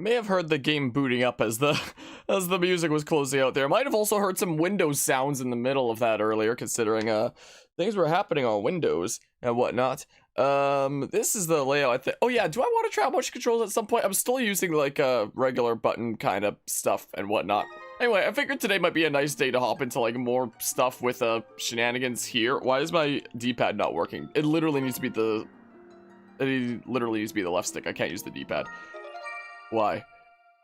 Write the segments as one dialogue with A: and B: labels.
A: may have heard the game booting up as the as the music was closing out there. Might have also heard some Windows sounds in the middle of that earlier, considering things were happening on Windows and whatnot. This is the layout. I think. Oh yeah, do I want to try motion controls at some point? I'm still using like a regular button kind of stuff and whatnot. Anyway, I figured today might be a nice day to hop into like more stuff with shenanigans here. Why is my D-pad not working? It literally needs to be the left stick. I can't use the D-pad. Why?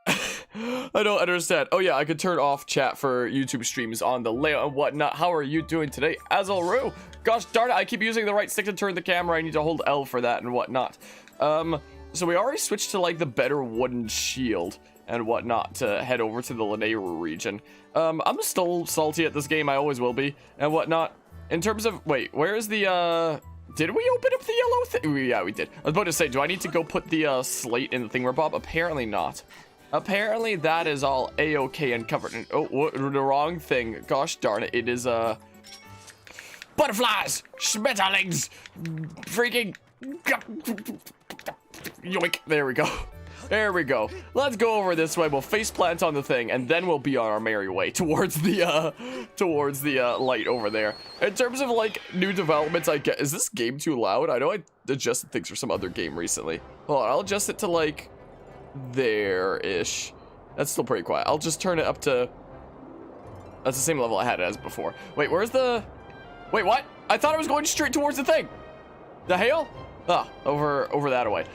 A: I don't understand. Oh yeah, I could turn off chat for YouTube streams on the layout and whatnot. How are you doing today, Azalru? Gosh darn it, I keep using the right stick to turn the camera. I need to hold L for that and whatnot. So we already switched to like the better wooden shield and whatnot to head over to the Lanayru region. I'm still salty at this game. I always will be and whatnot. In terms of, wait, where is the, did we open up the yellow thing? Yeah, we did. I was about to say, do I need to go put the slate in the thingamabob? Apparently not. Apparently that is all a-okay and covered in, oh, what, the wrong thing. Gosh darn it, it is, butterflies, schmetterlings, freaking, yoink, there we go. There we go. Let's go over this way. We'll face plant on the thing, and then we'll be on our merry way towards the light over there. In terms of like new developments, I get. Is this game too loud? I know I adjusted things for some other game recently. Hold on, I'll adjust it to like there-ish. That's still pretty quiet. I'll just turn it up to. That's the same level I had it as before. Wait, where's the? Wait, what? I thought I was going straight towards the thing. The hail? Ah, over that way.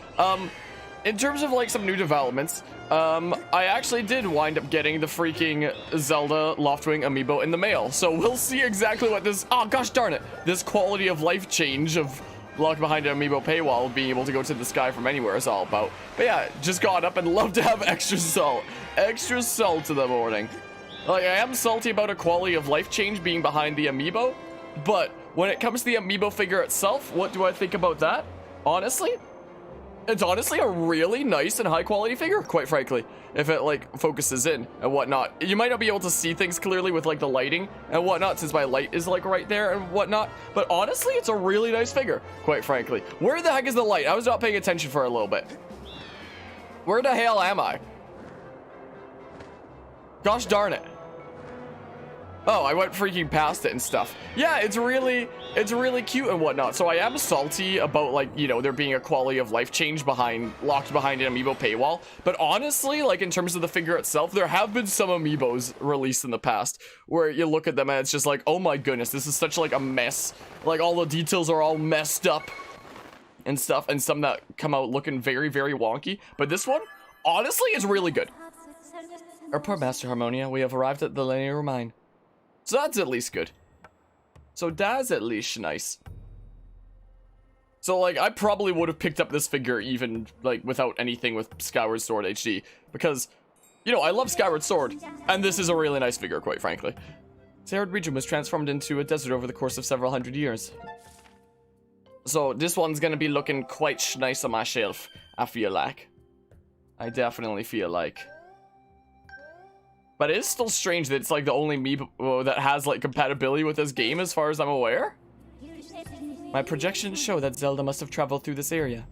A: In terms of like some new developments, I actually did wind up getting the freaking Zelda Loftwing amiibo in the mail. So we'll see exactly what this, oh gosh darn it, this quality of life change of locked behind an amiibo paywall, being able to go to the sky from anywhere is all about. But yeah, just got up and love to have extra salt in the morning. Like I am salty about a quality of life change being behind the amiibo, but when it comes to the amiibo figure itself, what do I think about that? Honestly? It's honestly a really nice and high quality figure, quite frankly, if it like focuses in and whatnot. You might not be able to see things clearly with like the lighting and whatnot, since my light is like right there and whatnot, but honestly, it's a really nice figure, quite frankly. Where the heck is the light? I was not paying attention for a little bit. Where the hell am I? Gosh darn it. Oh, I went freaking past it and stuff. Yeah, it's really cute and whatnot. So I am salty about like, you know, there being a quality of life change locked behind an amiibo paywall. But honestly, like in terms of the figure itself, there have been some amiibos released in the past where you look at them and it's just like, oh my goodness, this is such like a mess. Like all the details are all messed up and stuff, and some that come out looking very, very wonky. But this one, honestly, is really good. Our poor Master Harmonia, we have arrived at the Lanayru Mine. So that's at least good. So that's at least nice. So like I probably would have picked up this figure even like without anything with Skyward Sword HD, because you know I love Skyward Sword and this is a really nice figure, quite frankly. The arid region was transformed into a desert over the course of several hundred years. So this one's gonna be looking quite nice on my shelf, I feel like. I definitely feel like. But it is still strange that it's like the only amiibo that has like compatibility with this game as far as I'm aware. My projections show that Zelda must have traveled through this area.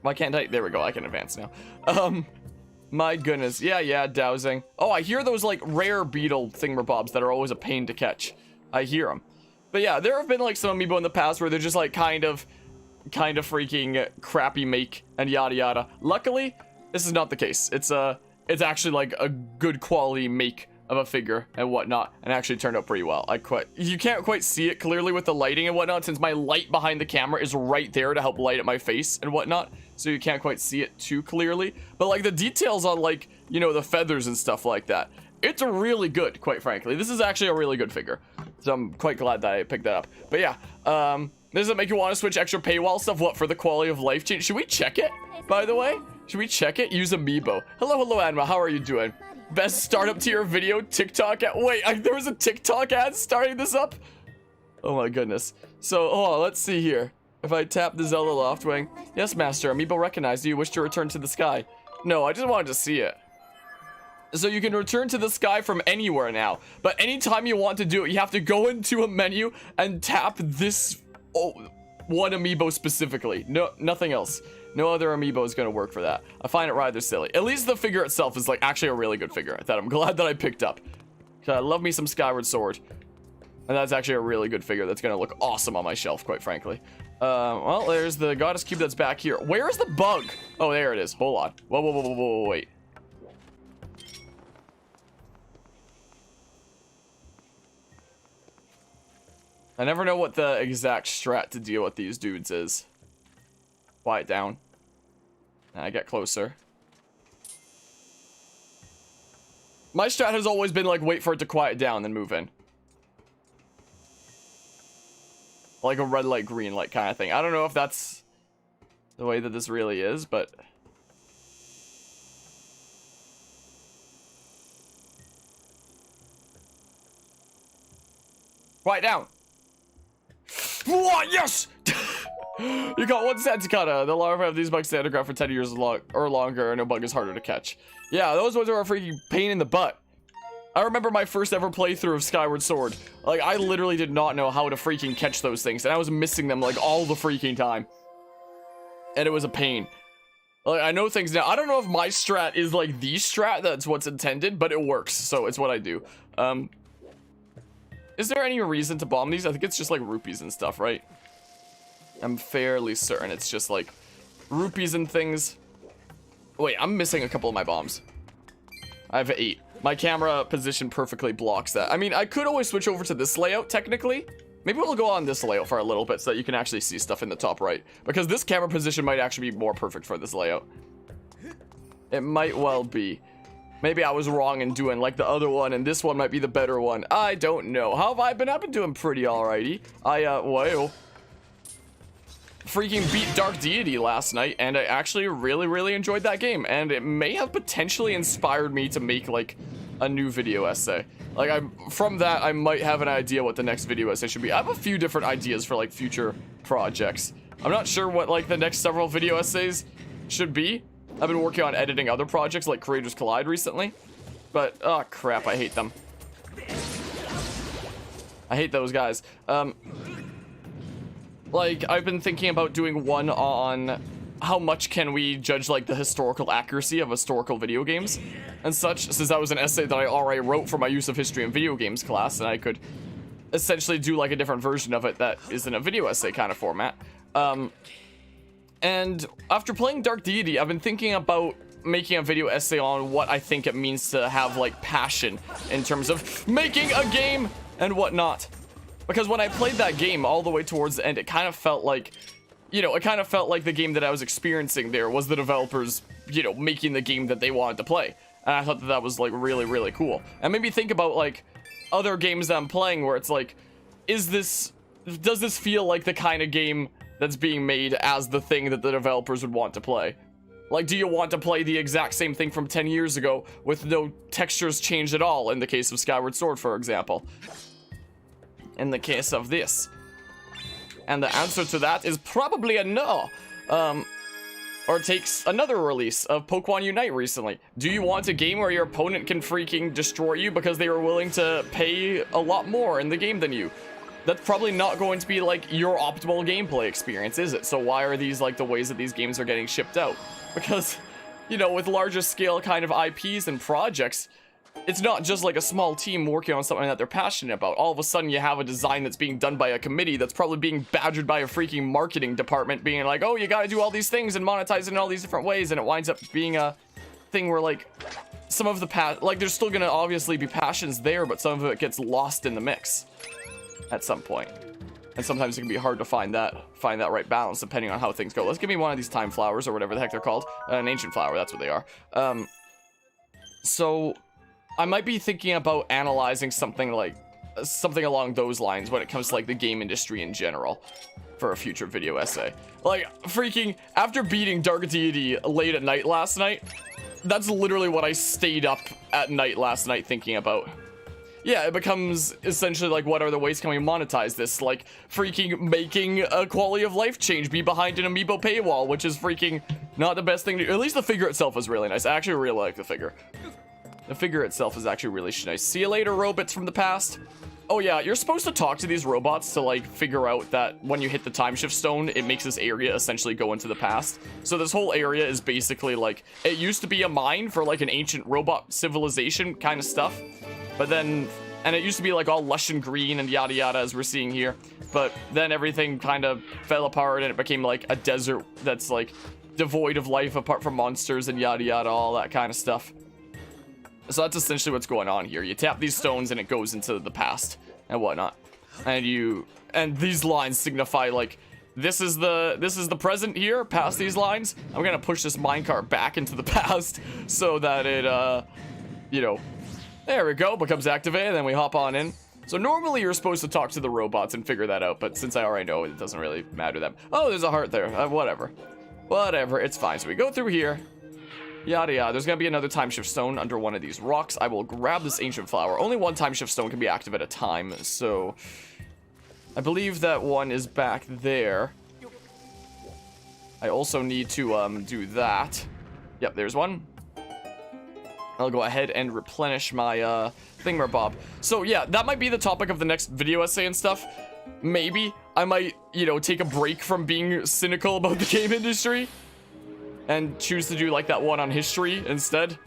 A: Why can't I? There we go, I can advance now. My goodness. Yeah, dowsing. Oh, I hear those like rare beetle thingamabobs that are always a pain to catch. I hear them. But yeah, there have been like some amiibo in the past where they're just like kind of freaking crappy make and yada yada. Luckily, this is not the case. It's actually like a good quality make of a figure and whatnot, and actually turned out pretty well. You can't quite see it clearly with the lighting and whatnot, since my light behind the camera is right there to help light up my face and whatnot, so you can't quite see it too clearly. But like the details on like, you know, the feathers and stuff like that, it's really good, quite frankly. This is actually a really good figure, so I'm quite glad that I picked that up. But yeah, does it make you want to switch extra paywall stuff? What, for the quality of life change? Should we check it, by the way? Should we check it? Use amiibo. Hello, Anma. How are you doing? Best startup to your video TikTok ad. Wait, there was a TikTok ad starting this up? Oh my goodness. So, let's see here. If I tap the Zelda Loftwing. Yes, Master. Amiibo recognized. Do you wish to return to the sky? No, I just wanted to see it. So you can return to the sky from anywhere now. But anytime you want to do it, you have to go into a menu and tap this one amiibo specifically. No, nothing else. No other amiibo is going to work for that. I find it rather silly. At least the figure itself is like actually a really good figure that I'm glad that I picked up. I love me some Skyward Sword. And that's actually a really good figure that's going to look awesome on my shelf, quite frankly. Well, there's the goddess cube that's back here. Where is the bug? Oh, there it is. Hold on. Whoa, whoa, whoa, whoa, whoa, wait. I never know what the exact strat to deal with these dudes is. Quiet down. I get closer. My strat has always been like wait for it to quiet down, then move in. Like a red light, green light kind of thing. I don't know if that's the way that this really is, but... Quiet down. What? Yes! You got one Santakata. The larvae of these bugs stay underground for 10 years or longer, and no bug is harder to catch. Yeah, those ones are a freaking pain in the butt. I remember my first ever playthrough of Skyward Sword. Like, I literally did not know how to freaking catch those things, and I was missing them, like, all the freaking time. And it was a pain. Like, I know things now. I don't know if my strat is, like, the strat that's what's intended, but it works, so it's what I do. Is there any reason to bomb these? I think it's just, like, rupees and stuff, right? I'm fairly certain it's just, like, rupees and things. Wait, I'm missing a couple of my bombs. I have 8. My camera position perfectly blocks that. I mean, I could always switch over to this layout, technically. Maybe we'll go on this layout for a little bit so that you can actually see stuff in the top right. Because this camera position might actually be more perfect for this layout. It might well be. Maybe I was wrong in doing like the other one, and this one might be the better one. I don't know. How have I been? I've been doing pretty alrighty. Whoa. Freaking beat Dark Deity last night, and I actually really enjoyed that game, and it may have potentially inspired me to make like a new video essay. Like, from that I might have an idea what the next video essay should be. I have a few different ideas for like future projects. I'm not sure what like the next several video essays should be. I've been working on editing other projects like Creators Collide recently, but oh crap, I hate them. I hate those guys. Like, I've been thinking about doing one on how much can we judge, like, the historical accuracy of historical video games and such, since that was an essay that I already wrote for my use of history in video games class, and I could essentially do, like, a different version of it that is in a video essay kind of format. And after playing Dark Deity, I've been thinking about making a video essay on what I think it means to have, like, passion in terms of making a game and whatnot. Because when I played that game all the way towards the end, it kind of felt like, you know, it kind of felt like the game that I was experiencing there was the developers, you know, making the game that they wanted to play. And I thought that that was, like, really cool. And made me think about, like, other games that I'm playing where it's like, does this feel like the kind of game that's being made as the thing that the developers would want to play? Like, do you want to play the exact same thing from 10 years ago with no textures changed at all, in the case of Skyward Sword, for example? In the case of this. And the answer to that is probably a no. Or takes another release of Pokemon Unite recently. Do you want a game where your opponent can freaking destroy you because they were willing to pay a lot more in the game than you? That's probably not going to be like your optimal gameplay experience, is it? So why are these like the ways that these games are getting shipped out? Because, you know, with larger scale kind of IPs and projects, it's not just like a small team working on something that they're passionate about. All of a sudden you have a design that's being done by a committee that's probably being badgered by a freaking marketing department being like, oh, you gotta do all these things and monetize it in all these different ways, and it winds up being a thing where like some of the like there's still gonna obviously be passions there, but some of it gets lost in the mix at some point. And sometimes it can be hard to find that right balance depending on how things go. Let's give me one of these time flowers or whatever the heck they're called. An ancient flower, that's what they are. So I might be thinking about analyzing something along those lines when it comes to like the game industry in general for a future video essay. Like, freaking, after beating Dark Deity late at night last night, that's literally what I stayed up at night last night thinking about. Yeah, it becomes essentially like, what are the ways can we monetize this? Like, freaking making a quality of life change be behind an amiibo paywall, which is freaking not the best thing to do. At least the figure itself is really nice. I actually really like the figure. The figure itself is actually really nice. See you later, robots from the past. Oh yeah, you're supposed to talk to these robots to like figure out that when you hit the time shift stone, it makes this area essentially go into the past. So this whole area is basically like, it used to be a mine for like an ancient robot civilization kind of stuff. But then, and it used to be like all lush and green and yada yada as we're seeing here. But then everything kind of fell apart and it became like a desert that's like devoid of life apart from monsters and yada yada, all that kind of stuff. So that's essentially what's going on here. You tap these stones and it goes into the past and whatnot. And these lines signify like, this is the present here, past these lines. I'm gonna push this minecart back into the past so that it, you know, there we go, becomes activated, and then we hop on in. So normally you're supposed to talk to the robots and figure that out, but since I already know, it doesn't really matter to them. Oh, there's a heart there, whatever. Whatever, it's fine. So we go through here. Yada yada. There's gonna be another time shift stone under one of these rocks. I will grab this ancient flower. Only one time shift stone can be active at a time, so I believe that one is back there. I also need to do that. Yep, there's one. I'll go ahead and replenish my thingamabob. So yeah, that might be the topic of the next video essay and stuff. Maybe I might, you know, take a break from being cynical about the game industry and choose to do like that one on history instead.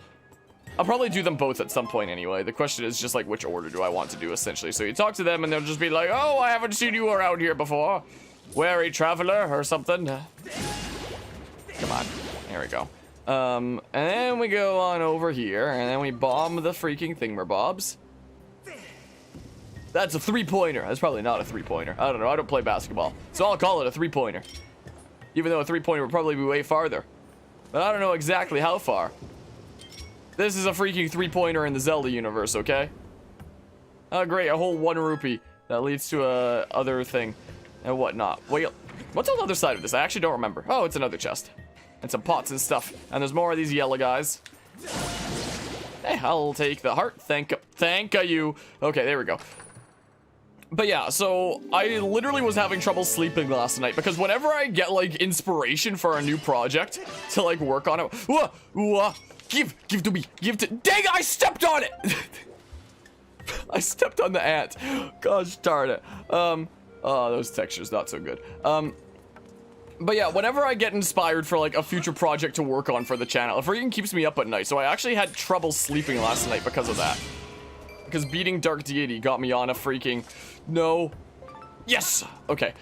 A: I'll probably do them both at some point anyway. The question is just like, which order do I want to do essentially? So you talk to them and they'll just be like, oh, I haven't seen you around here before. Wary traveler or something. Come on, there we go. And then we go on over here and then we bomb the freaking thingamabobs. That's a 3-pointer. That's probably not a 3-pointer. I don't know, I don't play basketball, so I'll call it a 3-pointer. Even though a 3-pointer would probably be way farther. But I don't know exactly how far. This is a freaking 3-pointer in the Zelda universe, okay? Oh, great, a whole 1 rupee. That leads to a other thing and whatnot. Wait, what's on the other side of this? I actually don't remember. Oh, it's another chest. And some pots and stuff. And there's more of these yellow guys. Hey, I'll take the heart. Thank you. Okay, there we go. But yeah, so I literally was having trouble sleeping last night because whenever I get like inspiration for a new project to like work on it, give to me, dang, I stepped on it. I stepped on the ant. Gosh darn it. Oh, those textures not so good. But yeah, whenever I get inspired for like a future project to work on for the channel, it freaking keeps me up at night. So I actually had trouble sleeping last night because of that. Because beating Dark Deity got me on a freaking... No. Yes! Okay.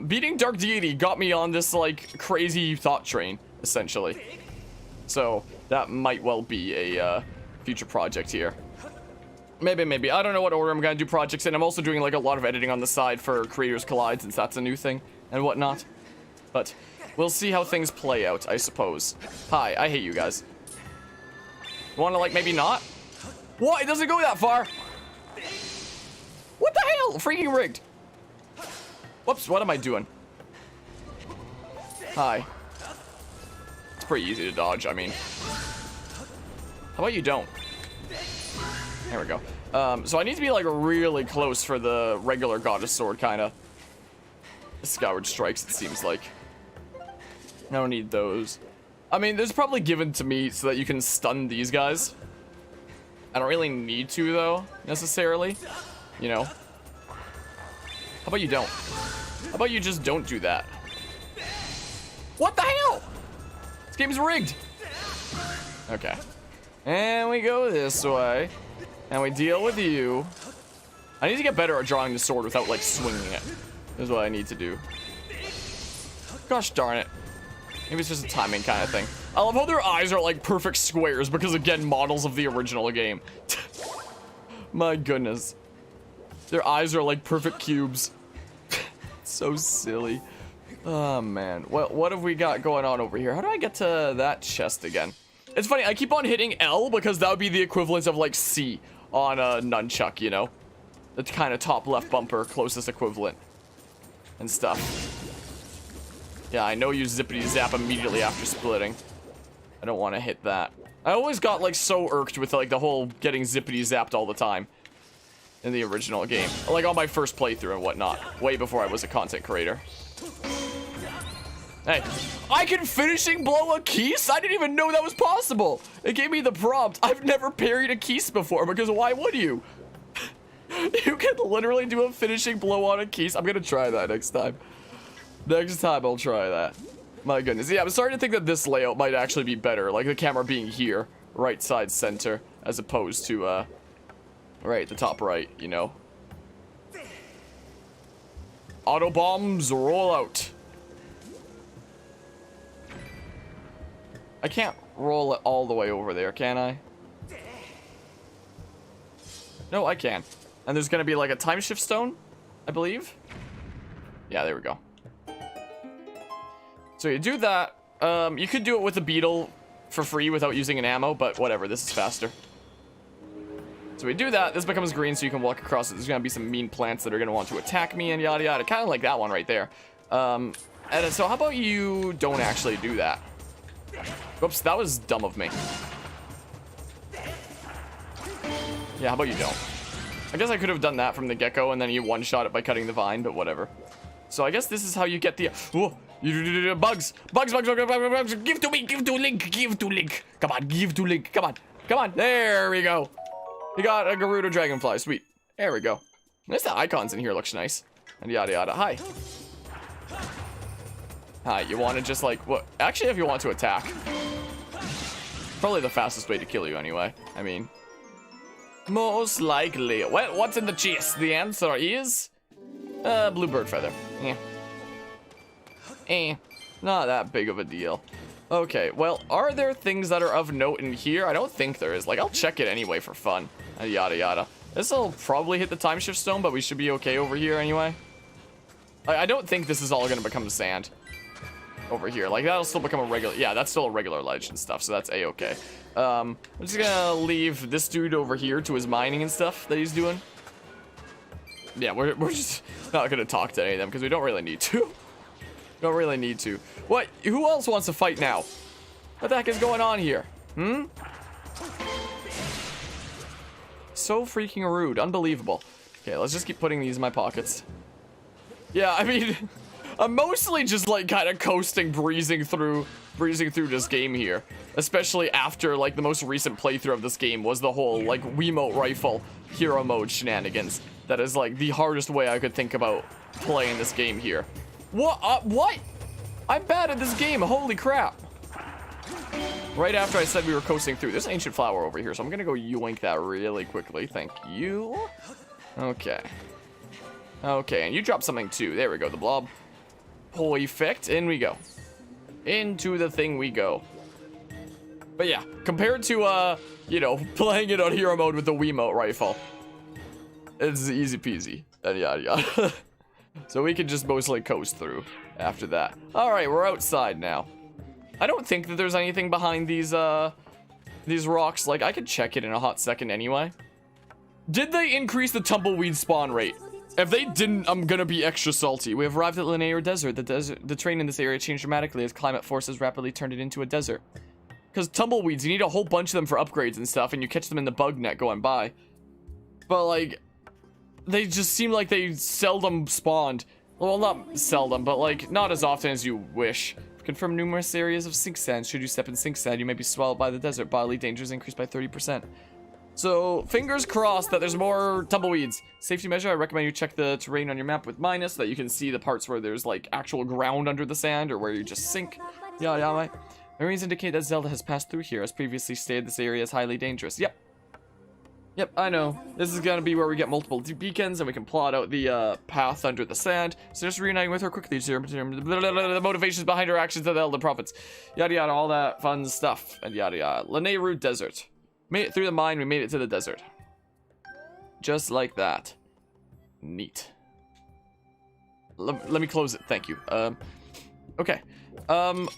A: Beating Dark Deity got me on this, like, crazy thought train, essentially. So, that might well be a, future project here. Maybe. I don't know what order I'm gonna do projects in. I'm also doing, like, a lot of editing on the side for Creators Collide, since that's a new thing, and whatnot. But, we'll see how things play out, I suppose. Hi, I hate you guys. Wanna, like, maybe not? What? It doesn't go that far. What the hell? Freaking rigged. Whoops, what am I doing? Hi. It's pretty easy to dodge, I mean. How about you don't? There we go. So I need to be like really close for the regular goddess sword, kind of. Skyward strikes, it seems like. I don't need those. I mean, there's probably given to me so that you can stun these guys. I don't really need to, though, necessarily. You know? How about you don't? How about you just don't do that? What the hell? This game's rigged. Okay. And we go this way. And we deal with you. I need to get better at drawing the sword without, like, swinging it. Is what I need to do. Gosh darn it. Maybe it's just a timing kind of thing. I love how their eyes are like perfect squares because, again, models of the original game. My goodness. Their eyes are like perfect cubes. So silly. Oh, man. Well, what have we got going on over here? How do I get to that chest again? It's funny, I keep on hitting L because that would be the equivalent of like C on a nunchuck, you know? The kind of top left bumper, closest equivalent. And stuff. Yeah, I know you zippity zap immediately after splitting. I don't want to hit that. I always got like so irked with like the whole getting zippity zapped all the time in the original game. Like on my first playthrough and whatnot. Way before I was a content creator. Hey, I can finishing blow a keys? I didn't even know that was possible. It gave me the prompt. I've never parried a keys before because why would you? You can literally do a finishing blow on a keys. I'm gonna try that next time. Next time I'll try that. My goodness. Yeah, I'm starting to think that this layout might actually be better. Like the camera being here, right side center, as opposed to, right at the top right, you know. Auto bombs roll out. I can't roll it all the way over there, can I? No, I can. And there's gonna be like a time shift stone, I believe. Yeah, there we go. So you do that. You could do it with the beetle for free without using an ammo, but whatever, this is faster. So we do that, this becomes green so you can walk across it. There's gonna be some mean plants that are gonna want to attack me and yada yada. Kind of like that one right there. And so how about you don't actually do that? Oops, that was dumb of me. Yeah, how about you don't? I guess I could have done that from the get-go and then you one-shot it by cutting the vine, but whatever. So I guess this is how you get the... Whoa! Bugs! Bugs! Give to me! Give to Link! Give to Link! Come on, give to Link! Come on! Come on! There we go! You got a Gerudo Dragonfly. Sweet. There we go. At least the icons in here looks nice. And yada yada. Hi. Hi, you want to just like... What? Actually, if you want to attack. Probably the fastest way to kill you anyway. I mean... Most likely. What's in the chest? The answer is... bluebird feather. Not that big of a deal. Okay, well, are there things that are of note in here? I don't think there is. Like, I'll check it anyway for fun. Yada yada. This'll probably hit the time shift stone, but we should be okay over here anyway. I don't think this is all gonna become sand. Over here. Like, that'll still become a regular... Yeah, that's still a regular ledge and stuff, so that's a-okay. I'm just gonna leave this dude over here to his mining and stuff that he's doing. Yeah, we're just not gonna talk to any of them because we don't really need to. Don't really need to. What? Who else wants to fight now? What the heck is going on here? Hmm? So freaking rude. Unbelievable. Okay, let's just keep putting these in my pockets. Yeah, I mean... I'm mostly just like kind of coasting, breezing through this game here. Especially after like the most recent playthrough of this game was the whole like Wiimote rifle hero mode shenanigans. That is like the hardest way I could think about playing this game here. What? What? I'm bad at this game. Holy crap. Right after I said we were coasting through. There's an ancient flower over here, so I'm gonna go yoink that really quickly. Thank you. Okay. Okay, and you dropped something too. There we go, the blob. Perfect. In we go. Into the thing we go. But yeah, compared to, you know, playing it on hero mode with the Wiimote rifle, it's easy peasy. And yada yada. So we can just mostly coast through after that. Alright, we're outside now. I don't think that there's anything behind these rocks. Like, I could check it in a hot second anyway. Did they increase the tumbleweed spawn rate? If they didn't, I'm gonna be extra salty. We have arrived at Linear Desert. The terrain in this area changed dramatically as climate forces rapidly turned it into a desert. Because tumbleweeds, you need a whole bunch of them for upgrades and stuff, and you catch them in the bug net going by. But, like, they just seem like they seldom spawned. Well, not seldom, but, like, not as often as you wish. Confirm numerous areas of sink sand. Should you step in sink sand, you may be swallowed by the desert. Bodily dangers increased by 30%. So, fingers crossed that there's more tumbleweeds. Safety measure, I recommend you check the terrain on your map with minus so that you can see the parts where there's, like, actual ground under the sand or where you just sink. Yada yada. Marines indicate that Zelda has passed through here. As previously stated, this area is highly dangerous. Yep. Yep, I know. This is gonna be where we get multiple beacons and we can plot out the path under the sand. So just reuniting with her quickly. The motivations behind her actions of the Elder Prophets. Yada yada, all that fun stuff. And yada yada. Linear Desert. Made it through the mine, we made it to the desert. Just like that. Neat. Let me close it, thank you. Okay.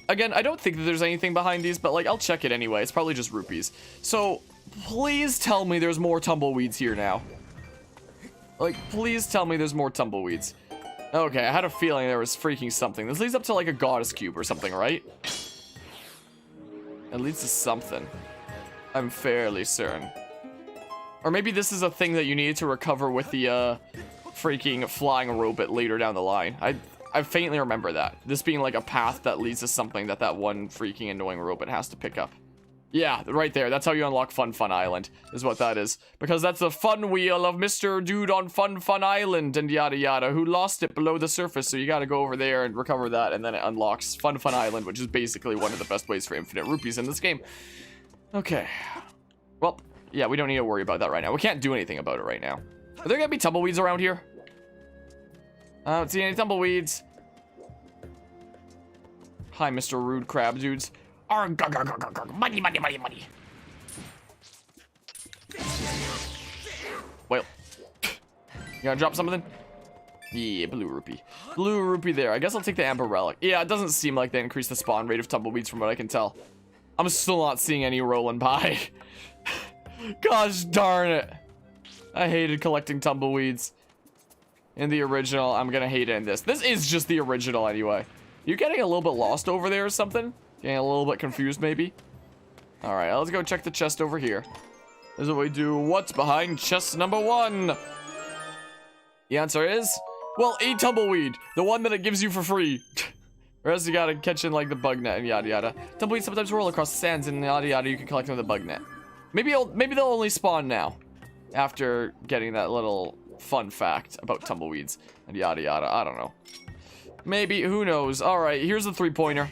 A: Again, I don't think that there's anything behind these, but like, I'll check it anyway. It's probably just rupees. So, please tell me there's more tumbleweeds here now. Like, please tell me there's more tumbleweeds. Okay, I had a feeling there was freaking something. This leads up to like a goddess cube or something, right? It leads to something. I'm fairly certain. Or maybe this is a thing that you needed to recover with the, freaking flying robot later down the line. I faintly remember that. This being like a path that leads to something that one freaking annoying robot has to pick up. Yeah, right there. That's how you unlock Fun Fun Island, is what that is. Because that's the fun wheel of Mr. Dude on Fun Fun Island and yada yada, who lost it below the surface. So you gotta go over there and recover that, and then it unlocks Fun Fun Island, which is basically one of the best ways for infinite rupees in this game. Okay. Well, yeah, we don't need to worry about that right now. We can't do anything about it right now. Are there gonna be tumbleweeds around here? I don't see any tumbleweeds. Hi, Mr. Rude Crab Dudes. Money, money, money, money. Well, you gonna drop something? Yeah, blue rupee. Blue rupee there. I guess I'll take the amber relic. Yeah, it doesn't seem like they increase the spawn rate of tumbleweeds from what I can tell. I'm still not seeing any rolling by. Gosh darn it. I hated collecting tumbleweeds in the original. I'm gonna hate it in this. This is just the original anyway. You getting a little bit lost over there or something? Getting a little bit confused, maybe? Alright, let's go check the chest over here. This is what we do. What's behind chest number 1? The answer is, well, a tumbleweed. The one that it gives you for free. Or else you gotta catch in, like, the bug net and yada yada. Tumbleweeds sometimes roll across the sands and yada yada. You can collect them with the bug net. Maybe they'll only spawn now. After getting that little fun fact about tumbleweeds and yada yada. I don't know. Maybe, who knows. Alright, here's the 3-pointer.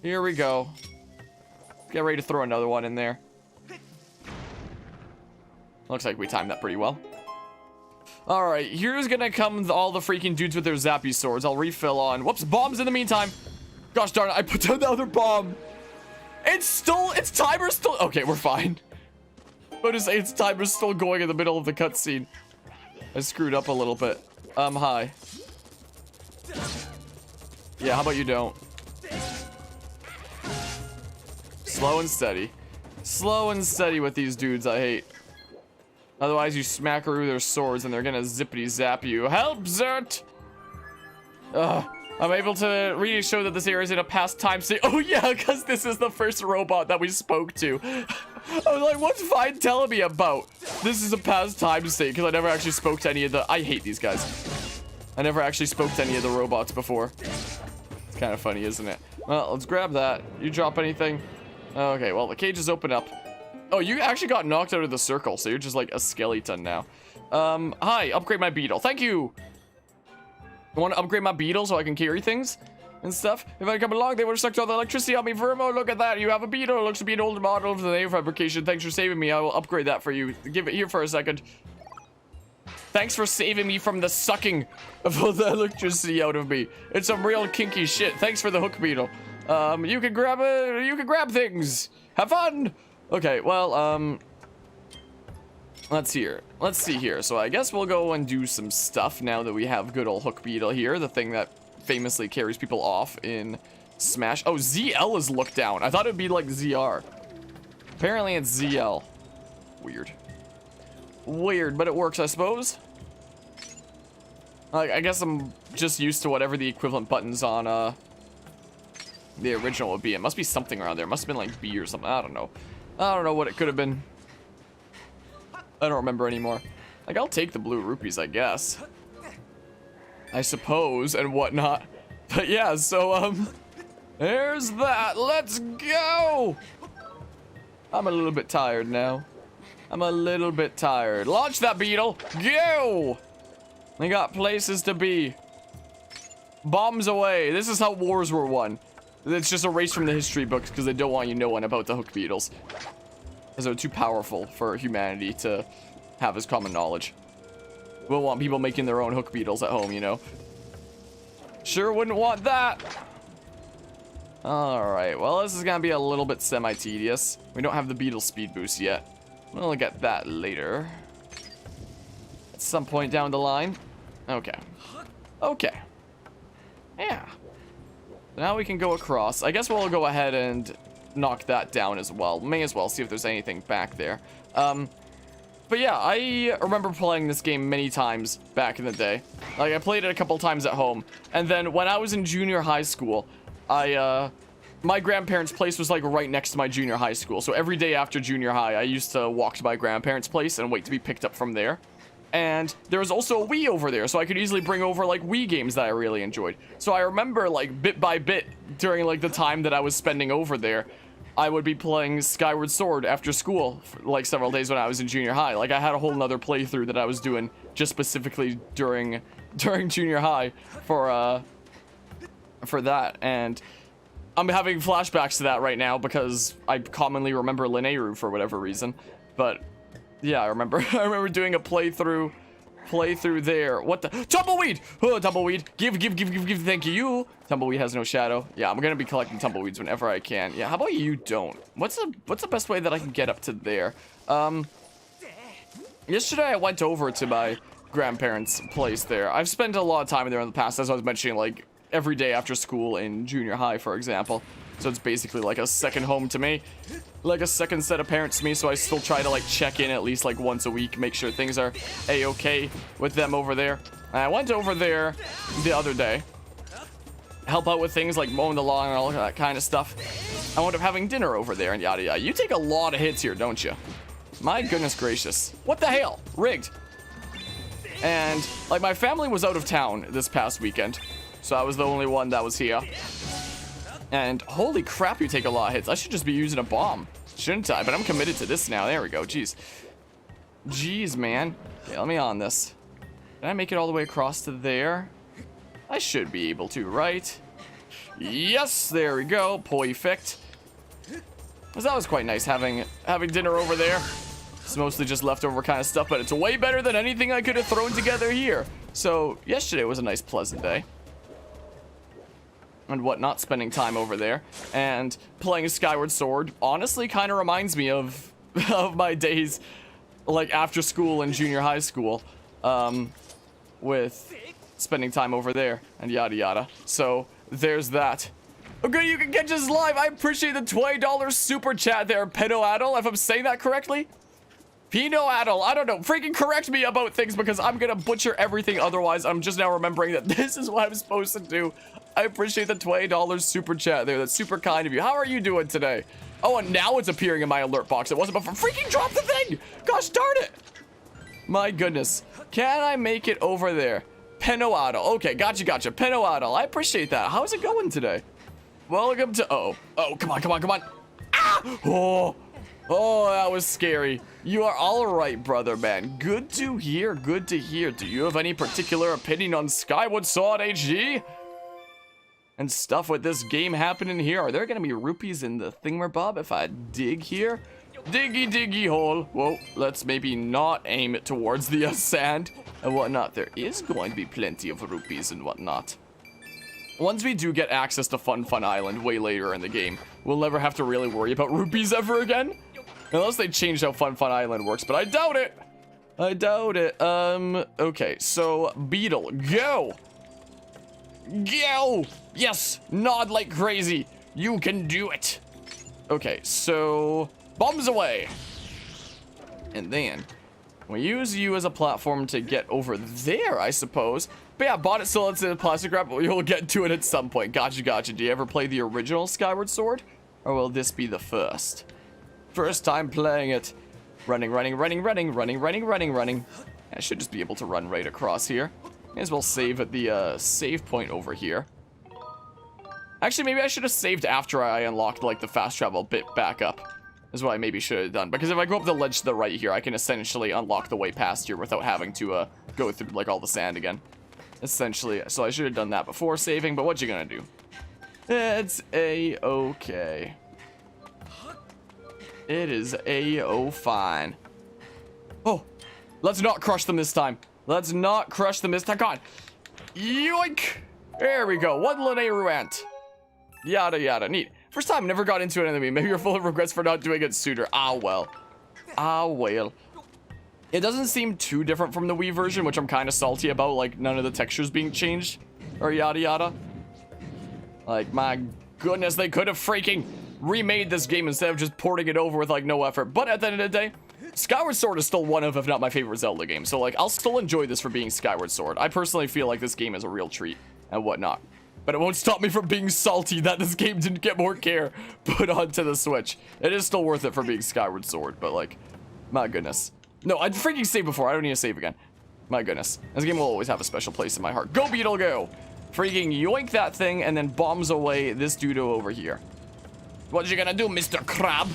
A: Here we go. Get ready to throw another one in there. Looks like we timed that pretty well. Alright, here's gonna come all the freaking dudes with their zappy swords. I'll refill on. Whoops, bombs in the meantime. Gosh darn it, I put down the other bomb. Its timer's still... Okay, we're fine. But its timer's still going in the middle of the cutscene. I screwed up a little bit. Hi. Yeah, how about you don't? Slow and steady. Slow and steady with these dudes, I hate. Otherwise, you smackaroo their swords and they're gonna zippity zap you. Help, Zert! I'm able to really show that this area is in a past time state. Oh yeah, because this is the first robot that we spoke to. I was like, what's Vine telling me about? This is a past time state, because I never actually spoke to any of the... I hate these guys. I never actually spoke to any of the robots before. It's kind of funny, isn't it? Well, let's grab that. You drop anything? Okay, well, the cage is open up. Oh, you actually got knocked out of the circle, so you're just like a skeleton now. Hi, upgrade my beetle. Thank you! I want to upgrade my beetle so I can carry things and stuff. If I come along, they would have sucked all the electricity on me. Vermo, look at that. You have a beetle. It looks to be an older model of the name fabrication. Thanks for saving me. I will upgrade that for you. Give it here for a second. Thanks for saving me from the sucking of all the electricity out of me. It's some real kinky shit. Thanks for the hook beetle. You can grab things. Have fun. Okay, well, let's see here. So I guess we'll go and do some stuff now that we have good old hook beetle here. The thing that famously carries people off in Smash. Oh, ZL is looked down. I thought it would be like ZR. Apparently it's ZL. Weird. Weird, but it works, I suppose. Like, I guess I'm just used to whatever the equivalent buttons on, the original would be. It must be something around there. It must have been like B or something. I don't know. I don't know what it could have been. I don't remember anymore. Like, I'll take the blue rupees, I guess. I suppose, and whatnot. But yeah, so, there's that. Let's go! I'm a little bit tired now. I'm a little bit tired. Launch that beetle. Go! They got places to be. Bombs away. This is how wars were won. It's just erased from the history books because they don't want you knowing about the hook beetles. Because they're too powerful for humanity to have as common knowledge. We don't want people making their own hook beetles at home, you know. Sure wouldn't want that. Alright, well, this is going to be a little bit semi-tedious. We don't have the beetle speed boost yet. We'll get that later. At some point down the line. Okay. Okay. Yeah. Now we can go across. I guess we'll go ahead and knock that down as well. May as well see if there's anything back there. But yeah, I remember playing this game many times back in the day. Like, I played it a couple times at home. And then when I was in junior high school, my grandparents' place was like right next to my junior high school. So every day after junior high, I used to walk to my grandparents' place and wait to be picked up from there. And there was also a Wii over there, so I could easily bring over like Wii games that I really enjoyed. So I remember like bit by bit during like the time that I was spending over there, I would be playing Skyward Sword after school for, like, several days when I was in junior high. Like, I had a whole nother playthrough that I was doing just specifically during junior high for that, and I'm having flashbacks to that right now because I commonly remember Linearu for whatever reason. But yeah, I remember doing a playthrough there. What the tumbleweed? Oh, tumbleweed. Give, thank you. Tumbleweed has no shadow. Yeah, I'm gonna be collecting tumbleweeds whenever I can. Yeah, how about you don't? What's the best way that I can get up to there? Yesterday I went over to my grandparents' place there. I've spent a lot of time there in the past, as I was mentioning, like every day after school in junior high, for example. So it's basically like a second home to me, like a second set of parents to me. So I still try to like check in at least like once a week, make sure things are a-okay with them over there. And I went over there the other day, help out with things like mowing the lawn and all that kind of stuff. I wound up having dinner over there and yada yada. You take a lot of hits here, don't you? My goodness gracious. What the hell? Rigged. And like my family was out of town this past weekend, so I was the only one that was here. And holy crap, you take a lot of hits. I should just be using a bomb, shouldn't I? But I'm committed to this now. There we go. Jeez. Jeez, man. Okay, let me on this. Can I make it all the way across to there? I should be able to, right? Yes, there we go. Perfect. Because that was quite nice having dinner over there. It's mostly just leftover kind of stuff, but it's way better than anything I could have thrown together here. So yesterday was a nice, pleasant day. And whatnot, spending time over there and playing Skyward Sword honestly kind of reminds me of my days like after school and junior high school, with spending time over there and yada yada. So there's that. Okay, you can catch us live. I appreciate the $20 super chat there, Pinoadal, if I'm saying that correctly. Pinoadal, I don't know, freaking correct me about things because I'm gonna butcher everything otherwise. I'm just now remembering that this is what I'm supposed to do. I appreciate the $20 super chat there. That's super kind of you. How are you doing today? Oh, and now it's appearing in my alert box. It wasn't before. Freaking drop the thing! Gosh darn it! My goodness. Can I make it over there? Pinoadal. Okay, gotcha. Pinoadal. I appreciate that. How's it going today? Welcome to... Oh, come on. Ah! Oh, that was scary. You are all right, brother, man. Good to hear. Do you have any particular opinion on Skyward Sword HG? And stuff with this game happening here? Are there gonna be rupees in the thingamabob if I dig here? Diggy hole. Whoa, let's maybe not aim it towards the sand and whatnot. There is going to be plenty of rupees and whatnot. Once we do get access to Fun Island way later in the game, we'll never have to really worry about rupees ever again. Unless they change how Fun Island works, but I doubt it. Okay, so Beetle, go! Go! Yes! Nod like crazy! You can do it! Okay, so... bombs away! And then... we use you as a platform to get over there, I suppose. But yeah, bought it, still it's in a plastic wrap, but you'll get to it at some point. Gotcha. Do you ever play the original Skyward Sword? Or will this be the first? First time playing it. Running. I should just be able to run right across here. May as well save at the save point over here. Actually, maybe I should have saved after I unlocked like the fast travel bit back up. Is what I maybe should have done. Because if I go up the ledge to the right here, I can essentially unlock the way past here without having to go through like all the sand again. Essentially, so I should have done that before saving, but what you gonna do? It's a-okay. It is a-o-fine. Oh, let's not crush them this time. God. Yoink! There we go. One Linearu ant. Yada. Neat. First time, never got into an enemy. Maybe you're full of regrets for not doing it sooner. Ah, well. It doesn't seem too different from the Wii version, which I'm kind of salty about, like none of the textures being changed. Or yada. Like, my goodness, they could have freaking remade this game instead of just porting it over with, like, no effort. But at the end of the day, Skyward Sword is still one of, if not my favorite Zelda game. So, like, I'll still enjoy this for being Skyward Sword. I personally feel like this game is a real treat and whatnot. But it won't stop me from being salty that this game didn't get more care put onto the Switch. It is still worth it for being Skyward Sword, but, like, my goodness. No, I'd freaking saved before. I don't need to save again. My goodness. This game will always have a special place in my heart. Go, Beetle, go! Freaking yoink that thing and then bombs away this dude over here. What you gonna do, Mr. Crab?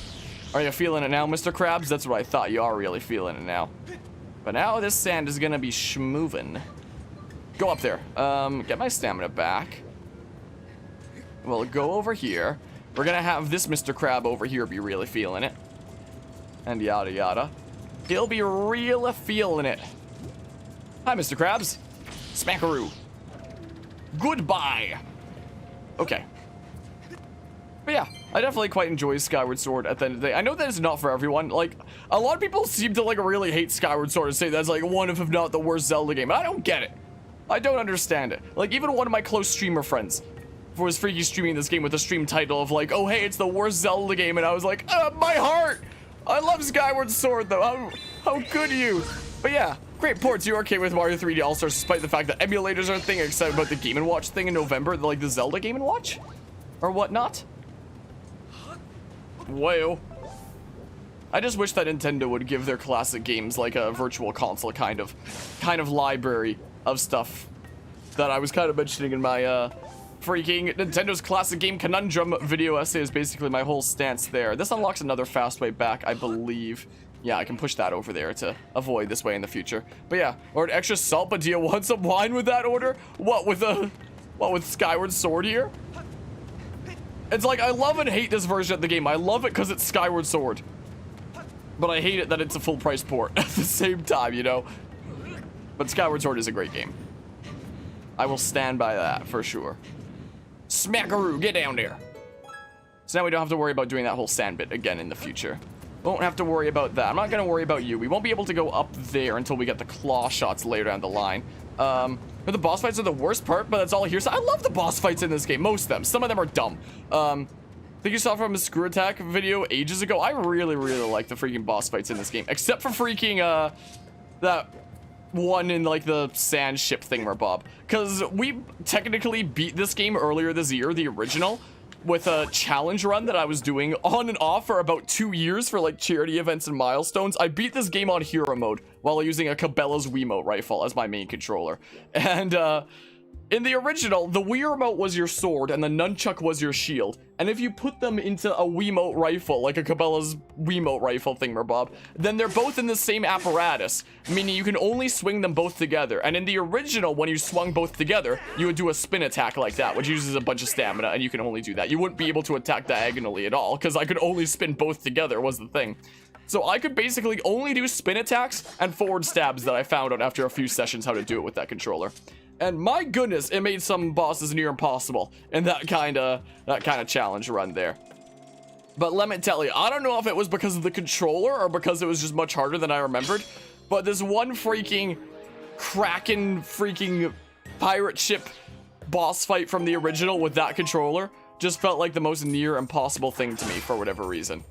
A: Are you feeling it now, Mr. Krabs? That's what I thought. You are really feeling it now. But now this sand is gonna be schmovin'. Go up there. Get my stamina back. We'll go over here. We're gonna have this Mr. Crab over here be really feeling it. And yada yada. He'll be really feeling it. Hi, Mr. Krabs. Smackaroo. Goodbye. Okay. But yeah, I definitely quite enjoy Skyward Sword at the end of the day. I know that it's not for everyone. Like, a lot of people seem to, like, really hate Skyward Sword and say that's, like, one of, if not the worst Zelda game. And I don't get it. I don't understand it. Like, even one of my close streamer friends was freaky streaming this game with a stream title of, like, oh, hey, it's the worst Zelda game. And I was like, my heart. I love Skyward Sword, though. How could you? But yeah, great ports. You are okay with Mario 3D All-Stars, despite the fact that emulators are a thing, except about the Game & Watch thing in November, like the Zelda Game & Watch? Or whatnot? Well, I just wish that Nintendo would give their classic games like a virtual console kind of library of stuff that I was kind of mentioning in my freaking Nintendo's classic game conundrum video essay is basically my whole stance there. This unlocks another fast way back, I believe. Yeah, I can push that over there to avoid this way in the future. But yeah, or an extra salt, but do you want some wine with that order? What with Skyward Sword here? It's like, I love and hate this version of the game. I love it because it's Skyward Sword. But I hate it that it's a full price port at the same time, you know? But Skyward Sword is a great game. I will stand by that for sure. Smackaroo, get down there. So now we don't have to worry about doing that whole sand bit again in the future. Won't have to worry about that. I'm not going to worry about you. We won't be able to go up there until we get the claw shots later down the line. But the boss fights are the worst part, but that's all here. So I love the boss fights in this game. Most of them. Some of them are dumb. I think you saw from a Screw Attack video ages ago. I really, really like the freaking boss fights in this game. Except for freaking, that one in, like, the sand ship thingamabob. Because we technically beat this game earlier this year, the original, with a challenge run that I was doing on and off for about 2 years for, like, charity events and milestones. I beat this game on hero mode while using a Cabela's Wiimote rifle as my main controller. And, in the original, the Wii remote was your sword and the nunchuck was your shield. And if you put them into a Wiimote rifle, like a Cabela's Wiimote rifle thingamabob, then they're both in the same apparatus, meaning you can only swing them both together. And in the original, when you swung both together, you would do a spin attack like that, which uses a bunch of stamina, and you can only do that. You wouldn't be able to attack diagonally at all, because I could only spin both together was the thing. So I could basically only do spin attacks and forward stabs that I found out after a few sessions how to do it with that controller. And my goodness, it made some bosses near impossible in that kind of challenge run there. But let me tell you, I don't know if it was because of the controller or because it was just much harder than I remembered. But this one freaking Kraken freaking pirate ship boss fight from the original with that controller just felt like the most near impossible thing to me for whatever reason.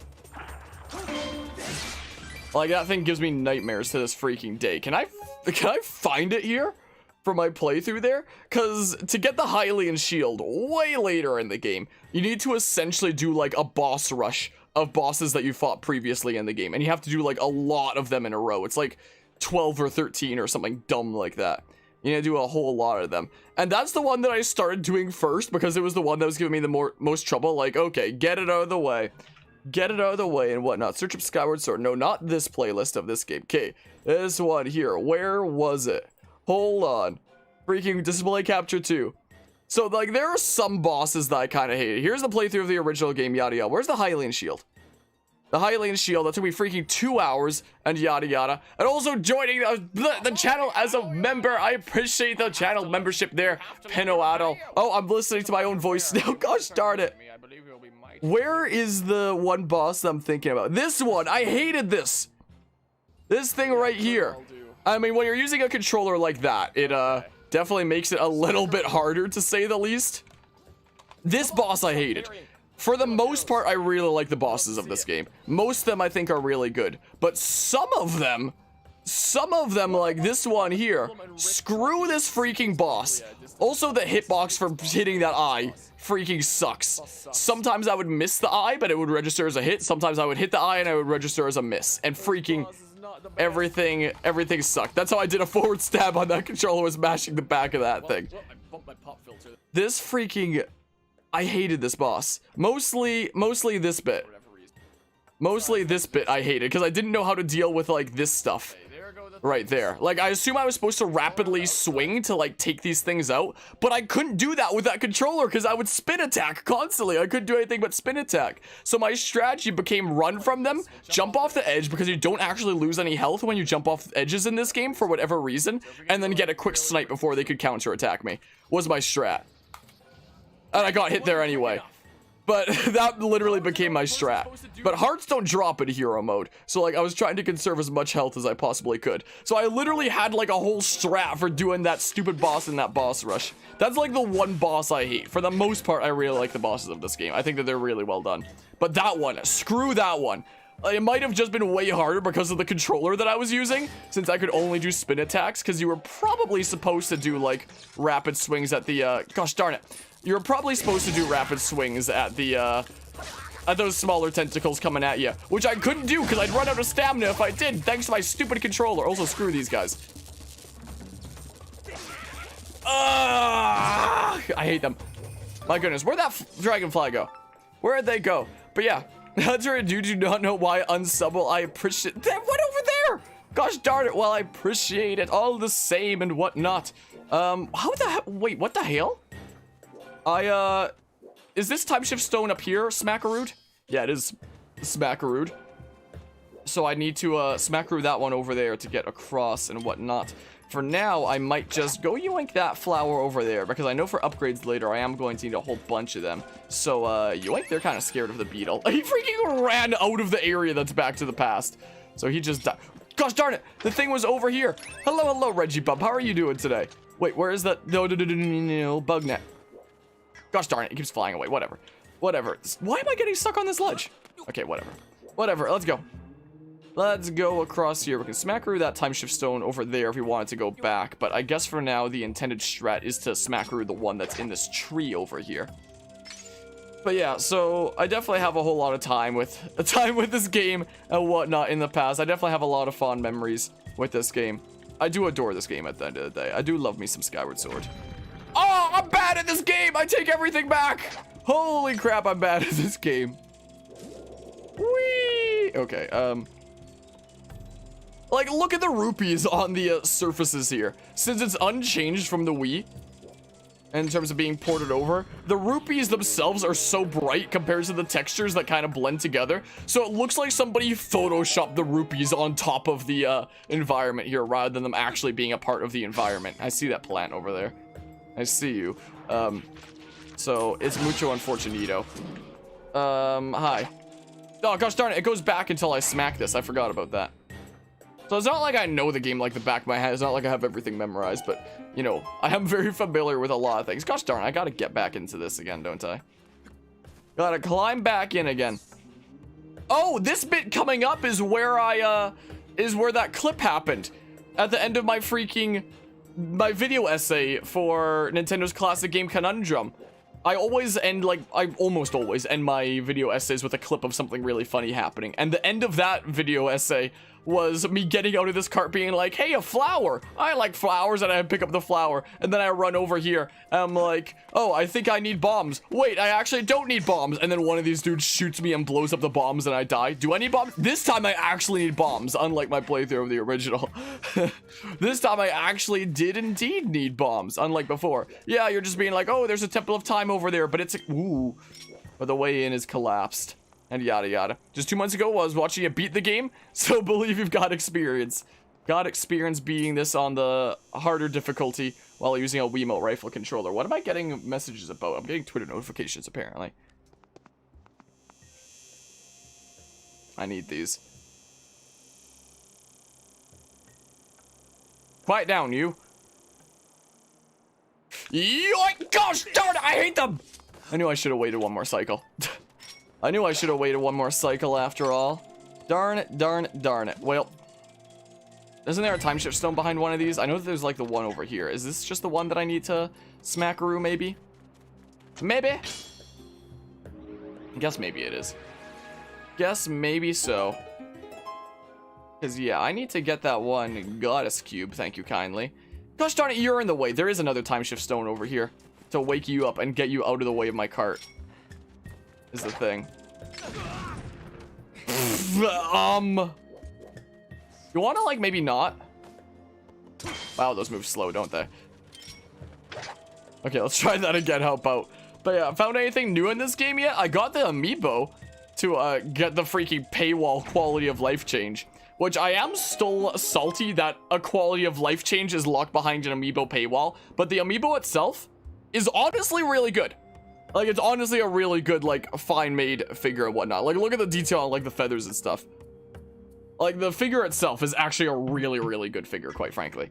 A: Like, that thing gives me nightmares to this freaking day. Can I find it here for my playthrough there? Because to get the Hylian shield way later in the game, you need to essentially do like a boss rush of bosses that you fought previously in the game. And you have to do like a lot of them in a row. It's like 12 or 13 or something dumb like that. You need to do a whole lot of them. And that's the one that I started doing first because it was the one that was giving me the most trouble. Like, okay, get it out of the way. Get it out of the way and whatnot. Search up Skyward Sword. No, not this playlist of this game. Okay, this one here. Where was it? Hold on. Freaking display capture 2. So, like, there are some bosses that I kind of hated. Here's the playthrough of the original game, yada yada. Where's the Hylian shield? The Hylian shield, that took me freaking 2 hours, and yada yada. And also joining the channel as a member. I appreciate the channel membership there, Pinoado. Oh, I'm listening to my own voice now. Gosh darn it. Where is the one boss that I'm thinking about? This one. I hated this. This thing right here. I mean, when you're using a controller like that, it definitely makes it a little bit harder, to say the least. This boss I hated. For the most part, I really like the bosses of this game. Most of them I think are really good. But some of them, like this one here, screw this freaking boss. Also, the hitbox for hitting that eye freaking sucks. Sometimes I would miss the eye, but it would register as a hit. Sometimes I would hit the eye and I would register as a miss. And freaking everything sucked. That's how I did a forward stab on that controller, was mashing the back of that thing. This freaking I hated this boss. Mostly this bit. Mostly this bit I hated because I didn't know how to deal with like this stuff right there. Like I assume I was supposed to rapidly swing to like take these things out, but I couldn't do that with that controller because I would spin attack constantly. I couldn't do anything but spin attack. So my strategy became run from them, jump off the edge because you don't actually lose any health when you jump off edges in this game for whatever reason, and then get a quick snipe before they could counter attack me. Was my strat. And I got hit there anyway. But that literally became my strat. But hearts don't drop in hero mode. So like I was trying to conserve as much health as I possibly could. So I literally had like a whole strat for doing that stupid boss in that boss rush. That's like the one boss I hate. For the most part, I really like the bosses of this game. I think that they're really well done. But that one, screw that one. It might have just been way harder because of the controller that I was using, since I could only do spin attacks, because you were probably supposed to do like rapid swings at the, gosh darn it. You're probably supposed to do rapid swings at the, at those smaller tentacles coming at you, which I couldn't do because I'd run out of stamina if I did, thanks to my stupid controller. Also, screw these guys. I hate them. My goodness, where'd that dragonfly go? Where'd they go? But yeah, that's right, dude. Do not know why unsubble. I appreciate that. What over there? Gosh darn it. Well, I appreciate it all the same and whatnot. How the hell? Wait, what the hell? Is this time shift stone up here, Smackarood? Yeah, it is Smackarood. So I need to, Smackaroo that one over there to get across and whatnot. For now, I might just go yoink that flower over there, because I know for upgrades later, I am going to need a whole bunch of them. So, yoink, they're kind of scared of the beetle. He freaking ran out of the area that's back to the past. So he just died. Gosh darn it, the thing was over here. Hello, hello, Reggie Bub, how are you doing today? Wait, where is that? No, bug net. Gosh darn it, it keeps flying away. Whatever. Whatever. Why am I getting stuck on this ledge? Okay, whatever. Whatever, let's go. Let's go across here. We can smackaroo that time shift stone over there if we wanted to go back. But I guess for now, the intended strat is to smackaroo the one that's in this tree over here. But yeah, so I definitely have a whole lot of time with this game and whatnot in the past. I definitely have a lot of fond memories with this game. I do adore this game at the end of the day. I do love me some Skyward Sword. Oh, I'm bad at this game. I take everything back. Holy crap, I'm bad at this game. Whee! Okay, like, look at the rupees on the surfaces here. Since it's unchanged from the Wii, in terms of being ported over, the rupees themselves are so bright compared to the textures that kind of blend together. So it looks like somebody photoshopped the rupees on top of the environment here, rather than them actually being a part of the environment. I see that plant over there. I see you. So it's mucho unfortunito. Hi. Oh, gosh darn it. It goes back until I smack this. I forgot about that. So it's not like I know the game like the back of my head. It's not like I have everything memorized, but, you know, I am very familiar with a lot of things. Gosh darn, I gotta get back into this again, don't I? Gotta climb back in again. Oh, this bit coming up is where is where that clip happened. At the end of my video essay for Nintendo's classic game Conundrum. I almost always end my video essays with a clip of something really funny happening. And the end of that video essay was me getting out of this cart being like, hey, a flower. I like flowers, and I pick up the flower. And then I run over here, and I'm like, oh, I think I need bombs. Wait, I actually don't need bombs. And then one of these dudes shoots me and blows up the bombs, and I die. Do I need bombs? This time I actually need bombs, unlike my playthrough of the original. This time I actually did indeed need bombs, unlike before. Yeah, you're just being like, oh, there's a Temple of Time over there, but it's ooh. But the way in is collapsed. And yada yada. Just 2 months ago, I was watching you beat the game, so believe you've got experience. Got experience beating this on the harder difficulty while using a Wiimote rifle controller. What am I getting messages about? I'm getting Twitter notifications, apparently. I need these. Quiet down, you. Yoink! Gosh darn it, I hate them! I knew I should have waited one more cycle. I knew I should have waited one more cycle after all. Darn it, darn it, darn it. Well, isn't there a time shift stone behind one of these? I know that there's like the one over here. Is this just the one that I need to smackaroo maybe? Maybe? I guess maybe it is. Guess maybe so. Because yeah, I need to get that one goddess cube, thank you kindly. Gosh darn it, you're in the way. There is another time shift stone over here. to wake you up and get you out of the way of my cart. Is the thing. You want to, like, maybe not? Wow, those move slow, don't they? Okay, let's try that again. How about? But yeah, found anything new in this game yet? I got the amiibo to get the freaking paywall quality of life change, which I am still salty that a quality of life change is locked behind an amiibo paywall, but the amiibo itself is honestly really good. Like, it's honestly a really good, like, fine made figure and whatnot. Like, look at the detail on, like, the feathers and stuff. Like, the figure itself is actually a really, really good figure, quite frankly.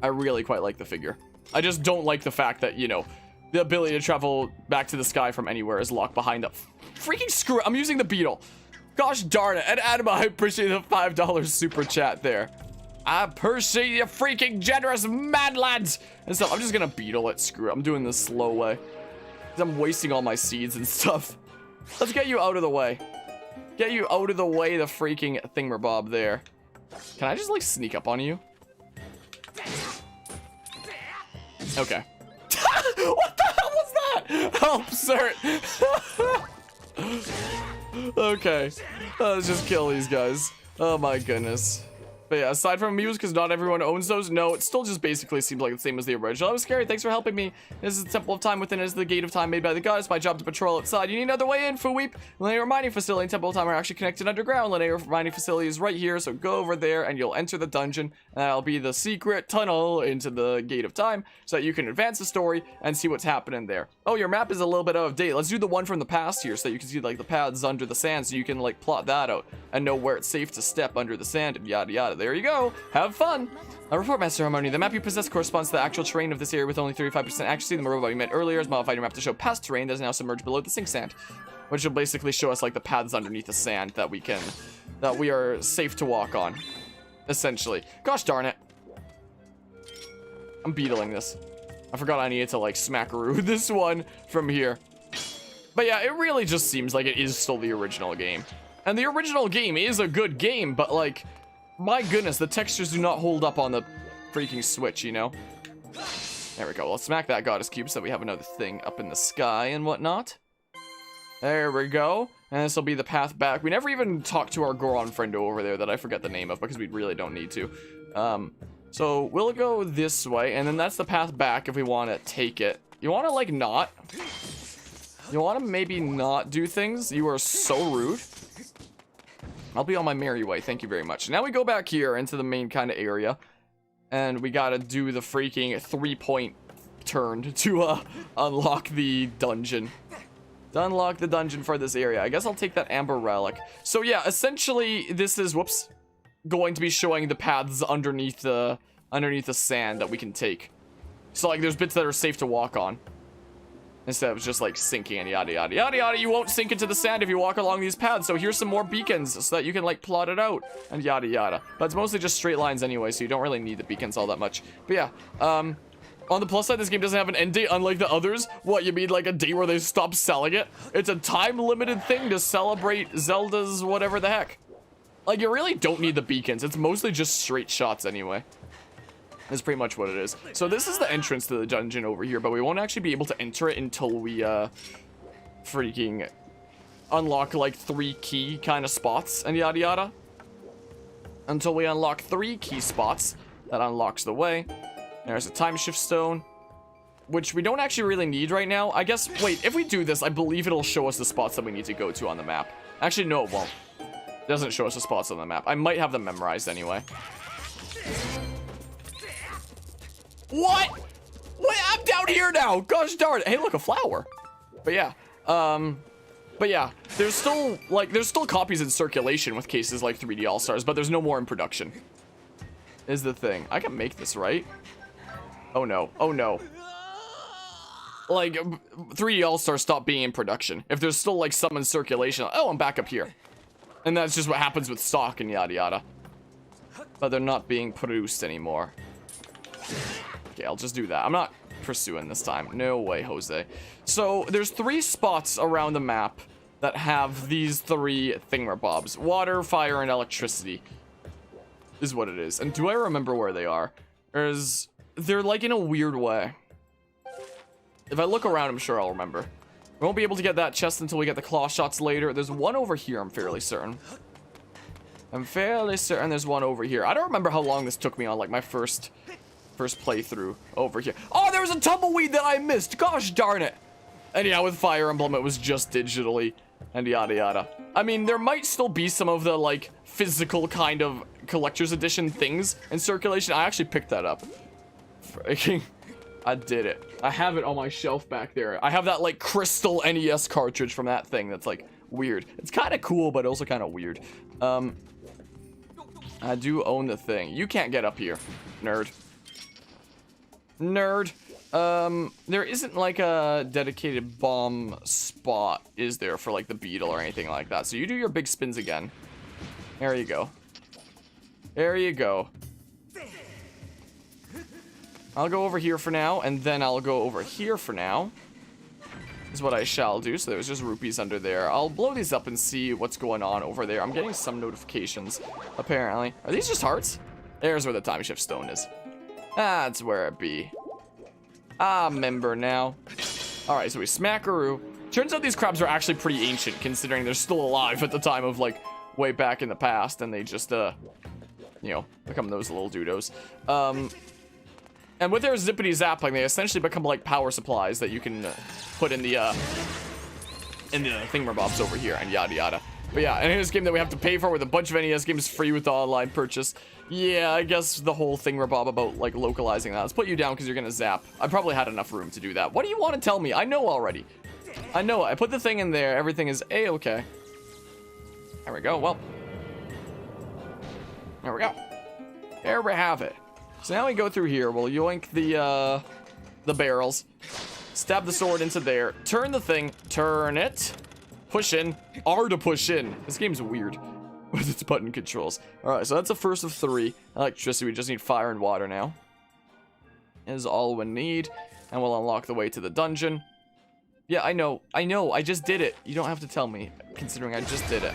A: I really quite like the figure. I just don't like the fact that, you know, the ability to travel back to the sky from anywhere is locked behind a freaking screw. I'm using the beetle. Gosh darn it. And Adam, I appreciate the $5 super chat there. I appreciate you freaking generous mad lads. And so I'm just gonna beetle it. Screw it. I'm doing this slow way. I'm wasting all my seeds and stuff. Let's get you out of the way. Get you out of the way, the freaking thingamabob there. Can I just, like, sneak up on you? Okay. What the hell was that? Help, sir. Okay. Let's just kill these guys. Oh my goodness. But yeah, aside from Muse, because not everyone owns those, no, it still just basically seems like the same as the original. I was scary. Thanks for helping me. This is the Temple of Time. Within it is the Gate of Time made by the gods. My job to patrol outside. You need another way in, Fuweep. Linear Mining Facility and Temple of Time are actually connected underground. Linear Mining Facility is right here, so go over there and you'll enter the dungeon. And that'll be the secret tunnel into the Gate of Time so that you can advance the story and see what's happening there. Oh, your map is a little bit out of date. Let's do the one from the past here so that you can see, like, the paths under the sand so you can, like, plot that out and know where it's safe to step under the sand and yada yada. There you go. Have fun! A report master harmony. The map you possess corresponds to the actual terrain of this area with only 35% accuracy. The robot you met earlier has modified your map to show past terrain that is now submerged below the sink sand, which will basically show us, like, the paths underneath the sand that we are safe to walk on, essentially. Gosh darn it. I'm beetling this. I forgot I needed to, like, smackaroo this one from here. But yeah, it really just seems like it is still the original game. And the original game is a good game, but, like, my goodness, the textures do not hold up on the freaking Switch, you know? There we go. Let's smack that goddess cube so we have another thing up in the sky and whatnot. There we go. And this will be the path back. We never even talked to our Goron friend over there that I forget the name of because we really don't need to. So we'll go this way, and then that's the path back if we want to take it. You want to, like, not? You want to maybe not do things? You are so rude. I'll be on my merry way. Thank you very much. Now we go back here into the main kind of area. And we gotta do the freaking 3-point turn to unlock the dungeon. To unlock the dungeon for this area. I guess I'll take that amber relic. So yeah, essentially this is, whoops, going to be showing the paths underneath the sand that we can take. So, like, there's bits that are safe to walk on, instead of just, like, sinking and yada yada yada yada. You won't sink into the sand if you walk along these paths. So here's some more beacons so that you can, like, plot it out and yada yada. But it's mostly just straight lines anyway, so you don't really need the beacons all that much. But yeah, on the plus side, this game doesn't have an end date, unlike the others. What, you mean like a day where they stop selling it? It's a time-limited thing to celebrate Zelda's whatever the heck. Like, you really don't need the beacons. It's mostly just straight shots anyway. That's pretty much what it is. So this is the entrance to the dungeon over here, but we won't actually be able to enter it until we, freaking unlock, like, 3 key kind of spots and yada yada. Until we unlock 3 key spots, that unlocks the way. There's a time shift stone, which we don't actually really need right now. I guess, wait, if we do this, I believe it'll show us the spots that we need to go to on the map. Actually, no, it won't. It doesn't show us the spots on the map. I might have them memorized anyway. What? Wait, I'm down here now. Gosh darn it. Hey, look, a flower. But yeah, there's still copies in circulation with cases like 3D All-Stars, but there's no more in production. Is the thing. I can make this, right? Oh no. Oh no. Like, 3D All-Stars stopped being in production. If there's still, like, some in circulation, oh, I'm back up here. And that's just what happens with stock and yada yada. But they're not being produced anymore. Okay, I'll just do that. I'm not pursuing this time. No way, Jose. So, there's 3 spots around the map that have these 3 thingamabobs. Water, fire, and electricity is what it is. And do I remember where they are? They're, like, in a weird way. If I look around, I'm sure I'll remember. We won't be able to get that chest until we get the claw shots later. There's one over here, I'm fairly certain. I'm fairly certain there's one over here. I don't remember how long this took me on, like, my first playthrough over here. Oh, there was a tumbleweed that I missed. Gosh darn it. And yeah, with Fire Emblem, it was just digitally and yada yada. I mean, there might still be some of the, like, physical kind of collector's edition things in circulation. I actually picked that up. Freaking, I did it. I have it on my shelf back there. I have that, like, crystal NES cartridge from that thing that's, like, weird. It's kind of cool, but also kind of weird. I do own the thing. You can't get up here, nerd. Nerd. There isn't like a dedicated bomb spot, is there, for like the beetle or anything like that. So you do your big spins again. There you go. There you go. I'll go over here for now, and then I'll go over here for now. Is what I shall do. So there's just rupees under there. I'll blow these up and see what's going on over there. I'm getting some notifications, apparently. Are these just hearts? There's where the time shift stone is. That's where it be. I remember now. Alright, so we smackaroo. Turns out these crabs are actually pretty ancient, considering they're still alive at the time of, like, way back in the past, and they just, you know, become those little doodles. And with their zippity zapping, they essentially become like power supplies that you can put in the thingamabobs over here and yada yada. But yeah, and here's a game that we have to pay for with a bunch of NES games free with the online purchase. Yeah, I guess the whole thingamabob about like localizing that. Let's put you down because you're gonna zap. I probably had enough room to do that. What do you want to tell me? I know already. I know. I put the thing in there. Everything is A-okay. There we go. Well, there we go. There we have it. So now we go through here. We'll yoink the barrels, stab the sword into there, turn the thing, turn it, push in, R to push in. This game's weird with its button controls. All right, so that's the first of 3. Electricity. We just need fire and water now. Is all we need, and we'll unlock the way to the dungeon. Yeah, I know. I just did it. You don't have to tell me, considering I just did it.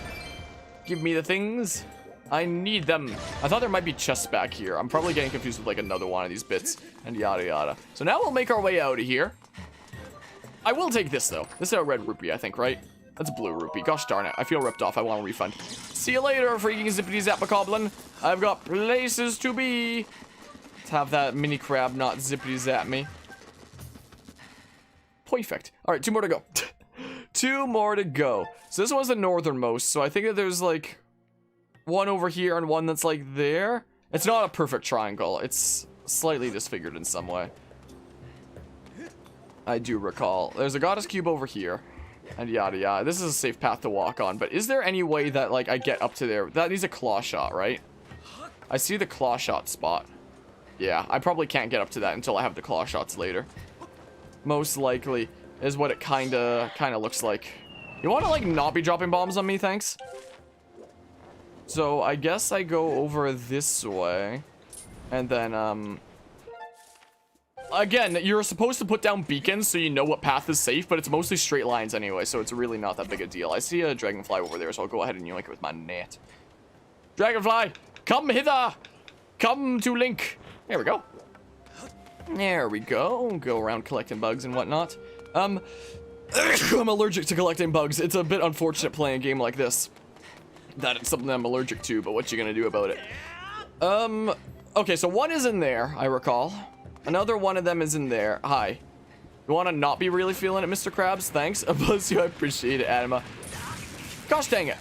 A: Give me the things. I need them. I thought there might be chests back here. I'm probably getting confused with like another one of these bits and yada yada. So now we'll make our way out of here. I will take this though. This is a red rupee, I think, right? That's a blue rupee. Gosh darn it. I feel ripped off. I want a refund. See you later, freaking zippity zappacoblin. I've got places to be. Let's have that mini crab not zippity zap me. Perfect. All right, 2 more to go. 2 more to go. So this one's the northernmost. So I think that there's like one over here and one that's like there. It's not a perfect triangle. It's slightly disfigured in some way. I do recall. There's a goddess cube over here. And yada yada. This is a safe path to walk on. But is there any way that like I get up to there? That needs a claw shot, right? I see the claw shot spot. Yeah, I probably can't get up to that until I have the claw shots later. Most likely is what it kinda looks like. You wanna like not be dropping bombs on me, thanks? So I guess I go over this way. And then again, you're supposed to put down beacons so you know what path is safe, but it's mostly straight lines anyway, so it's really not that big a deal. I see a dragonfly over there, so I'll go ahead and yoink it with my net. Dragonfly, come hither! Come to Link! There we go. There we go. Go around collecting bugs and whatnot. I'm allergic to collecting bugs. It's a bit unfortunate playing a game like this. That it's something I'm allergic to, but what you gonna do about it? Okay, so one is in there, I recall. Another one of them is in there. Hi. You wanna not be really feeling it, Mr. Krabs? Thanks. Bless you, I appreciate it, Anima. Gosh dang it.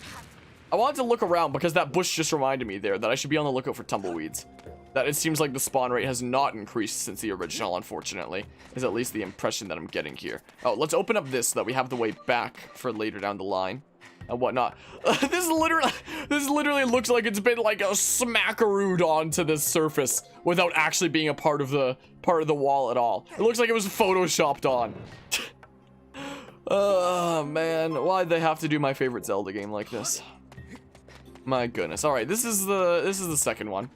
A: I wanted to look around because that bush just reminded me there that I should be on the lookout for tumbleweeds. That it seems like the spawn rate has not increased since the original, unfortunately. Is at least the impression that I'm getting here. Oh, let's open up this so that we have the way back for later down the line. And whatnot. This literally looks like it's been like a smackarooed onto this surface without actually being a part of the wall at all. It looks like it was photoshopped on. Oh man, why'd they have to do my favorite Zelda game like this? My goodness. All right, this is the second one.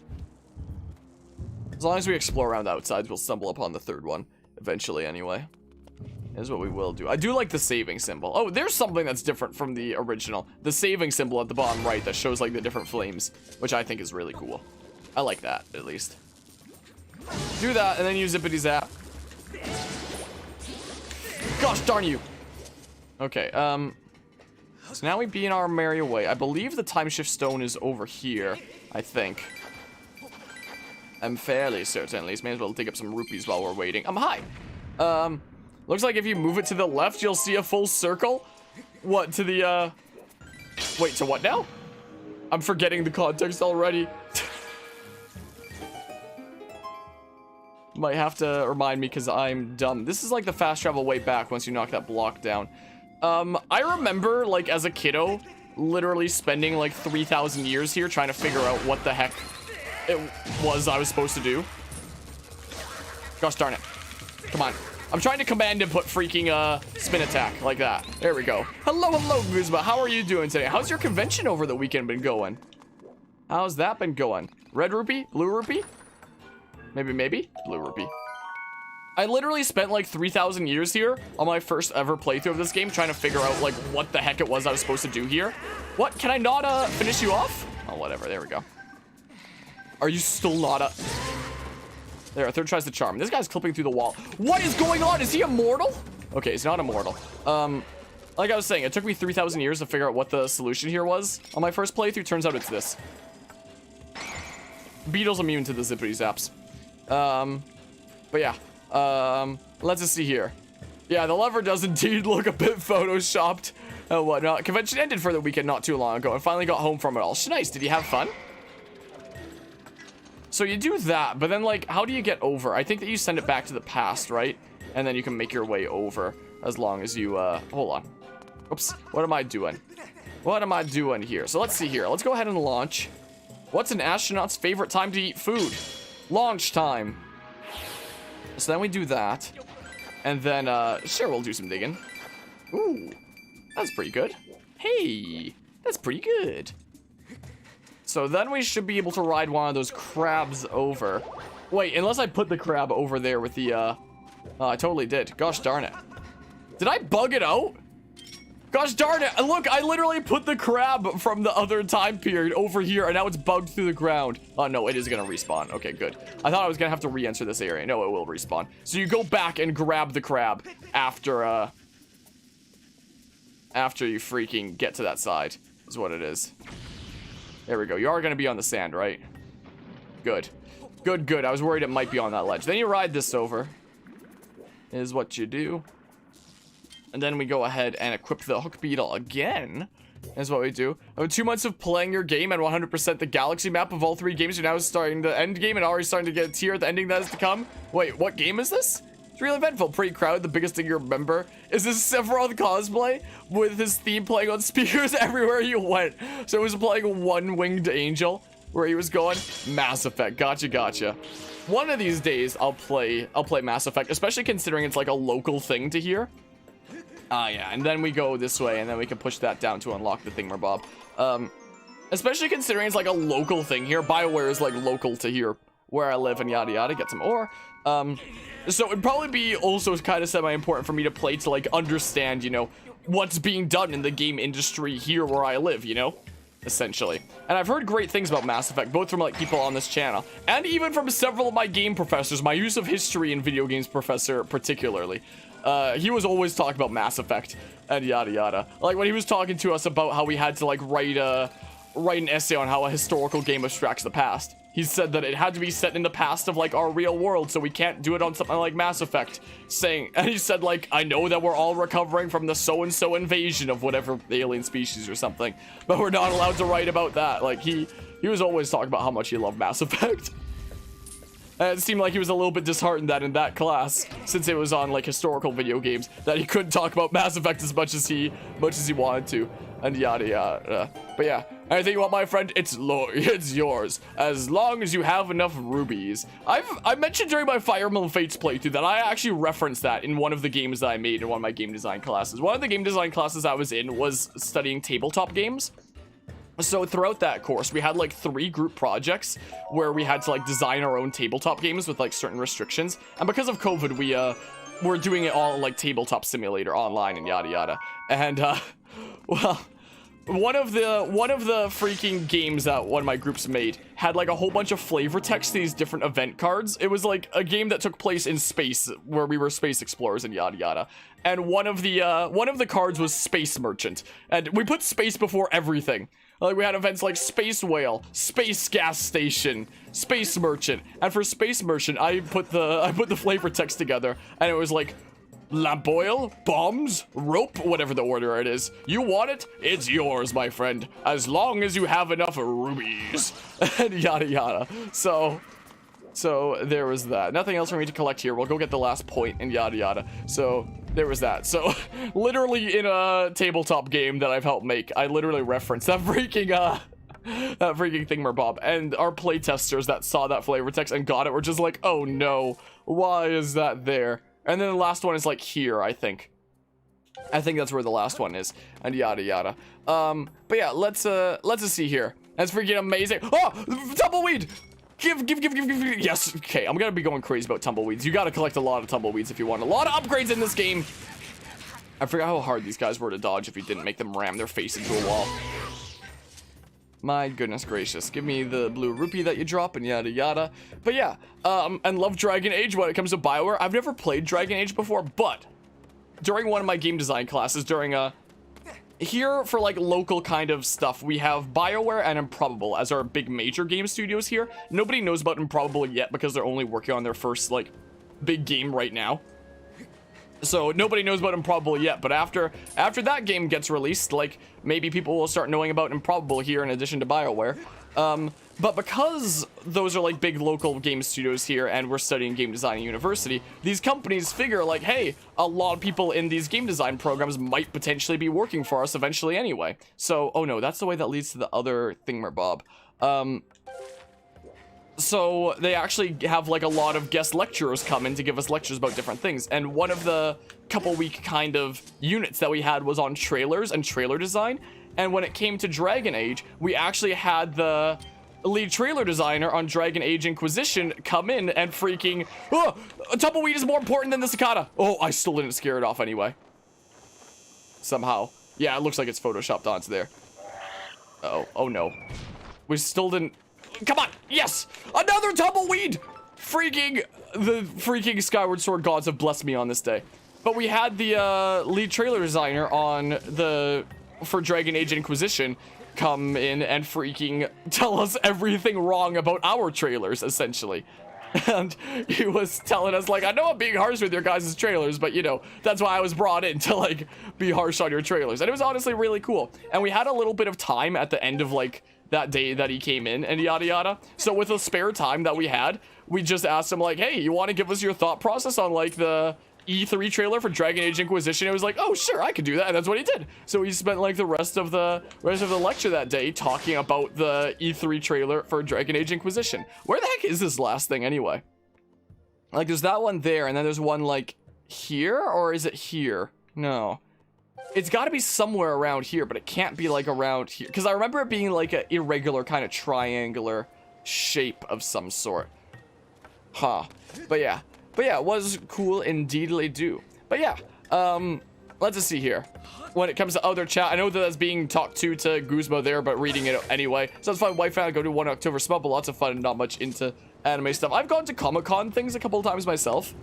A: As long as we explore around the outsides, we'll stumble upon the third one eventually anyway. Is what we will do. I do like the saving symbol. Oh, there's something that's different from the original. The saving symbol at the bottom right that shows like the different flames, which I think is really cool. I like that, at least. Do that, and then use zippity zap. Gosh darn you. Okay, so now we be in our merry way. I believe the time shift stone is over here, I think. I'm fairly certain, at least. May as well take up some rupees while we're waiting. I'm high. Looks like if you move it to the left, you'll see a full circle. What, to the, wait, to what now? I'm forgetting the context already. Might have to remind me because I'm dumb. This is like the fast travel way back once you knock that block down. I remember, like, as a kiddo, literally spending, like, 3,000 years here trying to figure out what the heck it was I was supposed to do. Gosh darn it. Come on. I'm trying to command input freaking, spin attack, like that. There we go. Hello, Guzma. How are you doing today? How's your convention over the weekend been going? How's that been going? Red rupee? Blue rupee? Maybe? Blue rupee. I literally spent like 3,000 years here on my first ever playthrough of this game trying to figure out like what the heck it was I was supposed to do here. What? Can I not finish you off? Oh, whatever. There we go. Are you still not There, third tries the charm. This guy's clipping through the wall. What is going on? Is he immortal? Okay, he's not immortal. Like I was saying, it took me 3,000 years to figure out what the solution here was on my first playthrough. Turns out it's this. Beetle's immune to the zippity zaps. But yeah. Let's just see here. Yeah, the lever does indeed look a bit photoshopped and whatnot. Convention ended for the weekend not too long ago. I finally got home from it all. Nice. Did you have fun? So you do that, but then like, how do you get over? I think that you send it back to the past, right? And then you can make your way over as long as you, hold on. Oops. What am I doing? What am I doing here? So let's see here. Let's go ahead and launch. What's an astronaut's favorite time to eat food? Launch time. So then we do that. And then, sure, we'll do some digging. Ooh, that's pretty good. Hey, that's pretty good. So then we should be able to ride one of those crabs over. Wait, unless I put the crab over there with the, oh, I totally did. Gosh darn it. Did I bug it out? Gosh darn it. Look, I literally put the crab from the other time period over here, and now it's bugged through the ground. Oh, no, it is going to respawn. Okay, good. I thought I was going to have to re-enter this area. No, it will respawn. So you go back and grab the crab after you freaking get to that side, is what it is. There we go. You are going to be on the sand, right? Good. Good. I was worried it might be on that ledge. Then you ride this over, is what you do. And then we go ahead and equip the hook beetle again, is what we do. Over 2 months of playing your game and 100% the galaxy map of all 3 games, you're now starting the end game and already starting to get a tier at the ending that is to come. Wait, what game is this? It's really eventful. Pretty crowded. The biggest thing you remember is this Sephiroth cosplay with his theme playing on speakers everywhere you went. So it was playing One Winged Angel where he was going. Mass Effect. Gotcha. One of these days I'll play Mass Effect, especially considering it's like a local thing to here. Yeah, and then we go this way, and then we can push that down to unlock the thingamabob. Especially considering it's like a local thing here. BioWare is like local to here where I live and yada yada. Get some ore. So it'd probably be also kind of semi-important for me to play to like understand, you know, what's being done in the game industry here where I live, you know, essentially. And I've heard great things about Mass Effect, both from like people on this channel and even from several of my game professors, my use of history in video games professor particularly. He was always talking about Mass Effect and yada yada. Like when he was talking to us about how we had to like write an essay on how a historical game abstracts the past. He said that it had to be set in the past of like our real world, so we can't do it on something like Mass Effect. And he said like, I know that we're all recovering from the so-and-so invasion of whatever alien species or something, but we're not allowed to write about that. Like he was always talking about how much he loved Mass Effect. And it seemed like he was a little bit disheartened that in that class, since it was on like historical video games, that he couldn't talk about Mass Effect as much as he wanted to, and yada yada. But yeah, anything you want, my friend, it's yours, as long as you have enough rubies. I mentioned during my Fire Emblem Fates playthrough that I actually referenced that in one of the games that I made in one of my game design classes. One of the game design classes I was in was studying tabletop games. So throughout that course, we had like 3 group projects where we had to like design our own tabletop games with like certain restrictions. And because of COVID, we're doing it all like Tabletop Simulator online and yada yada. And well, one of the freaking games that one of my groups made had like a whole bunch of flavor text to these different event cards. It was like a game that took place in space where we were space explorers and yada yada. And one of the cards was Space Merchant, and we put space before everything. Like we had events like Space Whale, Space Gas Station, Space Merchant, and for Space Merchant, I put the flavor text together, and it was like lamp oil, bombs, rope, whatever the order it is. You want it? It's yours, my friend, as long as you have enough rubies, and yada yada. So there was that. Nothing else for me to collect here. We'll go get the last point and yada yada. So there was that. So literally in a tabletop game that I've helped make, I literally referenced that freaking thingamabob, and our playtesters that saw that flavor text and got it were just like, oh no, why is that there? And then the last one is like here, I think that's where the last one is, and yada yada. But yeah, let's see here. That's freaking amazing. Oh, tumbleweed! Give. Yes, okay, I'm gonna be going crazy about tumbleweeds. You gotta collect a lot of tumbleweeds if you want a lot of upgrades in this game. I forgot how hard these guys were to dodge if you didn't make them ram their face into a wall. My goodness gracious. Give me the blue rupee that you drop and yada yada. But yeah, and love Dragon Age when it comes to BioWare. I've never played Dragon Age before, but during one of my game design classes, here for like local kind of stuff, we have BioWare and Improbable as our big major game studios here. Nobody knows about Improbable yet because they're only working on their first like big game right now. So nobody knows about Improbable yet, but after that game gets released, like maybe people will start knowing about Improbable here in addition to BioWare. But because those are like big local game studios here and we're studying game design at university, these companies figure like, hey, a lot of people in these game design programs might potentially be working for us eventually anyway. So, oh no, that's the way that leads to the other thingamabob. So they actually have like a lot of guest lecturers come in to give us lectures about different things. And one of the couple week kind of units that we had was on trailers and trailer design. And when it came to Dragon Age, we actually had the lead trailer designer on Dragon Age Inquisition come in and freaking, oh, a tumbleweed is more important than the cicada. Oh, I still didn't scare it off anyway. Somehow. Yeah, it looks like it's photoshopped onto there. Oh no. We still didn't. Come on, yes, another tumbleweed. The freaking Skyward Sword gods have blessed me on this day. But we had the lead trailer designer for Dragon Age Inquisition come in and freaking tell us everything wrong about our trailers, essentially. And he was telling us, like, I know I'm being harsh with your guys' trailers, but, you know, that's why I was brought in to, like, be harsh on your trailers. And it was honestly really cool. And we had a little bit of time at the end of, like, that day that he came in and yada yada. So with the spare time that we had, we just asked him, like, hey, you want to give us your thought process on, like, the E3 trailer for Dragon Age Inquisition? It was like, oh sure, I could do that, and that's what he did. So he spent like the rest of the lecture that day talking about the E3 trailer for Dragon Age Inquisition. Where the heck is this last thing anyway? Like there's that one there, and then there's one like here, or is it here? No, it's got to be somewhere around here, but it can't be like around here because I remember it being like an irregular kind of triangular shape of some sort. Huh. But yeah, it was cool indeedly do. But yeah, let's just see here. When it comes to other chat, I know that that's being talked to Guzmo there, but reading it anyway. So it's fun. Wife and I go to 1 October Smub, but lots of fun and not much into anime stuff. I've gone to Comic-Con things a couple of times myself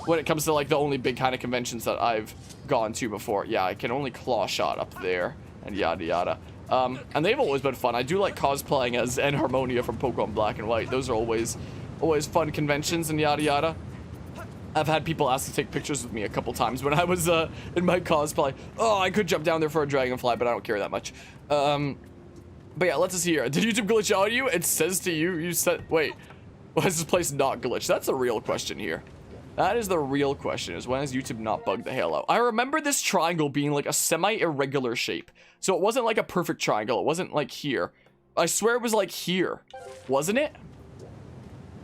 A: when it comes to like the only big kind of conventions that I've gone to before. Yeah, I can only claw shot up there and yada yada. And they've always been fun. I do like cosplaying as Enharmonia from Pokemon Black and White. Those are always fun conventions and yada yada. I've had people ask to take pictures with me a couple times when I was in my cosplay. Oh, I could jump down there for a dragonfly, but I don't care that much. But yeah, let's see here. Did YouTube glitch on you? It says to you, you said, wait, why is this place not glitched? That's the real question here. That is the real question, is when has YouTube not bugged the hell out? I remember this triangle being like a semi-irregular shape. So it wasn't like a perfect triangle. It wasn't like here. I swear it was like here. Wasn't it?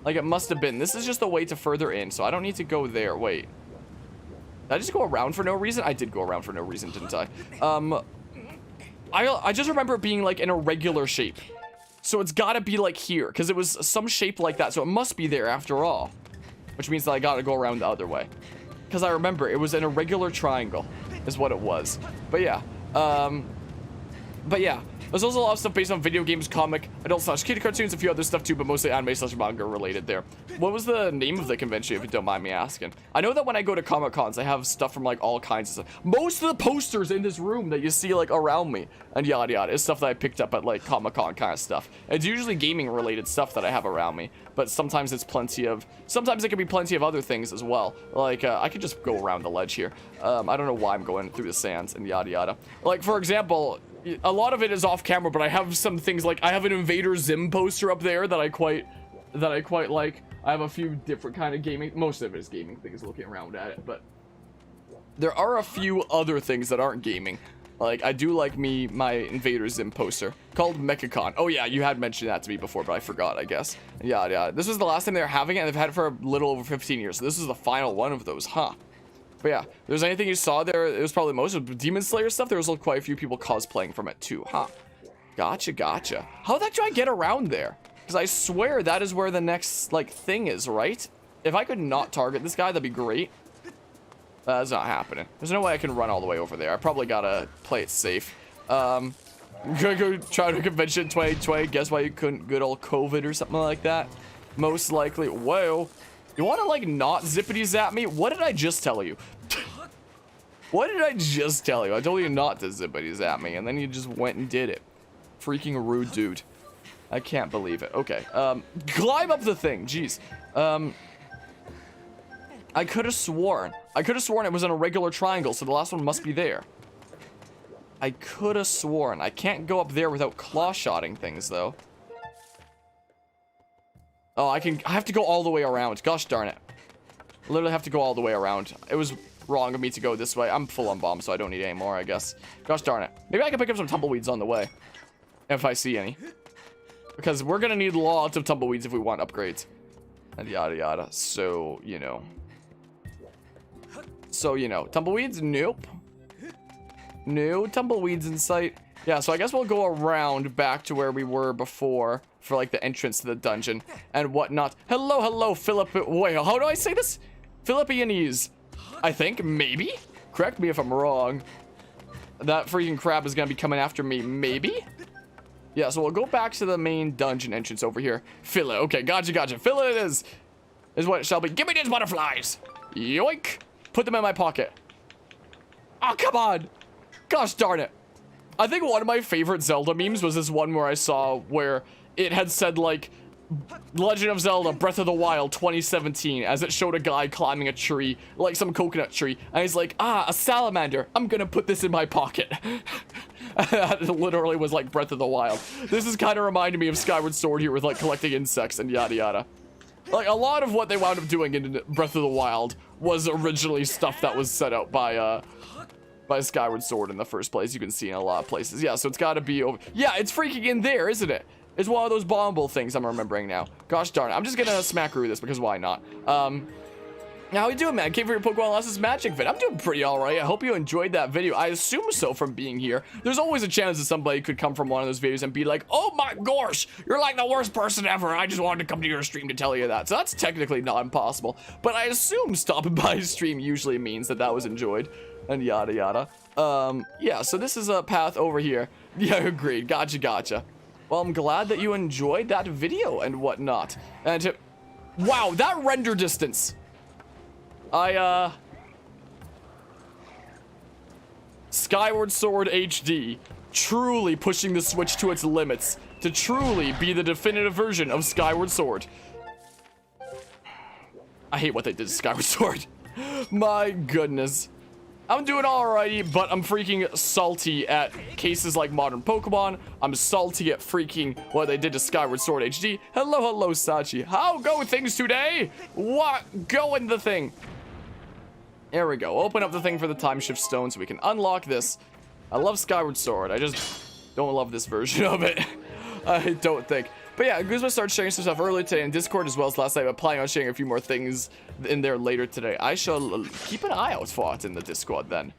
A: Like it must have been. This is just a way to further in, so I don't need to go there. Wait. Did I just go around for no reason? I did go around for no reason, didn't I? I just remember it being like an irregular shape. So it's gotta be like here, because it was some shape like that, so it must be there after all. Which means that I gotta go around the other way. Because I remember it was an irregular triangle, is what it was. But yeah, But yeah, there's also a lot of stuff based on video games, comic, adult/kid cartoons, a few other stuff too, but mostly anime/manga related there. What was the name of the convention, if you don't mind me asking? I know that when I go to Comic Cons, I have stuff from like all kinds of stuff. Most of the posters in this room that you see like around me and yada yada is stuff that I picked up at like Comic Con kind of stuff. It's usually gaming related stuff that I have around me, but sometimes it can be plenty of other things as well. Like I could just go around the ledge here. I don't know why I'm going through the sands and yada yada. Like for example, a lot of it is off camera, but I have some things like I have an Invader Zim poster up there that I quite like. I have a few different kind of gaming, most of it is gaming things looking around at it, but there are a few other things that aren't gaming. Like I do like my Invader Zim poster called Mechacon. Oh yeah, you had mentioned that to me before, but I forgot, I guess. Yeah. This was the last time they were having it, and they've had it for a little over 15 years. So this is the final one of those, huh? But yeah, if there's anything you saw there, it was probably most of Demon Slayer stuff. There was like quite a few people cosplaying from it too, huh? Gotcha. How the heck do I get around there? Because I swear that is where the next like thing is, right? If I could not target this guy, that'd be great. That's not happening. There's no way I can run all the way over there. I probably gotta play it safe. I'm gonna go try to a convention in 2020. Guess why you couldn't? Good old COVID or something like that. Most likely. Whoa. You want to like not zippity zap me? What did I just tell you? What did I just tell you? I told you not to zippity zap me, and then you just went and did it. Freaking rude, dude. I can't believe it. Okay. Climb up the thing. Jeez. I could have sworn it was in a regular triangle, so the last one must be there. I could have sworn. I can't go up there without claw-shotting things, though. Oh, I have to go all the way around. Gosh darn it. I literally have to go all the way around. It was wrong of me to go this way. I'm full on bombs, so I don't need any more, I guess. Gosh darn it. Maybe I can pick up some tumbleweeds on the way. If I see any. Because we're gonna need lots of tumbleweeds if we want upgrades. And yada yada. So, you know. Tumbleweeds? Nope. No tumbleweeds in sight. Yeah, so I guess we'll go around back to where we were before for like the entrance to the dungeon and whatnot. Hello, Philip. Wait, how do I say this? Philippianese. I think, maybe? Correct me if I'm wrong. That freaking crab is gonna be coming after me, maybe? Yeah, so we'll go back to the main dungeon entrance over here. Fill it. Okay, gotcha. Fill it is what it shall be. Give me these butterflies. Yoink. Put them in my pocket. Oh, come on. Gosh darn it. I think one of my favorite Zelda memes was this one where I saw where it had said like Legend of Zelda Breath of the Wild 2017 as it showed a guy climbing a tree, like some coconut tree, and he's like, a salamander, I'm gonna put this in my pocket. That literally was like Breath of the Wild. This is kind of reminding me of Skyward Sword here with like collecting insects and yada yada. Like a lot of what they wound up doing in Breath of the Wild was originally stuff that was set out by Skyward Sword in the first place. You can see in a lot of places. Yeah, so it's got to be over. Yeah, it's freaking in there, isn't it? It's one of those bomb things I'm remembering now. Gosh darn it. I'm just gonna smackaroo this because why not? How you doing, man? Came for your Pokemon Lessons Magic vid. I'm doing pretty alright. I hope you enjoyed that video. I assume so from being here. There's always a chance that somebody could come from one of those videos and be like, oh my gosh, you're like the worst person ever. I just wanted to come to your stream to tell you that. So that's technically not impossible. But I assume stopping by stream usually means that was enjoyed. And yada yada. Yeah, so this is a path over here. Yeah, agreed. Gotcha. Well, I'm glad that you enjoyed that video and whatnot. And wow, that render distance. Skyward Sword HD, truly pushing the Switch to its limits to truly be the definitive version of Skyward Sword. I hate what they did to Skyward Sword. My goodness. I'm doing alrighty, but I'm freaking salty at cases like Modern Pokemon. I'm salty at freaking what they did to Skyward Sword HD. Hello, Sachi. How go things today? What? Go in the thing. There we go. Open up the thing for the time shift stone so we can unlock this. I love Skyward Sword. I just don't love this version of it. I don't think. But yeah, Guzma started sharing some stuff earlier today in Discord as well as last night. I'm planning on sharing a few more things in there later today. I shall keep an eye out for it in the Discord then.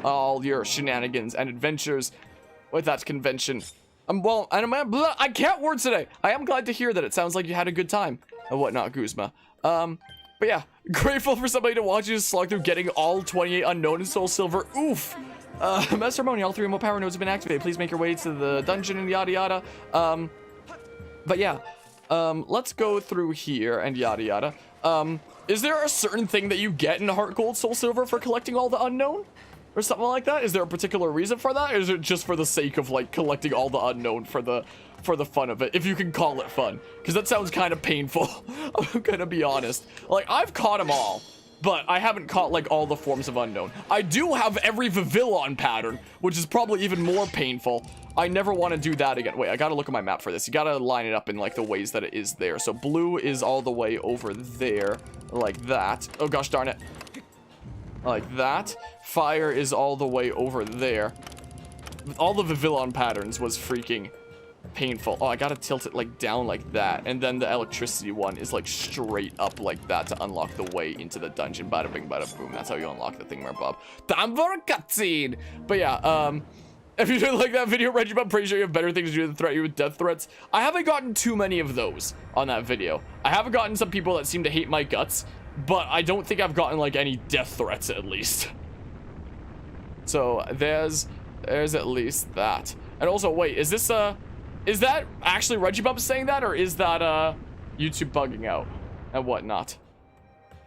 A: All your shenanigans and adventures with that convention. I can't word today. I am glad to hear that it sounds like you had a good time and whatnot, Guzma. But yeah, grateful for somebody to watch you slog through getting all 28 unknown and soul silver. Oof. Master Harmony, all 3 remote power nodes have been activated. Please make your way to the dungeon and yada yada. But yeah, let's go through here and yada yada. Is there a certain thing that you get in Heart Gold Soul Silver for collecting all the unknown? Or something like that? Is there a particular reason for that? Or is it just for the sake of, like, collecting all the unknown for the fun of it? If you can call it fun. Because that sounds kind of painful. I'm gonna be honest. Like, I've caught them all. But I haven't caught, like, all the forms of unknown. I do have every Vivillon pattern, which is probably even more painful. I never want to do that again. Wait, I gotta look at my map for this. You gotta line it up in, like, the ways that it is there. So blue is all the way over there, like that. Oh, gosh darn it. Like that. Fire is all the way over there. All the Vivillon patterns was freaking painful. Oh, I gotta tilt it, like, down like that. And then the electricity one is, like, straight up like that to unlock the way into the dungeon. Bada bing, bada boom. That's how you unlock the thing, Bob. Time for a cutscene! But yeah, if you didn't like that video, Reggie, I'm pretty sure you have better things to do than threat you with death threats. I haven't gotten too many of those on that video. I haven't gotten some people that seem to hate my guts, but I don't think I've gotten, like, any death threats, at least. So, there's at least that. And also, wait, is this, is that actually Reggie Bump saying that, or is that, YouTube bugging out and whatnot?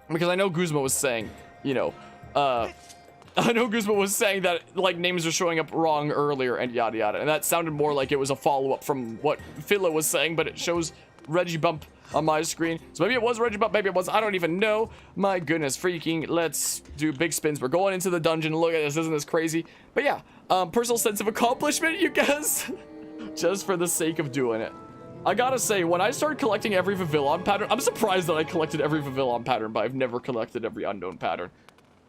A: Because I know Guzma was saying, you know, I know Guzma was saying that, like, names are showing up wrong earlier and yada yada. And that sounded more like it was a follow-up from what Fiddler was saying, but it shows Reggie Bump on my screen. So maybe it was Reggie Bump, maybe it was, I don't even know. My goodness freaking, let's do big spins. We're going into the dungeon. Look at this, isn't this crazy? But yeah, personal sense of accomplishment, you guys. Just for the sake of doing it. I gotta say, when I started collecting every Vivillon pattern, I'm surprised that I collected every Vivillon pattern, but I've never collected every unknown pattern.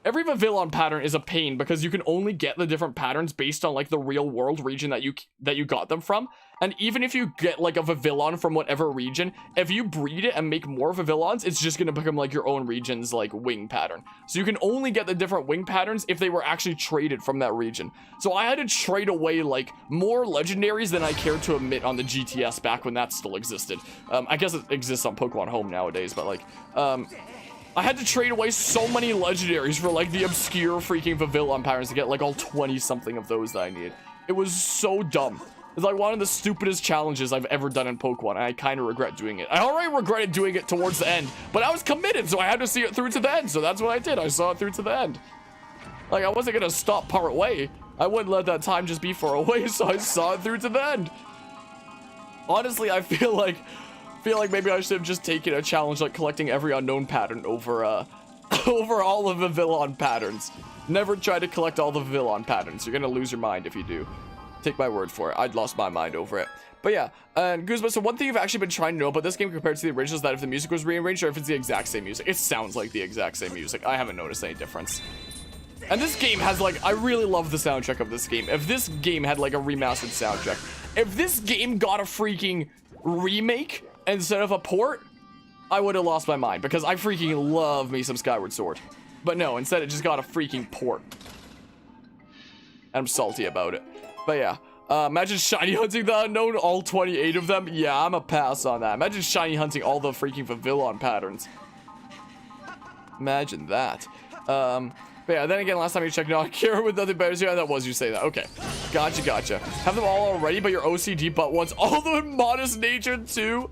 A: Every Vivillon pattern is a pain because you can only get the different patterns based on, like, the real world region that you got them from. And even if you get, like, a Vivillon from whatever region, if you breed it and make more Vivillons, it's just gonna become, like, your own region's, like, wing pattern. So you can only get the different wing patterns if they were actually traded from that region. So I had to trade away, like, more legendaries than I cared to admit on the GTS back when that still existed. I guess it exists on Pokemon Home nowadays, but, like, I had to trade away so many legendaries for, like, the obscure freaking Vivillon patterns to get, like, all 20-something of those that I needed. It was so dumb. It's, like, one of the stupidest challenges I've ever done in Pokemon, and I kind of regret doing it. I already regretted doing it towards the end, but I was committed, so I had to see it through to the end, so that's what I did. I saw it through to the end. Like, I wasn't gonna stop part way. I wouldn't let that time just be for a waste, so I saw it through to the end. Honestly, I feel like maybe I should have just taken a challenge like collecting every unknown pattern over over all of the Vivillon patterns. Never try to collect all the Vivillon patterns. You're gonna lose your mind if you do. Take my word for it. I'd lost my mind over it. But yeah, and Guzma, so one thing you've actually been trying to know about this game compared to the original is that if the music was rearranged or if it's the exact same music. It sounds like the exact same music. I haven't noticed any difference. And this game has, like, I really love the soundtrack of this game. If this game had, like, a remastered soundtrack. If this game got a freaking remake instead of a port, I would have lost my mind because I freaking love me some Skyward Sword. But no, instead it just got a freaking port. I'm salty about it. But yeah, imagine shiny hunting the unknown, all 28 of them. Yeah, I'm a pass on that. Imagine shiny hunting all the freaking Vivillon patterns. Imagine that. But yeah, then again, last time you checked out, Kira with nothing better. Yeah, that was you say that. Okay, gotcha. Have them all already, but your OCD but wants all of them in modest nature too.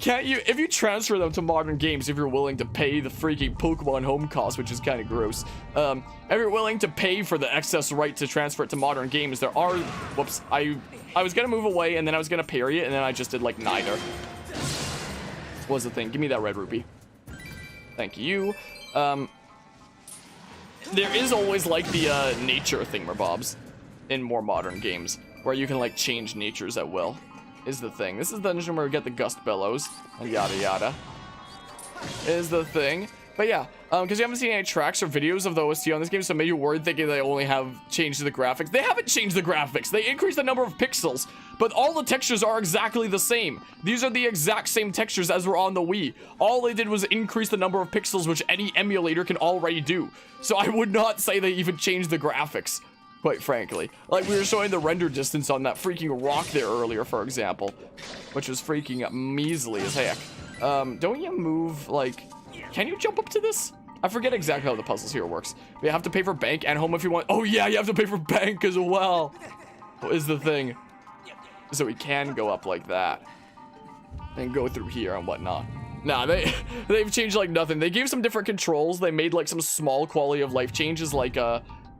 A: Can't you, if you transfer them to modern games, if you're willing to pay the freaking Pokemon Home cost, which is kind of gross. If you're willing to pay for the excess right to transfer it to modern games, there are, whoops, I was gonna move away and then I was gonna parry it and then I just did like neither. Was the thing. Give me that red rupee. Thank you. There is always like the nature thingamabobs in more modern games where you can like change natures at will. Is the thing. This is the dungeon where we get the gust bellows and yada yada. Is the thing. But yeah, because you haven't seen any tracks or videos of the OST on this game, so maybe you're worried thinking they only have changed the graphics. They haven't changed the graphics. They increased the number of pixels, but all the textures are exactly the same. These are the exact same textures as were on the Wii. All they did was increase the number of pixels, which any emulator can already do. So I would not say they even changed the graphics, quite frankly. Like we were showing the render distance on that freaking rock there earlier, for example, which was freaking measly as heck. Don't you move, like, can you jump up to this? I forget exactly how the puzzles here works. You have to pay for bank and home if you want. Oh yeah, you have to pay for bank as well. Is the thing. So we can go up like that. And go through here and whatnot. Nah, they've changed like nothing. They gave some different controls. They made like some small quality of life changes, like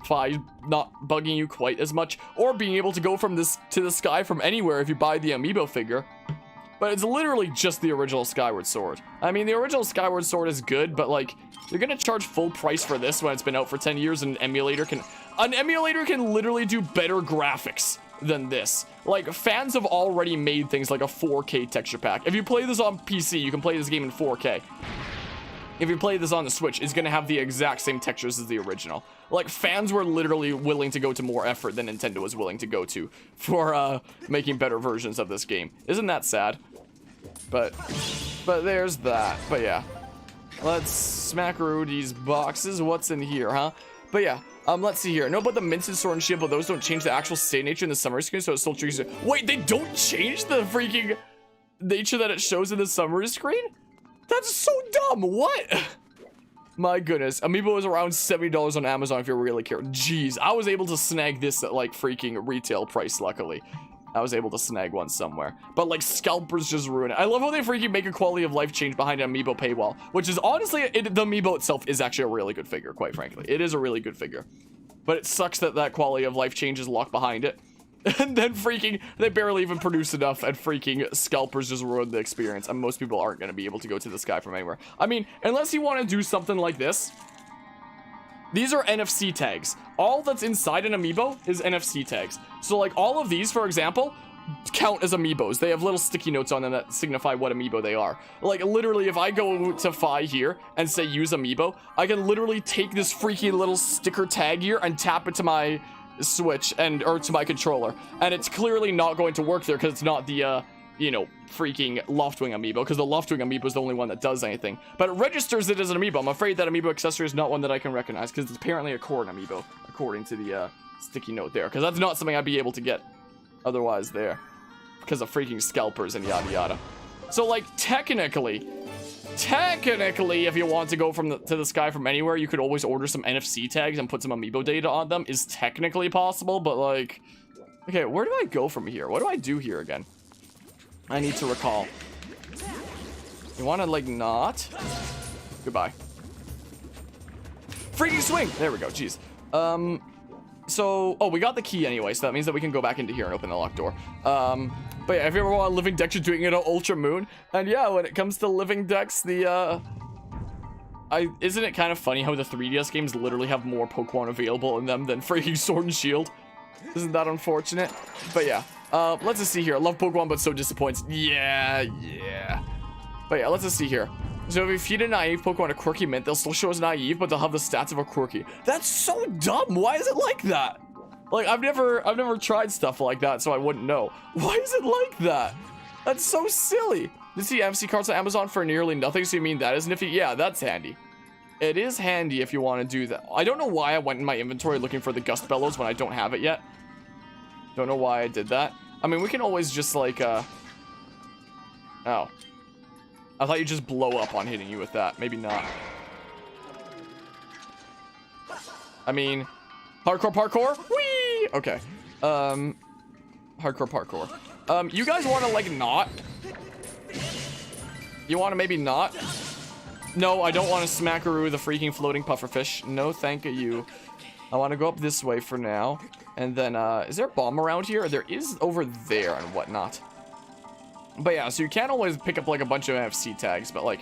A: Fi not bugging you quite as much, or being able to go from this to the sky from anywhere if you buy the amiibo figure. But it's literally just the original Skyward Sword. I mean, the original Skyward Sword is good, but like, you're gonna charge full price for this when it's been out for 10 years and an emulator can literally do better graphics than this. Like, fans have already made things like a 4K texture pack. If you play this on PC, you can play this game in 4K. If you play this on the Switch, it's gonna have the exact same textures as the original. Like, fans were literally willing to go to more effort than Nintendo was willing to go to for making better versions of this game. Isn't that sad? But there's that. But yeah, let's smackaroo these boxes. What's in here, huh? But yeah, let's see here. No, but the Minted Sword and Shield, but those don't change the actual state nature in the summary screen, so it still treats it. Wait, they don't change the freaking nature that it shows in the summary screen? That's so dumb. What? My goodness. Amiibo is around $70 on Amazon if you really care. Jeez, I was able to snag this at like freaking retail price, luckily. I was able to snag one somewhere. But like, scalpers just ruin it. I love how they freaking make a quality of life change behind an Amiibo paywall, which is honestly, the Amiibo itself is actually a really good figure, quite frankly. It is a really good figure. But it sucks that that quality of life change is locked behind it. And then freaking, they barely even produce enough, and freaking scalpers just ruin the experience. And most people aren't going to be able to go to the sky from anywhere. I mean, unless you want to do something like this. These are NFC tags. All that's inside an amiibo is NFC tags. So like all of these, for example, count as amiibos. They have little sticky notes on them that signify what amiibo they are. Like literally, if I go to Fi here and say use amiibo, I can literally take this freaky little sticker tag here and tap it to my Switch or to my controller, and it's clearly not going to work there because it's not the you know, freaking Loftwing amiibo, because the Loftwing amiibo is the only one that does anything, but it registers it as an amiibo. I'm afraid that amiibo accessory is not one that I can recognize because it's apparently a corn amiibo according to the sticky note there, because that's not something I'd be able to get otherwise there because of freaking scalpers and yada yada. So like technically, if you want to go to the sky from anywhere, you could always order some NFC tags and put some amiibo data on them. Is technically possible, but like, okay, where do I go from here? What do I do here again? I need to recall. You want to like not? Goodbye. Freaking swing! There we go. Jeez. So, oh, we got the key anyway, so that means that we can go back into here and open the locked door. But yeah, if you ever want Living Dex, you're doing it on Ultra Moon. And yeah, when it comes to Living Dex, isn't it kind of funny how the 3DS games literally have more Pokemon available in them than freaking Sword and Shield? Isn't that unfortunate? But yeah, let's just see here. I love Pokemon, but so disappoints. Yeah. But yeah, let's just see here. So if you feed a naive Pokemon a quirky mint, they'll still show as naive, but they'll have the stats of a quirky. That's so dumb. Why is it like that? Like, I've never tried stuff like that, so I wouldn't know. Why is it like that? That's so silly. You see MC cards on Amazon for nearly nothing, so you mean that is nifty? Yeah, that's handy. It is handy if you want to do that. I don't know why I went in my inventory looking for the Gust Bellows when I don't have it yet. Don't know why I did that. I mean, we can always just like, oh. I thought you just blow up on hitting you with that. Maybe not. I mean, hardcore parkour? Whee! Okay. Hardcore parkour. You guys want to, like, not? You want to maybe not? No, I don't want to smackaroo the freaking floating pufferfish. No, thank you. I want to go up this way for now. And then, is there a bomb around here? There is over there and whatnot. But yeah, so you can't always pick up like a bunch of NFC tags, but like,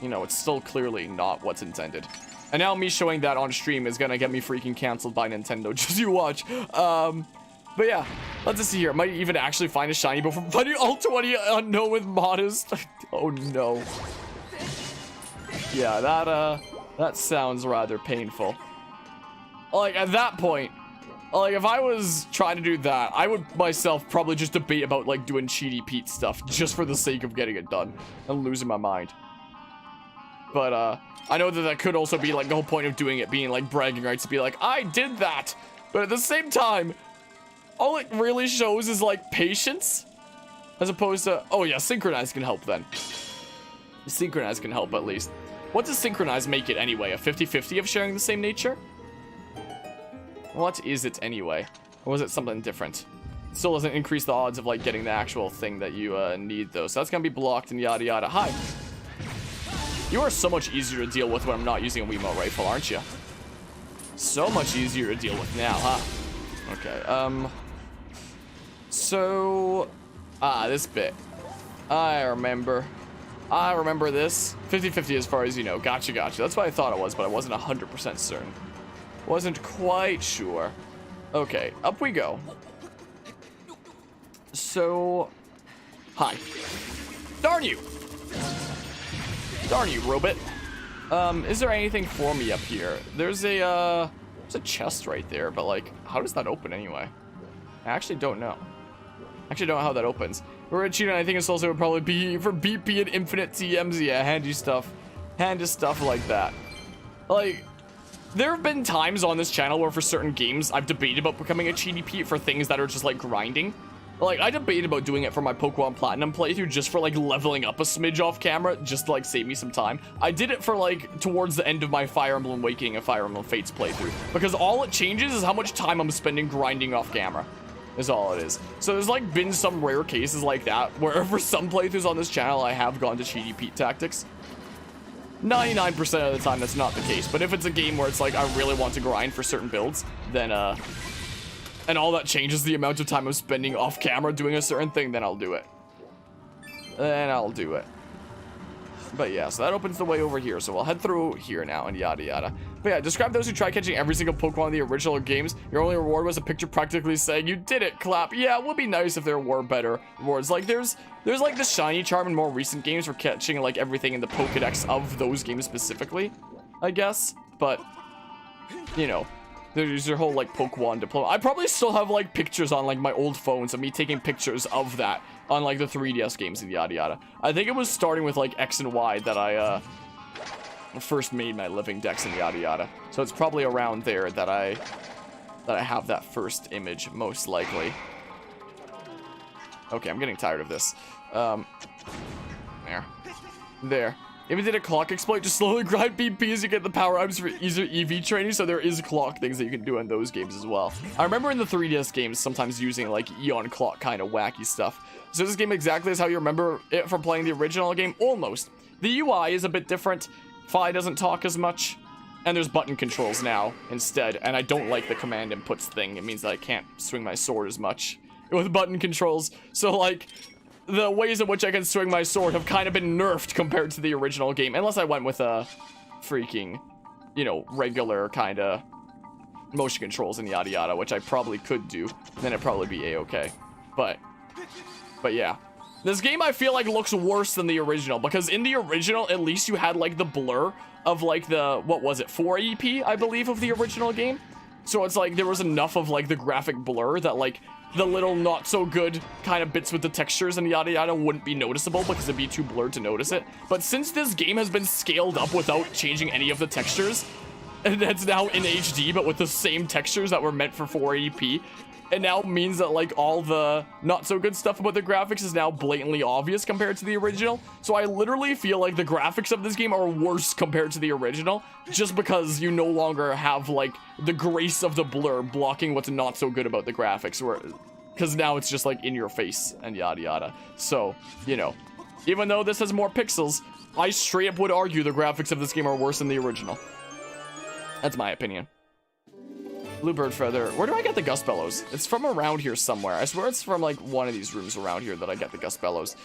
A: you know, it's still clearly not what's intended. And now me showing that on stream is gonna get me freaking canceled by Nintendo. Just you watch. But yeah, let's just see here. Might even actually find a shiny before finding all 20 unknown with modest. Oh no. Yeah, that sounds rather painful. Like at that point, like, if I was trying to do that, I would myself probably just debate about, like, doing Cheaty Pete stuff just for the sake of getting it done and losing my mind. But, I know that could also be, like, the whole point of doing it being, like, bragging rights to be like, I did that! But at the same time, all it really shows is, like, patience. As opposed to, oh yeah, synchronize can help then. Synchronize can help at least. What does synchronize make it anyway? A 50-50 of sharing the same nature? What is it anyway? Or was it something different? It still doesn't increase the odds of like getting the actual thing that you need though. So that's gonna be blocked and yada yada. Hi. You are so much easier to deal with when I'm not using a Wiimote rifle, aren't you? So much easier to deal with now, huh? Okay, so... this bit. I remember this. 50-50 as far as you know. Gotcha. That's what I thought it was, but I wasn't 100% certain. Wasn't quite sure. Okay, up we go. So... Hi. Darn you! Darn you, Robot. Is there anything for me up here? There's a chest right there, but like, how does that open anyway? I actually don't know. I actually don't know how that opens. We're at Cheetah, and I think it's also would probably be for BP and infinite TMs. Yeah, handy stuff like that. Like, there have been times on this channel where for certain games, I've debated about becoming a cheaty Pete for things that are just like grinding. Like, I debated about doing it for my Pokemon Platinum playthrough just for, like, leveling up a smidge off camera, just to, like, save me some time. I did it for, like, towards the end of my Fire Emblem Awakening and Fire Emblem Fates playthrough. Because all it changes is how much time I'm spending grinding off camera. Is all it is. So there's, like, been some rare cases like that, where for some playthroughs on this channel, I have gone to cheaty Pete tactics. 99% of the time, that's not the case. But if it's a game where it's, like, I really want to grind for certain builds, then, and all that changes the amount of time I'm spending off camera doing a certain thing, then I'll do it. But yeah, so that opens the way over here. So we'll head through here now and yada yada. But yeah, describe those who try catching every single Pokemon in the original games. Your only reward was a picture practically saying you did it, clap. Yeah, it would be nice if there were better rewards. Like there's like the shiny charm in more recent games for catching like everything in the Pokedex of those games specifically, I guess. But, you know, there's your whole, like, Pokemon diploma. I probably still have, like, pictures on, like, my old phones of me taking pictures of that on, like, the 3DS games and yada yada. I think it was starting with, like, X and Y that I, first made my living decks and yada yada. So it's probably around there that I have that first image, most likely. Okay, I'm getting tired of this. There. If it did a clock exploit, just slowly grind BPs, you get the power-ups for easier EV training, so there is clock things that you can do in those games as well. I remember in the 3DS games sometimes using, like, Eon clock kind of wacky stuff. So this game exactly is how you remember it from playing the original game? Almost. The UI is a bit different, Fi doesn't talk as much, and there's button controls now instead, and I don't like the command inputs thing. It means that I can't swing my sword as much with button controls, so, like, the ways in which I can swing my sword have kind of been nerfed compared to the original game. Unless I went with a freaking, you know, regular kind of motion controls and yada yada, which I probably could do. Then it'd probably be a-okay. But yeah. This game I feel like looks worse than the original. Because in the original, at least you had like the blur of like the, what was it, 480p, I believe, of the original game. So it's like there was enough of like the graphic blur that like the little not so good kind of bits with the textures and yada yada wouldn't be noticeable because it'd be too blurred to notice it. But since this game has been scaled up without changing any of the textures, and it's now in HD but with the same textures that were meant for 480p, it now means that like all the not so good stuff about the graphics is now blatantly obvious compared to the original. So I literally feel like the graphics of this game are worse compared to the original just because you no longer have like the grace of the blur blocking what's not so good about the graphics, because now it's just like in your face and yada yada. So, you know, even though this has more pixels, I straight up would argue the graphics of this game are worse than the original. That's my opinion. Bluebird feather. Where do I get the Gust Bellows? It's from around here somewhere. I swear it's from like one of these rooms around here that I get the Gust Bellows.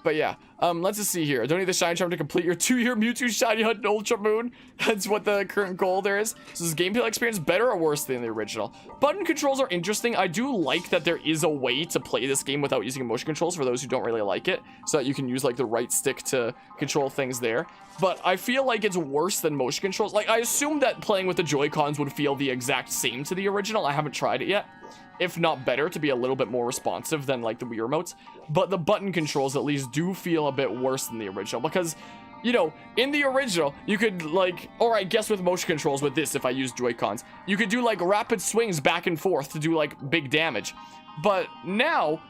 A: But yeah, let's just see here. Don't need the shiny charm to complete your 2-year Mewtwo shiny hunt in Ultra Moon. That's what the current goal there is. So is gameplay experience better or worse than the original? Button controls are interesting. I do like that there is a way to play this game without using motion controls for those who don't really like it, so that you can use like the right stick to control things there. But I feel like it's worse than motion controls. Like, I assume that playing with the Joy-Cons would feel the exact same to the original. I haven't tried it yet. If not better, to be a little bit more responsive than like the Wii remotes. But the button controls at least do feel a bit worse than the original, because, you know, in the original you could like, or I guess with motion controls with this, if I use Joy-Cons, you could do like rapid swings back and forth to do like big damage. But now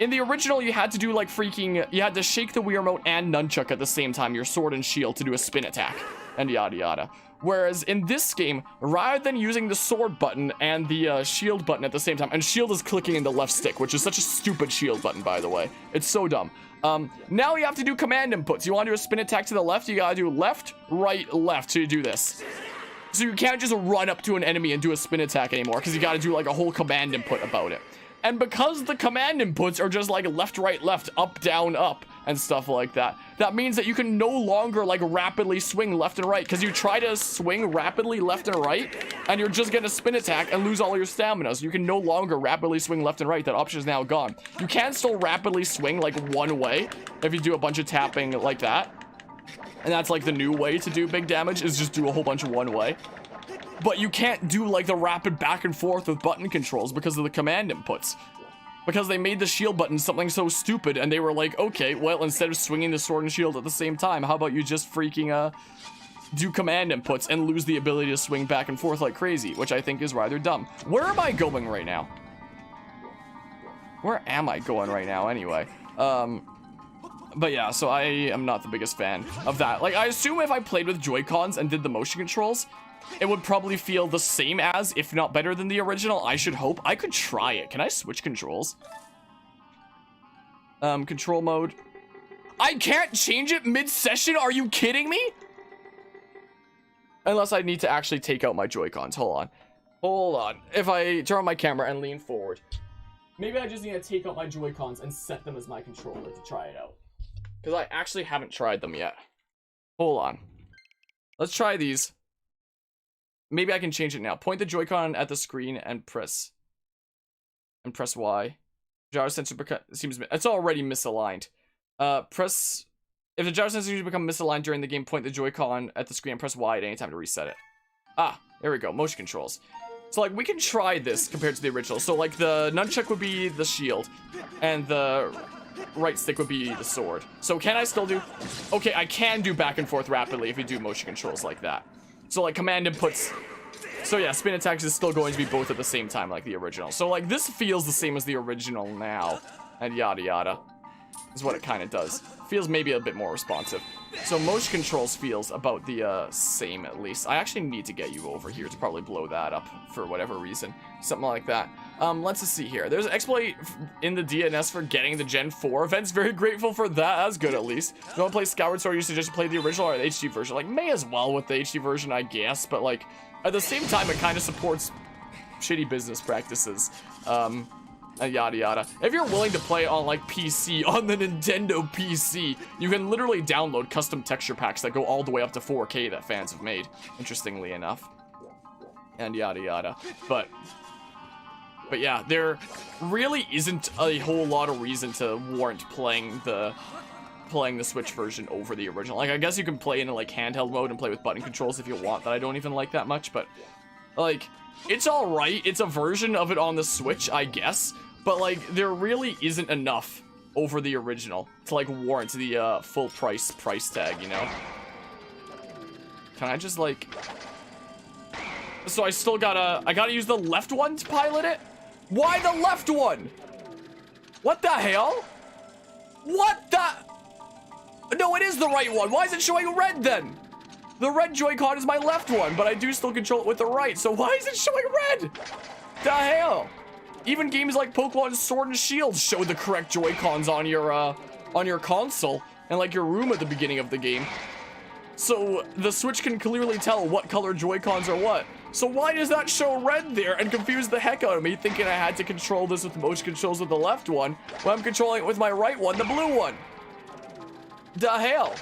A: in the original, you had to do like freaking, you had to shake the Wiimote and nunchuck at the same time, your sword and shield, to do a spin attack, and yada yada. Whereas in this game, rather than using the sword button and the shield button at the same time, and shield is clicking in the left stick, which is such a stupid shield button, by the way. It's so dumb. Now you have to do command inputs. You want to do a spin attack to the left, you gotta do left, right, left to do this. So you can't just run up to an enemy and do a spin attack anymore, because you gotta do like a whole command input about it. And because the command inputs are just like left, right, left, up, down, up, and stuff like that, that means that you can no longer like rapidly swing left and right, because you try to swing rapidly left and right, and you're just gonna spin attack and lose all your stamina. So you can no longer rapidly swing left and right. That option is now gone. You can still rapidly swing like one way if you do a bunch of tapping like that. And that's like the new way to do big damage, is just do a whole bunch of one way. But you can't do like the rapid back and forth with button controls because of the command inputs. Because they made the shield button something so stupid, and they were like, okay, well, instead of swinging the sword and shield at the same time, how about you just freaking do command inputs and lose the ability to swing back and forth like crazy, which I think is rather dumb. Where am I going right now? Where am I going right now anyway? But yeah, so I am not the biggest fan of that. Like, I assume if I played with Joy-Cons and did the motion controls, it would probably feel the same as, if not better than the original. I should hope. I could try it. Can I switch controls? Control mode. I can't change it mid-session? Are you kidding me? Unless I need to actually take out my Joy-Cons. Hold on. Hold on. If I turn on my camera and lean forward. Maybe I just need to take out my Joy-Cons and set them as my controller to try it out. Because I actually haven't tried them yet. Hold on. Let's try these. Maybe I can change it now. Point the Joy-Con at the screen and press. And press Y. Gyro sensor seems... It's already misaligned. Press... If the gyro sensor become misaligned during the game, point the Joy-Con at the screen and press Y at any time to reset it. Ah, there we go. Motion controls. So, like, we can try this compared to the original. So, like, the nunchuck would be the shield. And the right stick would be the sword. So, can I still do... Okay, I can do back and forth rapidly if you do motion controls like that. So, like, command inputs... So, yeah, spin attacks is still going to be both at the same time like the original. So, like, this feels the same as the original now. And yada yada. Is what it kind of does. Feels maybe a bit more responsive. So, motion controls feels about the same, at least. I actually need to get you over here to probably blow that up for whatever reason. Something like that. Let's just see here. There's an exploit in the DNS for getting the Gen 4 events. Very grateful for that. That's good, at least. If you want to play Skyward Sword, you suggest play the original or the HD version. Like, may as well with the HD version, I guess. But, like, at the same time, it kind of supports shitty business practices. And yada yada. If you're willing to play on like PC, on the Nintendo PC, you can literally download custom texture packs that go all the way up to 4K that fans have made, interestingly enough. And yada yada. But yeah, there really isn't a whole lot of reason to warrant playing the Switch version over the original. Like, I guess you can play in like handheld mode and play with button controls if you want, that I don't even like that much, but like, it's alright. It's a version of it on the Switch, I guess. But, like, there really isn't enough over the original to, like, warrant the full price tag, you know? Can I just, like... So I still gotta... I gotta use the left one to pilot it? Why the left one? What the hell? What the... No, it is the right one. Why is it showing red, then? The red Joy-Con is my left one, but I do still control it with the right. So why is it showing red? The hell? Even games like Pokemon Sword and Shield show the correct Joy-Cons on your console and like your room at the beginning of the game. So the Switch can clearly tell what color Joy-Cons are what. So why does that show red there and confuse the heck out of me, thinking I had to control this with motion controls with the left one when I'm controlling it with my right one, the blue one? The hell?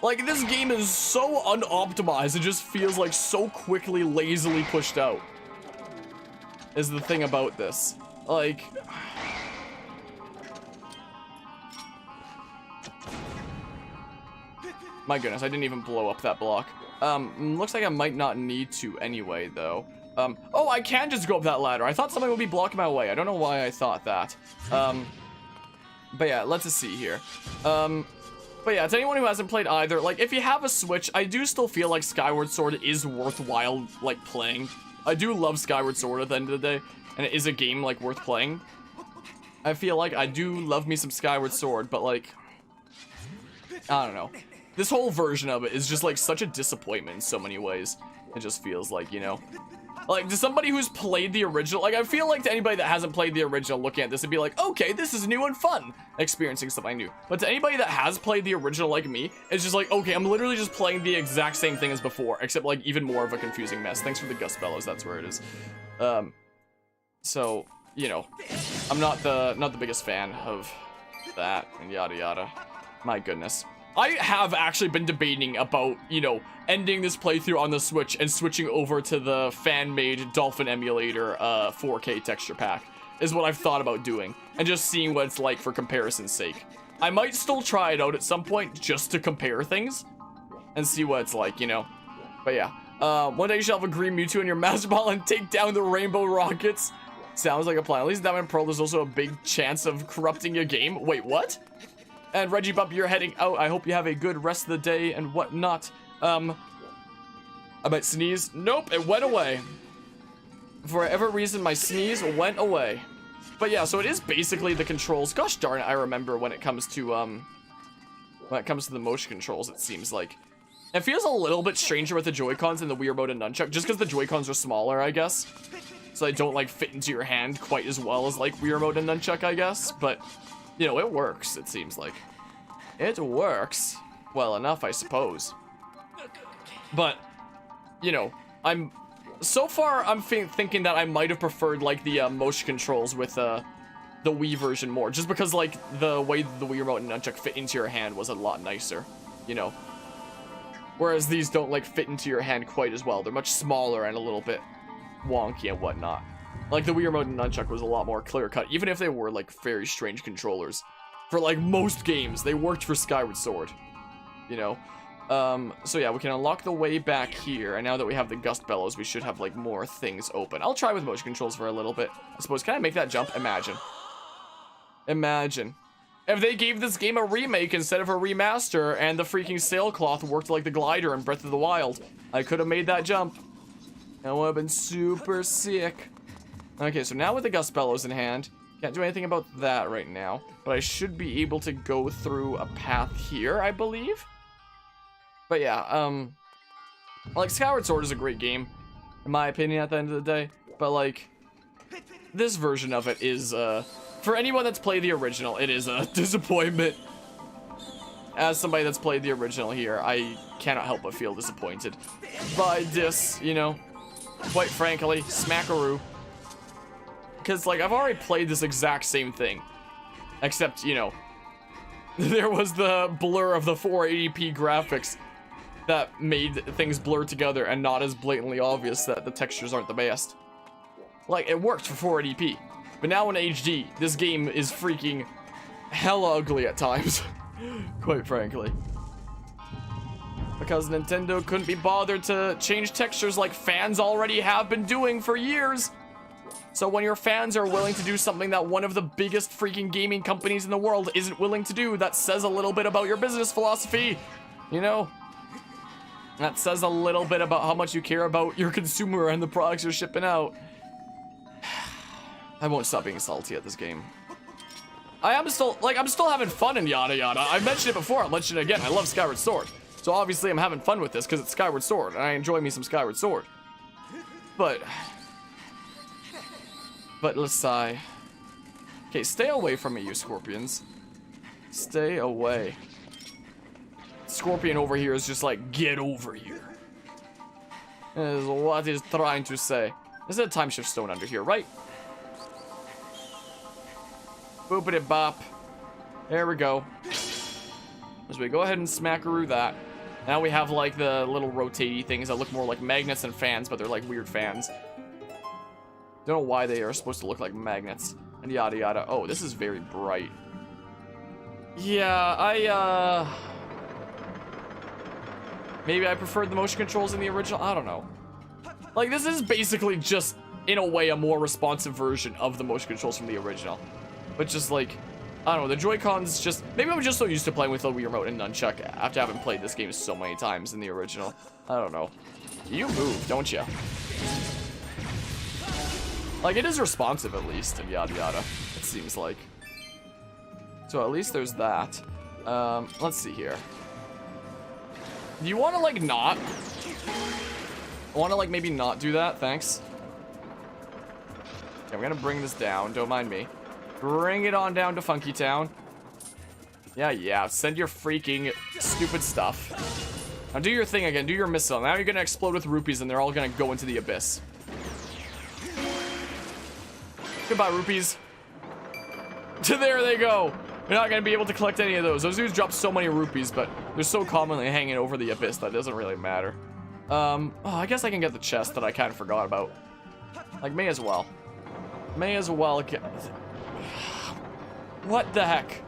A: Like, this game is so unoptimized, it just feels like so quickly, lazily pushed out. Is the thing about this. Like... My goodness, I didn't even blow up that block. Looks like I might not need to anyway, though. Oh, I can just go up that ladder. I thought somebody would be blocking my way. I don't know why I thought that. But yeah, let's just see here. But yeah, to anyone who hasn't played either, like, if you have a Switch, I do still feel like Skyward Sword is worthwhile, like, playing. I do love Skyward Sword at the end of the day, and it is a game, like, worth playing. I feel like I do love me some Skyward Sword, but like, I don't know. This whole version of it is just like such a disappointment in so many ways. It just feels like, you know, like to somebody who's played the original, like I feel like to anybody that hasn't played the original looking at this, it'd be like, okay, this is new and fun, experiencing something new. But to anybody that has played the original like me, it's just like, okay, I'm literally just playing the exact same thing as before, except like even more of a confusing mess. Thanks for the Gust Bellows, that's where it is. So, you know, I'm not the biggest fan of that and yada yada. My goodness. I have actually been debating about, you know, ending this playthrough on the Switch and switching over to the fan-made Dolphin Emulator 4K texture pack is what I've thought about doing, and just seeing what it's like for comparison's sake. I might still try it out at some point just to compare things and see what it's like, you know. But yeah, one day you shall have a green Mewtwo in your Master Ball and take down the Rainbow Rockets. Sounds like a plan. At least that in Pearl, there's also a big chance of corrupting your game. Wait, what? And Reggie Bump, you're heading out. I hope you have a good rest of the day and whatnot. I might sneeze. Nope, it went away. For whatever reason, my sneeze went away. But yeah, so it is basically the controls. Gosh darn it, I remember when it comes to the motion controls, it seems like. It feels a little bit stranger with the Joy-Cons and the Wii Remote and Nunchuck, just because the Joy-Cons are smaller, I guess. So they don't, like, fit into your hand quite as well as, like, Wii Remote and Nunchuck, I guess. But, you know, it works, it seems like. It works well enough, I suppose. But, you know, so far, I'm thinking that I might have preferred, like, the motion controls with the Wii version more. Just because, like, the way the Wii Remote and Nunchuck fit into your hand was a lot nicer, you know. Whereas these don't, like, fit into your hand quite as well. They're much smaller and a little bit wonky and whatnot. Like, the Wii Remote and Nunchuck was a lot more clear-cut, even if they were, like, very strange controllers. For, like, most games, they worked for Skyward Sword, you know? So yeah, we can unlock the way back here, and now that we have the Gust Bellows, we should have, like, more things open. I'll try with motion controls for a little bit. I suppose, can I make that jump? Imagine. Imagine. If they gave this game a remake instead of a remaster, and the freaking sailcloth worked like the glider in Breath of the Wild, I could have made that jump. That would have been super sick. Okay, so now with the Gust Bellows in hand, can't do anything about that right now, but I should be able to go through a path here, I believe. But yeah, like, Skyward Sword is a great game, in my opinion, at the end of the day, but, like, this version of it is, for anyone that's played the original, it is a disappointment. As somebody that's played the original here, I cannot help but feel disappointed by this, you know. Quite frankly, smackaroo. Because, like, I've already played this exact same thing. Except, you know, there was the blur of the 480p graphics that made things blur together and not as blatantly obvious that the textures aren't the best. Like, it worked for 480p. But now in HD, this game is freaking hella ugly at times. Quite frankly. Because Nintendo couldn't be bothered to change textures like fans already have been doing for years. So when your fans are willing to do something that one of the biggest freaking gaming companies in the world isn't willing to do, that says a little bit about your business philosophy. You know? That says a little bit about how much you care about your consumer and the products you're shipping out. I won't stop being salty at this game. I'm still having fun and yada yada. I mentioned it before, I'll mention it again. I love Skyward Sword. So obviously I'm having fun with this because it's Skyward Sword, and I enjoy me some Skyward Sword. But let's sigh. Okay, stay away from me, you scorpions. Stay away. Scorpion over here is just like, get over here. Is what he's trying to say. There's a time shift stone under here, right? Boopity bop. There we go. As we go ahead and smackaroo that. Now we have like the little rotatey things that look more like magnets and fans, but they're like weird fans. Don't know why they are supposed to look like magnets. And yada yada. Oh, this is very bright. Yeah, maybe I preferred the motion controls in the original. I don't know. Like, this is basically just, in a way, a more responsive version of the motion controls from the original. But just like, I don't know, the Joy-Cons just, maybe I'm just so used to playing with the Wii Remote and Nunchuck after having played this game so many times in the original. I don't know. You move, don't you? Like, it is responsive at least, and yada yada. seems like. So at least there's that. Let's see here. Do you want to, like, not? I want to, like, maybe not do that. Thanks. Okay, I'm going to bring this down. Don't mind me. Bring it on down to Funky Town. Yeah. Send your freaking stupid stuff. Now do your thing again. Do your missile. Now you're going to explode with rupees and they're all going to go into the abyss. Goodbye, rupees. There they go. You're not going to be able to collect any of those. Those dudes drop so many rupees, but they're so commonly hanging over the abyss that it doesn't really matter. Oh, I guess I can get the chest that I kind of forgot about. Like, may as well. May as well get... What the heck?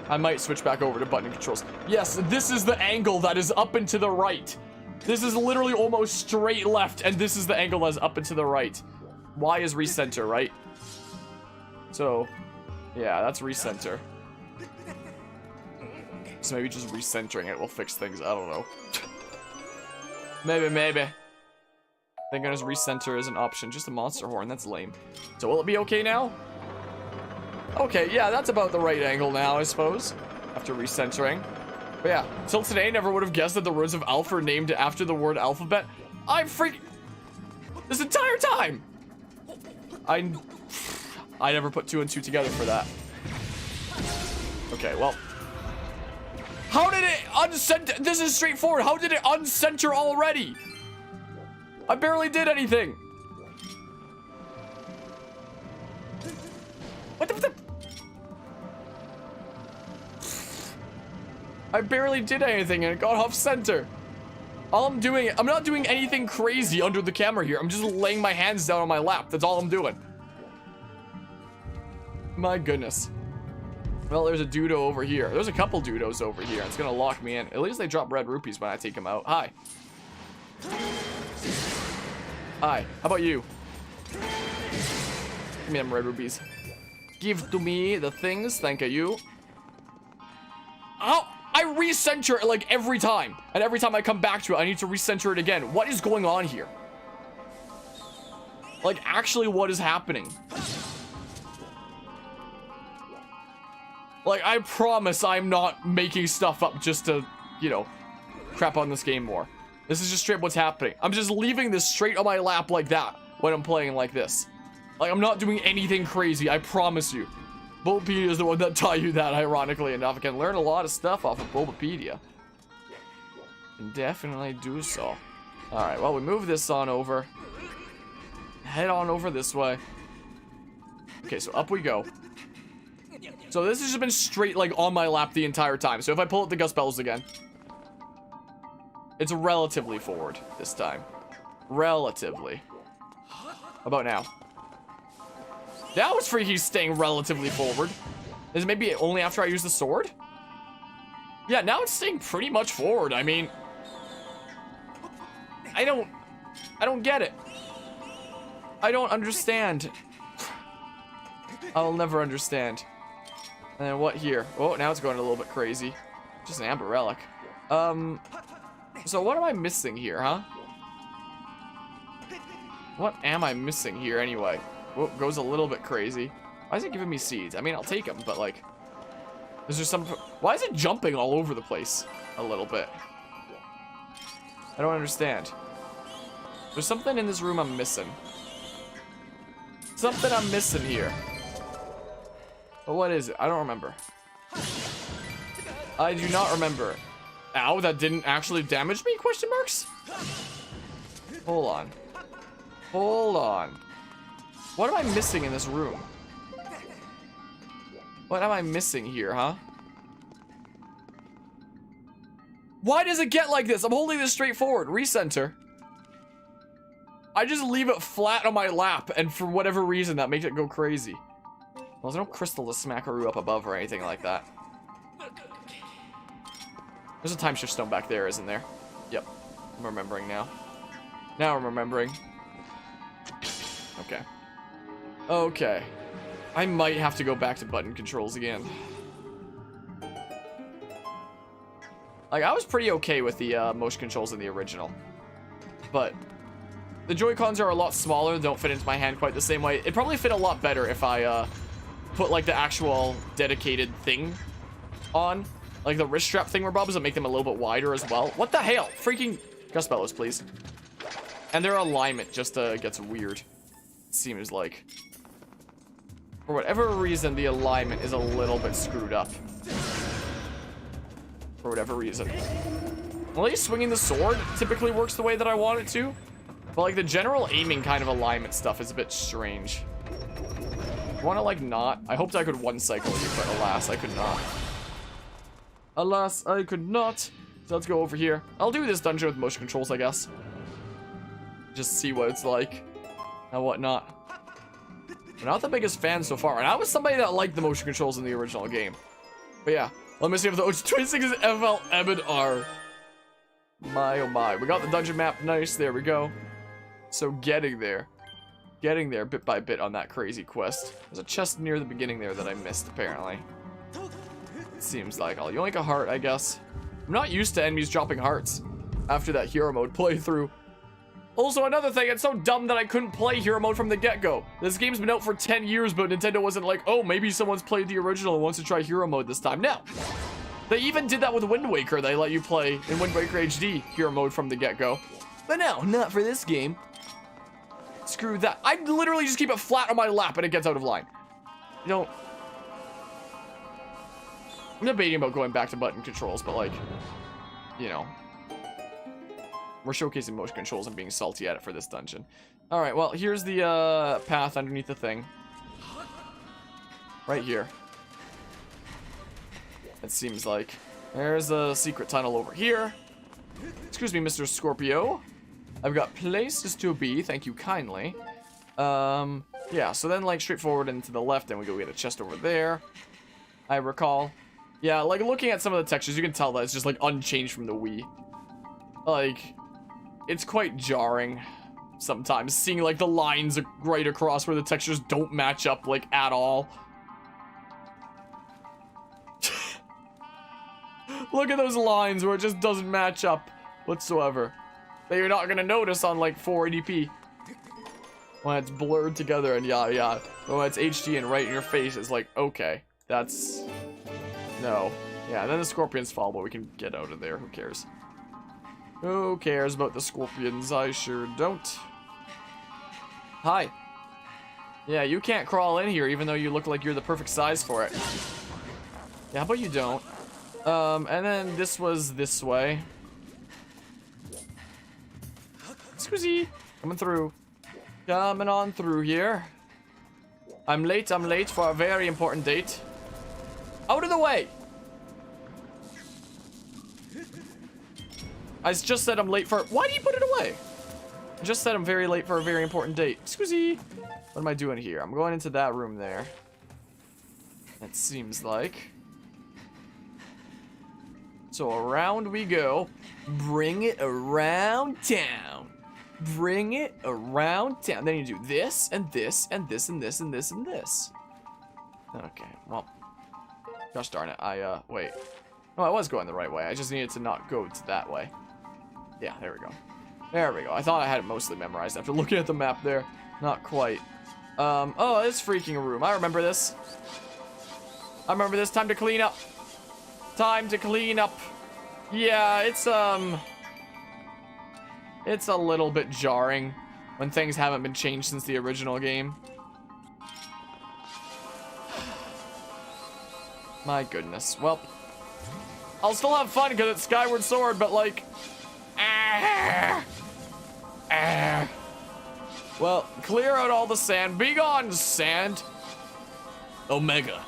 A: I might switch back over to button controls. Yes, this is the angle that is up and to the right. This is literally almost straight left, and this is the angle that is up and to the right. Y is recenter, right? So, yeah, that's recenter. So maybe just recentering it will fix things. I don't know. Maybe. Thank goodness recenter is an option. Just a monster horn. That's lame. So will it be okay now? Okay, yeah, that's about the right angle now, I suppose. After recentering. But yeah, till today, I never would have guessed that the words of alpha are named after the word alphabet. I'm freaking... This entire time! I never put 2 and 2 together for that. Okay, well... How did it uncenter? This is straightforward. How did it uncenter already? I barely did anything. What the... I barely did anything and it got off center. All I'm doing... I'm not doing anything crazy under the camera here. I'm just laying my hands down on my lap. That's all I'm doing. My goodness. Well, there's a dudo over here. There's a couple dudos over here. It's gonna lock me in. At least they drop red rupees when I take them out. Hi. Hi. How about you? Give me them red rupees. Give to me the things. Thank you. Oh, I recenter it like every time. And every time I come back to it, I need to recenter it again. What is going on here? Like, actually, what is happening? Like, I promise I'm not making stuff up just to, you know, crap on this game more. This is just straight what's happening. I'm just leaving this straight on my lap like that when I'm playing like this. Like, I'm not doing anything crazy, I promise you. Bulbapedia is the one that taught you that, ironically enough. I can learn a lot of stuff off of Bulbapedia. Can definitely do so. Alright, well, we move this on over. Head on over this way. Okay, so up we go. So this has just been straight, like, on my lap the entire time. So if I pull up the Gust Bells again, it's relatively forward this time. Relatively. How about now? Now it's freaking staying relatively forward. Is it maybe only after I use the sword? Yeah, now it's staying pretty much forward. I mean, I don't get it. I don't understand. I'll never understand. And then what here? Oh, now it's going a little bit crazy. Just an amber relic. So what am I missing here, huh? What am I missing here anyway? Oh, goes a little bit crazy. Why is it giving me seeds? I mean, I'll take them, but like... Is there some... Why is it jumping all over the place a little bit? I don't understand. There's something in this room I'm missing. Something I'm missing here. But what is it? I don't remember. I do not remember. Ow, that didn't actually damage me? Question marks? Hold on. Hold on. What am I missing in this room? What am I missing here, huh? Why does it get like this? I'm holding this straight forward. Recenter. I just leave it flat on my lap, and for whatever reason, that makes it go crazy. Well, there's no crystal to smackaroo up above or anything like that. There's a time shift stone back there, isn't there? Yep. I'm remembering now. Now I'm remembering. Okay. Okay. I might have to go back to button controls again. Like, I was pretty okay with the motion controls in the original. But The Joy-Cons are a lot smaller, don't fit into my hand quite the same way. It'd probably fit a lot better if I put like the actual dedicated thing on. Like the wrist strap thing rubs and make them a little bit wider as well. What the hell? Freaking Gust Bellows, please. And their alignment just gets weird. It seems like. For whatever reason, the alignment is a little bit screwed up. For whatever reason. At least swinging the sword typically works the way that I want it to. But like the general aiming kind of alignment stuff is a bit strange. I want to like not. I hoped I could one cycle you, but alas, I could not. Alas, I could not. So let's go over here. I'll do this dungeon with motion controls, I guess. Just see what it's like and whatnot. I'm not the biggest fan so far, and I was somebody that liked the motion controls in the original game. But yeah, let me see if the 26 is FL Ebed R. My oh my. We got the dungeon map. Nice. There we go. So getting there bit by bit on that crazy quest. There's a chest near the beginning there that I missed, apparently. It seems like I'll yoink a heart, I guess. I'm not used to enemies dropping hearts after that hero mode playthrough. Also, another thing, it's so dumb that I couldn't play hero mode from the get-go. This game's been out for 10 years, but Nintendo wasn't like, oh, maybe someone's played the original and wants to try hero mode this time. No. They even did that with Wind Waker. They let you play in Wind Waker HD hero mode from the get-go. But no, not for this game. Screw that. I literally just keep it flat on my lap and it gets out of line. You know, I'm debating about going back to button controls, but like, you know, we're showcasing motion controls and being salty at it for this dungeon. All right, well, here's the path underneath the thing. Right here. It seems like. There's a secret tunnel over here. Excuse me, Mr. Scorpio. I've got places to be, thank you kindly. Yeah, so then like straight forward and to the left, and we go get a chest over there. I recall. Yeah, like looking at some of the textures, you can tell that it's just like unchanged from the Wii. Like, it's quite jarring sometimes, seeing like the lines right across where the textures don't match up like at all. Look at those lines where it just doesn't match up whatsoever. That you're not gonna notice on like 480p when it's blurred together and yada yada. But when it's HD and right in your face, it's like, okay, that's no. Yeah, then the scorpions fall, but we can get out of there. Who cares? Who cares about the scorpions? I sure don't. Hi. Yeah, you can't crawl in here even though you look like you're the perfect size for it. Yeah, how about you don't? And then this was this way. Excuse coming through. Coming on through here. I'm late for a very important date. Out of the way! I just said I'm late for... Why do you put it away? I just said I'm very late for a very important date. Excuse me. What am I doing here? I'm going into that room there. It seems like. So around we go. Bring it around town. Bring it around town. Then you do this, and this, and this, and this, and this, and this. Okay, well. Gosh darn it, wait. No, I was going the right way. I just needed to not go to that way. Yeah, there we go. There we go. I thought I had it mostly memorized after looking at the map there. Not quite. Oh, this freaking room. I remember this. I remember this. Time to clean up. Time to clean up. Yeah, it's a little bit jarring when things haven't been changed since the original game. My goodness. Well, I'll still have fun because it's Skyward Sword, but like... Well, clear out all the sand. Be gone, sand. Omega.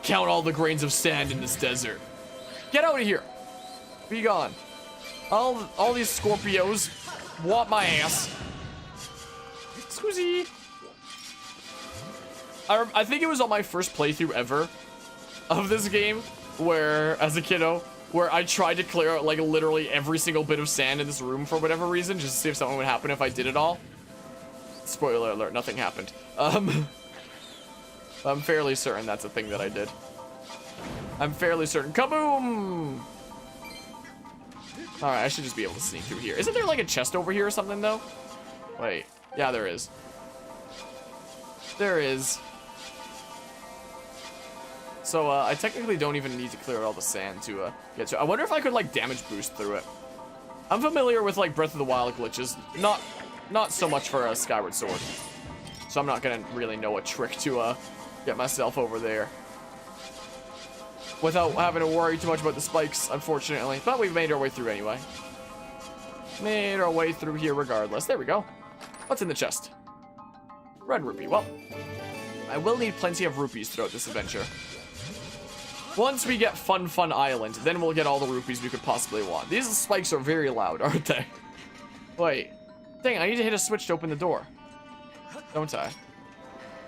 A: Count all the grains of sand in this desert. Get out of here. Be gone. All these Scorpios want my ass. Excuse. I think it was on my first playthrough ever of this game where, as a kiddo, where I tried to clear out like literally every single bit of sand in this room for whatever reason, just to see if something would happen if I did it all. Spoiler alert, nothing happened. I'm fairly certain that's a thing that I did. I'm fairly certain. Kaboom! Alright, I should just be able to sneak through here. Isn't there like a chest over here or something though? Wait. Yeah, there is. There is. So, I technically don't even need to clear out all the sand to, get to. I wonder if I could, like, damage boost through it. I'm familiar with, like, Breath of the Wild glitches. Not so much for, Skyward Sword. So I'm not gonna really know a trick to, get myself over there. Without having to worry too much about the spikes, unfortunately. But we've made our way through anyway. Made our way through here regardless. There we go. What's in the chest? Red rupee. Well, I will need plenty of rupees throughout this adventure. Once we get Fun Island, then we'll get all the rupees we could possibly want. These spikes are very loud, aren't they? Wait. Dang, I need to hit a switch to open the door. Don't I?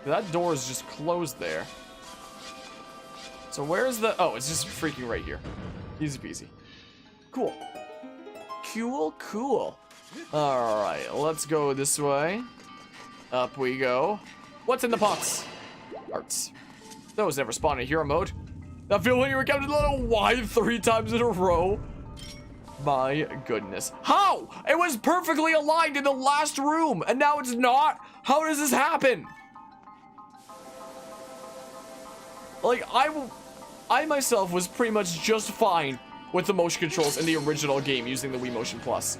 A: That door is just closed there. So where's the... Oh, it's just freaking right here. Easy peasy. Cool. Cool. Alright, let's go this way. Up we go. What's in the box? Hearts. Those never spawn in hero mode. That feel when you were Captain Little Y 3 times in a row. My goodness. How? It was perfectly aligned in the last room, and now it's not? How does this happen? Like, I myself was pretty much just fine with the motion controls in the original game using the Wii Motion Plus.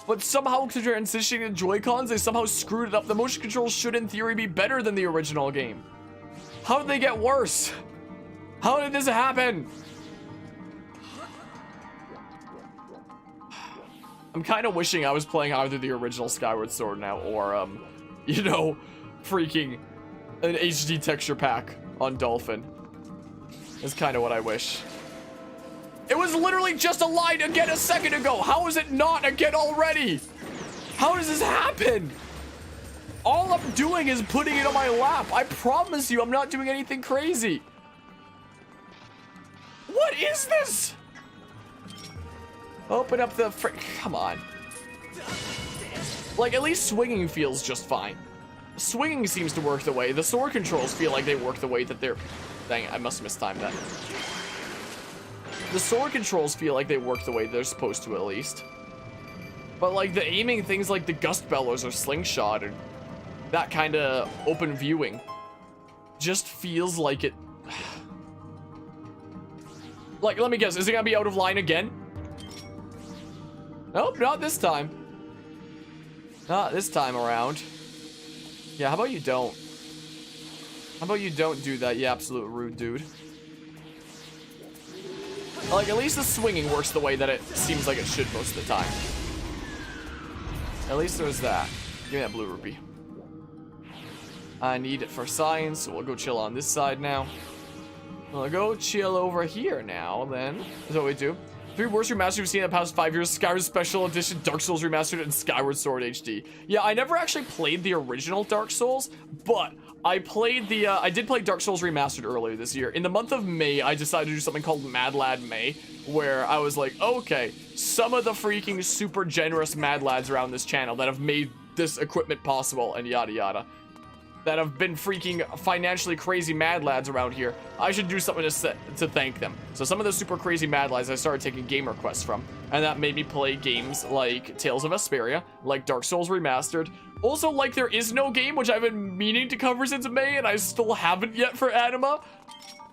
A: But somehow, to transitioning the Joy-Cons, they somehow screwed it up. The motion controls should, in theory, be better than the original game. How did they get worse? How did this happen? I'm kind of wishing I was playing either the original Skyward Sword now or, you know, freaking an HD texture pack on Dolphin. That's kind of what I wish. It was literally just aligned again a second ago. How is it not again already? How does this happen? All I'm doing is putting it on my lap. I promise you, I'm not doing anything crazy. What is this? Open up the come on. Like, at least swinging feels just fine. Swinging seems to work the way. The sword controls feel like they work the way that they're... Dang it, I must have mistimed that. The sword controls feel like they work the way they're supposed to, at least. But, like, the aiming things like the gust bellows or slingshot and that kind of open viewing just feels like it... Like, let me guess, is it gonna be out of line again? Nope, not this time. Not this time around. Yeah, how about you don't? How about you don't do that, you absolute rude dude? Like, at least the swinging works the way that it seems like it should most of the time. At least there's that. Give me that blue rupee. I need it for science, so we'll go chill on this side now. We'll go chill over here now, then. That's what we do. 3 worst remastered we've seen in the past 5 years: Skyward Special Edition, Dark Souls Remastered, and Skyward Sword HD. Yeah, I never actually played the original Dark Souls, but I played the, I did play Dark Souls Remastered earlier this year. In the month of May, I decided to do something called Mad Lad May, where I was like, okay, some of the freaking super generous Mad Lads around this channel that have made this equipment possible, and yada yada, that have been freaking financially crazy Mad Lads around here, I should do something to thank them. So some of the super crazy Mad Lads I started taking game requests from, and that made me play games like Tales of Vesperia, like Dark Souls Remastered, also like There Is No Game, which I've been meaning to cover since May, and I still haven't yet for Anima.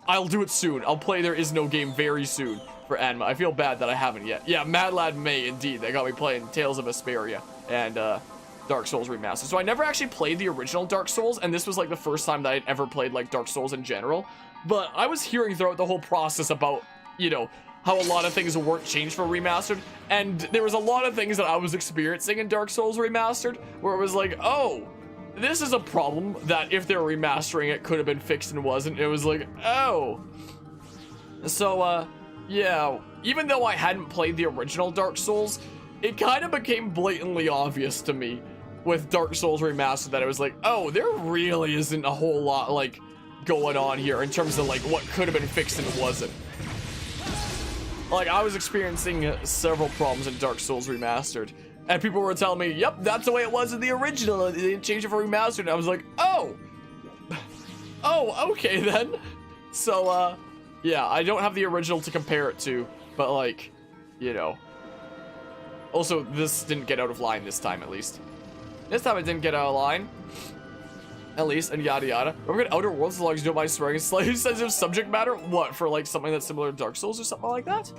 A: I'll do it soon. I'll play There Is No Game very soon for Anima. I feel bad that I haven't yet. Yeah, Mad Lad May, indeed. They got me playing Tales of Vesperia, and, Dark Souls Remastered. So I never actually played the original Dark Souls, and this was like the first time that I'd ever played like Dark Souls in general. But I was hearing throughout the whole process about, you know, how a lot of things weren't changed for Remastered, and there was a lot of things that I was experiencing in Dark Souls Remastered where it was like, oh, this is a problem that if they're remastering it could have been fixed and wasn't. It was like, oh. So, yeah, even though I hadn't played the original Dark Souls, it kind of became blatantly obvious to me with Dark Souls Remastered that it was like, oh, there really isn't a whole lot, like, going on here in terms of, like, what could have been fixed and wasn't. Like, I was experiencing several problems in Dark Souls Remastered, and people were telling me, yep, that's the way it was in the original, they didn't change it for Remastered, and I was like, oh! Oh, okay then. So, yeah, I don't have the original to compare it to, but, like, you know, Also, this didn't get out of line this time, at least. This time it didn't get out of line. At least, and yada yada. We're gonna Outer Worlds as long as you don't mind swearing. Slightly sensitive subject matter? What, for like something that's similar to Dark Souls or something like that?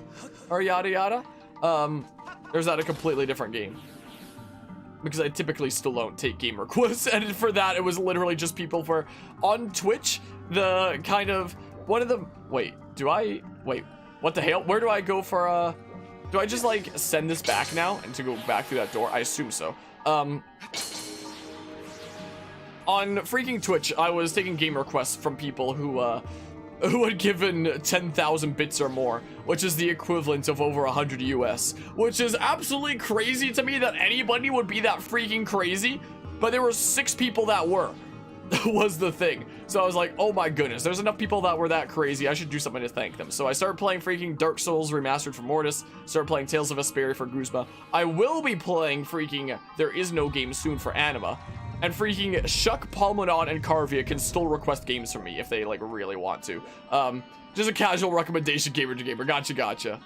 A: Or yada yada? Or is that a completely different game? Because I typically still don't take game requests, and for that it was literally just people for on Twitch. The kind of one of the wait, what the hell? Where do I go for do I just like send this back now and to go back through that door? I assume so. On freaking Twitch, I was taking game requests from people who had given 10,000 bits or more, which is the equivalent of over 100 US, which is absolutely crazy to me that anybody would be that freaking crazy, but there were 6 people that were, was the thing. So I was like, oh my goodness, there's enough people that were that crazy, I should do something to thank them. So I started playing freaking Dark Souls Remastered for Mortis, started playing Tales of Vesperia for Guzma. I will be playing freaking There Is No Game soon for Anima. And freaking Shuck, Palmadon, and Carvia can still request games from me if they, like, really want to. Just a casual recommendation, gamer to gamer. Gotcha.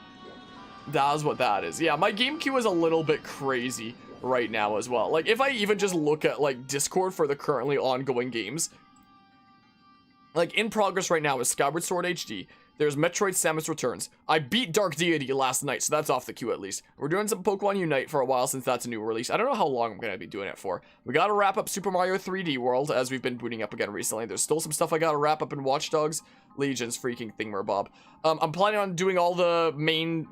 A: That's what that is. Yeah, my game queue is a little bit crazy right now as well. Like, if I even just look at, like, Discord for the currently ongoing games, like, in progress right now is Skyward Sword HD. There's Metroid Samus Returns. I beat Dark Deity last night, so that's off the queue at least. We're doing some Pokemon Unite for a while since that's a new release. I don't know how long I'm going to be doing it for. We got to wrap up Super Mario 3D World, as we've been booting up again recently. There's still some stuff I got to wrap up in Watch Dogs, Legion's freaking thingmerbob. I'm planning on doing all the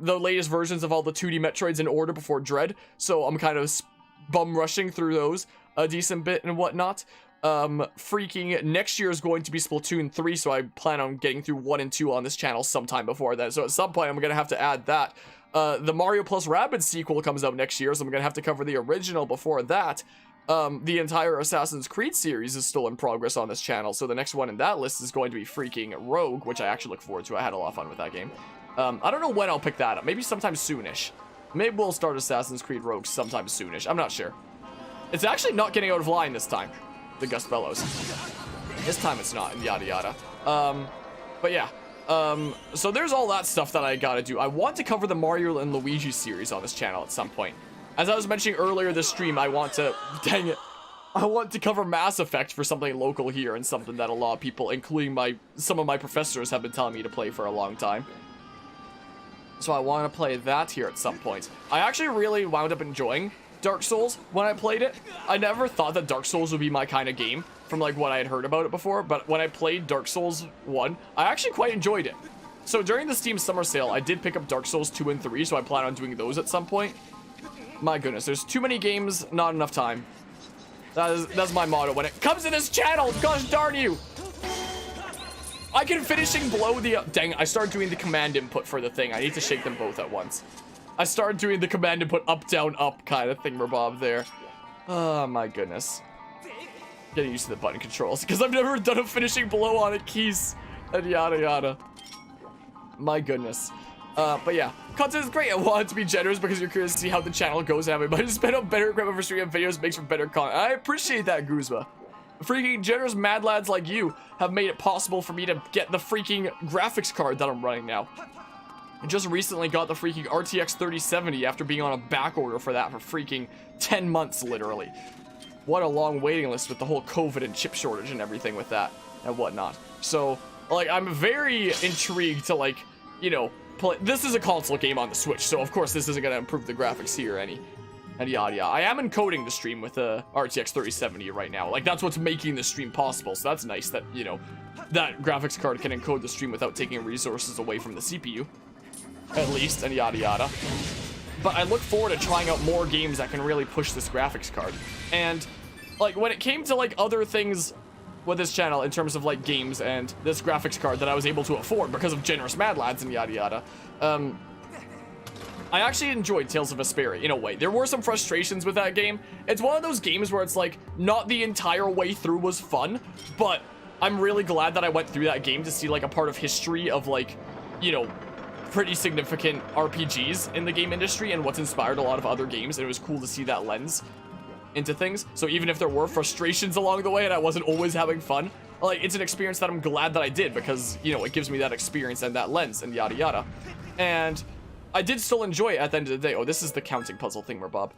A: latest versions of all the 2D Metroids in order before Dread, so I'm kind of bum rushing through those a decent bit and whatnot. Freaking next year is going to be Splatoon 3, so I plan on getting through 1 and 2 on this channel sometime before that. So at some point I'm gonna have to add that. The Mario plus Rabbids sequel comes out next year, so I'm gonna have to cover the original before that. The entire Assassin's Creed series is still in progress on this channel, so the next one in that list is going to be freaking Rogue, which I actually look forward to. I had a lot of fun with that game. I don't know when I'll pick that up. Maybe sometime soonish. Maybe we'll start Assassin's Creed Rogue sometime soonish. I'm not sure. It's actually not getting out of line this time. The Gust Bellows. This time it's not, and yada yada. But yeah. So there's all that stuff that I gotta do. I want to cover the Mario and Luigi series on this channel at some point. As I was mentioning earlier this stream, I want to, dang it, I want to cover Mass Effect for something local here and something that a lot of people, including some of my professors, have been telling me to play for a long time. So I want to play that here at some point. I actually really wound up enjoying Dark Souls when I played it. I never thought that Dark Souls would be my kind of game from like what I had heard about it before, but when I played Dark Souls 1, I actually quite enjoyed it. So during the Steam Summer Sale, I did pick up Dark Souls 2 and 3, so I plan on doing those at some point. My goodness, there's too many games, not enough time. That's my motto when it comes to this channel. Gosh darn you! I can finishing blow the dang, I started doing the command input for the thing. I need to shake them both at once. I started doing the command input up, down, up kind of thingmerbob there. Oh my goodness. Getting used to the button controls because I've never done a finishing blow on it keys and yada yada. My goodness. But yeah, content is great. I want it to be generous because you're curious to see how the channel goes and everybody to spend on better equipment for streaming videos makes for better content. I appreciate that, Guzma. Freaking generous mad lads like you have made it possible for me to get the freaking graphics card that I'm running now. I just recently got the freaking RTX 3070 after being on a back order for that for freaking 10 months, literally. What a long waiting list with the whole COVID and chip shortage and everything with that and whatnot. So, like, I'm very intrigued to, like, you know, play. This is a console game on the Switch, so of course this isn't going to improve the graphics here and yada yada. I am encoding the stream with a RTX 3070 right now. Like, that's what's making the stream possible, so that's nice that, you know, that graphics card can encode the stream without taking resources away from the CPU. At least, and yada yada. But I look forward to trying out more games that can really push this graphics card. And, like, when it came to, like, other things with this channel in terms of, like, games and this graphics card that I was able to afford because of generous mad lads and yada yada, I actually enjoyed Tales of Vesperia in a way. There were some frustrations with that game. It's one of those games where it's, like, not the entire way through was fun, but I'm really glad that I went through that game to see, like, a part of history of, like, you know, pretty significant RPGs in the game industry and what's inspired a lot of other games, and it was cool to see that lens into things. So even if there were frustrations along the way and I wasn't always having fun, like, it's an experience that I'm glad that I did because, you know, it gives me that experience and that lens and yada yada. And I did still enjoy it at the end of the day. Oh, this is the counting puzzle thing, Bob.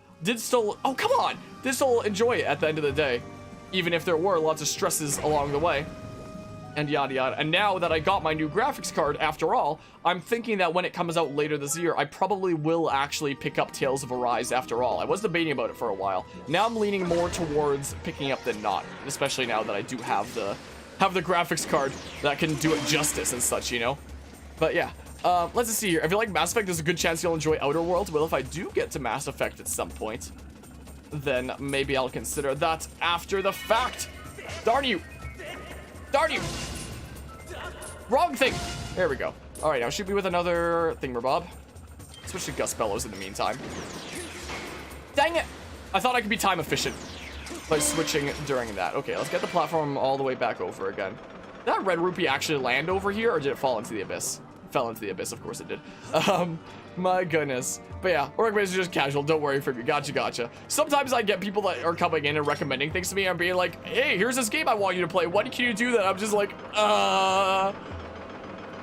A: Oh, come on. Did still enjoy it at the end of the day, even if there were lots of stresses along the way. And yada yada. And now that I got my new graphics card, after all, I'm thinking that when it comes out later this year, I probably will actually pick up Tales of Arise after all. I was debating about it for a while. Now I'm leaning more towards picking up than not, especially now that I do have the graphics card that can do it justice and such, you know? But yeah, let's just see here. If you like Mass Effect, there's a good chance you'll enjoy Outer Worlds. Well, if I do get to Mass Effect at some point, then maybe I'll consider that after the fact. Darn you! Darn you! Wrong thing! There we go. Alright, now shoot me with another thingamabob. Switch to Gus Bellows in the meantime. Dang it! I thought I could be time efficient by switching during that. Okay, let's get the platform all the way back over again. Did that red rupee actually land over here, or did it fall into the abyss? It fell into the abyss, of course it did. My goodness. But yeah, work is just casual. Don't worry for me. Gotcha. Sometimes I get people that are coming in and recommending things to me and being like, hey, here's this game I want you to play. Why can you do that? I'm just like,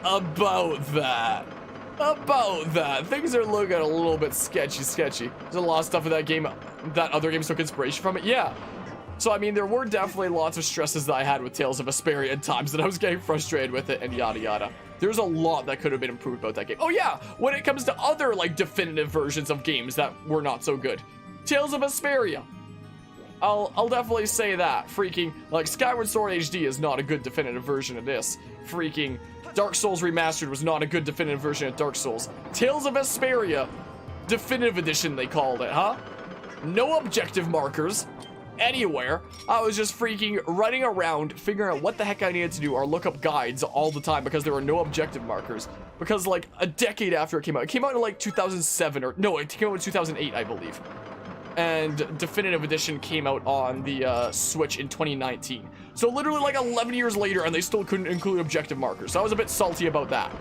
A: about that. Things are looking a little bit sketchy. There's a lot of stuff in that game, that other games took inspiration from it. Yeah. So, I mean, there were definitely lots of stresses that I had with Tales of Vesperia at times that I was getting frustrated with it and yada yada. There's a lot that could have been improved about that game. Oh yeah, when it comes to other, like, definitive versions of games that were not so good. Tales of Vesperia. I'll definitely say that. Freaking, like, Skyward Sword HD is not a good definitive version of this. Freaking Dark Souls Remastered was not a good definitive version of Dark Souls. Tales of Vesperia, Definitive Edition they called it, huh? No objective markers anywhere. I was just freaking running around figuring out what the heck I needed to do or look up guides all the time because there were no objective markers. Because like a decade after it came out in like 2007 or no, it came out in 2008, I believe. And Definitive Edition came out on the Switch in 2019. So literally like 11 years later and they still couldn't include objective markers. So I was a bit salty about that.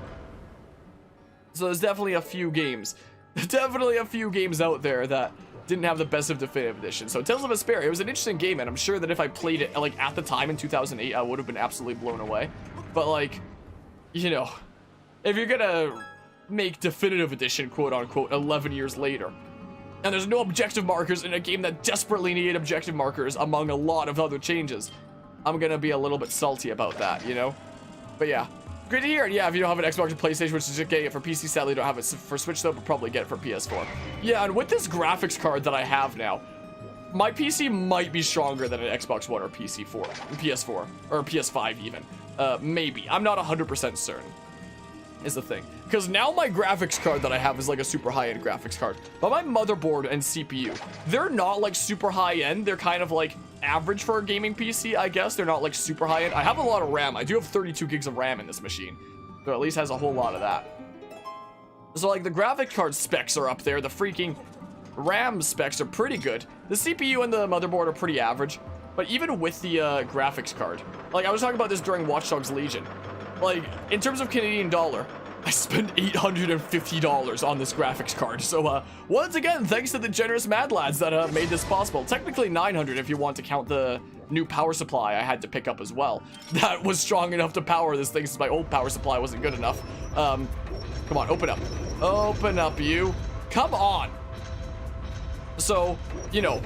A: So there's definitely a few games out there that didn't have the best of Definitive Edition. So Tales of Vesperia, it was an interesting game, and I'm sure that if I played it like at the time in 2008, I would have been absolutely blown away. But like, you know, if you're gonna make Definitive Edition, quote unquote, 11 years later, and there's no objective markers in a game that desperately needed objective markers among a lot of other changes, I'm gonna be a little bit salty about that, you know? But yeah. Great to hear. And yeah, if you don't have an Xbox or PlayStation, which is just getting it for PC, sadly don't have it for Switch though, but probably get it for PS4. Yeah, and with this graphics card that I have now, my PC might be stronger than an Xbox One or PS4, or PS5 even. Maybe. I'm not 100% certain, is the thing. Because now my graphics card that I have is like a super high-end graphics card. But my motherboard and CPU, they're not like super high-end. They're kind of like average for a gaming PC, I guess. They're not like super high-end. I have a lot of RAM. I do have 32 gigs of RAM in this machine. So at least has a whole lot of that. So like the graphics card specs are up there. The freaking RAM specs are pretty good. The CPU and the motherboard are pretty average. But even with the graphics card, like I was talking about this during Watch Dogs Legion. Like, in terms of Canadian dollar, I spent $850 on this graphics card. So, once again, thanks to the generous Mad Lads that made this possible. Technically $900 if you want to count the new power supply I had to pick up as well. That was strong enough to power this thing since my old power supply wasn't good enough. Come on, open up. Open up, you. Come on. So, you know,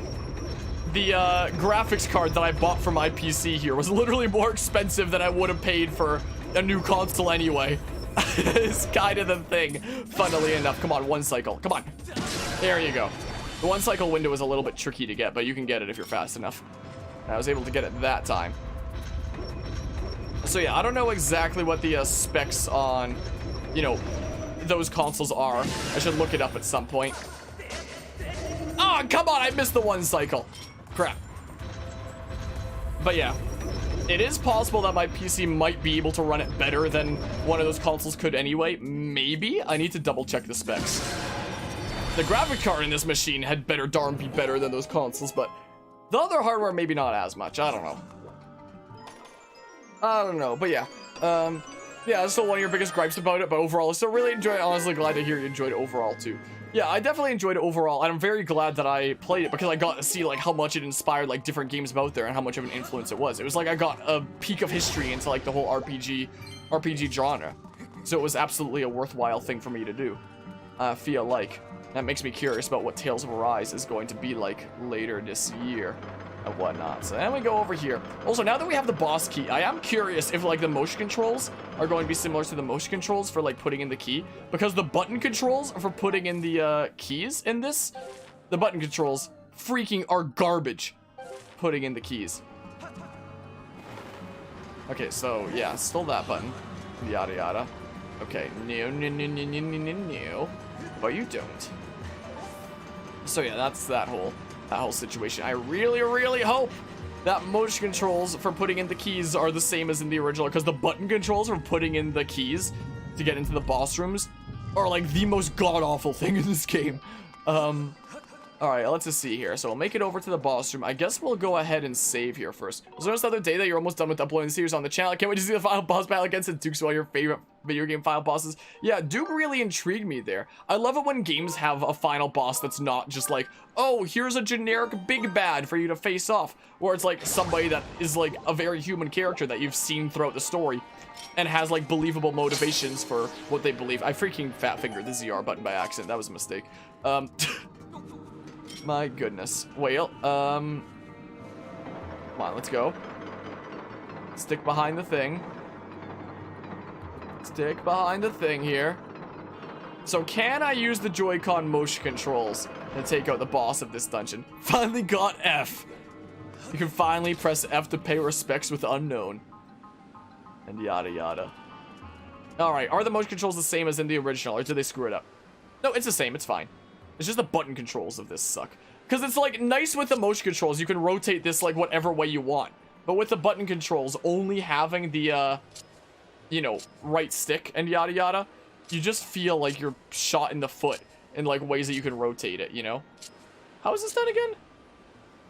A: the graphics card that I bought for my PC here was literally more expensive than I would have paid for a new console anyway. It's kind of the thing, funnily enough. Come on, one cycle. Come on. There you go. The one cycle window is a little bit tricky to get, but you can get it if you're fast enough. I was able to get it that time. So yeah, I don't know exactly what the specs on, you know, those consoles are. I should look it up at some point. Oh, come on, I missed the one cycle. Crap. But yeah, it is possible that my PC might be able to run it better than one of those consoles could anyway. Maybe. I need to double check the specs. The graphic card in this machine had better darn be better than those consoles, but the other hardware maybe not as much. I don't know. But yeah. Yeah, that's still one of your biggest gripes about it, but overall I still really enjoy it. Honestly, glad to hear you enjoyed it overall too. Yeah, I definitely enjoyed it overall, and I'm very glad that I played it because I got to see like how much it inspired like different games out there and how much of an influence it was. It was like I got a peek of history into like the whole RPG genre. So it was absolutely a worthwhile thing for me to do. I feel like. That makes me curious about what Tales of Arise is going to be like later this year and whatnot. So then we go over here. Also, now that we have the boss key, I am curious if like the motion controls are going to be similar to the motion controls for like putting in the key, because the button controls for putting in the keys in this, the button controls freaking are garbage putting in the keys. Okay, so yeah, still that button, yada yada. Okay, no, but you don't. So yeah, that's that whole situation. I really hope that motion controls for putting in the keys are the same as in the original, because the button controls for putting in the keys to get into the boss rooms are like the most god-awful thing in this game. Alright, let's just see here. So we'll make it over to the boss room. I guess we'll go ahead and save here first. Was there this other day that you're almost done with uploading the series on the channel? Can't wait to see the final boss battle against Duke's one of your favorite video game final bosses. Yeah, Duke really intrigued me there. I love it when games have a final boss that's not just like, oh, here's a generic big bad for you to face off. Or it's like somebody that is like a very human character that you've seen throughout the story and has like believable motivations for what they believe. I freaking fat fingered the ZR button by accident. That was a mistake. My goodness. Well, come on, let's go. Stick behind the thing. Stick behind the thing here. So can I use the Joy-Con motion controls to take out the boss of this dungeon? Finally got F. You can finally press F to pay respects with unknown. And yada yada. Alright, are the motion controls the same as in the original, or did they screw it up? No, it's the same, it's fine. It's just the button controls of this suck. Because it's like nice with the motion controls, you can rotate this like whatever way you want. But with the button controls only having the, you know, right stick and yada yada, you just feel like you're shot in the foot in like ways that you can rotate it, you know? How is this done again?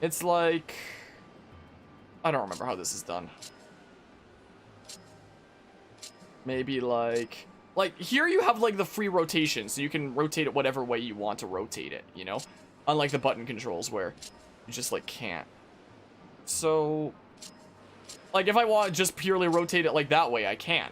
A: It's like, I don't remember how this is done. Maybe like here you have like the free rotation, so you can rotate it whatever way you want to rotate it, you know? Unlike the button controls where you just like can't. So like if I want to just purely rotate it like that way, I can.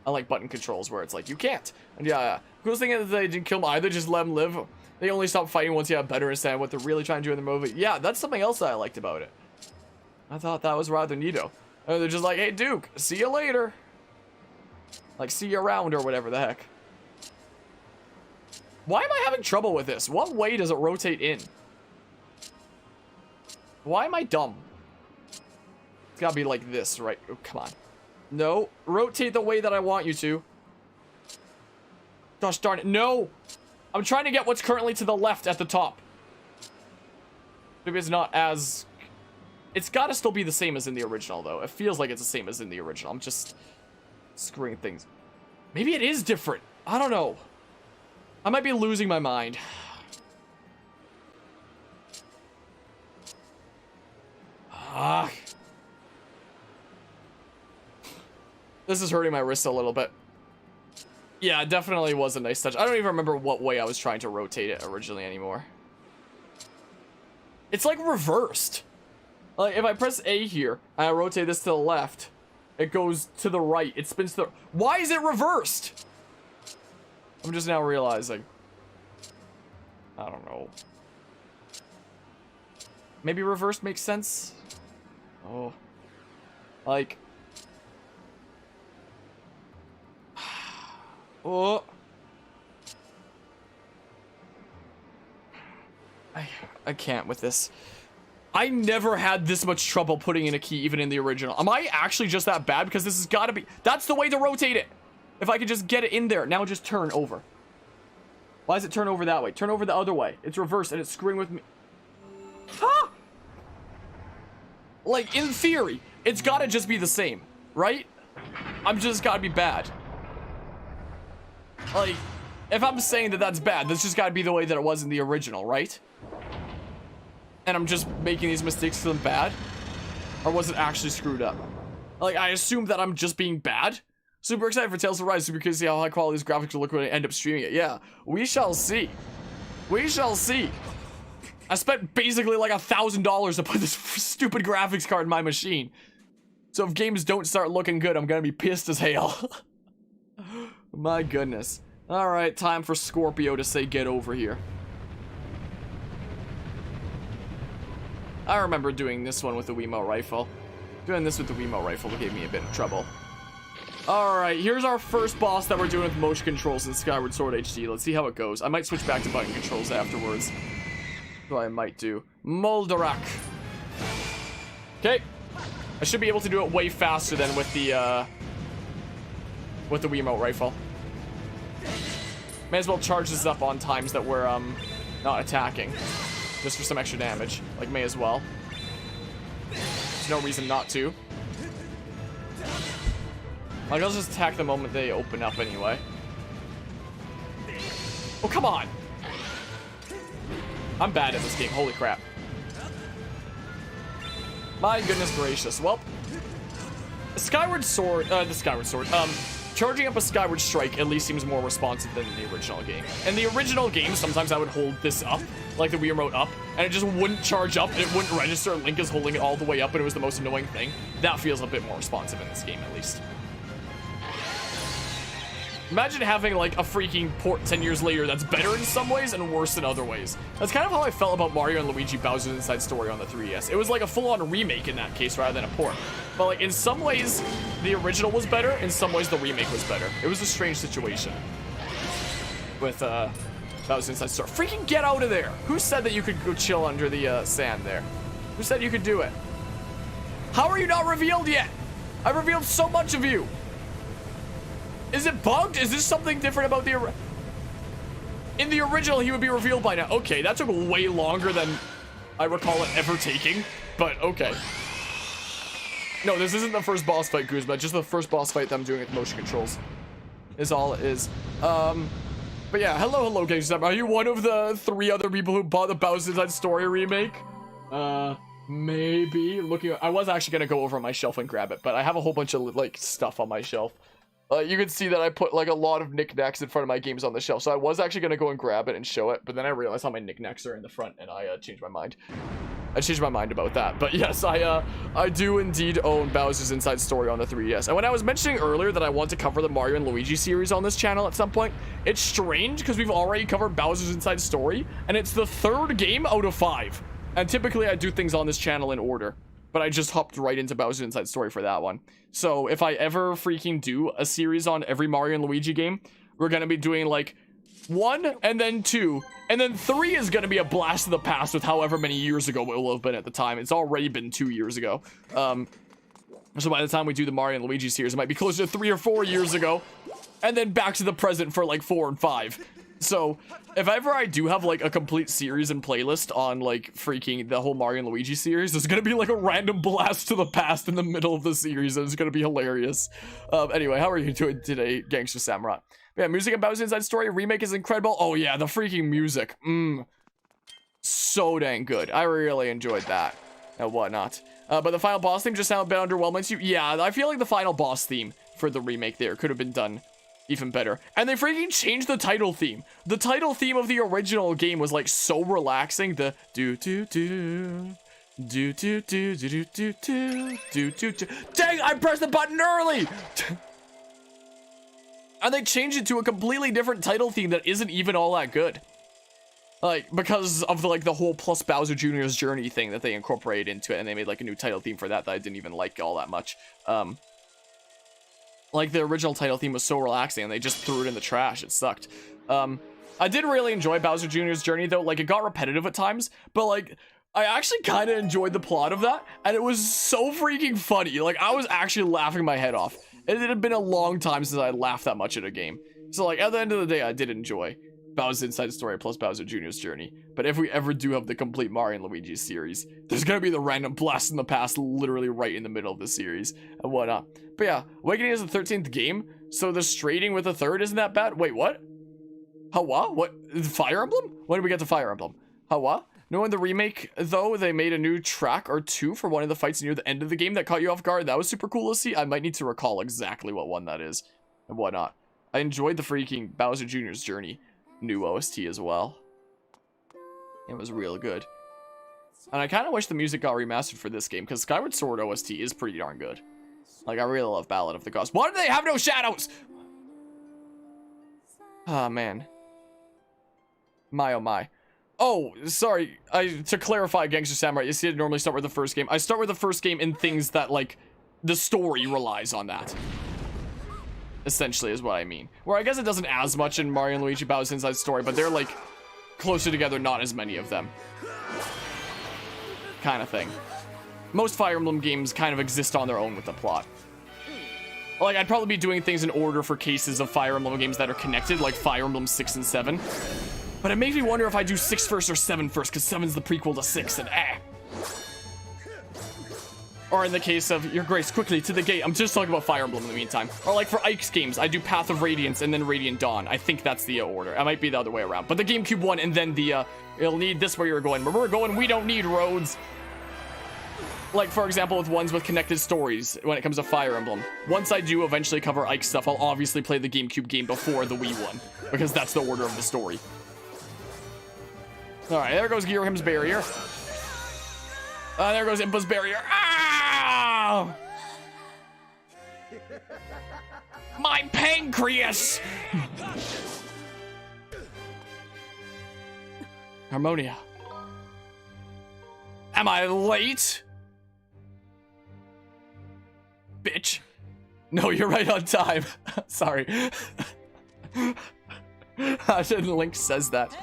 A: Unlike button controls where it's like you can't. And yeah. Coolest thing is they didn't kill them either, just let them live. They only stop fighting once you have better understanding what they're really trying to do in the movie. Yeah, that's something else that I liked about it. I thought that was rather neato. And they're just like, hey Duke, see you later. Like, see you around or whatever the heck. Why am I having trouble with this? What way does it rotate in? Why am I dumb? It's gotta be like this, right? Oh, come on. No, rotate the way that I want you to. Gosh darn it, no! I'm trying to get what's currently to the left at the top. Maybe it's not as... It's gotta still be the same as in the original, though. It feels like it's the same as in the original. I'm just... screwing things. Maybe it is different. I don't know. I might be losing my mind. Ah. This is hurting my wrist a little bit. Yeah, it definitely was a nice touch. I don't even remember what way I was trying to rotate it originally anymore. It's like reversed. Like if I press A here and I rotate this to the left, it goes to the right. It spins to the... Why is it reversed? I'm just now realizing. I don't know. Maybe reversed makes sense? Oh. Like... Oh. I can't with this. I never had this much trouble putting in a key, even in the original. Am I actually just that bad? Because this has got to be... That's the way to rotate it. If I could just get it in there. Now just turn over. Why does it turn over that way? Turn over the other way. It's reversed and it's screwing with me. Ah! Like, in theory, it's got to just be the same, right? I'm just got to be bad. Like, if I'm saying that that's bad, that's just got to be the way that it was in the original, right? And I'm just making these mistakes to them bad? Or was it actually screwed up? Like, I assume that I'm just being bad? Super excited for Tales of Rise. Super curious to see how high quality these graphics will look when I end up streaming it. Yeah, we shall see. We shall see. I spent basically like $1,000 to put this stupid graphics card in my machine. So if games don't start looking good, I'm gonna be pissed as hell. My goodness. Alright, time for Scorpio to say get over here. I remember doing this one with the Wiimote rifle. Doing this with the Wiimote rifle gave me a bit of trouble. Alright, here's our first boss that we're doing with motion controls in Skyward Sword HD. Let's see how it goes. I might switch back to button controls afterwards. So I might do. Moldarak. Okay. I should be able to do it way faster than with the Wiimote rifle. May as well charge this up on times that we're not attacking. Just for some extra damage. Like, may as well. There's no reason not to. Like, I'll just attack the moment they open up anyway. Oh, come on! I'm bad at this game, holy crap. My goodness gracious. Well, the Skyward Sword, charging up a Skyward Strike at least seems more responsive than the original game. In the original game, sometimes I would hold this up, like the Wiimote up, and it just wouldn't charge up, it wouldn't register, Link is holding it all the way up, and it was the most annoying thing. That feels a bit more responsive in this game, at least. Imagine having, like, a freaking port 10 years later that's better in some ways and worse in other ways. That's kind of how I felt about Mario and Luigi Bowser's Inside Story on the 3DS. It was like a full-on remake in that case rather than a port. But, like, in some ways, the original was better. In some ways, the remake was better. It was a strange situation with Bowser's Inside Story. Freaking get out of there! Who said that you could go chill under the sand there? Who said you could do it? How are you not revealed yet? I revealed so much of you! Is it bugged? Is this something different about the in the original, he would be revealed by now. Okay, that took way longer than I recall it ever taking, but okay. No, this isn't the first boss fight, Guzma. Just the first boss fight that I'm doing with motion controls. Is all it is. But yeah, hello, GlitchxCity. Are you one of the 3 other people who bought the Bowser's Inside Story remake? Maybe. I was actually gonna go over on my shelf and grab it, but I have a whole bunch of, like, stuff on my shelf. You can see that I put, like, a lot of knickknacks in front of my games on the shelf. So I was actually going to go and grab it and show it. But then I realized how my knickknacks are in the front. And I changed my mind. I changed my mind about that. But yes, I do indeed own Bowser's Inside Story on the 3DS. And when I was mentioning earlier that I want to cover the Mario and Luigi series on this channel at some point, it's strange because we've already covered Bowser's Inside Story. And it's the 3rd game out of 5. And typically I do things on this channel in order. But I just hopped right into Bowser's Inside Story for that one. So if I ever freaking do a series on every Mario and Luigi game, we're going to be doing like 1 and then 2. And then 3 is going to be a blast of the past with however many years ago it will have been at the time. It's already been 2 years ago. So by the time we do the Mario and Luigi series, it might be closer to 3 or 4 years ago. And then back to the present for like 4 and 5. So, if ever I do have, like, a complete series and playlist on, like, freaking the whole Mario and Luigi series, there's gonna be, like, a random blast to the past in the middle of the series, and it's gonna be hilarious. Anyway, how are you doing today, Gangster Samurai? Yeah, music in Bowser's Inside Story remake is incredible. Oh, yeah, the freaking music. So dang good. I really enjoyed that and whatnot. But the final boss theme just sounded a bit underwhelming to you. Yeah, I feel like the final boss theme for the remake there could have been done even better. And they freaking changed the title theme. The title theme of the original game was like so relaxing. The do do do do do do do do do do do do. Dang, I pressed the button early. And they changed it to a completely different title theme that isn't even all that good. Like, because of the whole plus Bowser Jr.'s Journey thing that they incorporated into it, and they made like a new title theme for that I didn't even like all that much. Like, the original title theme was so relaxing, and they just threw it in the trash. It sucked. I did really enjoy Bowser Jr.'s Journey, though. Like, it got repetitive at times, but, like, I actually kind of enjoyed the plot of that, and it was so freaking funny. Like, I was actually laughing my head off. It had been a long time since I laughed that much at a game. So, like, at the end of the day, I did enjoy Bowser's Inside Story plus Bowser Jr.'s Journey. But if we ever do have the complete Mario and Luigi series, there's gonna be the random blast in the past literally right in the middle of the series and whatnot. But yeah, Awakening is the 13th game, so the straightening with the 3rd isn't that bad. Wait, what? Hawa? What? Fire Emblem? When did we get to Fire Emblem? Hawa? No, in the remake, though, they made a new track or 2 for one of the fights near the end of the game that caught you off guard. That was super cool to see. I might need to recall exactly what one that is and whatnot. I enjoyed the freaking Bowser Jr.'s Journey new OST as well. It was real good. And I kind of wish the music got remastered for this game, because Skyward Sword OST is pretty darn good. Like, I really love Ballad of the Gods. Why do they have no shadows? Oh, man. My, oh, my. Oh, sorry. To clarify, Gangster Samurai, you see, I normally start with the first game. I start with the first game in things that, like, the story relies on that. Essentially is what I mean. Where I guess it doesn't as much in Mario and Luigi Bowser's Inside Story, but they're, like, closer together, not as many of them. Kind of thing. Most Fire Emblem games kind of exist on their own with the plot. Like, I'd probably be doing things in order for cases of Fire Emblem games that are connected, like Fire Emblem 6 and 7. But it makes me wonder if I do 6 first or 7 first, because 7's the prequel to 6, and Or in the case of, Your Grace, quickly, to the gate. I'm just talking about Fire Emblem in the meantime. Or like for Ike's games, I do Path of Radiance and then Radiant Dawn. I think that's the order. It might be the other way around. But the GameCube one and then the, it'll need this where you're going. Where we're going, we don't need roads. Like, for example, with ones with connected stories when it comes to Fire Emblem. Once I do eventually cover Ike's stuff, I'll obviously play the GameCube game before the Wii one. Because that's the order of the story. Alright, there goes Girahim's barrier. There goes Impa's barrier. Ah! My pancreas! Harmonia. Am I late? Bitch. No, you're right on time. Sorry. Link says that.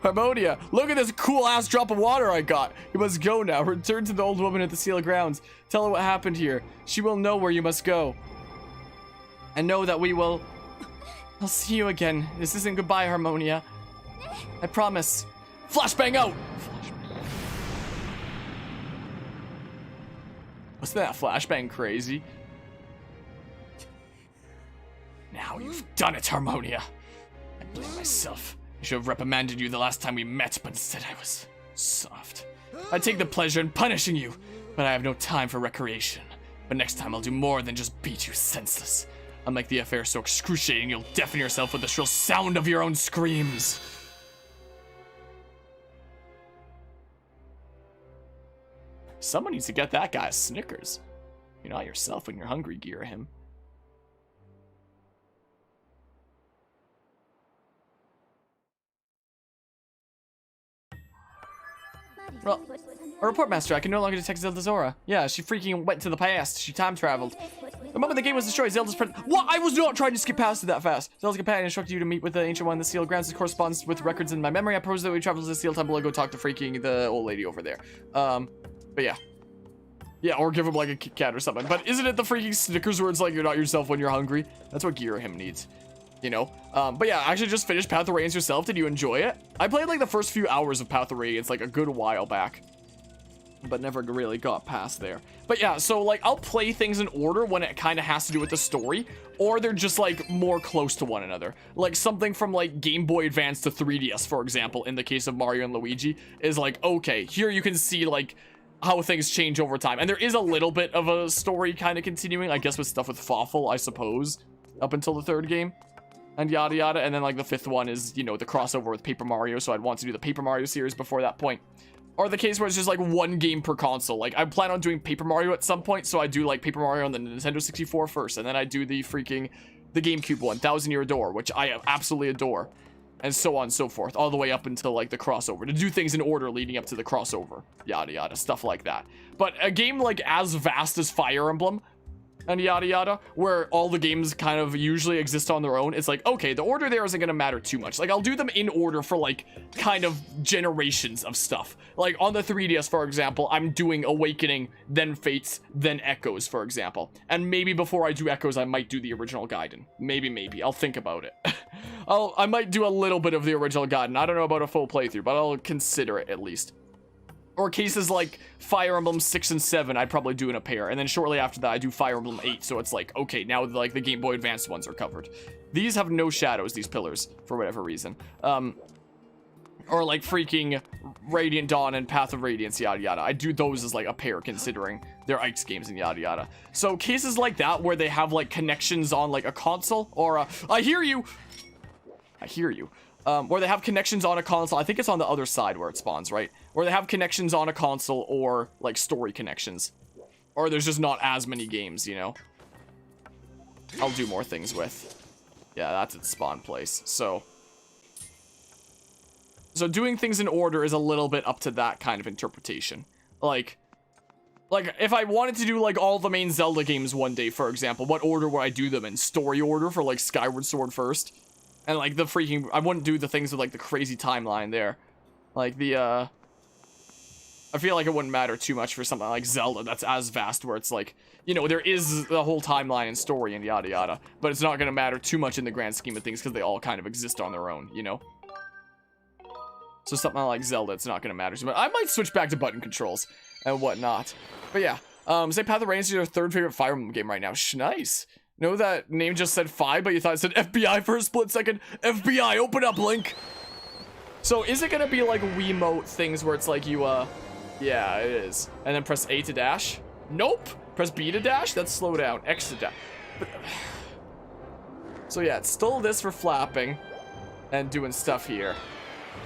A: Harmonia, look at this cool ass drop of water I got. You must go now. Return to the old woman at the Seal of Grounds. Tell her what happened here. She will know where you must go. And know that we will... I'll see you again. This isn't goodbye, Harmonia. I promise. Flashbang out! Wasn't that flashbang crazy? Now you've done it, Harmonia. I blame myself. I should have reprimanded you the last time we met, but instead I was soft. I take the pleasure in punishing you, but I have no time for recreation. But next time I'll do more than just beat you senseless. I'll make the affair so excruciating you'll deafen yourself with the shrill sound of your own screams. Someone needs to get that guy a Snickers. You're not yourself when you're hungry, Girahim. Well, a report master, I can no longer detect Zelda's aura. Yeah, she freaking went to the past. She time traveled. The moment the game was destroyed, Zelda's friend. What? I was not trying to skip past it that fast. Zelda's companion instructed you to meet with the Ancient One in the Sealed Grounds. This corresponds with records in my memory. I propose that we travel to the Sealed Temple and go talk to freaking the old lady over there. But yeah. Yeah, or give him like a Kit Kat or something. But isn't it the freaking Snickers where it's like you're not yourself when you're hungry? That's what Girahim needs. You know? But yeah, I actually just finished Path of Radiance yourself. Did you enjoy it? I played like the first few hours of Path of Radiance like a good while back. But never really got past there. But yeah, so like I'll play things in order when it kind of has to do with the story. Or they're just like more close to one another. Like something from like Game Boy Advance to 3DS, for example, in the case of Mario and Luigi, is like, okay, here you can see like how things change over time. And there is a little bit of a story kind of continuing, I guess, with stuff with Fawful, I suppose, up until the third game. And yada yada. And then like the fifth one is, you know, the crossover with Paper Mario, so I'd want to do the Paper Mario series before that point. Or the case where it's just like one game per console. Like I plan on doing Paper Mario at some point, so I do like Paper Mario on the Nintendo 64 first, and then I do the GameCube one, Thousand Year Door, which I absolutely adore. And so on and so forth, all the way up until like the crossover, to do things in order leading up to the crossover, yada yada, stuff like that. But a game like as vast as Fire Emblem and yada yada, where all the games kind of usually exist on their own, it's like, okay, the order there isn't gonna matter too much. Like I'll do them in order for like kind of generations of stuff. Like on the 3DS, for example, I'm doing Awakening, then Fates, then Echoes, for example. And maybe before I do Echoes, I might do the original Gaiden. Maybe. I'll think about it. I might do a little bit of the original Gaiden. I don't know about a full playthrough, but I'll consider it at least. Or cases like Fire Emblem 6 and 7, I'd probably do in a pair. And then shortly after that, I do Fire Emblem 8. So it's like, okay, now like the Game Boy Advance ones are covered. These have no shadows, these pillars, for whatever reason. Or like freaking Radiant Dawn and Path of Radiance, yada yada. I do those as like a pair, considering they're Ike's games and yada yada. So cases like that where they have like connections on like a console, or I hear you. Where they have connections on a console. I think it's on the other side where it spawns, right? Where they have connections on a console or like story connections. Or there's just not as many games, you know? I'll do more things with. Yeah, that's its spawn place. So doing things in order is a little bit up to that kind of interpretation. Like if I wanted to do like all the main Zelda games one day, for example, what order would I do them in? Story order for like Skyward Sword first, and like the freaking, I wouldn't do the things with like the crazy timeline there, like the I feel like it wouldn't matter too much for something like Zelda that's as vast, where it's like, you know, there is the whole timeline and story and yada yada, but it's not gonna matter too much in the grand scheme of things because they all kind of exist on their own, you know. So something like Zelda, it's not gonna matter too much. I might switch back to button controls and whatnot. But yeah, say Path of Rain is your third favorite Fire Emblem game right now. Nice. Know that name just said 5, but you thought it said FBI for a split second? FBI, open up, Link. So is it gonna be like Wiimote things where it's like you, yeah, it is. And then press A to dash? Nope. Press B to dash? That's slow down. X to dash. So yeah, it's still this for flapping and doing stuff here.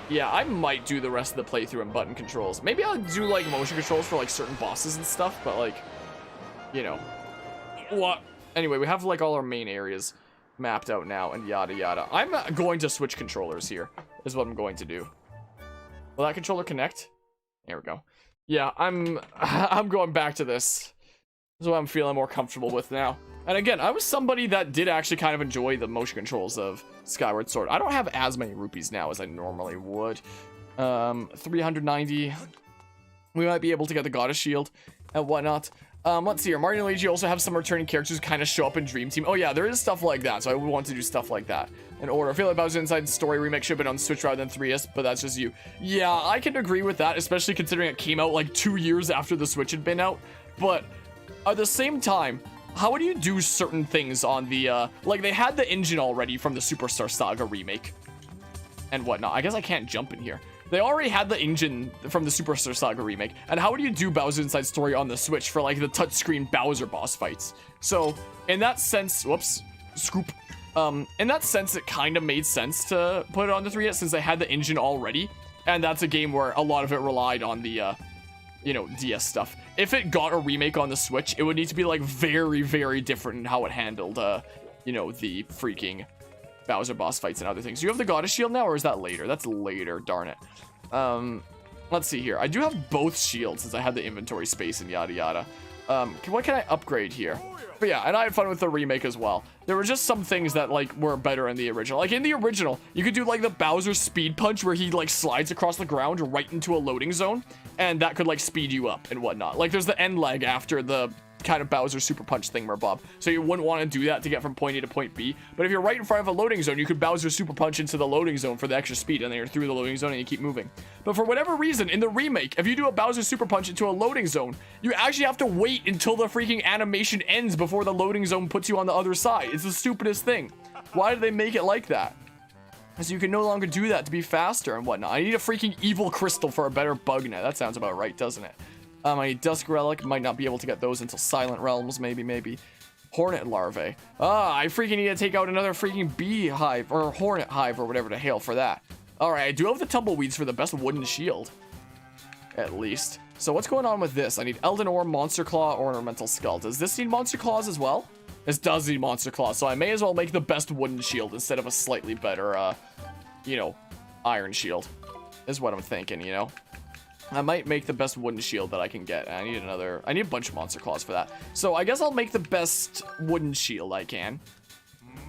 A: Yeah, I might do the rest of the playthrough in button controls. Maybe I'll do, like, motion controls for, like, certain bosses and stuff, but, like, you know. What? Anyway, we have, like, all our main areas mapped out now and yada yada. I'm going to switch controllers here, is what I'm going to do. Will that controller connect? There we go. Yeah, I'm going back to this. This is what I'm feeling more comfortable with now. And again, I was somebody that did actually kind of enjoy the motion controls of Skyward Sword. I don't have as many rupees now as I normally would. 390. We might be able to get the Goddess Shield and whatnot. Let's see here. Mario and Luigi also have some returning characters who kind of show up in Dream Team. Oh yeah, there is stuff like that, so I would want to do stuff like that in order. I feel like Bowser Inside Story remake should have been on Switch rather than 3DS, but that's just you. Yeah, I can agree with that, especially considering it came out like 2 years after the Switch had been out. But at the same time, how would you do certain things on the, like, they had the engine already from the Superstar Saga remake and whatnot. I guess I can't jump in here. They already had the engine from the Superstar Saga remake. And how would you do Bowser Inside Story on the Switch for, like, the touchscreen Bowser boss fights? So, in that sense, whoops, scoop. In that sense, it kind of made sense to put it on the 3DS since they had the engine already. And that's a game where a lot of it relied on the, you know, DS stuff. If it got a remake on the Switch, it would need to be, like, very, very different in how it handled, you know, the freaking Bowser boss fights and other things. Do you have the Goddess Shield now, or is that later? That's later, darn it. Let's see here. I do have both shields since I had the inventory space and yada yada. What can I upgrade here? But yeah, and I had fun with the remake as well. There were just some things that, like, were better in the original. Like, in the original, you could do, like, the Bowser speed punch where he, like, slides across the ground right into a loading zone, and that could, like, speed you up and whatnot. Like, there's the end lag after the kind of Bowser super punch thing, Bob. So you wouldn't want to do that to get from point A to point B. But if you're right in front of a loading zone, you could Bowser super punch into the loading zone for the extra speed, and then you're through the loading zone and you keep moving. But for whatever reason, in the remake, if you do a Bowser super punch into a loading zone, you actually have to wait until the freaking animation ends before the loading zone puts you on the other side. It's the stupidest thing. Why did they make it like that? So you can no longer do that to be faster and whatnot. I need a freaking evil crystal for a better bug net. That sounds about right, doesn't it? I need Dusk Relic. Might not be able to get those until Silent Realms, maybe. Hornet Larvae. I freaking need to take out another freaking beehive, or hornet hive, or whatever to hail for that. Alright, I do have the tumbleweeds for the best wooden shield. At least. So what's going on with this? I need Elden Ore, Monster Claw, Ornamental Skull. Does this need Monster Claws as well? This does need Monster Claws, so I may as well make the best wooden shield instead of a slightly better, you know, iron shield. Is what I'm thinking, you know? I might make the best wooden shield that I can get. I need a bunch of Monster Claws for that. So I guess I'll make the best wooden shield I can,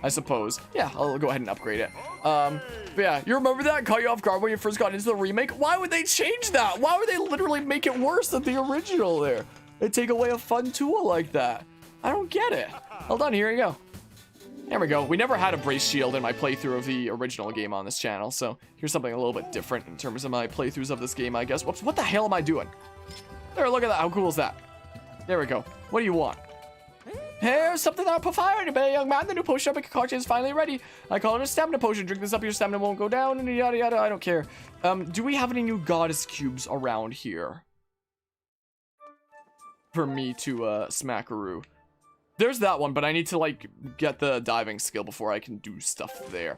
A: I suppose. Yeah, I'll go ahead and upgrade it. But yeah, you remember that? Caught you off guard when you first got into the remake? Why would they change that? Why would they literally make it worse than the original there? They take away a fun tool like that. I don't get it. Hold on, here you go. There we go. We never had a brace shield in my playthrough of the original game on this channel, so here's something a little bit different in terms of my playthroughs of this game, I guess. Whoops, what the hell am I doing? There, look at that. How cool is that? There we go. What do you want? Here's something that'll put fire in a young man. The new potion epic concoction is finally ready. I call it a stamina potion. Drink this up, your stamina won't go down, and yada yada. I don't care. Do we have any new goddess cubes around here for me to smackaroo? There's that one, but I need to, like, get the diving skill before I can do stuff there.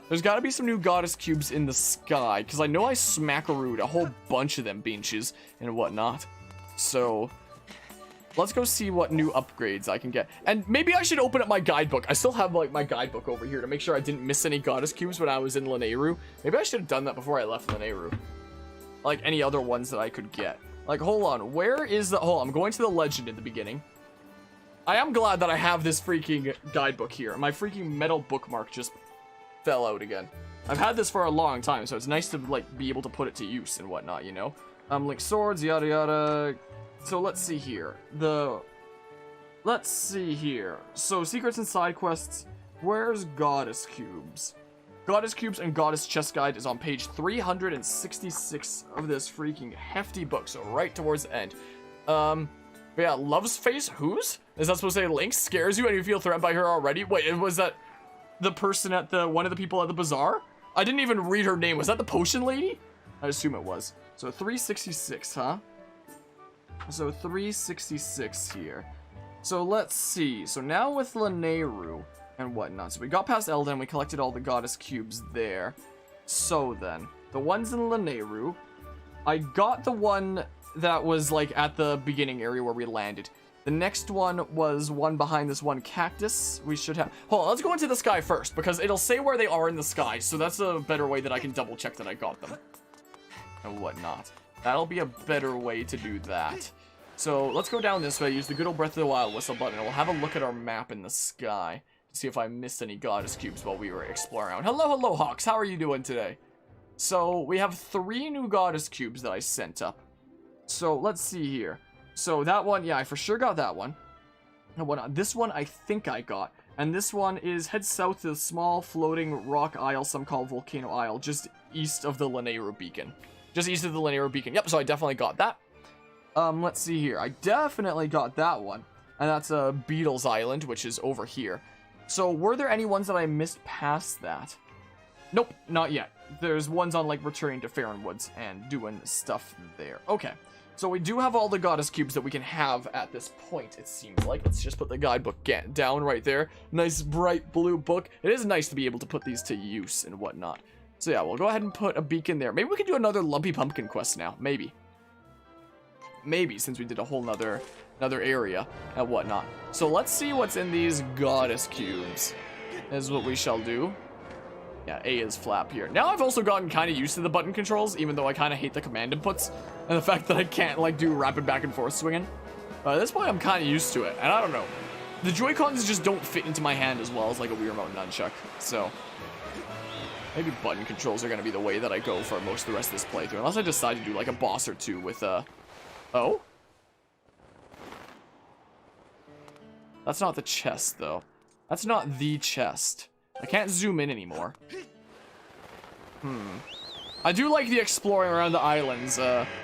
A: There's gotta be some new goddess cubes in the sky, because I know I smackarooed a whole bunch of them beaches and whatnot. So, let's go see what new upgrades I can get. And maybe I should open up my guidebook. I still have, like, my guidebook over here to make sure I didn't miss any goddess cubes when I was in Lanayru. Maybe I should have done that before I left Lanayru. Like, any other ones that I could get. Like, hold on. Where is the... Hold on. I'm going to the legend in the beginning. I am glad that I have this freaking guidebook here. My freaking metal bookmark just fell out again. I've had this for a long time, so it's nice to, like, be able to put it to use and whatnot, you know? Like, swords, yada yada... So let's see here. Let's see here. So secrets and side quests. Where's goddess cubes? Goddess cubes and goddess chest guide is on page 366 of this freaking hefty book. So right towards the end. But yeah, love's face. Whose? Is that supposed to say Link scares you and you feel threatened by her already? Wait, was that the person at one of the people at the bazaar? I didn't even read her name. Was that the potion lady? I assume it was. So 366, huh? So 366 here. So let's see. So now with Lanayru and whatnot. So we got past Elden. We collected all the goddess cubes there. So then, the ones in Lanayru. I got the one that was like at the beginning area where we landed. The next one was one behind this one cactus. We should have... Hold on, let's go into the sky first. Because it'll say where they are in the sky. So that's a better way that I can double check that I got them. And whatnot. That'll be a better way to do that. So let's go down this way, use the good old Breath of the Wild whistle button, and we'll have a look at our map in the sky to see if I missed any goddess cubes while we were exploring around. Hello, Hawks. How are you doing today? So we have 3 new goddess cubes that I sent up. So let's see here. So that one, yeah, I for sure got that one. And whatnot. This one I think I got. And this one is head south to the small floating rock isle, some call Volcano Isle, just east of the Lanayru Beacon. Just east of the Lanayru Beacon. Yep, so I definitely got that. Let's see here. I definitely got that one. And that's Beetle's Island, which is over here. So, were there any ones that I missed past that? Nope, not yet. There's ones on, like, returning to Faron Woods and doing stuff there. Okay. So, we do have all the goddess cubes that we can have at this point, it seems like. Let's just put the guidebook down right there. Nice, bright blue book. It is nice to be able to put these to use and whatnot. So, yeah, we'll go ahead and put a beacon there. Maybe we can do another Lumpy Pumpkin quest now. Maybe. Maybe, since we did a whole another area and whatnot. So let's see what's in these goddess cubes. Is what we shall do. Yeah, A is flap here. Now I've also gotten kind of used to the button controls, even though I kind of hate the command inputs. And the fact that I can't, like, do rapid back and forth swinging. At this point, I'm kind of used to it. And I don't know. The Joy-Cons just don't fit into my hand as well as, like, a Wiimote nunchuck. So, maybe button controls are going to be the way that I go for most of the rest of this playthrough. Unless I decide to do, like, a boss or two with, Oh? That's not the chest, though. That's not the chest. I can't zoom in anymore. I do like the exploring around the islands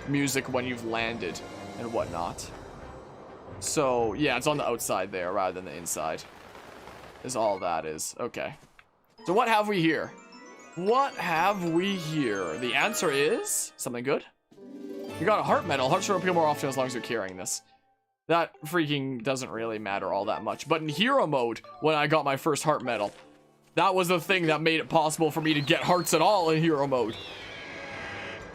A: music when you've landed and whatnot. So, yeah, it's on the outside there rather than the inside. Is all that is. Okay. So what have we here? What have we here? The answer is... something good? You got a heart medal. Hearts will appear more often as long as you're carrying this. That freaking doesn't really matter all that much. But in hero mode, when I got my first heart medal, that was the thing that made it possible for me to get hearts at all in hero mode.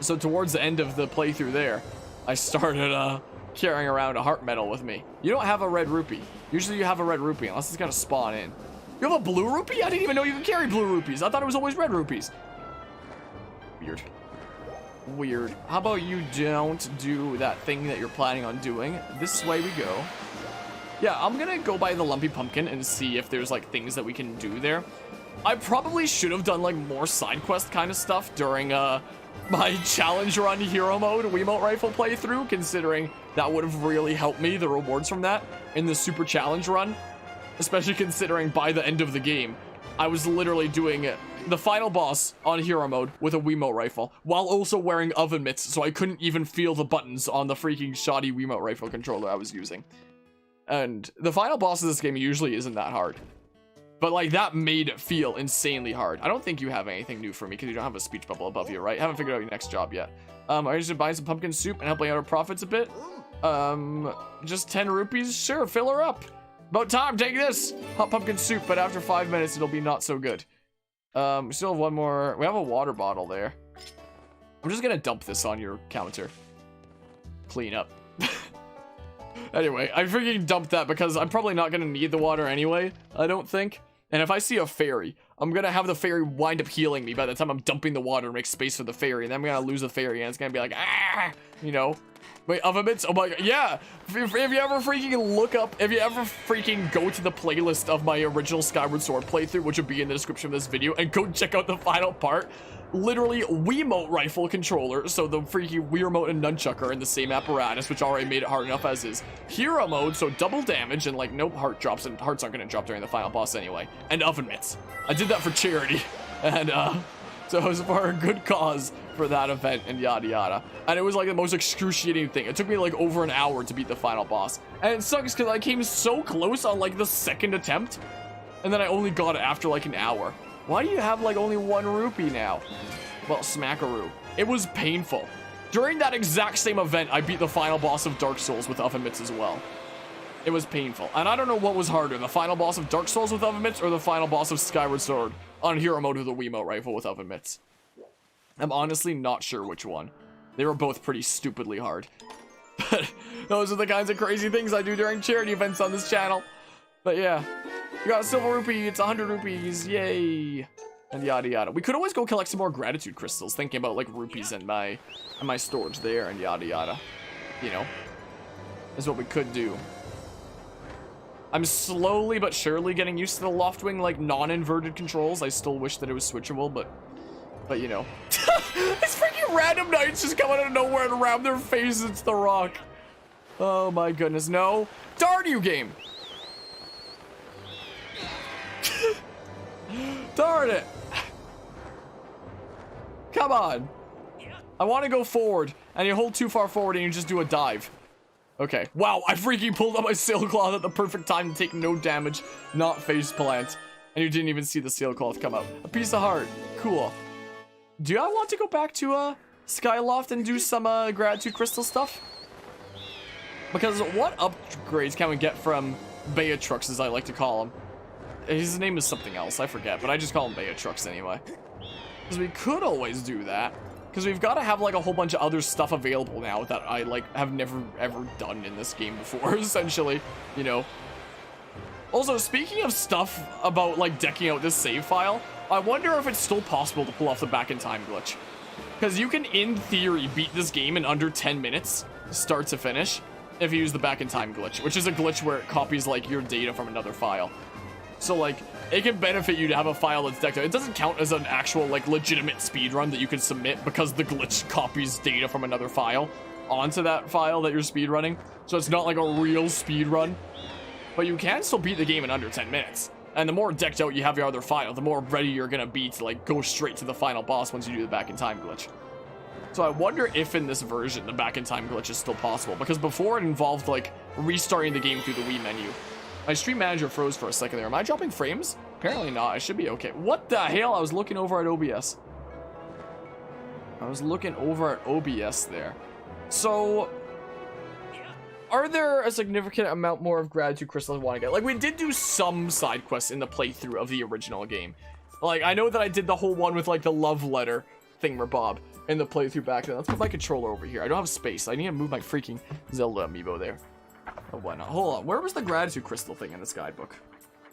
A: So towards the end of the playthrough there, I started carrying around a heart medal with me. You don't have a red rupee. Usually you have a red rupee, unless it's gonna spawn in. You have a blue rupee? I didn't even know you could carry blue rupees. I thought it was always red rupees. Weird. Weird. How about you don't do that thing that you're planning on doing? This way we go. Yeah, I'm gonna go by the Lumpy Pumpkin and see if there's, like, things that we can do there. I probably should have done, like, more side quest kind of stuff during my challenge run hero mode Wiimote rifle playthrough, considering that would have really helped me, the rewards from that, in the super challenge run. Especially considering by the end of the game, I was literally doing the final boss on hero mode with a Wiimote rifle, while also wearing oven mitts, so I couldn't even feel the buttons on the freaking shoddy Wiimote rifle controller I was using. And the final boss of this game usually isn't that hard. But, like, that made it feel insanely hard. I don't think you have anything new for me, because you don't have a speech bubble above you, right? Haven't figured out your next job yet. Are you just buying some pumpkin soup and helping out our profits a bit? Just 10 rupees? Sure, fill her up. About time, take this! Hot pumpkin soup, but after 5 minutes, it'll be not so good. We still have one more. We have a water bottle there. I'm just gonna dump this on your counter. Clean up. Anyway, I freaking dumped that because I'm probably not going to need the water anyway, I don't think. And if I see a fairy, I'm going to have the fairy wind up healing me by the time I'm dumping the water to make space for the fairy. And then I'm going to lose the fairy and it's going to be like, ah, you know. Wait, oven mitts? Oh my god, yeah! If you ever freaking look up, if you ever freaking go to the playlist of my original Skyward Sword playthrough, which will be in the description of this video, and go check out the final part, literally Wiimote rifle controller, so the freaking Wiimote and nunchuck are in the same apparatus, which already made it hard enough as is. Hero mode, so double damage, and like, nope, heart drops, and hearts aren't gonna drop during the final boss anyway. And oven mitts. I did that for charity, and so it was for a good cause for that event and yada yada. And it was like the most excruciating thing. It took me like over an hour to beat the final boss. And it sucks because I came so close on like the second attempt. And then I only got it after like an hour. Why do you have like only 1 rupee now? Well, smackaroo. It was painful. During that exact same event, I beat the final boss of Dark Souls with oven mitts as well. It was painful. And I don't know what was harder, the final boss of Dark Souls with oven mitts or the final boss of Skyward Sword on hero mode with a Wiimote rifle with oven mitts. I'm honestly not sure which one. They were both pretty stupidly hard. But those are the kinds of crazy things I do during charity events on this channel. But yeah, you got a silver rupee, it's 100 rupees, yay. And yada yada. We could always go collect some more gratitude crystals, thinking about like rupees and my storage there and yada yada. You know, is what we could do. I'm slowly but surely getting used to the Loftwing like non-inverted controls. I still wish that it was switchable, but you know. These freaking random knights just come out of nowhere and ram their face into the rock. Oh my goodness, no. Darn you, game. Darn it. Come on. I want to go forward, and you hold too far forward and you just do a dive. Okay. Wow, I freaking pulled out my sailcloth at the perfect time to take no damage, not face plant. And you didn't even see the sailcloth come out. A piece of heart. Cool. Do I want to go back to Skyloft and do some gratitude crystal stuff? Because what upgrades can we get from Beatrux, as I like to call him? His name is something else, I forget, but I just call him Beatrux anyway. Because we could always do that. Because we've got to have like a whole bunch of other stuff available now that I like have never ever done in this game before, essentially, you know. Also, speaking of stuff about like decking out this save file, I wonder if it's still possible to pull off the back in time glitch. Because you can, in theory, beat this game in under 10 minutes, start to finish, if you use the back in time glitch, which is a glitch where it copies like your data from another file. So like, it can benefit you to have a file that's decked out. It doesn't count as an actual like legitimate speedrun that you can submit because the glitch copies data from another file onto that file that you're speedrunning. So it's not like a real speedrun. But you can still beat the game in under 10 minutes. And the more decked out you have your other file, the more ready you're gonna be to like go straight to the final boss once you do the back in time glitch. So I wonder if in this version the back in time glitch is still possible, because before it involved like restarting the game through the Wii menu. My stream manager froze for a second there. Am I dropping frames? Apparently not. I should be okay. What the hell? I was looking over at OBS. I was looking over at OBS there. So are there a significant amount more of gratitude crystals I want to get? Like, we did do some side quests in the playthrough of the original game. Like, I know that I did the whole one with, like, the love letter thingamabob in the playthrough back then. Let's put my controller over here. I don't have space. I need to move my freaking Zelda amiibo there. Oh, why not? Hold on. Where was the gratitude crystal thing in this guidebook?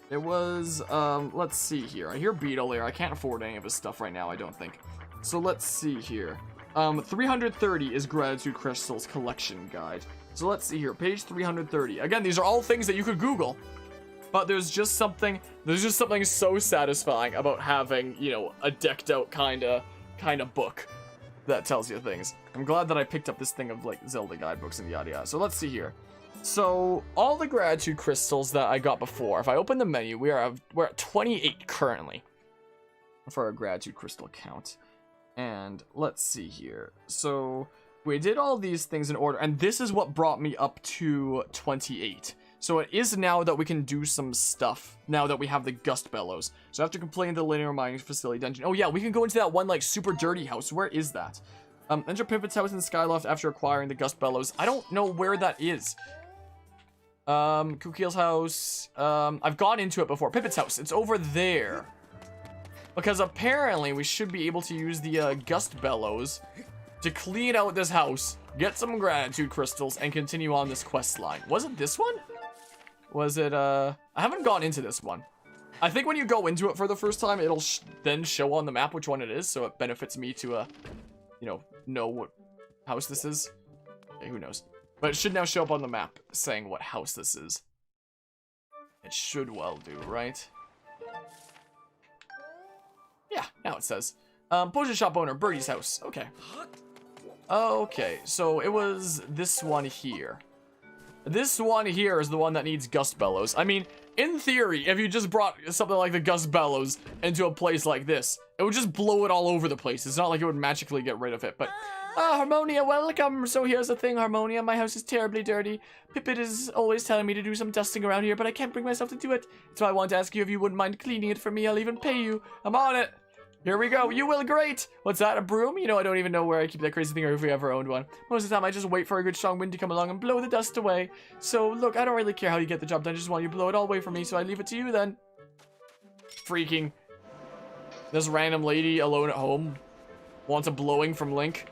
A: It was, let's see here. I hear Beetle there. I can't afford any of his stuff right now, I don't think. So let's see here. 330 is gratitude crystals collection guide. So let's see here, page 330. Again, these are all things that you could Google, but there's just something so satisfying about having, you know, a decked out kind of book that tells you things. I'm glad that I picked up this thing of like Zelda guidebooks and yada yada. So let's see here. So all the gratitude crystals that I got before, if I open the menu, we're at 28 currently for our gratitude crystal count. And let's see here. So we did all these things in order, and this is what brought me up to 28. So it is now that we can do some stuff, now that we have the Gust Bellows. So after completing the linear mining facility dungeon, oh yeah, we can go into that one, like, super dirty house. Where is that? Enter Pipit's house in Skyloft after acquiring the Gust Bellows. I don't know where that is. Kukiel's house. I've gone into it before. Pipit's house. It's over there. Because apparently we should be able to use the Gust Bellows to clean out this house, get some gratitude crystals, and continue on this quest line. Was it this one? Was it, I haven't gone into this one. I think when you go into it for the first time, it'll then show on the map which one it is, so it benefits me to, you know what house this is. Okay, who knows? But it should now show up on the map saying what house this is. It should well do, right? Yeah, now it says. Potion shop owner, Birdie's house. Okay. Okay, so it was this one here. This one here is the one that needs gust bellows. I mean, in theory, if you just brought something like the gust bellows into a place like this, it would just blow it all over the place. It's not like it would magically get rid of it, but... Harmonia, welcome! So here's the thing, Harmonia. My house is terribly dirty. Pippet is always telling me to do some dusting around here, but I can't bring myself to do it. So I want to ask you if you wouldn't mind cleaning it for me. I'll even pay you. I'm on it. Here we go. You will, great. What's that, a broom? You know, I don't even know where I keep that crazy thing or if we ever owned one. Most of the time, I just wait for a good strong wind to come along and blow the dust away. So, look, I don't really care how you get the job done. I just want you to blow it all away for me, so I leave it to you then. Freaking. This random lady alone at home wants a blowing from Link.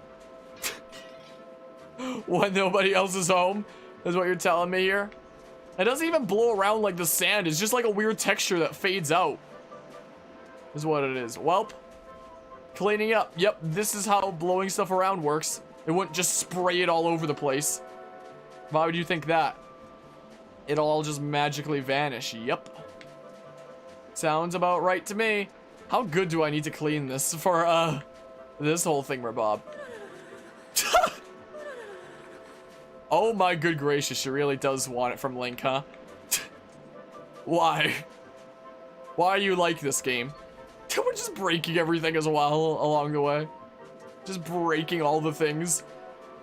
A: When nobody else is home, is what you're telling me here. It doesn't even blow around like the sand. It's just like a weird texture that fades out. Is what it is. Welp. Cleaning up. Yep, this is how blowing stuff around works. It wouldn't just spray it all over the place. Why would you think that? It'll all just magically vanish. Yep. Sounds about right to me. How good do I need to clean this for, this whole thing, Bob? Oh my good gracious, she really does want it from Link, huh? Why? Why are you like this game? We're just breaking everything as well along the way. Just breaking all the things.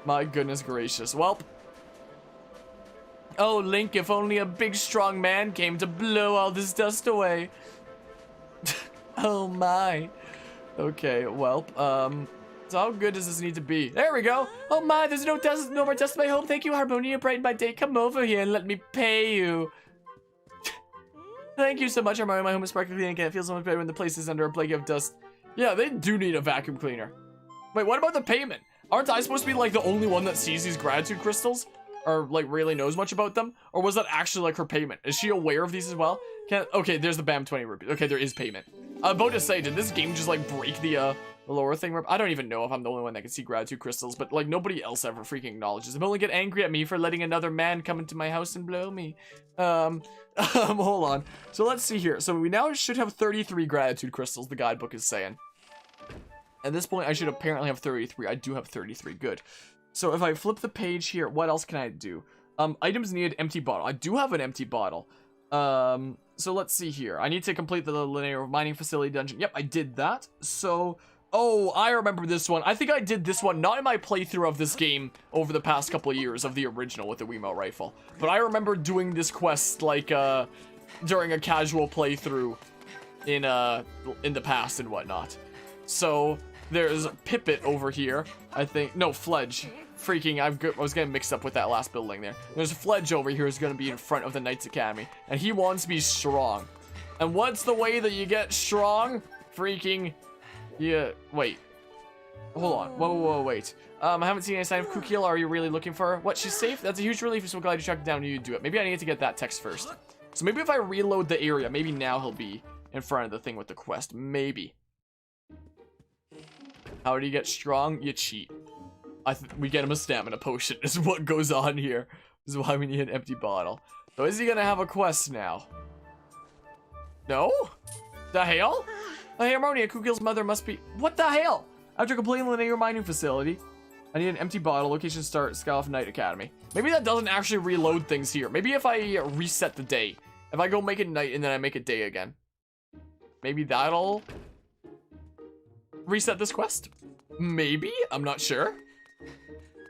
A: My goodness gracious. Welp. Oh, Link, if only a big strong man came to blow all this dust away. Oh my. Okay, welp, so how good does this need to be? There we go. Oh my, there's no more dust in my home. Thank you, Harmonia. Brighten my day. Come over here and let me pay you. Thank you so much, Harmonia. My home is sparkling clean again. It feels so much better when the place is under a plague of dust. Yeah, they do need a vacuum cleaner. Wait, what about the payment? Aren't I supposed to be like the only one that sees these gratitude crystals? Or like really knows much about them? Or was that actually like her payment? Is she aware of these as well? Okay, there's the BAM 20 rupees. Okay, there is payment. I'm about to say, did this game just like break the lower thing? I don't even know if I'm the only one that can see gratitude crystals, but like nobody else ever freaking acknowledges them. Only get angry at me for letting another man come into my house and blow me. Hold on. So let's see here. So we now should have 33 gratitude crystals, the guidebook is saying. At this point, I should apparently have 33. I do have 33. Good. So if I flip the page here, what else can I do? Items needed, empty bottle. I do have an empty bottle. So let's see here. I need to complete the linear mining facility dungeon. Yep, I did that. So, oh, I remember this one. I think I did this one, not in my playthrough of this game over the past couple of years of the original with the Wiimote rifle. But I remember doing this quest, like, during a casual playthrough in the past and whatnot. So, there's Pippet over here, I think. No, Fledge. Freaking, I was getting mixed up with that last building there. There's Fledge over here who's going to be in front of the Knights Academy. And he wants to be strong. And what's the way that you get strong? Freaking, yeah, wait. Hold on. Whoa, wait. I haven't seen any sign of Kukila. Are you really looking for her? What, she's safe? That's a huge relief. I'm so glad you tracked down and you do it. Maybe I need to get that text first. So maybe if I reload the area, maybe now he'll be in front of the thing with the quest. Maybe. How do you get strong? You cheat. We get him a stamina potion is what goes on here. This is why we need an empty bottle. So is he gonna have a quest now? No? The hell? Hey, Harmonia, Kukil's mother must be... What the hell? After completing the linear mining facility, I need an empty bottle. Location start, Skyward Knight Academy. Maybe that doesn't actually reload things here. Maybe if I reset the day. If I go make it night and then I make it day again. Maybe that'll reset this quest? Maybe? I'm not sure.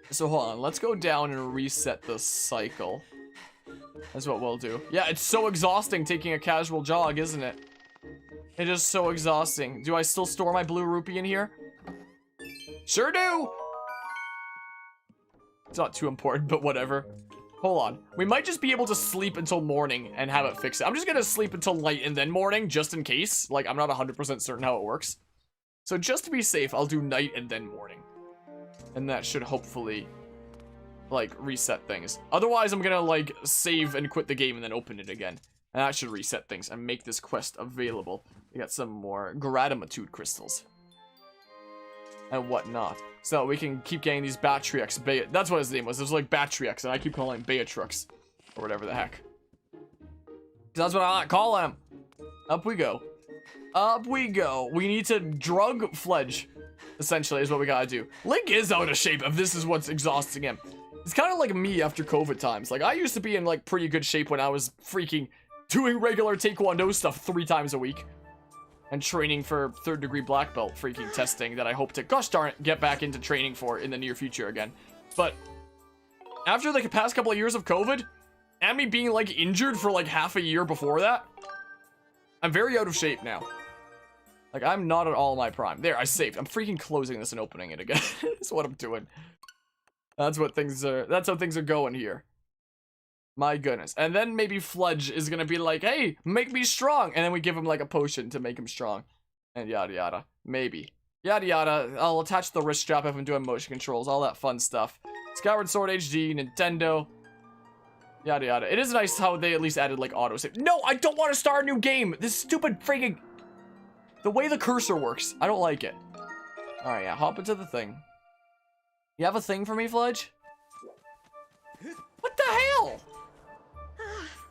A: So hold on, let's go down and reset the cycle. That's what we'll do. Yeah, it's so exhausting taking a casual jog, isn't it? It is so exhausting. Do I still store my blue rupee in here? Sure do! It's not too important, but whatever. Hold on. We might just be able to sleep until morning and have it fix it. I'm just gonna sleep until night and then morning, just in case. Like, I'm not 100% certain how it works. So just to be safe, I'll do night and then morning. And that should hopefully, like, reset things. Otherwise, I'm gonna, like, save and quit the game and then open it again. And that should reset things and make this quest available. We got some more gratitude crystals. And whatnot. So we can keep getting these Batrix. That's what his name was. It was like Batrix, and I keep calling him Beatrix. Or whatever the heck. That's what I like to call him. Up we go. Up we go. We need to drug Fledge, essentially, is what we gotta do. Link is out of shape if this is what's exhausting him. It's kind of like me after COVID times. Like, I used to be in, like, pretty good shape when I was freaking doing regular Taekwondo stuff 3 times a week. And training for 3rd degree black belt freaking testing that I hope to, gosh darn it, get back into training for in the near future again. But after the past couple of years of COVID, and me being, like, injured for, like, half a year before that, I'm very out of shape now. Like, I'm not at all in my prime. There, I saved. I'm freaking closing this and opening it again. That's what I'm doing. That's what things are, that's how things are going here. My goodness. And then maybe Fledge is gonna be like, hey, make me strong. And then we give him, like, a potion to make him strong. And yada yada. Maybe. Yada yada. I'll attach the wrist strap if I'm doing motion controls. All that fun stuff. Skyward Sword HD, Nintendo. Yada yada. It is nice how they at least added, like, autosave. No, I don't want to start a new game. This stupid freaking... The way the cursor works. I don't like it. Alright, yeah. Hop into the thing. You have a thing for me, Fledge? What the hell?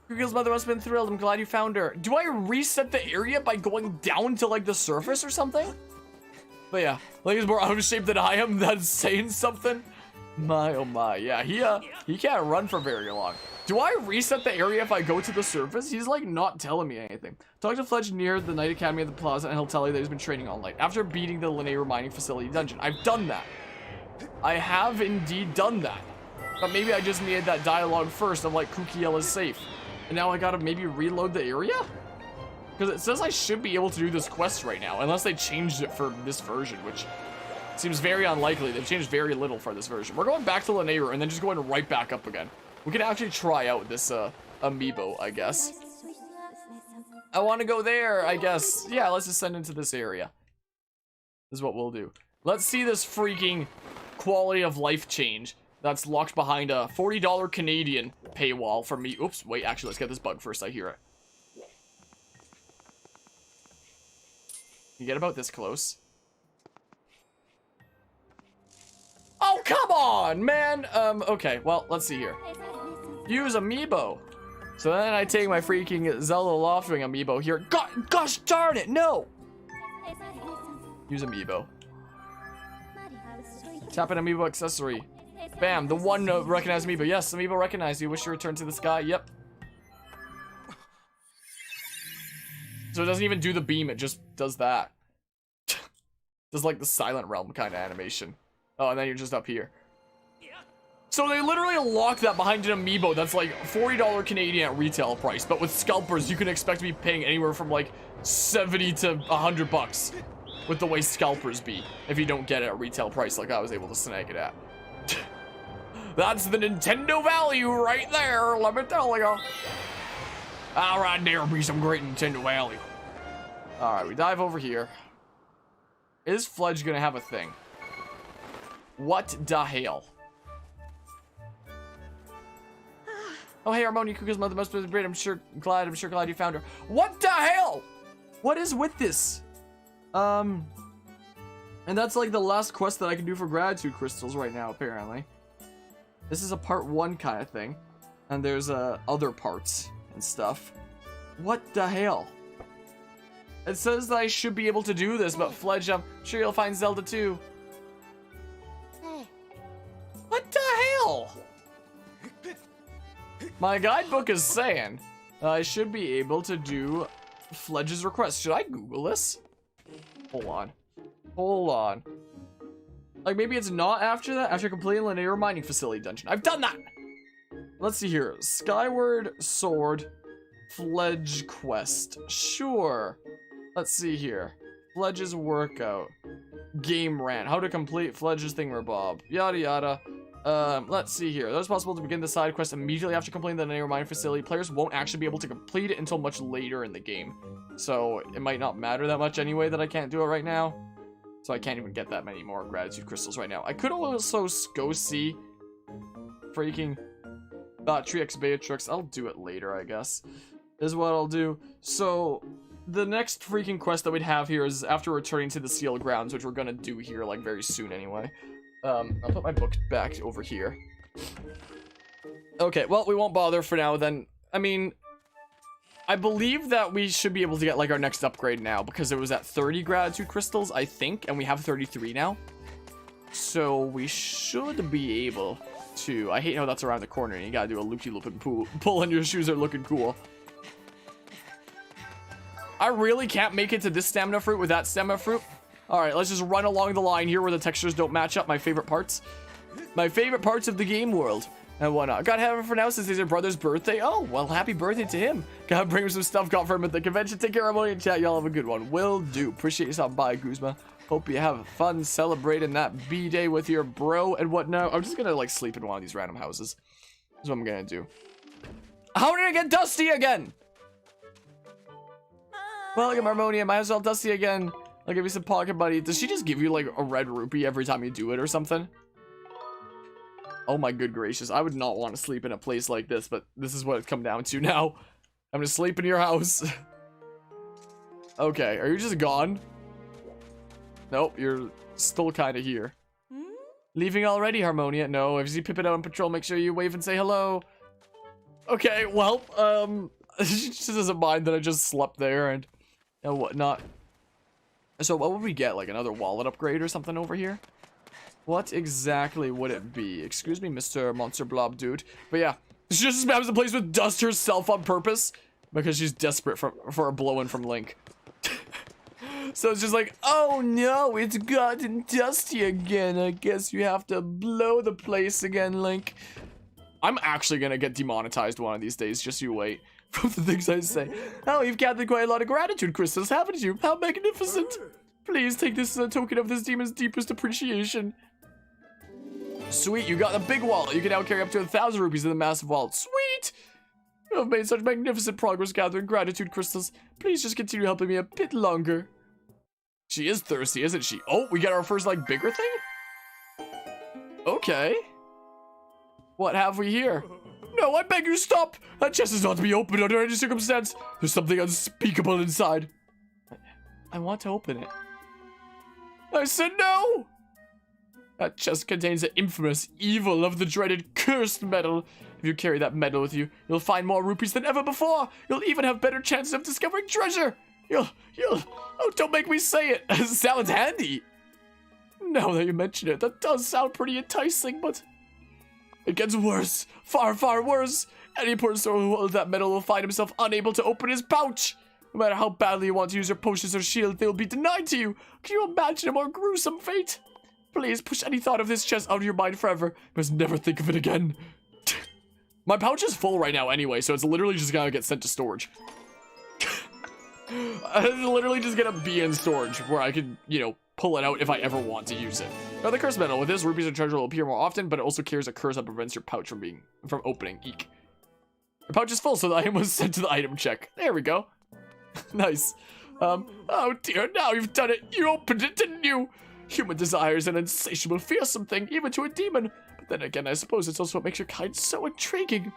A: Google's mother must have been thrilled. I'm glad you found her. Do I reset the area by going down to, like, the surface or something? But yeah, like, he's more out of shape than I am. That's saying something. My, oh my. Yeah, he can't run for very long. Do I reset the area if I go to the surface? He's, like, not telling me anything. Talk to Fledge near the Night Academy of the Plaza, and he'll tell you that he's been training all night. After beating the Linear Mining Facility dungeon. I've done that. I have indeed done that. But maybe I just needed that dialogue first of, like, Kukiel is safe. And now I gotta maybe reload the area? Because it says I should be able to do this quest right now, unless they changed it for this version, which seems very unlikely. They've changed very little for this version. We're going back to Linear and then just going right back up again. We can actually try out this amiibo, I guess. I want to go there, I guess. Yeah, let's descend into this area. This is what we'll do. Let's see this freaking quality of life change that's locked behind a $40 Canadian paywall for me. Oops, wait, actually, let's get this bug first. I hear it. You get about this close. Oh, come on, man. Okay, well, let's see here. Use amiibo. So then I take my freaking Zelda Loftwing amiibo here. Gosh darn it, no. Use amiibo. Tap an amiibo accessory. Bam, the one recognized amiibo. Yes, amiibo recognized you. Wish to return to the sky. Yep. So it doesn't even do the beam, it just does that. Does like the Silent Realm kind of animation. Oh, and then you're just up here. So they literally locked that behind an amiibo that's like $40 Canadian at retail price, but with scalpers you can expect to be paying anywhere from like 70 to 100 bucks with the way scalpers be if you don't get it at retail price like I was able to snag it at. That's the Nintendo value right there, let me tell you. Alright, there be some great Nintendo value. Alright, we dive over here. Is Fledge gonna have a thing? What the hell? Oh, hey, Harmony, Kuka's mother must be great. I'm sure glad you found her. What the hell? What is with this? And that's like the last quest that I can do for gratitude crystals right now, apparently. This is a part 1 kind of thing. And there's other parts and stuff. What the hell? It says that I should be able to do this, but Fledge, I'm sure you'll find Zelda too. What the hell? My guidebook is saying I should be able to do Fledge's request. Should I Google this? Hold on. Hold on. Like, maybe it's not after that? After completing Linear Mining Facility dungeon. I've done that! Let's see here. Skyward Sword Fledge quest. Sure. Let's see here. Fledge's workout. Game rant. How to complete Fledge's thingamabob. Yada yada. Let's see here. It's possible to begin the side quest immediately after completing the Linear Mining Facility. Players won't actually be able to complete it until much later in the game. So, it might not matter that much anyway that I can't do it right now. So I can't even get that many more gratitude crystals right now. I could also go see freaking Trix Beatrix. I'll do it later, I guess, is what I'll do. So the next freaking quest that we'd have here is after returning to the sealed grounds, which we're gonna do here like very soon anyway. I'll put my book back over here. Okay, well, we won't bother for now then. I mean, I believe that we should be able to get like our next upgrade now because it was at 30 gratitude crystals, I think, and we have 33 now. So we should be able to. I hate how that's around the corner and you gotta do a loopy-looping pull and your shoes are looking cool. I really can't make it to this stamina fruit with that stamina fruit. Alright, let's just run along the line here where the textures don't match up. My favorite parts. My favorite parts of the game world. And whatnot. Gotta have it for now since it's your brother's birthday. Oh, well, happy birthday to him. Gotta bring him some stuff got for him at the convention. Take care, Harmonia, and chat. Y'all have a good one. Will do. Appreciate you stopping by, Guzma. Hope you have fun celebrating that B-Day with your bro and whatnot. I'm just gonna, like, sleep in one of these random houses. That's what I'm gonna do. How did I get dusty again? Welcome, Harmonia. Might as well dusty again. I'll give you some pocket money. Does she just give you, like, a red rupee every time you do it or something? Oh my good gracious, I would not want to sleep in a place like this, but this is what it's come down to now. I'm gonna sleep in your house. Okay, are you just gone? Nope, you're still kind of here. Leaving already, Harmonia? No, if you see Pippin out on patrol, make sure you wave and say hello. Okay, well, she just doesn't mind that I just slept there and whatnot. So what would we get, like another wallet upgrade or something over here? What exactly would it be? Excuse me, Mr. Monster Blob Dude. But yeah, she just spams the place with dust herself on purpose because she's desperate for a blow-in from Link. So it's just like, oh no, it's gotten dusty again. I guess you have to blow the place again, Link. I'm actually gonna get demonetized one of these days, just you wait. From the things I say. Oh, you've gathered quite a lot of gratitude crystals, haven't you? How magnificent. Please take this as a token of this demon's deepest appreciation. Sweet, you got a big wallet. You can now carry up to 1,000 rupees in the massive wallet. Sweet! You have made such magnificent progress gathering gratitude crystals. Please just continue helping me a bit longer. She is thirsty, isn't she? Oh, we got our first, like, bigger thing? Okay. What have we here? No, I beg you, stop! That chest is not to be opened under any circumstance. There's something unspeakable inside. I want to open it. I said no! That chest contains the infamous evil of the dreaded cursed metal. If you carry that metal with you, you'll find more rupees than ever before. You'll even have better chances of discovering treasure. Oh, don't make me say it. It sounds handy. Now that you mention it, that does sound pretty enticing, but it gets worse. Far, far worse. Any person who holds that metal will find himself unable to open his pouch. No matter how badly you want to use your potions or shield, they will be denied to you. Can you imagine a more gruesome fate? Please push any thought of this chest out of your mind forever. You must never think of it again. My pouch is full right now anyway, so it's literally just gonna get sent to storage. It's literally just gonna be in storage where I can, you know, pull it out if I ever want to use it. Now the curse metal, with this, rupees and treasure will appear more often, but it also carries a curse that prevents your pouch from opening. Eek. Your pouch is full, so the item was sent to the item check. There we go. Nice. Oh dear, now you've done it. You opened it, didn't you? Human desire is an insatiable, fearsome thing, even to a demon. But then again, I suppose it's also what makes your kind so intriguing.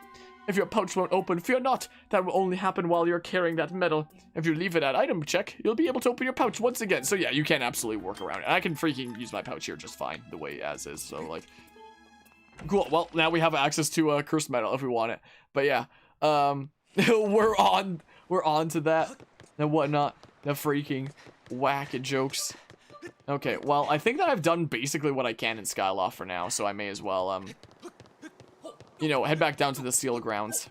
A: If your pouch won't open, fear not. That will only happen while you're carrying that metal. If you leave it at item check, you'll be able to open your pouch once again. So yeah, you can absolutely work around it. I can freaking use my pouch here just fine, the way as is. So like, cool. Well, now we have access to cursed metal if we want it. But yeah, we're on to that and whatnot. The freaking whack jokes. Okay, well, I think that I've done basically what I can in Skyloft for now, so I may as well, you know, head back down to the Seal Grounds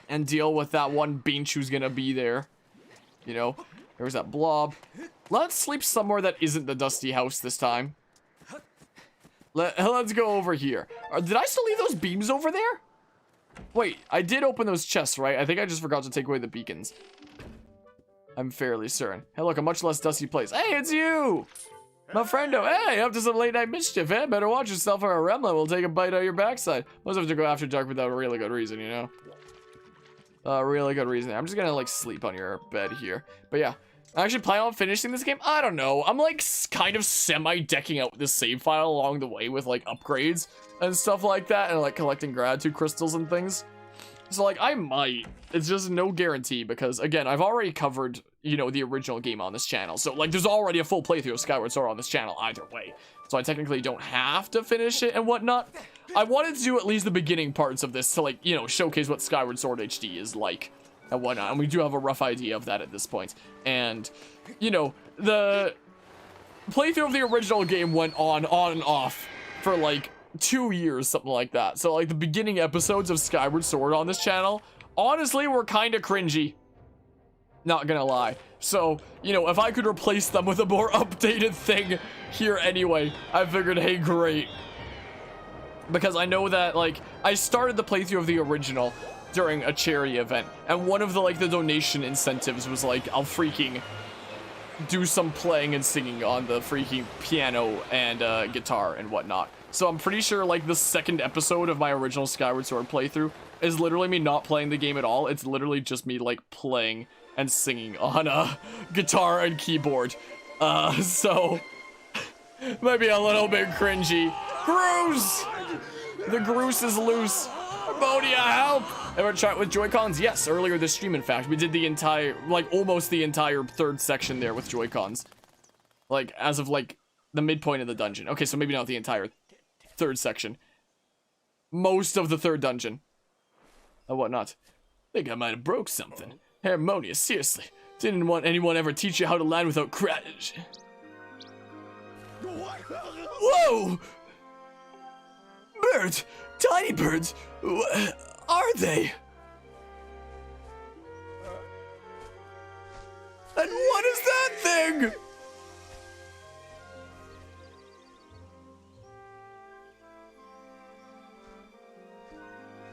A: and deal with that one bench who's gonna be there. You know, there's that blob. Let's sleep somewhere that isn't the dusty house this time. Let's go over here. Did I still leave those beams over there? Wait, I did open those chests, right? I think I just forgot to take away the beacons. I'm fairly certain. Hey, look, a much less dusty place. Hey, it's you! My friendo. Hey, up to some late night mischief, eh? Better watch yourself or a Remla will take a bite out of your backside. Most of us to go after dark without a really good reason, you know? Really good reason. I'm just gonna, like, sleep on your bed here. But yeah, I actually plan on finishing this game. I don't know. I'm like kind of semi-decking out this save file along the way with like upgrades and stuff like that, and like collecting gratitude crystals and things. So like I might. It's just no guarantee because again, I've already covered, you know, the original game on this channel. So like there's already a full playthrough of Skyward Sword on this channel either way. So I technically don't have to finish it and whatnot. I wanted to do at least the beginning parts of this to like, you know, showcase what Skyward Sword HD is like and whatnot. And we do have a rough idea of that at this point. And, you know, the playthrough of the original game went on and off for like 2 years, something like that. So like the beginning episodes of Skyward Sword on this channel, honestly, were kind of cringy. Not gonna lie. So, you know, if I could replace them with a more updated thing here anyway, I figured, hey, great. Because I know that, like, I started the playthrough of the original during a charity event, and one of the, like, the donation incentives was, like, I'll freaking do some playing and singing on the freaking piano and guitar and whatnot. So I'm pretty sure, like, the second episode of my original Skyward Sword playthrough is literally me not playing the game at all. It's literally just me, like, playing and singing on a guitar and keyboard. So maybe a little bit cringy. Groose! The Groose is loose. Ammonia, help! Ever chat with Joy-Cons? Yes, earlier this stream, in fact. We did the entire, like, almost the entire third section there with Joy-Cons. Like, as of, like, the midpoint of the dungeon. Okay, so maybe not the entire third section. Most of the third dungeon. And whatnot. Think I might have broke something. Harmonia, seriously. Didn't want anyone ever teach you how to land without crash. Whoa! Birds! Tiny birds! What are they? And what is that thing?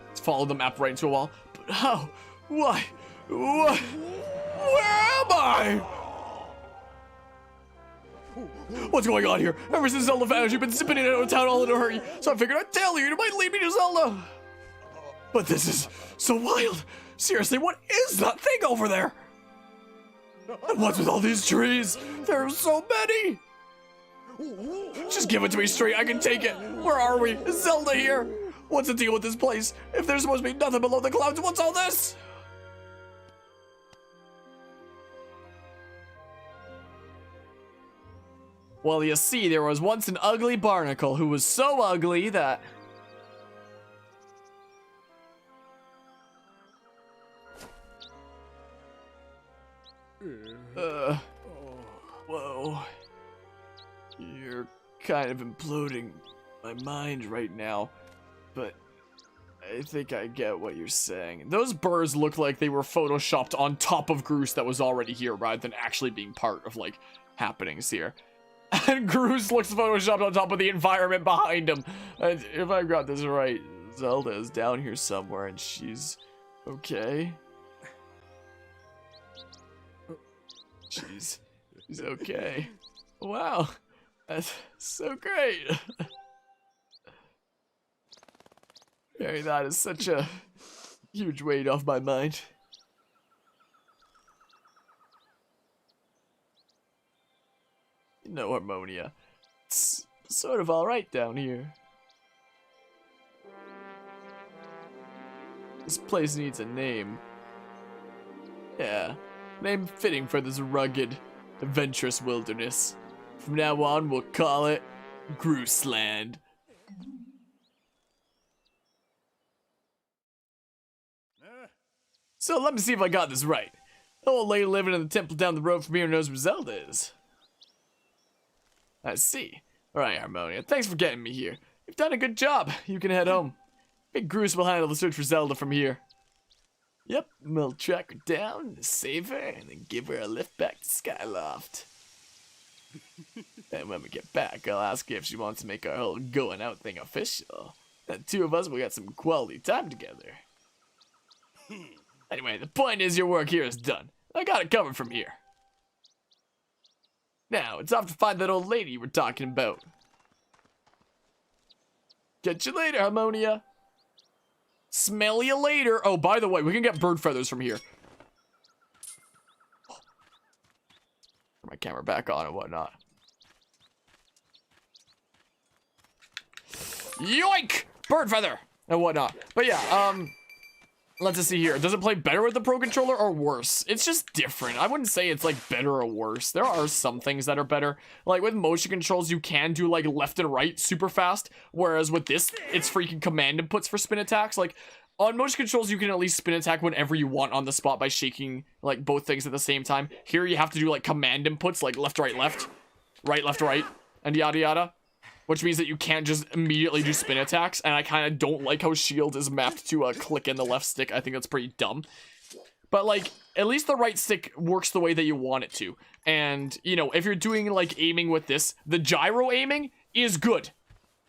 A: Let's follow the map right into a wall. But how? Why? What? Where am I? What's going on here? Ever since Zelda vanished, you've been zipping in and out of town all in a hurry. So I figured I'd tell you, you might lead me to Zelda. But this is so wild. Seriously, what is that thing over there? And what's with all these trees? There are so many. Just give it to me straight, I can take it. Where are we? Is Zelda here? What's the deal with this place? If there's supposed to be nothing below the clouds, what's all this? Well, you see, there was once an ugly barnacle who was so ugly that... Whoa. You're kind of imploding my mind right now, but I think I get what you're saying. Those birds look like they were photoshopped on top of Groose that was already here rather than actually being part of, like, happenings here. And Groose looks photoshopped on top of the environment behind him. And if I got this right, Zelda is down here somewhere and she's okay. She's okay. Wow, that's so great. Carrying that is such a huge weight off my mind. You know, Harmonia, it's sort of alright down here. This place needs a name. Yeah, name fitting for this rugged, adventurous wilderness. From now on, we'll call it Grooseland. So let me see if I got this right. The old lady living in the temple down the road from here knows where Zelda is. I see. Alright, Harmonia, thanks for getting me here. You've done a good job. You can head home. Big Groose will handle the search for Zelda from here. Yep, we'll track her down, save her, and then give her a lift back to Skyloft. And when we get back, I'll ask her if she wants to make our whole going out thing official. The two of us will get some quality time together. Anyway, the point is your work here is done. I got it covered from here. Now, it's off to find that old lady you were talking about. Catch you later, Harmonia. Smell you later. Oh, by the way, we can get bird feathers from here. Turn my camera back on and whatnot. Yoink! Bird feather! And whatnot. But yeah, let's just see here. Does it play better with the Pro Controller or worse? It's just different. I wouldn't say it's like better or worse. There are some things that are better. Like with motion controls, you can do like left and right super fast. Whereas with this, it's freaking command inputs for spin attacks. Like on motion controls, you can at least spin attack whenever you want on the spot by shaking like both things at the same time. Here you have to do like command inputs like left, right, right, and yada yada. Which means that you can't just immediately do spin attacks, and I kind of don't like how shield is mapped to click in the left stick. I think that's pretty dumb. But, like, at least the right stick works the way that you want it to. And, you know, if you're doing, like, aiming with this, the gyro aiming is good.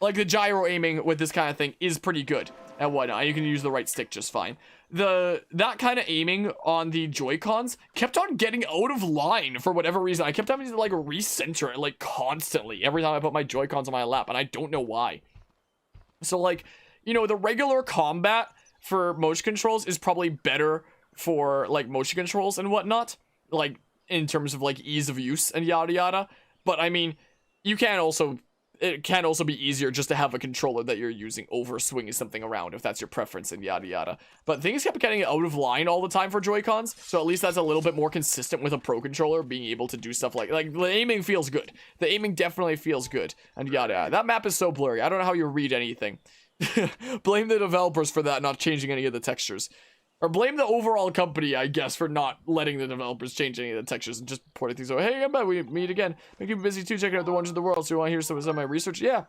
A: Like, the gyro aiming with this kind of thing is pretty good and whatnot. You can use the right stick just fine. That kind of aiming on the Joy-Cons kept on getting out of line for whatever reason. I kept having to like recenter it like constantly every time I put my Joy-Cons on my lap, and I don't know why. So like, you know, the regular combat for motion controls is probably better for like motion controls and whatnot, like in terms of like ease of use and yada yada. But I mean, it can also be easier just to have a controller that you're using over swinging something around if that's your preference and yada yada. But things kept getting out of line all the time for Joy-Cons, so at least that's a little bit more consistent with a Pro Controller being able to do stuff like the aiming feels good. The aiming definitely feels good and yada yada. That map is so blurry. I don't know how you read anything. Blame the developers for that, not changing any of the textures. Or blame the overall company, I guess, for not letting the developers change any of the textures and just pointing things out. Hey, I'm back. We meet again. I'm keeping busy too, checking out the wonders of the world. So you want to hear some of my research? Yeah.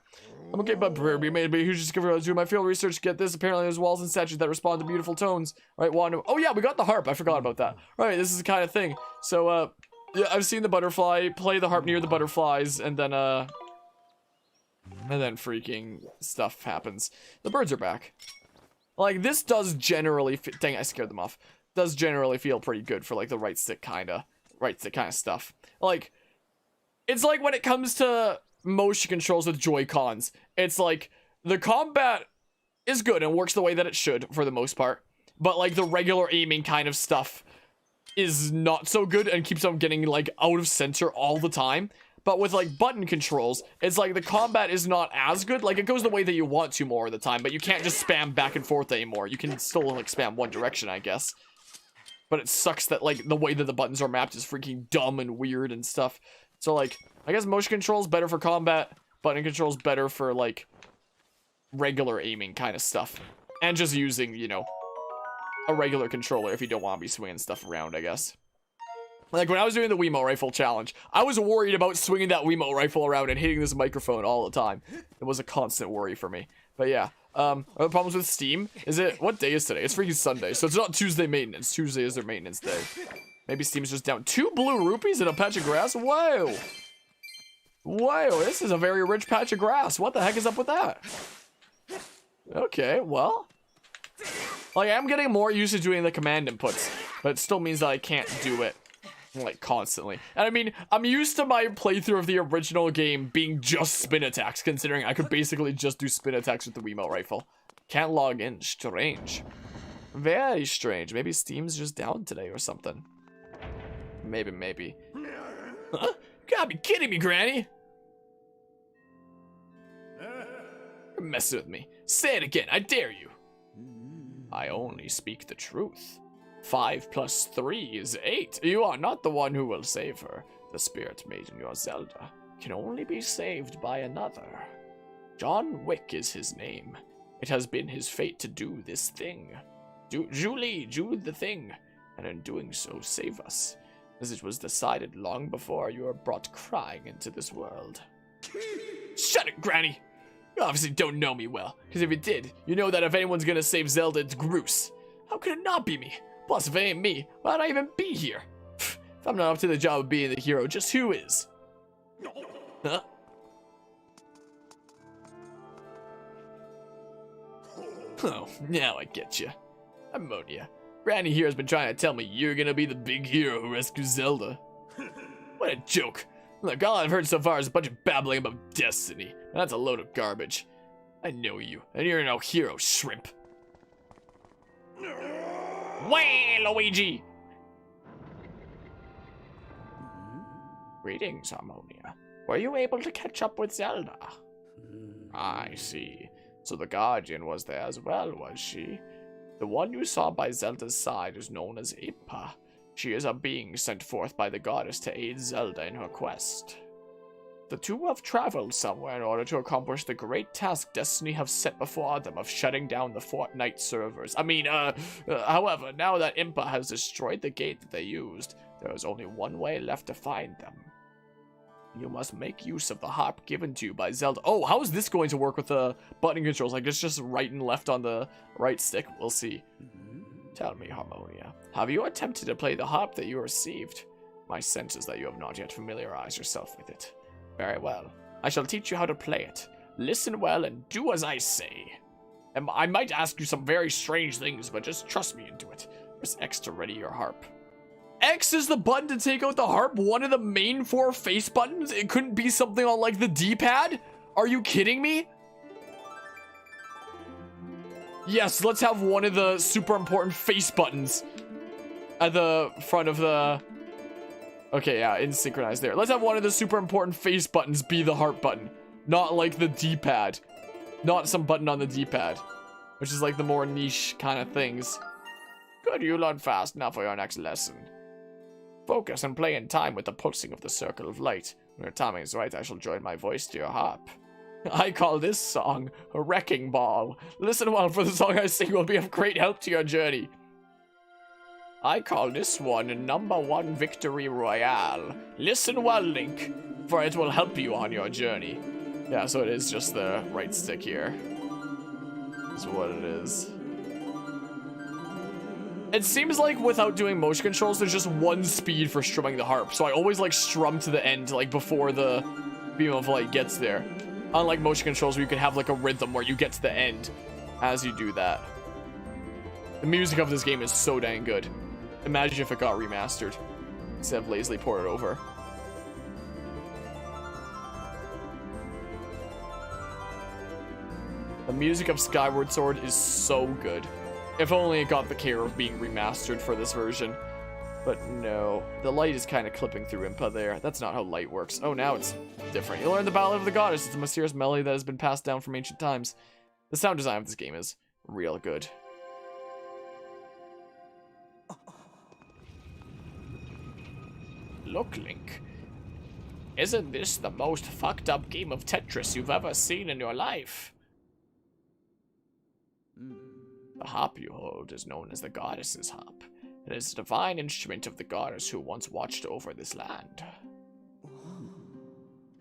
A: I'm okay, but we made a huge discovery. I was doing my field research. Get this. Apparently, there's walls and statues that respond to beautiful tones. Right? Oh, yeah, we got the harp. I forgot about that. Right, this is the kind of thing. So, yeah, I've seen the butterfly. Play the harp near the butterflies, and then freaking stuff happens. The birds are back. Like, this does generally, dang, I scared them off. Does generally feel pretty good for, like, the right stick kind of stuff. Like, it's like when it comes to motion controls with Joy-Cons, it's like, the combat is good and works the way that it should, for the most part. But, like, the regular aiming kind of stuff is not so good and keeps on getting, like, out of center all the time. But with, like, button controls, it's like the combat is not as good. Like, it goes the way that you want to more of the time, but you can't just spam back and forth anymore. You can still, like, spam one direction, I guess. But it sucks that, like, the way that the buttons are mapped is freaking dumb and weird and stuff. So, like, I guess motion controls better for combat. Button controls better for, like, regular aiming kind of stuff. And just using, you know, a regular controller if you don't want to be swinging stuff around, I guess. Like, when I was doing the Wiimote rifle challenge, I was worried about swinging that Wiimote rifle around and hitting this microphone all the time. It was a constant worry for me. But yeah, are the problems with Steam? What day is today? It's freaking Sunday, so it's not Tuesday maintenance. Tuesday is their maintenance day. Maybe Steam's just down 2 blue rupees in a patch of grass? Whoa! Whoa, this is a very rich patch of grass. What the heck is up with that? Okay, well. Like, I'm getting more used to doing the command inputs, but it still means that I can't do it like constantly. And I mean, I'm used to my playthrough of the original game being just spin attacks, considering I could basically just do spin attacks with the Wiimote rifle. Can't log in. Strange. Very strange. Maybe Steam's just down today or something. Maybe. Huh? You gotta be kidding me, Granny. You're messing with me. Say it again. I dare you. I only speak the truth. 5 plus 3 is 8. You are not the one who will save her. The spirit made in your Zelda can only be saved by another. John Wick is his name. It has been his fate to do this thing. Do the thing, and in doing so, save us, as it was decided long before you were brought crying into this world. Shut it, Granny! You obviously don't know me well, because if you did, you know that if anyone's gonna save Zelda, it's Groose. How could it not be me? Plus, if it ain't me, why'd I even be here? If I'm not up to the job of being the hero, just who is? Huh? Oh, now I get you. Ammonia. Granny here has been trying to tell me you're gonna be the big hero who rescues Zelda. What a joke. Look, all I've heard so far is a bunch of babbling about destiny. And that's a load of garbage. I know you, and you're no hero, shrimp. Way, Luigi! Greetings, Harmonia. Were you able to catch up with Zelda? I see. So the Guardian was there as well, was she? The one you saw by Zelda's side is known as Impa. She is a being sent forth by the goddess to aid Zelda in her quest. The two have traveled somewhere in order to accomplish the great task Destiny have set before them of shutting down the Fortnite servers. However, now that Impa has destroyed the gate that they used, there is only one way left to find them. You must make use of the harp given to you by Zelda. Oh, how is this going to work with the button controls? Like, it's just right and left on the right stick? We'll see. Tell me, Harmonia, have you attempted to play the harp that you received? My sense is that you have not yet familiarized yourself with it. Very well. I shall teach you how to play it. Listen well and do as I say. And I might ask you some very strange things, but just trust me into it. Press X to ready your harp. X is the button to take out the harp? One of the main 4 face buttons? It couldn't be something on, like, the D-pad? Are you kidding me? Yes, let's have one of the super important face buttons at the front of the... Okay, yeah, in synchronized there. Let's have one of the super important face buttons be the harp button. Not like the D-pad. Not some button on the D-pad. Which is like the more niche kind of things. Good, you learn fast. Now for your next lesson. Focus and play in time with the pulsing of the circle of light. When your timing is right, I shall join my voice to your harp. I call this song a wrecking ball. Listen well, for the song I sing will be of great help to your journey. I call this one #1 Victory Royale. Listen well, Link, for it will help you on your journey. Yeah, so it is just the right stick here. Is what it is. It seems like without doing motion controls, there's just one speed for strumming the harp. So I always like strum to the end, like before the beam of light gets there. Unlike motion controls where you can have like a rhythm where you get to the end as you do that. The music of this game is so dang good. Imagine if it got remastered instead of lazily ported over. The music of Skyward Sword is so good. If only it got the care of being remastered for this version. But no, the light is kind of clipping through Impa there. That's not how light works. Oh, now it's different. You learn the Ballad of the Goddess. It's a mysterious melody that has been passed down from ancient times. The sound design of this game is real good. Look, Link. Isn't this the most fucked up game of Tetris you've ever seen in your life? The harp you hold is known as the Goddess's harp. It is a divine instrument of the goddess who once watched over this land.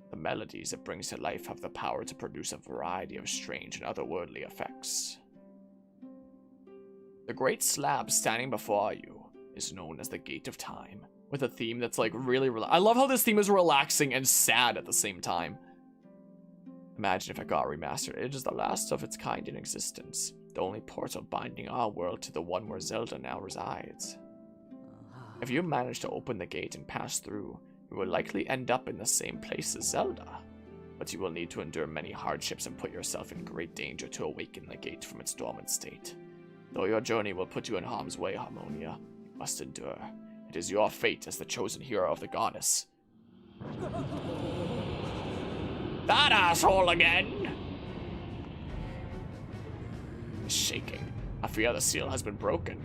A: The melodies it brings to life have the power to produce a variety of strange and otherworldly effects. The great slab standing before you is known as the Gate of Time, with a theme that's like really I love how this theme is relaxing and sad at the same time. Imagine if it got remastered. It is the last of its kind in existence. The only portal binding our world to the one where Zelda now resides. If you manage to open the gate and pass through, you will likely end up in the same place as Zelda. But you will need to endure many hardships and put yourself in great danger to awaken the gate from its dormant state. Though your journey will put you in harm's way, Harmonia, you must endure. It is your fate as the chosen hero of the goddess. That asshole again! Is shaking. I fear the seal has been broken.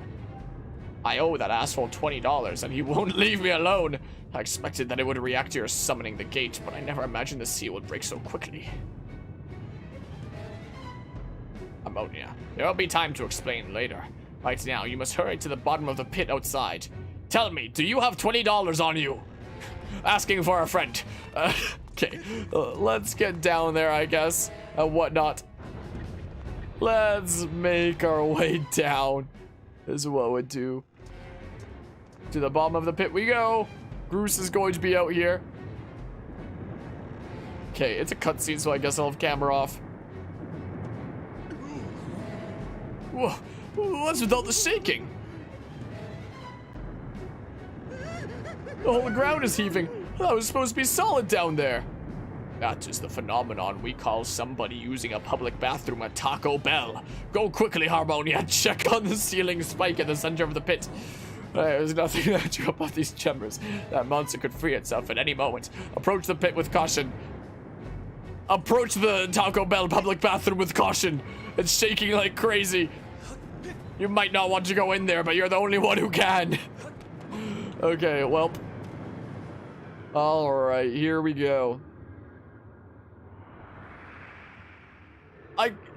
A: I owe that asshole $20 and he won't leave me alone. I expected that it would react to your summoning the gate, but I never imagined the seal would break so quickly. Harmonia, there will be time to explain later. Right now, you must hurry to the bottom of the pit outside. Tell me, do you have $20 on you? Asking for a friend. Okay, let's get down there, I guess, and whatnot. Let's make our way down, is what we'd do. To the bottom of the pit we go. Bruce is going to be out here. Okay, it's a cutscene, so I guess I'll have camera off. Whoa, what's with all the shaking? The whole ground is heaving. I was supposed to be solid down there. That is the phenomenon we call somebody using a public bathroom at Taco Bell. Go quickly, Harmonia. Check on the ceiling spike at the center of the pit. There's nothing that you about these chambers. That monster could free itself at any moment. Approach the pit with caution. Approach the Taco Bell public bathroom with caution. It's shaking like crazy. You might not want to go in there, but you're the only one who can. Okay, well. Alright, here we go.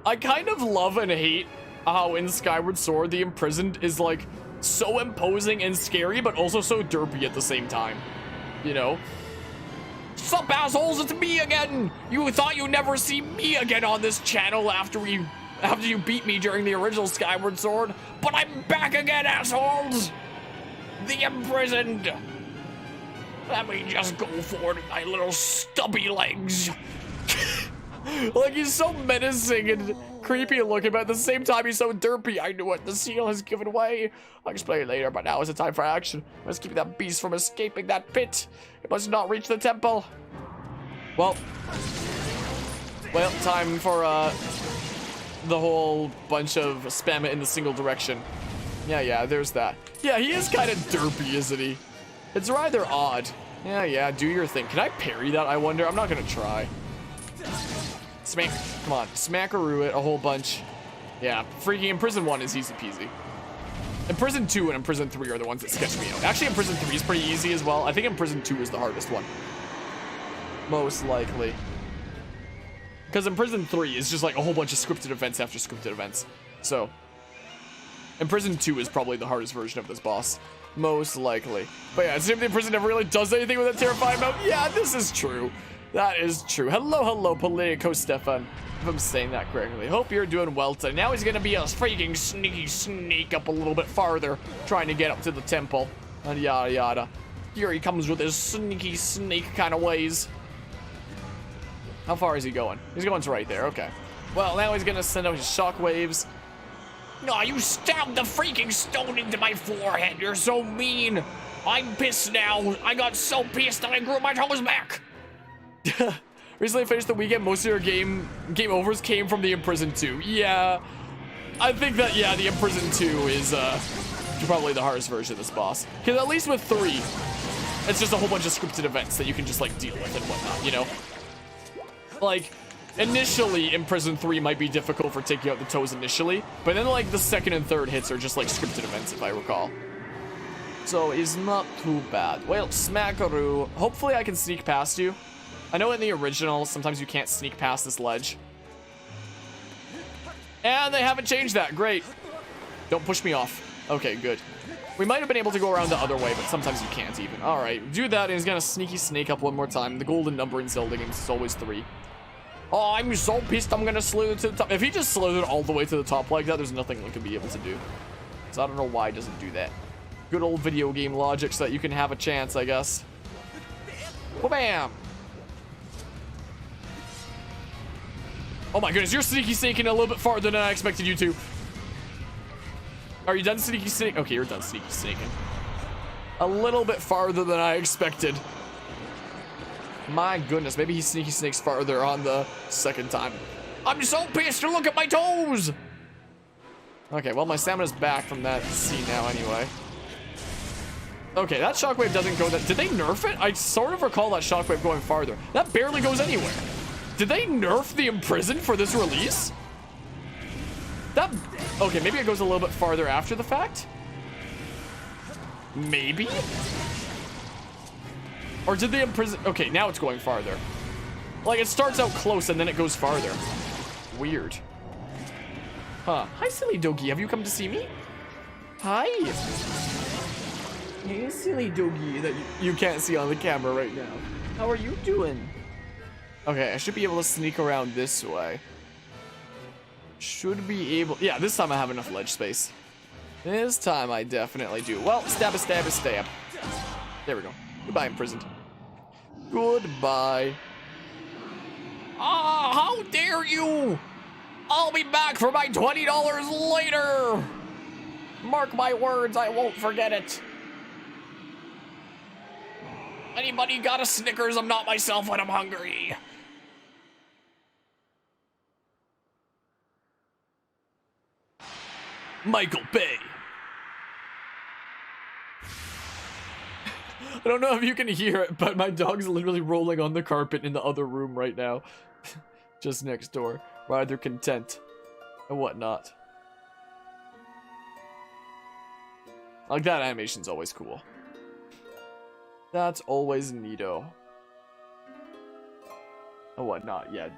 A: I kind of love and hate how in Skyward Sword the imprisoned is like so imposing and scary, but also so derpy at the same time. You know? Sup, assholes, it's me again! You thought you'd never see me again on this channel after you beat me during the original Skyward Sword, but I'm back again, assholes! The imprisoned! Let me just go forward with my little stubby legs. Like, he's so menacing and creepy looking, but at the same time, he's so derpy. I knew it. The seal has given way. I'll explain it later, but now is the time for action. Let's keep that beast from escaping that pit. It must not reach the temple. Well, time for, the whole bunch of spam it in the single direction. Yeah, there's that. Yeah, he is kind of derpy, isn't he? It's rather odd. Yeah, do your thing. Can I parry that, I wonder? I'm not gonna try. Smack, come on, smackaroo it a whole bunch. Yeah, freaking Imprison 1 is easy peasy. Imprison 2 and Imprison 3 are the ones that sketch me out. Actually, Imprison 3 is pretty easy as well. I think Imprison 2 is the hardest one. Most likely. Because Imprison 3 is just like a whole bunch of scripted events after scripted events. So, Imprison 2 is probably the hardest version of this boss. Most likely. But yeah, it seems the Imprison never really does anything with that terrifying mount. Yeah, this is true. That is true. Hello, Politico Stefan. If I'm saying that correctly. Hope you're doing well today. Now he's gonna be a freaking sneaky sneak up a little bit farther, trying to get up to the temple. And yada yada. Here he comes with his sneaky snake kind of ways. How far is he going? He's going to right there, okay. Well, now he's gonna send out his shockwaves. No, you stabbed the freaking stone into my forehead. You're so mean. I'm pissed now. I got so pissed that I grew my toes back. Recently finished the weekend. Most of your game overs came from the Imprison 2. Yeah, I think that, yeah, the Imprison 2 is probably the hardest version of this boss. Because at least with 3, it's just a whole bunch of scripted events that you can just like deal with and whatnot, you know? Like, initially, Imprison 3 might be difficult for taking out the toes initially, but then like the second and third hits are just like scripted events, if I recall. So it's not too bad. Well, smackaroo. Hopefully I can sneak past you. I know in the original, sometimes you can't sneak past this ledge. And they haven't changed that. Great. Don't push me off. Okay, good. We might have been able to go around the other way, but sometimes you can't even. All right, do that, and he's gonna sneaky snake up one more time. The golden number in Zelda games is always 3. Oh, I'm so pissed I'm gonna slither to the top. If he just slithered all the way to the top like that, there's nothing we can be able to do. So I don't know why he doesn't do that. Good old video game logic so that you can have a chance, I guess. Wha-bam! Oh my goodness, you're sneaky snaking a little bit farther than I expected you to. Are you done sneaky snaking? Okay, you're done sneaky snaking. A little bit farther than I expected. My goodness, maybe he sneaky snakes farther on the second time. I'm so pissed to look at my toes! Okay, well, my stamina's back from that scene now anyway. Okay, that shockwave doesn't go that. Did they nerf it? I sort of recall that shockwave going farther. That barely goes anywhere. Did they nerf the Imprison for this release? That, okay, maybe it goes a little bit farther after the fact? Maybe? Or did the Imprison, okay, now it's going farther. Like, it starts out close and then it goes farther. Weird. Huh. Hi, silly doggy, have you come to see me? Hi. Hey, silly doggy that you can't see on the camera right now. How are you doing? Okay, I should be able to sneak around this way. Should be able... Yeah, this time I have enough ledge space. This time I definitely do. Well, stab a stab a stab. There we go. Goodbye, imprisoned. Goodbye. Ah, how dare you! I'll be back for my $20 later! Mark my words, I won't forget it. Anybody got a Snickers? I'm not myself when I'm hungry. Michael Bay. I don't know if you can hear it, but my dog's literally rolling on the carpet in the other room right now. Just next door. Rather content and whatnot. Like, that animation's always cool. That's always neato. And whatnot, yeah.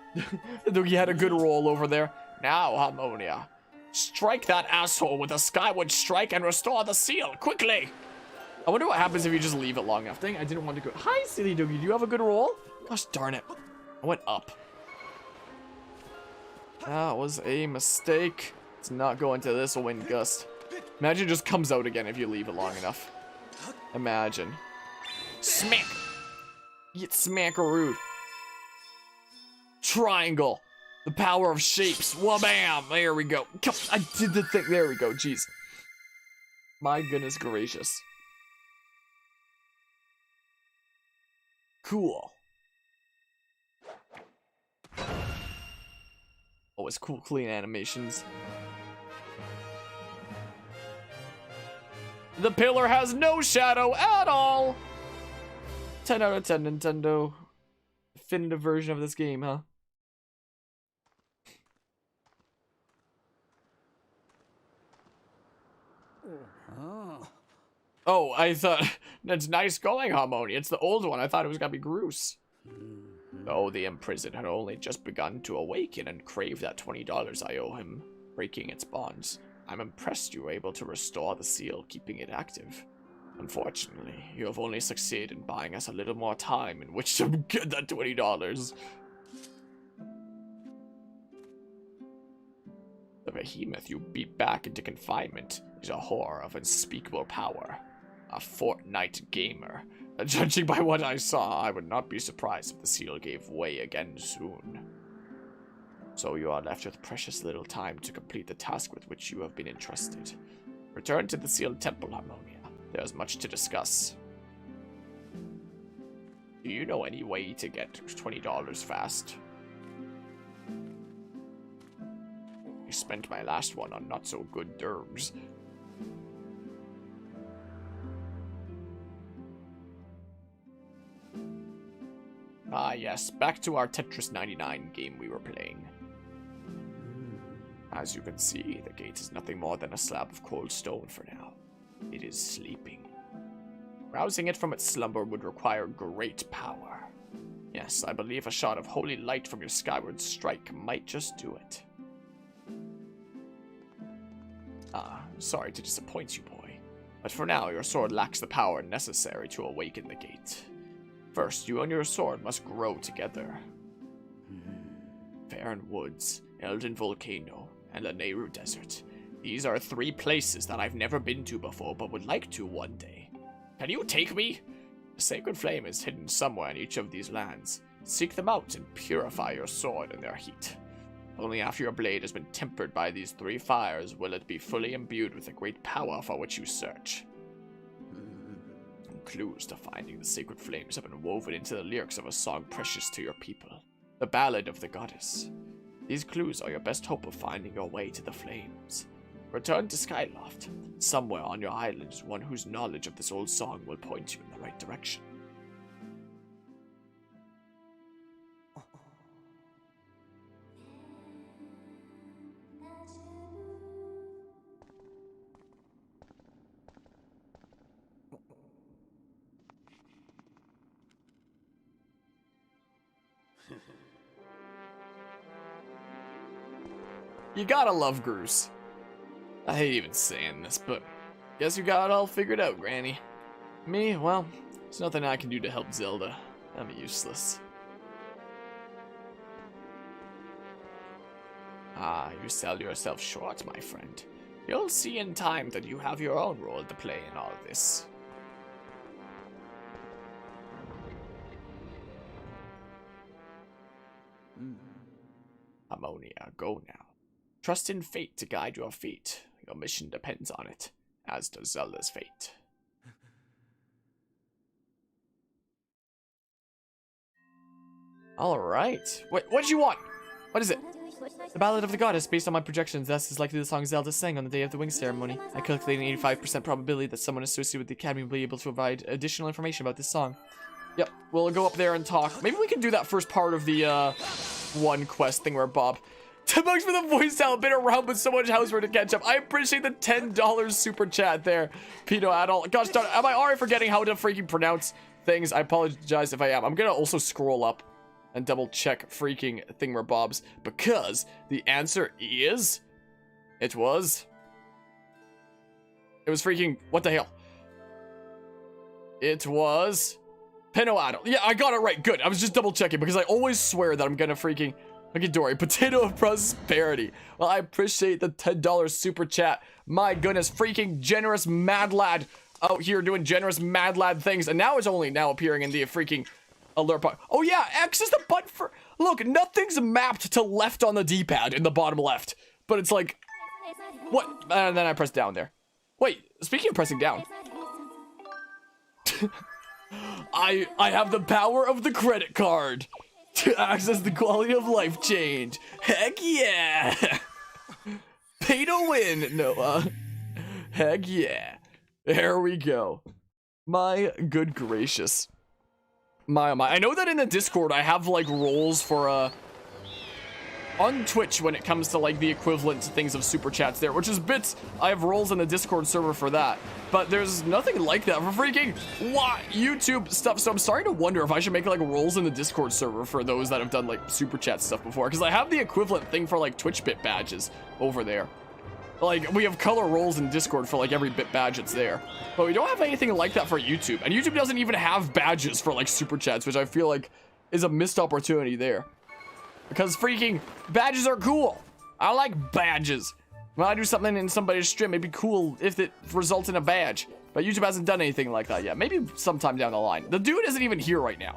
A: He had a good roll over there. Now, Harmonia. Strike that asshole with a Skyward strike and restore the seal, quickly! I wonder what happens if you just leave it long enough. Dang, I didn't want to go. Hi, Silly Doogie. Do you have a good roll? Gosh darn it. I went up. That was a mistake. Let's not go into this wind gust. Imagine it just comes out again if you leave it long enough. Imagine. Smack! Get smackarooed. Triangle. The power of shapes. Wha-bam! There we go. I did the thing. There we go. Jeez. My goodness gracious. Cool. Always cool, clean animations. The pillar has no shadow at all. 10 out of 10, Nintendo. Definitive version of this game, huh? Oh, I thought, that's nice going, Harmonia. It's the old one. I thought it was gonna be Groose. Though the imprisoned had only just begun to awaken and crave that $20 I owe him, breaking its bonds, I'm impressed you were able to restore the seal, keeping it active. Unfortunately, you have only succeeded in buying us a little more time in which to get that $20. The behemoth you beat back into confinement is a horror of unspeakable power. A Fortnite gamer. Judging by what I saw, I would not be surprised if the seal gave way again soon. So you are left with precious little time to complete the task with which you have been entrusted. Return to the sealed temple, Harmonia. There is much to discuss. Do you know any way to get $20 fast? I spent my last one on not so good derms. Ah yes, back to our Tetris 99 game we were playing. As you can see, the gate is nothing more than a slab of cold stone for now. It is sleeping. Rousing it from its slumber would require great power. Yes, I believe a shot of holy light from your Skyward strike might just do it. Ah, sorry to disappoint you, boy. But for now, your sword lacks the power necessary to awaken the gate. First, you and your sword must grow together. Faron Woods, Elden Volcano, and the Nehru Desert. These are 3 places that I've never been to before, but would like to one day. Can you take me? The sacred flame is hidden somewhere in each of these lands. Seek them out and purify your sword in their heat. Only after your blade has been tempered by these 3 fires will it be fully imbued with the great power for which you search. Clues to finding the sacred flames have been woven into the lyrics of a song precious to your people, the Ballad of the Goddess. These clues are your best hope of finding your way to the flames. Return to Skyloft. Somewhere on your island is one whose knowledge of this old song will point you in the right direction. You gotta love Groose. I hate even saying this, but guess you got it all figured out, Granny. Me? Well, there's nothing I can do to help Zelda. I'm useless. Ah, you sell yourself short, my friend. You'll see in time that you have your own role to play in all this. Harmonia, go now. Trust in fate to guide your feet. Your mission depends on it, as does Zelda's fate. Alright. Wait, what do you want? What is it? The Ballad of the Goddess, based on my projections, thus is likely the song Zelda sang on the day of the wing ceremony. I calculate an 85% probability that someone associated with the Academy will be able to provide additional information about this song. Yep, we'll go up there and talk. Maybe we can do that first part of the, one quest thing where Bob... 10 bucks for the voice talent, been around with so much housework to catch up. I appreciate the $10 super chat there, Pino Adult. Gosh darn, am I already forgetting how to freaking pronounce things? I apologize if I am. I'm gonna also scroll up and double check freaking thingamabobs, because the answer is... It was freaking... What the hell? It was... Pino Adult. Yeah, I got it right. Good. I was just double checking because I always swear that I'm gonna freaking... Dory, Potato of Prosperity. Well, I appreciate the $10 super chat. My goodness, freaking generous mad lad out here doing generous mad lad things. And now it's only now appearing in the freaking alert bar. Oh yeah, X is the button for... Look, nothing's mapped to left on the D-pad in the bottom left. But it's like... What? And then I press down there. Wait, speaking of pressing down. I have the power of the credit card to access the quality of life change. Heck yeah! Pay to win, Noah. Heck yeah. There we go. My good gracious. My, oh my. I know that in the Discord I have like roles for on Twitch when it comes to like the equivalent to things of super chats there, which is bits. I have roles in the Discord server for that, but there's nothing like that for freaking what YouTube stuff. So I'm starting to wonder if I should make like roles in the Discord server for those that have done like super chat stuff before, because I have the equivalent thing for like Twitch bit badges over there. Like we have color roles in Discord for like every bit badge that's there, but we don't have anything like that for YouTube, and YouTube doesn't even have badges for like super chats, which I feel like is a missed opportunity there. Because freaking badges are cool. I like badges. When I do something in somebody's stream, it'd be cool if it results in a badge. But YouTube hasn't done anything like that yet. Maybe sometime down the line. The dude isn't even here right now.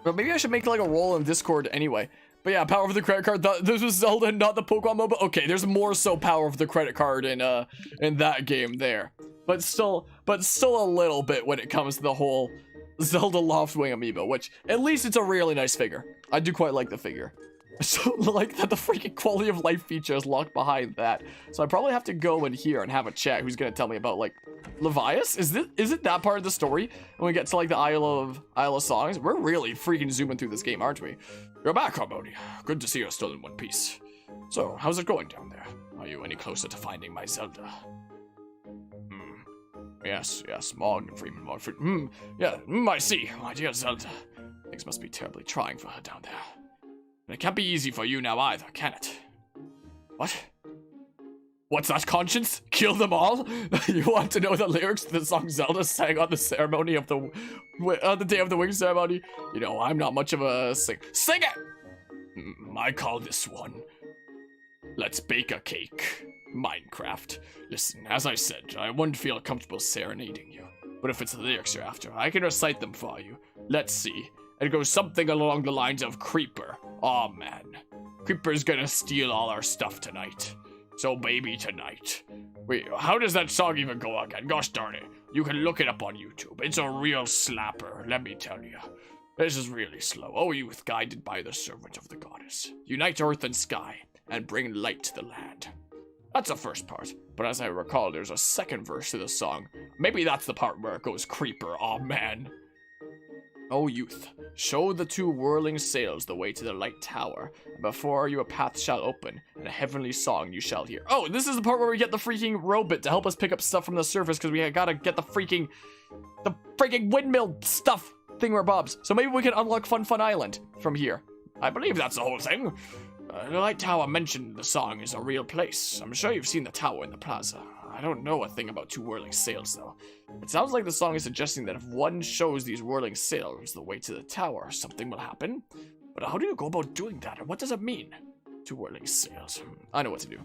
A: But maybe I should make like a role in Discord anyway. But yeah, power of the credit card. This was Zelda, not the Pokemon mobile. Okay, there's more so power of the credit card in that game there. But still a little bit when it comes to the whole Zelda Loftwing amiibo, which at least it's a really nice figure. I do quite like the figure. So like that the freaking quality of life feature is locked behind that. So I probably have to go in here and have a chat who's gonna tell me about like Levias. Is it that part of the story when we get to like the Isle of Songs? We're really freaking zooming through this game, aren't we? You're back, Harmony. Good to see you're still in one piece. So how's it going down there? Are you any closer to finding my Zelda? Yes, Morgan Freeman, I see. My dear Zelda. Things must be terribly trying for her down there. And it can't be easy for you now either, can it? What? What's that, Conscience? Kill them all? You want to know the lyrics to the song Zelda sang on the ceremony of the day of the wing ceremony? You know, I'm not much of a Sing it! I call this one Let's Bake a Cake. Minecraft. Listen, as I said, I wouldn't feel comfortable serenading you. But if it's the lyrics you're after, I can recite them for you. Let's see. It goes something along the lines of Creeper. Aw, man. Creeper's gonna steal all our stuff tonight. So baby tonight. Wait, how does that song even go again? Gosh darn it. You can look it up on YouTube. It's a real slapper, let me tell you. This is really slow. O youth, guided by the servant of the goddess. Unite earth and sky, and bring light to the land. That's the first part, but as I recall, there's a second verse to the song. Maybe that's the part where it goes Creeper, aw man. O youth, show the two whirling sails the way to the light tower, and before you a path shall open, and a heavenly song you shall hear. Oh, this is the part where we get the freaking robot to help us pick up stuff from the surface, because we gotta get the freaking windmill stuff thingamabobs. So maybe we can unlock Fun Island from here. I believe that's the whole thing. The light tower mentioned in the song is a real place. I'm sure you've seen the tower in the plaza. I don't know a thing about two whirling sails, though. It sounds like the song is suggesting that if one shows these whirling sails the way to the tower, something will happen. But how do you go about doing that, and what does it mean? Two whirling sails. I know what to do.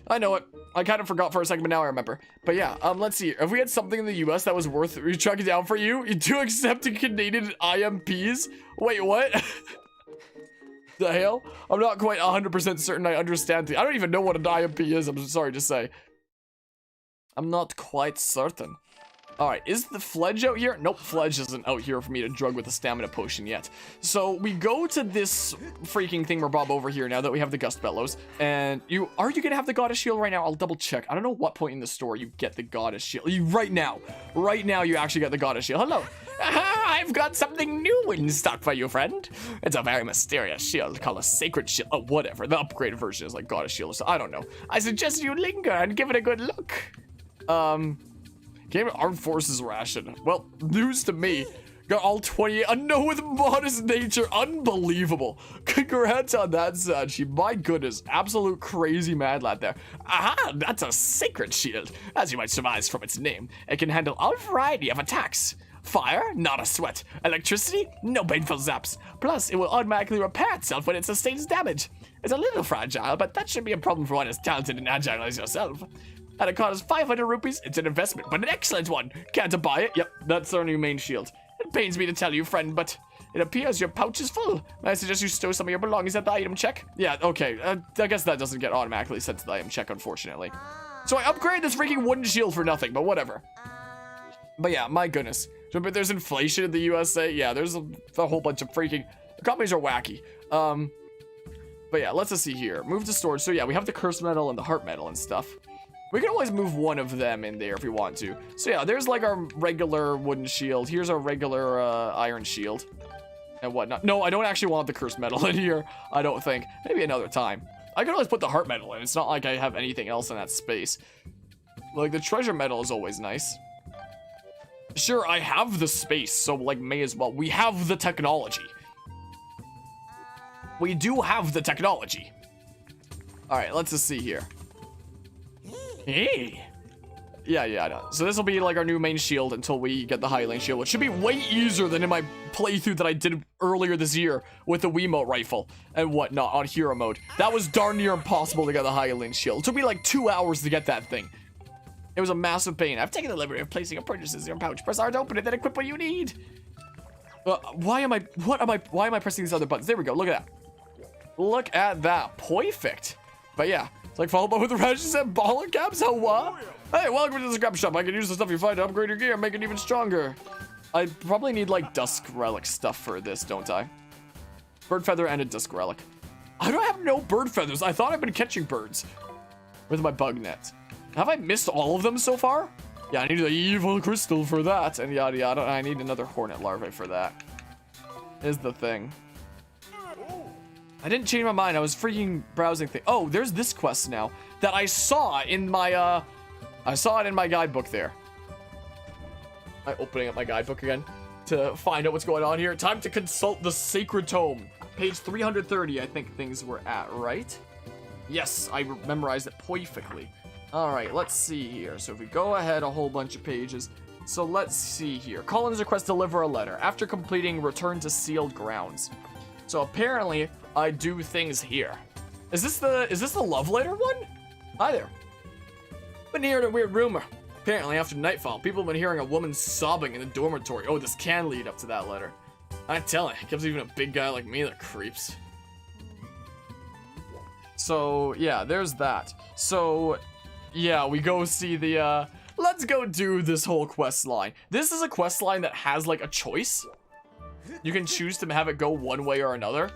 A: I know it. I kind of forgot for a second, but now I remember. But yeah, let's see. If we had something in the US that was worth tracking down for you, to accept Canadian IMPs? Wait, what? The hell? I'm not quite 100% certain I understand. I don't even know what an IMP is, I'm sorry to say. I'm not quite certain. All right, is the Fledge out here? Nope, Fledge isn't out here for me to drug with a stamina potion yet. So we go to this freaking thingamabob over here now that we have the Gust Bellows. And are you gonna have the Goddess Shield right now? I'll double check. I don't know what point in the store you get the Goddess Shield. Right now you actually get the Goddess Shield. Hello. I've got something new in stock for you, friend. It's a very mysterious shield called a Sacred Shield. Oh, whatever. The upgraded version is like Goddess Shield, so I don't know. I suggest you linger and give it a good look. Game Armed Forces ration. Well, news to me. Got all 28. A no with modest nature. Unbelievable. Congrats on that, Sachi. My goodness. Absolute crazy mad lad there. Aha, that's a Sacred Shield. As you might surmise from its name, it can handle all variety of attacks. Fire, not a sweat. Electricity, no painful zaps. Plus, it will automatically repair itself when it sustains damage. It's a little fragile, but that shouldn't be a problem for one as talented and agile as yourself. At a cost of 500 rupees, it's an investment, but an excellent one. Can't buy it? Yep, that's our new main shield. It pains me to tell you, friend, but it appears your pouch is full. I suggest you stow some of your belongings at the item check. Yeah, okay. I guess that doesn't get automatically sent to the item check, unfortunately. So I upgraded this freaking wooden shield for nothing, but whatever. But yeah, my goodness. Remember there's inflation in the USA? Yeah, there's a whole bunch of freaking... The companies are wacky. But yeah, let's just see here. Move to storage. So yeah, we have the Curse Medal and the Heart Medal and stuff. We can always move one of them in there if we want to. So yeah, there's like our regular wooden shield. Here's our regular iron shield and whatnot. No, I don't actually want the Cursed Medal in here. I don't think. Maybe another time. I can always put the Heart Medal in. It's not like I have anything else in that space. Like the Treasure Medal is always nice. Sure, I have the space, so like may as well. We have the technology. We do have the technology. All right, let's just see here. Hey. Yeah, I know. So this will be like our new main shield until we get the Highland shield, which should be way easier than in my playthrough that I did earlier this year with the Wiimote rifle and whatnot on hero mode. That was darn near impossible to get the Highland shield. It took me like 2 hours to get that thing. It was a massive pain. I've taken the liberty of placing your purchases in your pouch. Press R to open it, then equip what you need. Why am I pressing these other buttons? There we go. Look at that. Look at that. Perfect. But yeah. It's like followed by with the rashes and Ballad caps. Oh, what? Hey, welcome to the scrap shop. I can use the stuff you find to upgrade your gear and make it even stronger. I probably need like Dusk Relic stuff for this, don't I? Bird feather and a Dusk Relic. I don't have no bird feathers. I thought I've been catching birds with my bug net. Have I missed all of them so far? Yeah, I need the evil crystal for that. And yada yada. I need another hornet larvae for that. Is the thing. I didn't change my mind. I was freaking browsing thing. Oh, there's this quest now that I saw in my, I saw it in my guidebook there. I'm opening up my guidebook again to find out what's going on here. Time to consult the Sacred Tome. Page 330, I think things were at, right? Yes, I memorized it perfectly. All right, let's see here. So if we go ahead a whole bunch of pages. So let's see here. Colin's request deliver a letter. After completing, return to sealed grounds. So apparently, I do things here. Is this the love letter one? Hi there. Been hearing a weird rumor. Apparently, after nightfall, people have been hearing a woman sobbing in the dormitory. Oh, this can lead up to that letter. I tell you, it gives even a big guy like me that creeps. So yeah, there's that. So yeah, we go see the let's go do this whole quest line. This is a quest line that has like a choice. You can choose to have it go one way or another.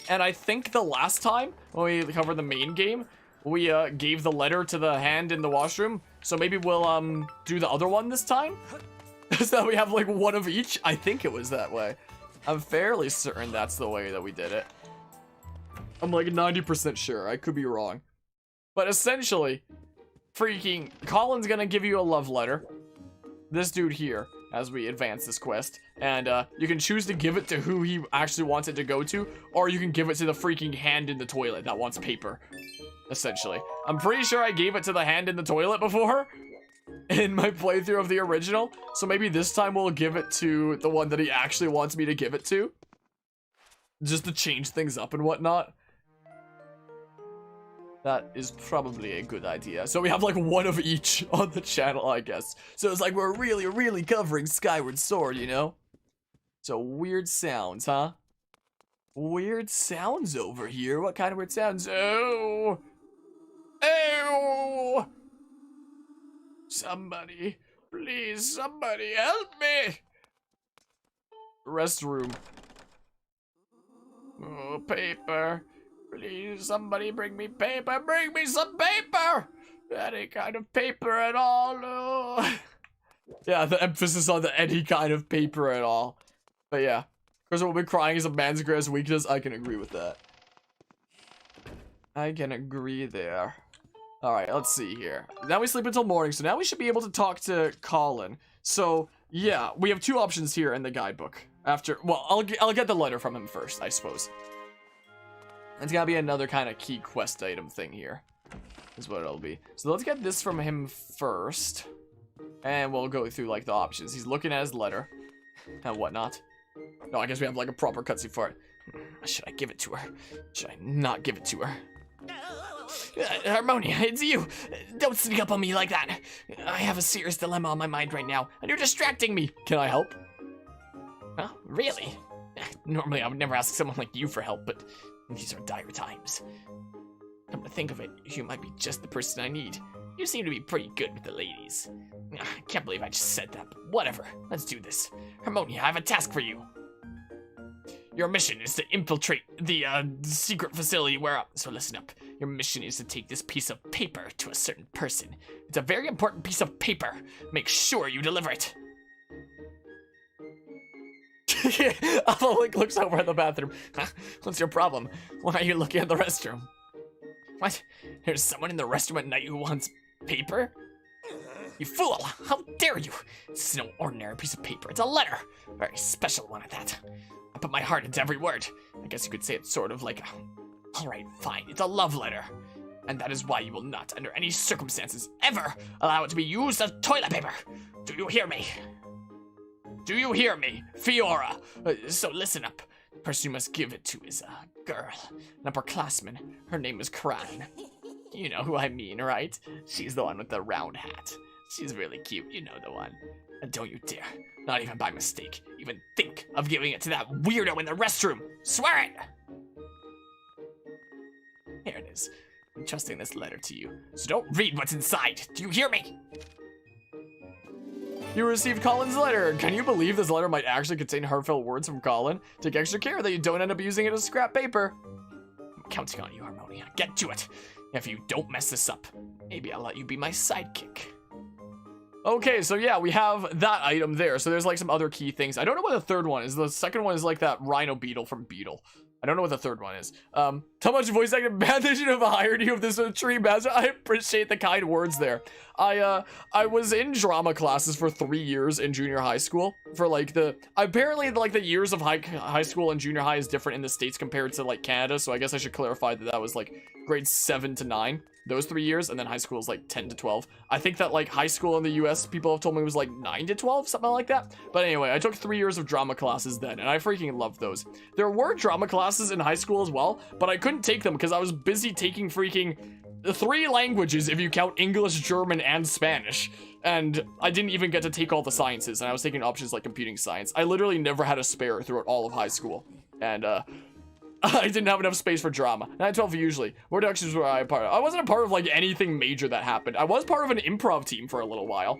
A: And I think the last time when we covered the main game, we gave the letter to the hand in the washroom. So maybe we'll do the other one this time. So that we have like one of each. I think it was that way. I'm fairly certain that's the way that we did it. I'm like 90% sure. I could be wrong. But essentially, freaking Colin's gonna give you a love letter. This dude here, as we advance this quest. And you can choose to give it to who he actually wants it to go to, or you can give it to the freaking hand in the toilet that wants paper. Essentially. I'm pretty sure I gave it to the hand in the toilet before in my playthrough of the original. So maybe this time we'll give it to the one that he actually wants me to give it to. Just to change things up and whatnot. That is probably a good idea. So we have like one of each on the channel, I guess. So it's like we're really covering Skyward Sword, you know? So weird sounds, huh? Weird sounds over here. What kind of weird sounds? Oh! Oh! Somebody Please, somebody help me. Restroom. Oh, paper. Please, somebody bring me paper. Bring me some paper. Any kind of paper at all. No. Yeah, the emphasis on the any kind of paper at all. But yeah, because what we're crying is a man's greatest weakness. I can agree with that. I can agree there. Alright, let's see here. Now we sleep until morning, so now we should be able to talk to Colin. So, yeah, we have two options here in the guidebook. Well, I'll get the letter from him first, I suppose. It's gotta be another kind of key quest item thing here. Is what it'll be. So let's get this from him first. And we'll go through, like, the options. He's looking at his letter. And whatnot. No, I guess we have, like, a proper cutscene for it. Should I give it to her? Should I not give it to her? Harmonia, it's you. Don't sneak up on me like that. I have a serious dilemma on my mind right now, and you're distracting me. Can I help? Huh? Really? Normally, I would never ask someone like you for help, but these are dire times. Come to think of it, you might be just the person I need. You seem to be pretty good with the ladies. I can't believe I just said that, but whatever. Let's do this. Harmonia, I have a task for you. Your mission is to infiltrate the secret facility so listen up. Your mission is to take this piece of paper to a certain person. It's a very important piece of paper. Make sure you deliver it. Link looks over at the bathroom. Huh? What's your problem? Why are you looking at the restroom? What? There's someone in the restroom at night who wants paper? You fool! How dare you? This is no ordinary piece of paper. It's a letter. A very special one at that. I put my heart into every word. I guess you could say it's sort of like a... Alright, fine. It's a love letter. And that is why you will not, under any circumstances, ever allow it to be used as toilet paper. Do you hear me? Do you hear me, Fiora? So listen up. The person you must give it to is a girl, an upperclassman. Her name is Kran. You know who I mean, right? She's the one with the round hat. She's really cute, you know the one. And don't you dare, not even by mistake, even think of giving it to that weirdo in the restroom. Swear it! Here it is. I'm trusting this letter to you, so don't read what's inside. Do you hear me? You received Colin's letter. Can you believe this letter might actually contain heartfelt words from Colin? Take extra care that you don't end up using it as scrap paper. I'm counting on you, Harmonia. Get to it. If you don't mess this up, maybe I'll let you be my sidekick. Okay, so yeah, we have that item there. So there's like some other key things. I don't know what the third one is. The second one is like that rhino beetle from Beetle. I don't know what the third one is. How much voice acting bad they should have hired you if this was a tree master. I appreciate the kind words there. I was in drama classes for 3 years in junior high school. For like apparently like the years of high school and junior high is different in the States compared to like Canada. So I guess I should clarify that was like grades 7 to 9. Those 3 years, and then high school is like 10 to 12. I think that like high school in the US, people have told me was like 9 to 12, something like that. But anyway, I took 3 years of drama classes then, and I freaking loved those. There were drama classes in high school as well, but I couldn't take them because I was busy taking freaking 3 languages if you count English, German, and Spanish. And I didn't even get to take all the sciences, and I was taking options like computing science. I literally never had a spare throughout all of high school. And I didn't have enough space for drama. 9-12 usually. What actions were I a part of? I wasn't a part of like anything major that happened. I was part of an improv team for a little while.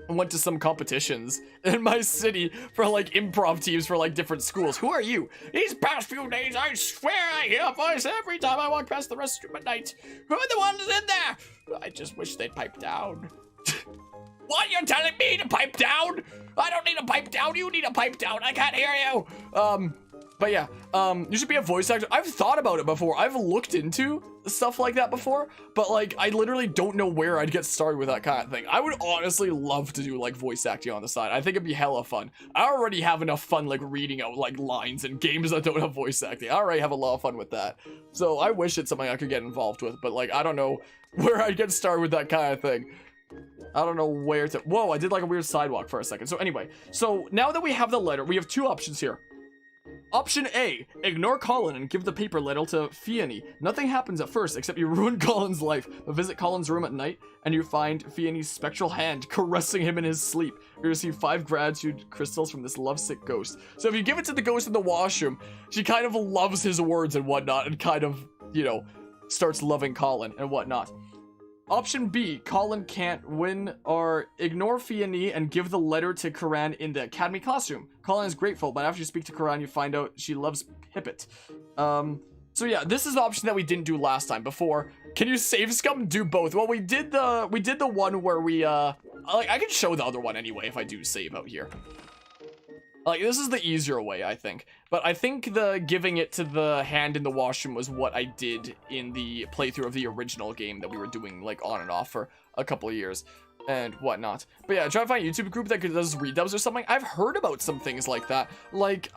A: I went to some competitions in my city for like improv teams for like different schools. Who are you? These past few days, I swear I hear a voice every time I walk past the restroom at night. Who are the ones in there? I just wish they'd pipe down. What? You're telling me to pipe down? I don't need a pipe down. You need a pipe down. I can't hear you. But yeah, you should be a voice actor. I've thought about it before. I've looked into stuff like that before, but like, I literally don't know where I'd get started with that kind of thing. I would honestly love to do like voice acting on the side. I think it'd be hella fun. I already have enough fun like reading out like lines in games that don't have voice acting. I already have a lot of fun with that. So I wish it's something I could get involved with, but like, I don't know where I'd get started with that kind of thing. I don't know where to, whoa, I did like a weird sidewalk for a second. So anyway, so now that we have the letter, we have 2 options here. Option A, ignore Colin and give the paper letter to Fianny. Nothing happens at first except you ruin Colin's life, but visit Colin's room at night and you find Fianny's spectral hand caressing him in his sleep. You receive 5 gratitude crystals from this lovesick ghost. So if you give it to the ghost in the washroom, she kind of loves his words and whatnot and kind of, you know, starts loving Colin and whatnot. Option B, Colin can't win, or ignore Fianni and give the letter to Karan in the academy classroom. Colin is grateful, but after you speak to Karan, you find out she loves Pippet. So yeah, this is the option that we didn't do last time before. Can you save scum? Do both. Well, we did the one where we, like, I can show the other one anyway if I do save out here. Like, this is the easier way, I think. But I think the giving it to the hand in the washroom was what I did in the playthrough of the original game that we were doing, like, on and off for a couple of years and whatnot. But yeah, try to find a YouTube group that does redubs or something. I've heard about some things like that. Like,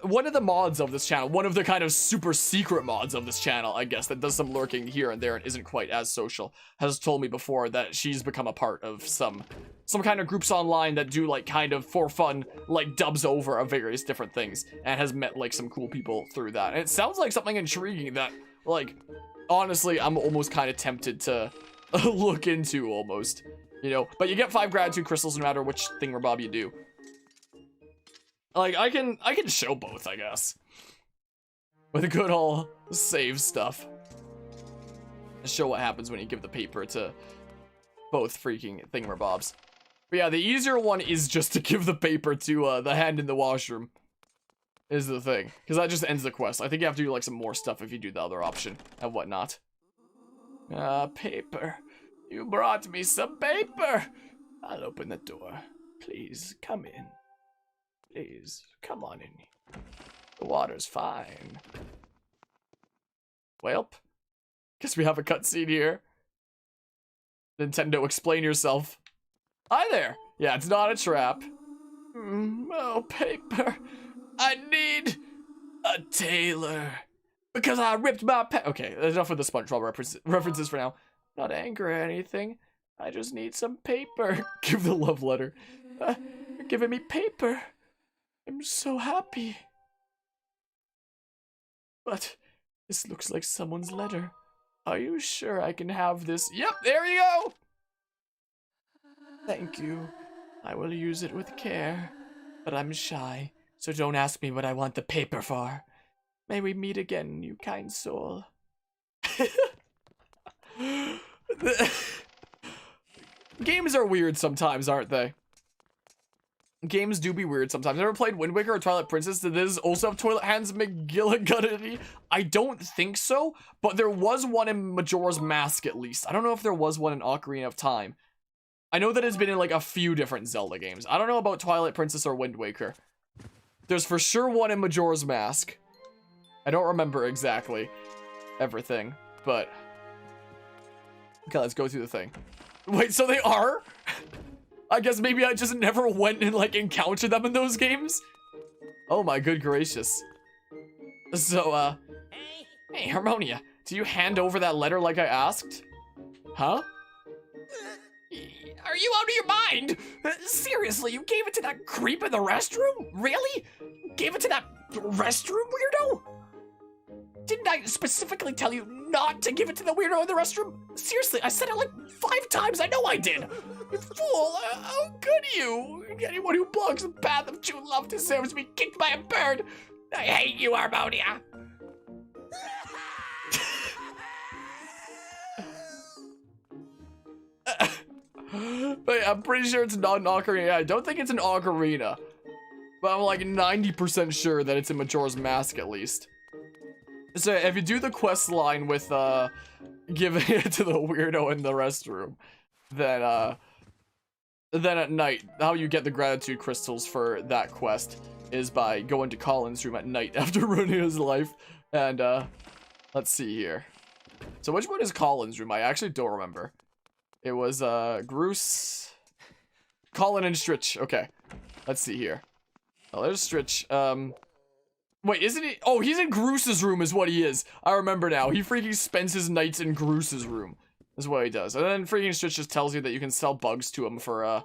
A: one of the mods of this channel, one of the kind of super secret mods of this channel, I guess, that does some lurking here and there and isn't quite as social, has told me before that she's become a part of some kind of groups online that do, like, kind of for fun, like, dubs over of various different things, and has met, like, some cool people through that. And it sounds like something intriguing that, like, honestly, I'm almost kind of tempted to look into, almost. You know, but you get 5 gratitude crystals no matter which thingamabob you do. Like, I can show both, I guess. With a good old save stuff. Show what happens when you give the paper to both freaking thingamabobs. But yeah, the easier one is just to give the paper to the hand in the washroom. Is the thing. Because that just ends the quest. I think you have to do, like, some more stuff if you do the other option and whatnot. Paper. You brought me some paper. I'll open the door. Please, come in. Please, come on in. The water's fine. Welp. Guess we have a cutscene here. Nintendo, explain yourself. Hi there. Yeah, it's not a trap. Oh, paper. I need a tailor. Because I ripped my okay, enough of the SpongeBob references for now. Not angry or anything. I just need some paper. Give the love letter. You're giving me paper. I'm so happy. But this looks like someone's letter. Are you sure I can have this? Yep, there you go. Thank you. I will use it with care. But I'm shy, so don't ask me what I want the paper for. May we meet again, you kind soul. Games are weird sometimes, aren't they? Games do be weird sometimes. Ever played Wind Waker or Twilight Princess? Did this also have Toilet Hands McGilligan? I don't think so, but there was one in Majora's Mask at least. I don't know if there was one in Ocarina of Time. I know that it's been in like a few different Zelda games. I don't know about Twilight Princess or Wind Waker. There's for sure one in Majora's Mask. I don't remember exactly everything, but... Okay, let's go through the thing. Wait, so they are? I guess maybe I just never went and, like, encountered them in those games? Oh my good gracious. So, hey, Harmonia, do you hand over that letter like I asked? Huh? Are you out of your mind? Seriously, you gave it to that creep in the restroom? Really? Gave it to that restroom weirdo? Didn't I specifically tell you not to give it to the weirdo in the restroom? Seriously, I said it like 5 times. I know I did. You fool. How could you? Anyone who blocks the path of true love deserves to be kicked by a bird. I hate you, Harmonia. But I'm pretty sure it's not an ocarina. I don't think it's an ocarina. But I'm like 90% sure that it's in Majora's Mask at least. So if you do the quest line with giving it to the weirdo in the restroom, then at night, how you get the gratitude crystals for that quest is by going to Colin's room at night after ruining his life. And let's see here. So which one is Colin's room? I actually don't remember. It was Groose, Colin, and Stritch. Okay, let's see here. Oh, there's Stritch. Wait, isn't he? Oh, he's in Groose's room is what he is. I remember now. He freaking spends his nights in Groose's room. Is what he does. And then freaking Stritch just tells you that you can sell bugs to him for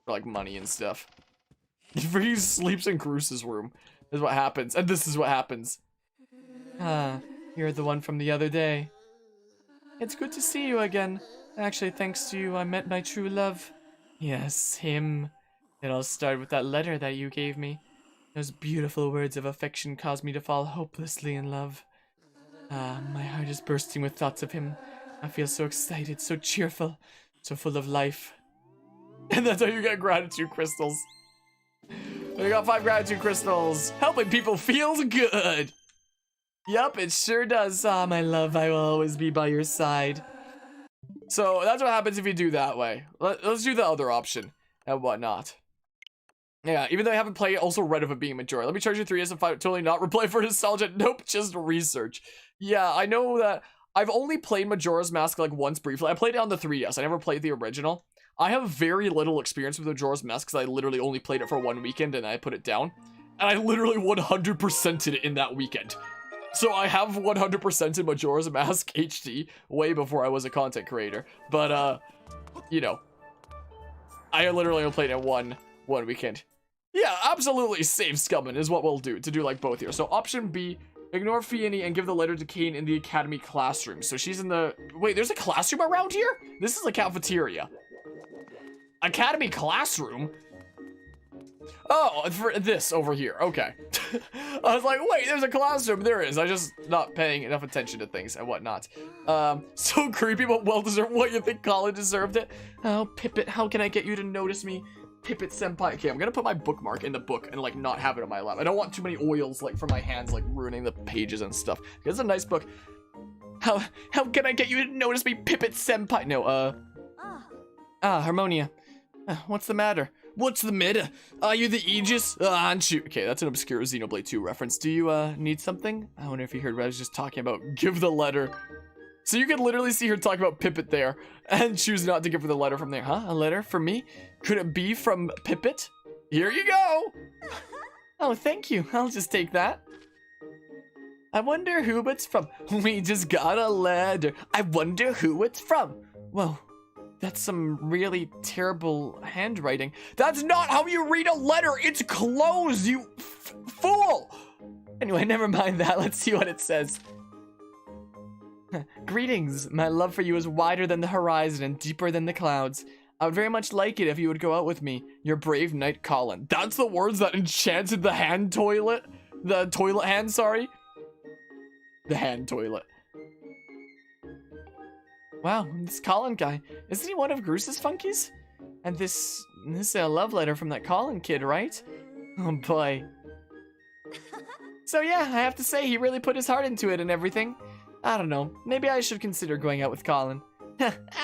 A: like money and stuff. He freaking sleeps in Groose's room. Is what happens. And this is what happens. Ah, you're the one from the other day. It's good to see you again. Actually, thanks to you, I met my true love. Yes, him. It all started with that letter that you gave me. Those beautiful words of affection caused me to fall hopelessly in love. Ah, my heart is bursting with thoughts of him. I feel so excited, so cheerful, so full of life. And that's how you get gratitude crystals. We got 5 gratitude crystals. Helping people feels good. Yep, it sure does. Ah, my love, I will always be by your side. So that's what happens if you do that way. Let's do the other option and whatnot. Yeah, even though I haven't played, also read of it being Majora. Let me charge you 3 S5. Totally not reply for nostalgia. Nope, just research. Yeah, I know that I've only played Majora's Mask like once briefly. I played it on the 3DS. I never played the original. I have very little experience with Majora's Mask because I literally only played it for 1 weekend and I put it down. And I literally 100%ed it in that weekend. So I have 100%ed Majora's Mask HD way before I was a content creator. But, you know, I literally only played it one weekend. Yeah, absolutely save Scummin is what we'll do, to do like both here. So option B, ignore Fianni and give the letter to Kane in the academy classroom. So she's in the... Wait, there's a classroom around here? This is a cafeteria. Academy classroom? Oh, for this over here. Okay. I was like, wait, there's a classroom. There is. I'm just not paying enough attention to things and whatnot. So creepy, but well-deserved. What, you think Colin deserved it? Oh, Pippet, how can I get you to notice me? Pippet senpai. Okay, I'm gonna put my bookmark in the book and like not have it on my lap. I don't want too many oils like from my hands like ruining the pages and stuff. It's a nice book. How can I get you to notice me, Pippet senpai? No, Harmonia. What's the matter? What's the matter? Are you the Aegis? Aren't you? Okay, that's an obscure Xenoblade 2 reference. Do you need something? I wonder if you heard what I was just talking about. Give the letter. So you can literally see her talk about Pippet there and choose not to give her the letter from there. Huh? A letter from me? Could it be from Pippet? Here you go. Oh, thank you. I'll just take that. I wonder who it's from. We just got a letter. I wonder who it's from. Whoa, that's some really terrible handwriting. That's not how you read a letter. It's closed, you fool. Anyway, never mind that. Let's see what it says. Greetings. My love for you is wider than the horizon and deeper than the clouds. I would very much like it if you would go out with me. Your brave knight, Colin. That's the words that enchanted the hand toilet. The toilet hand, sorry. The hand toilet. Wow, this Colin guy. Isn't he one of Groos's funkies? And this is a love letter from that Colin kid, right? Oh boy. So yeah, I have to say, he really put his heart into it and everything. I don't know, maybe I should consider going out with Colin.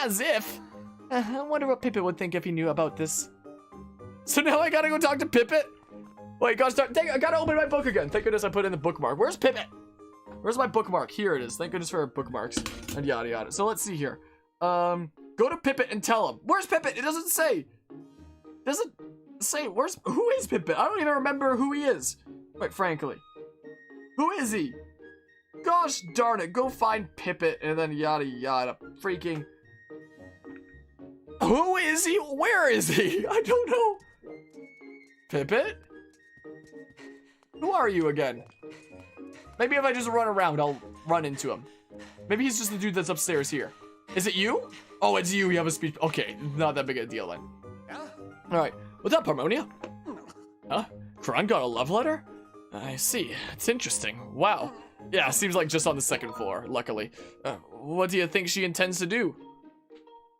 A: As if! I wonder what Pippet would think if he knew about this. So now I gotta go talk to Pippet? Wait, I gotta open my book again. Thank goodness I put in the bookmark. Where's Pippet? Where's my bookmark? Here it is. Thank goodness for bookmarks and yada yada. So let's see here. Go to Pippet and tell him. Where's Pippet? It doesn't say. Doesn't say. Who is Pippet? I don't even remember who he is. Quite frankly. Who is he? Gosh darn it, go find Pippet and then yada yada. Freaking. Who is he? Where is he? I don't know. Pippet? Who are you again? Maybe if I just run around, I'll run into him. Maybe he's just the dude that's upstairs here. Is it you? Oh, it's you. You have a speech. Okay, not that big a deal then. Alright, what's up, Harmonia? Huh? Kron got a love letter? I see. It's interesting. Wow. Yeah, seems like just on the 2nd floor, luckily. What do you think she intends to do?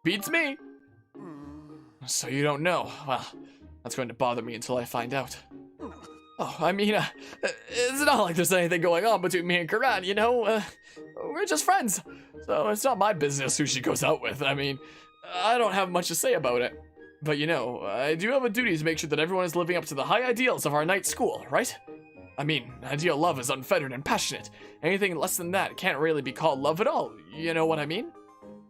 A: Beats me. So you don't know. Well, that's going to bother me until I find out. Oh, I mean, it's not like there's anything going on between me and Karan, you know? We're just friends. So it's not my business who she goes out with. I mean, I don't have much to say about it. But you know, I do have a duty to make sure that everyone is living up to the high ideals of our night school, right? I mean, ideal love is unfettered and passionate. Anything less than that can't really be called love at all, you know what I mean?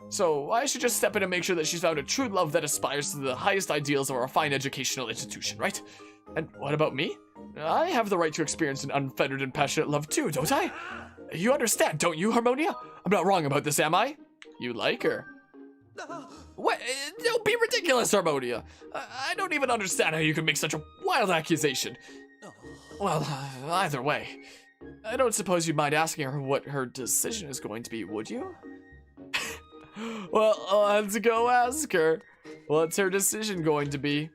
A: So I should just step in and make sure that she's found a true love that aspires to the highest ideals of our fine educational institution, right? And what about me? I have the right to experience an unfettered and passionate love too, don't I? You understand, don't you, Harmonia? I'm not wrong about this, am I? You like her. What? Don't be ridiculous, Harmonia. I don't even understand how you can make such a wild accusation. Well, either way, I don't suppose you'd mind asking her what her decision is going to be, would you? Well, let's go ask her. What's her decision going to be?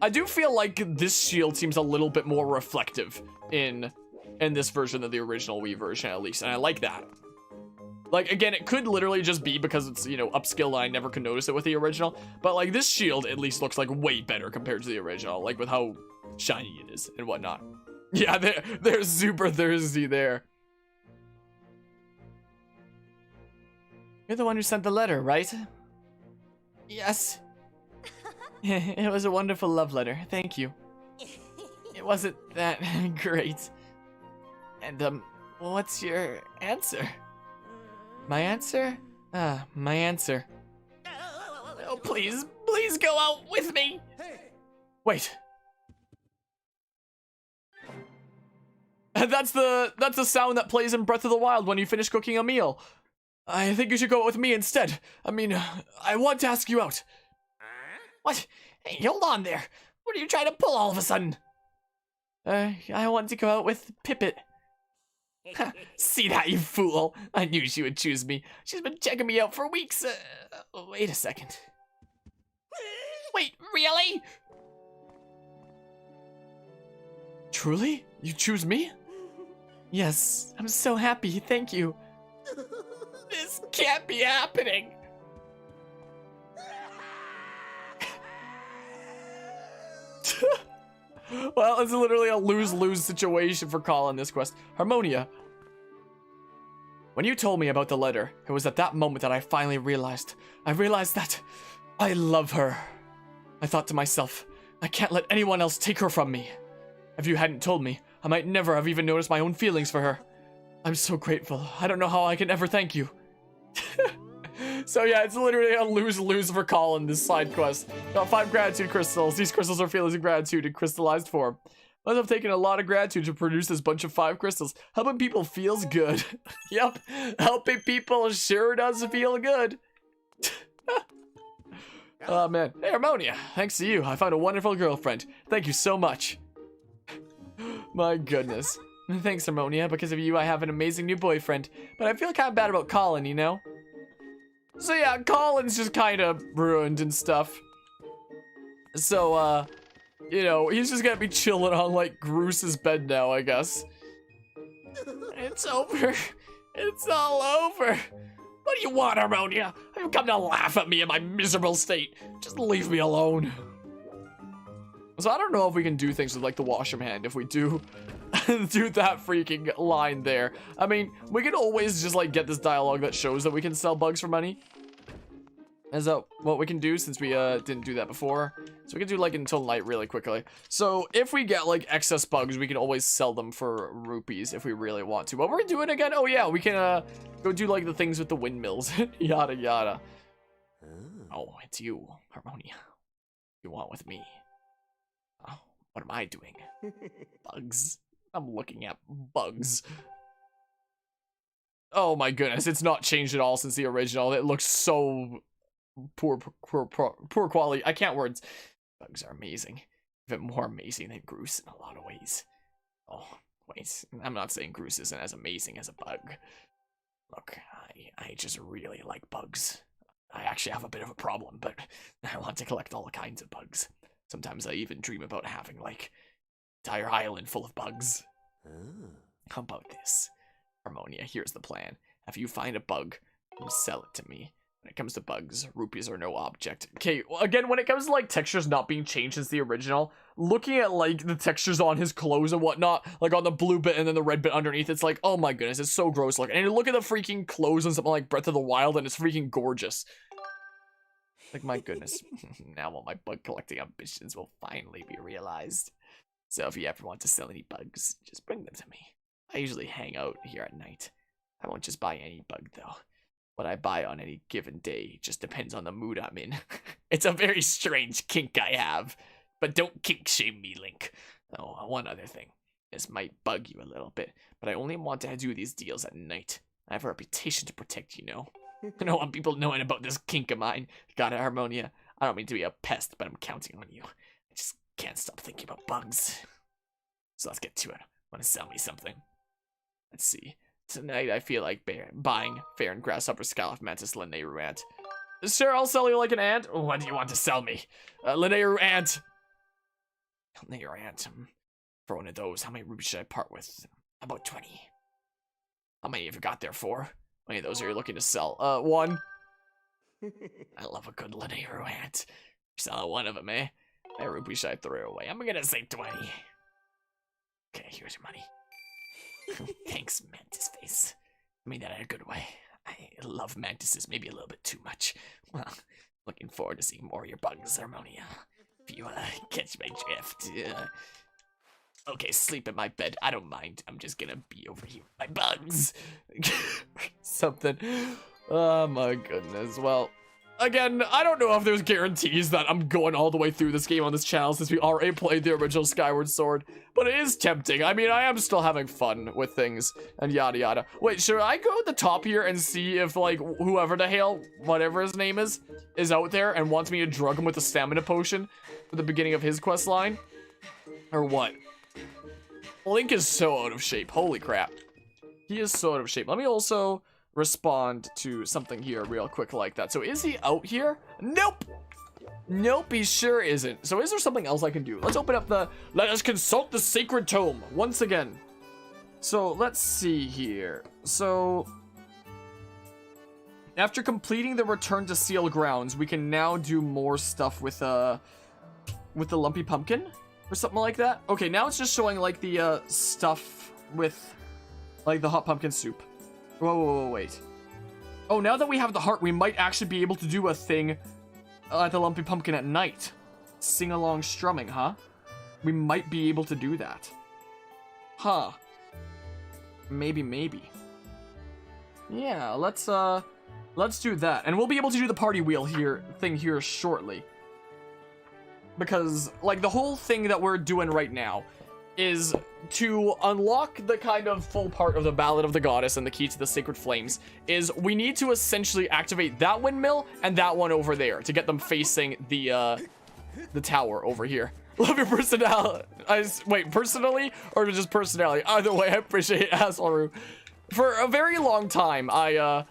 A: I do feel like this shield seems a little bit more reflective in this version than the original Wii version, at least, and I like that. Like, again, it could literally just be because it's, you know, upscaled and I never could notice it with the original. But, like, this shield at least looks, like, way better compared to the original. Like, with how shiny it is and whatnot. Yeah, they're super thirsty there. You're the one who sent the letter, right? Yes. It was a wonderful love letter. Thank you. It wasn't that great. And, what's your answer? My answer? My answer. Oh, please go out with me. Wait. That's the sound that plays in Breath of the Wild when you finish cooking a meal. I think you should go out with me instead. I mean, I want to ask you out. What? Hey, hold on there. What are you trying to pull all of a sudden? I want to go out with Pippet. See that, you fool? I knew she would choose me. She's been checking me out for weeks. Wait a second. Wait, really? Truly? You choose me? Yes, I'm so happy, thank you. This can't be happening. Well, it's literally a lose-lose situation for Colin this quest. Harmonia. When you told me about the letter, it was at that moment that I finally realized. I realized that I love her. I thought to myself, I can't let anyone else take her from me. If you hadn't told me, I might never have even noticed my own feelings for her. I'm so grateful. I don't know how I can ever thank you. So yeah, it's literally a lose-lose for Colin, this side quest. Got 5 gratitude crystals. These crystals are feelings of gratitude in crystallized form. Must have taken a lot of gratitude to produce this bunch of 5 crystals. Helping people feels good. Yep, helping people sure does feel good. Oh man, hey Harmonia, thanks to you, I found a wonderful girlfriend. Thank you so much. My goodness. Thanks Harmonia, because of you I have an amazing new boyfriend. But I feel kind of bad about Colin, you know? So yeah, Colin's just kind of ruined and stuff. So, you know, he's just gonna be chilling on, like, Groos's bed now, I guess. It's over. It's all over. What do you want, Harmonia? Have you come to laugh at me in my miserable state? Just leave me alone. So I don't know if we can do things with, like, the washroom hand if we do do that freaking line there. I mean, we can always just, like, get this dialogue that shows that we can sell bugs for money. Is that what we can do since we didn't do that before? So we can do, like, until night really quickly. So if we get, like, excess bugs, we can always sell them for rupees if we really want to. What were we doing again? Oh yeah, we can go do, like, the things with the windmills. Yada yada. Oh, it's you, Harmonia. You want with me? Oh, what am I doing? Bugs. I'm looking at bugs. Oh my goodness, it's not changed at all since the original. It looks so poor quality. I can't words. Bugs are amazing. Even more amazing than Groose in a lot of ways. Oh, wait. I'm not saying Groose isn't as amazing as a bug. Look, I just really like bugs. I actually have a bit of a problem, but I want to collect all kinds of bugs. Sometimes I even dream about having, like, an entire island full of bugs. How about this? Harmonia, here's the plan. If you find a bug, you sell it to me. When it comes to bugs, rupees are no object. Okay, well, again, when it comes to, like, textures not being changed since the original, looking at, like, the textures on his clothes and whatnot, like, on the blue bit and then the red bit underneath, it's like, oh my goodness, it's so gross looking. And you look at the freaking clothes on something like Breath of the Wild, and it's freaking gorgeous. Like, my goodness. Now all my bug collecting ambitions will finally be realized. So if you ever want to sell any bugs, just bring them to me. I usually hang out here at night. I won't just buy any bug, though. What I buy on any given day just depends on the mood I'm in. It's a very strange kink I have. But don't kink shame me, Link. Oh, one other thing. This might bug you a little bit, but I only want to do these deals at night. I have a reputation to protect, you know. I don't want people knowing about this kink of mine. Got it, Harmonia? I don't mean to be a pest, but I'm counting on you. I just can't stop thinking about bugs. So let's get to it. Want to sell me something? Let's see. Tonight I feel like buying Fair Grasshopper Scallop Mantis Linnea Ant. Sure, I'll sell you like an ant. What do you want to sell me? Linnea Ant. Linnea Ant. For one of those, how many rupees should I part with? About 20. How many have you got there for? Wait, those are you looking to sell? 1. I love a good little arrow hat. Sell one of them, eh? That rupee should I throw away? I'm gonna say 20. Okay, here's your money. Thanks, Mantis Face. I mean that in a good way. I love mantises, maybe a little bit too much. Well, looking forward to seeing more of your bugs, Harmonia. If you catch my drift. Okay, sleep in my bed. I don't mind. I'm just gonna be over here with my bugs. Something. Oh my goodness. Well, again, I don't know if there's guarantees that I'm going all the way through this game on this channel since we already played the original Skyward Sword, but it is tempting. I mean, I am still having fun with things and yada yada. Wait, should I go at the top here and see if, like, whoever the hell, whatever his name is out there and wants me to drug him with a stamina potion for the beginning of his quest line? Or what? Link is so out of shape. Holy crap. He is so out of shape. Let me also respond to something here real quick like that. So is he out here? Nope. Nope, he sure isn't. So is there something else I can do? Let's open up let us consult the sacred tome once again. So let's see here. So after completing the return to Seal Grounds, we can now do more stuff with the lumpy pumpkin or something like that. Okay, now it's just showing like the stuff with like the hot pumpkin soup. Whoa, wait. Oh, now that we have the heart, we might actually be able to do a thing at the lumpy pumpkin at night. Sing along strumming, huh? We might be able to do that. Huh. Maybe. Yeah, let's do that. And we'll be able to do the party wheel thing here shortly. Because, like, the whole thing that we're doing right now is to unlock the kind of full part of the Ballad of the Goddess and the key to the Sacred Flames is we need to essentially activate that windmill and that one over there to get them facing the tower over here. Love your personality. Wait, personally or just personality? Either way, I appreciate it, Asshole. For a very long time, I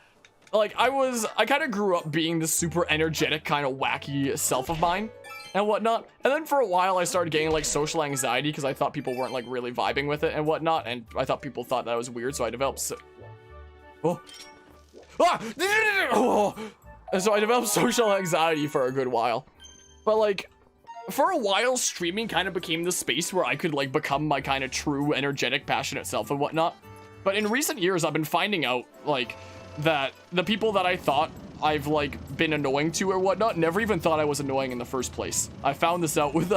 A: kind of grew up being the super energetic kind of wacky self of mine and whatnot, and then for a while I started getting like social anxiety because I thought people weren't like really vibing with it and whatnot, and I thought people thought that was weird, so I developed social anxiety for a good while. But like for a while, streaming kind of became the space where I could like become my kind of true energetic passionate self and whatnot. But in recent years I've been finding out like that the people that I thought I've like been annoying to or whatnot never even thought I was annoying in the first place. I found this out with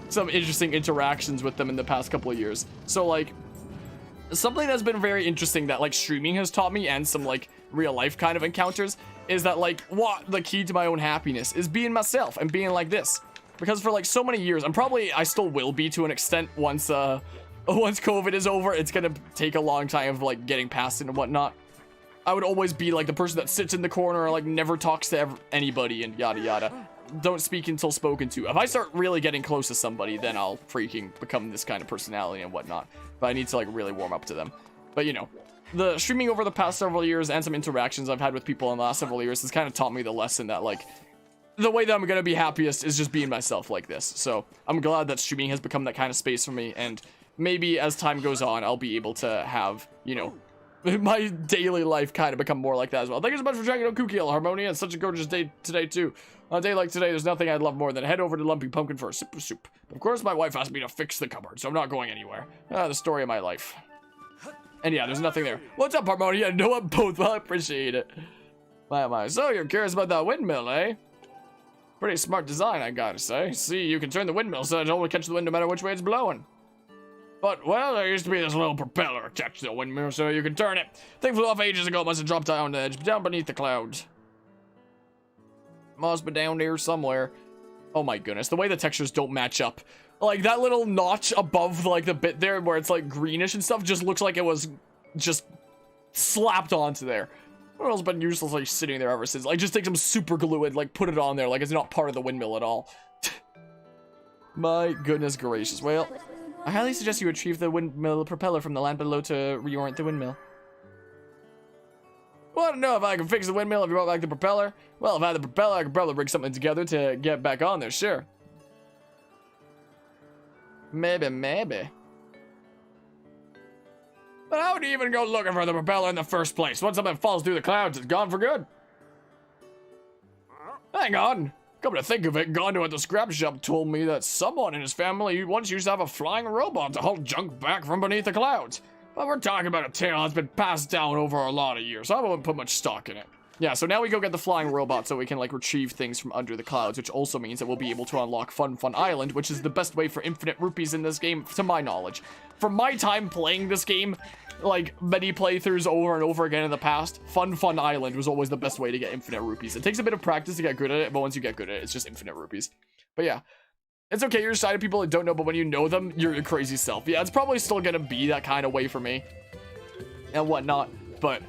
A: some interesting interactions with them in the past couple of years. So like something that's been very interesting that like streaming has taught me, and some like real life kind of encounters, is that like what the key to my own happiness is being myself and being like this. Because for like so many years, I still will be to an extent once COVID is over. It's gonna take a long time of like getting past it and whatnot. I would always be like the person that sits in the corner and like never talks to anybody and yada yada. Don't speak until spoken to. If I start really getting close to somebody, then I'll freaking become this kind of personality and whatnot. But I need to like really warm up to them. But you know, the streaming over the past several years and some interactions I've had with people in the last several years has kind of taught me the lesson that like the way that I'm gonna be happiest is just being myself like this. So I'm glad that streaming has become that kind of space for me, and maybe as time goes on, I'll be able to have, you know, my daily life kind of become more like that as well. Thank you so much for checking out Kukiel Harmonia. It's such a gorgeous day today too. On a day like today, there's nothing I'd love more than head over to Lumpy Pumpkin for a sip of soup. Of course, my wife asked me to fix the cupboard, so I'm not going anywhere. The story of my life. And yeah, there's nothing there. What's up, Harmonia? No, I'm both. Well, I appreciate it. My, my. So you're curious about that windmill, eh? Pretty smart design, I gotta say. See, you can turn the windmill so it'll only catch the wind no matter which way it's blowing. But, well, there used to be this little propeller attached to the windmill so you can turn it. Thing flew off ages ago, must have dropped down the edge, down beneath the clouds. Must be down there somewhere. Oh my goodness, the way the textures don't match up. Like, that little notch above, like, the bit there where it's, like, greenish and stuff just looks like it was just slapped onto there. What else been uselessly sitting there ever since? Like, just take some super glue and, like, put it on there like it's not part of the windmill at all. My goodness gracious. Well, I highly suggest you retrieve the windmill propeller from the land below to reorient the windmill. Well, I don't know if I can fix the windmill if you want back the propeller. Well, if I had the propeller, I could probably rig something together to get back on there, sure. Maybe. But how would you even go looking for the propeller in the first place? Once something falls through the clouds, it's gone for good. Hang on. Come to think of it, Gondo at the scrap shop told me that someone in his family once used to have a flying robot to haul junk back from beneath the clouds. But we're talking about a tale that's been passed down over a lot of years, so I wouldn't put much stock in it. Yeah, so now we go get the flying robot so we can, like, retrieve things from under the clouds, which also means that we'll be able to unlock Fun Island, which is the best way for infinite rupees in this game, to my knowledge. From my time playing this game, like, many playthroughs over and over again in the past, Fun Island was always the best way to get infinite rupees. It takes a bit of practice to get good at it, but once you get good at it, it's just infinite rupees. But yeah, it's okay, you're side of people that don't know, but when you know them, you're your crazy self. Yeah, it's probably still gonna be that kind of way for me and whatnot, but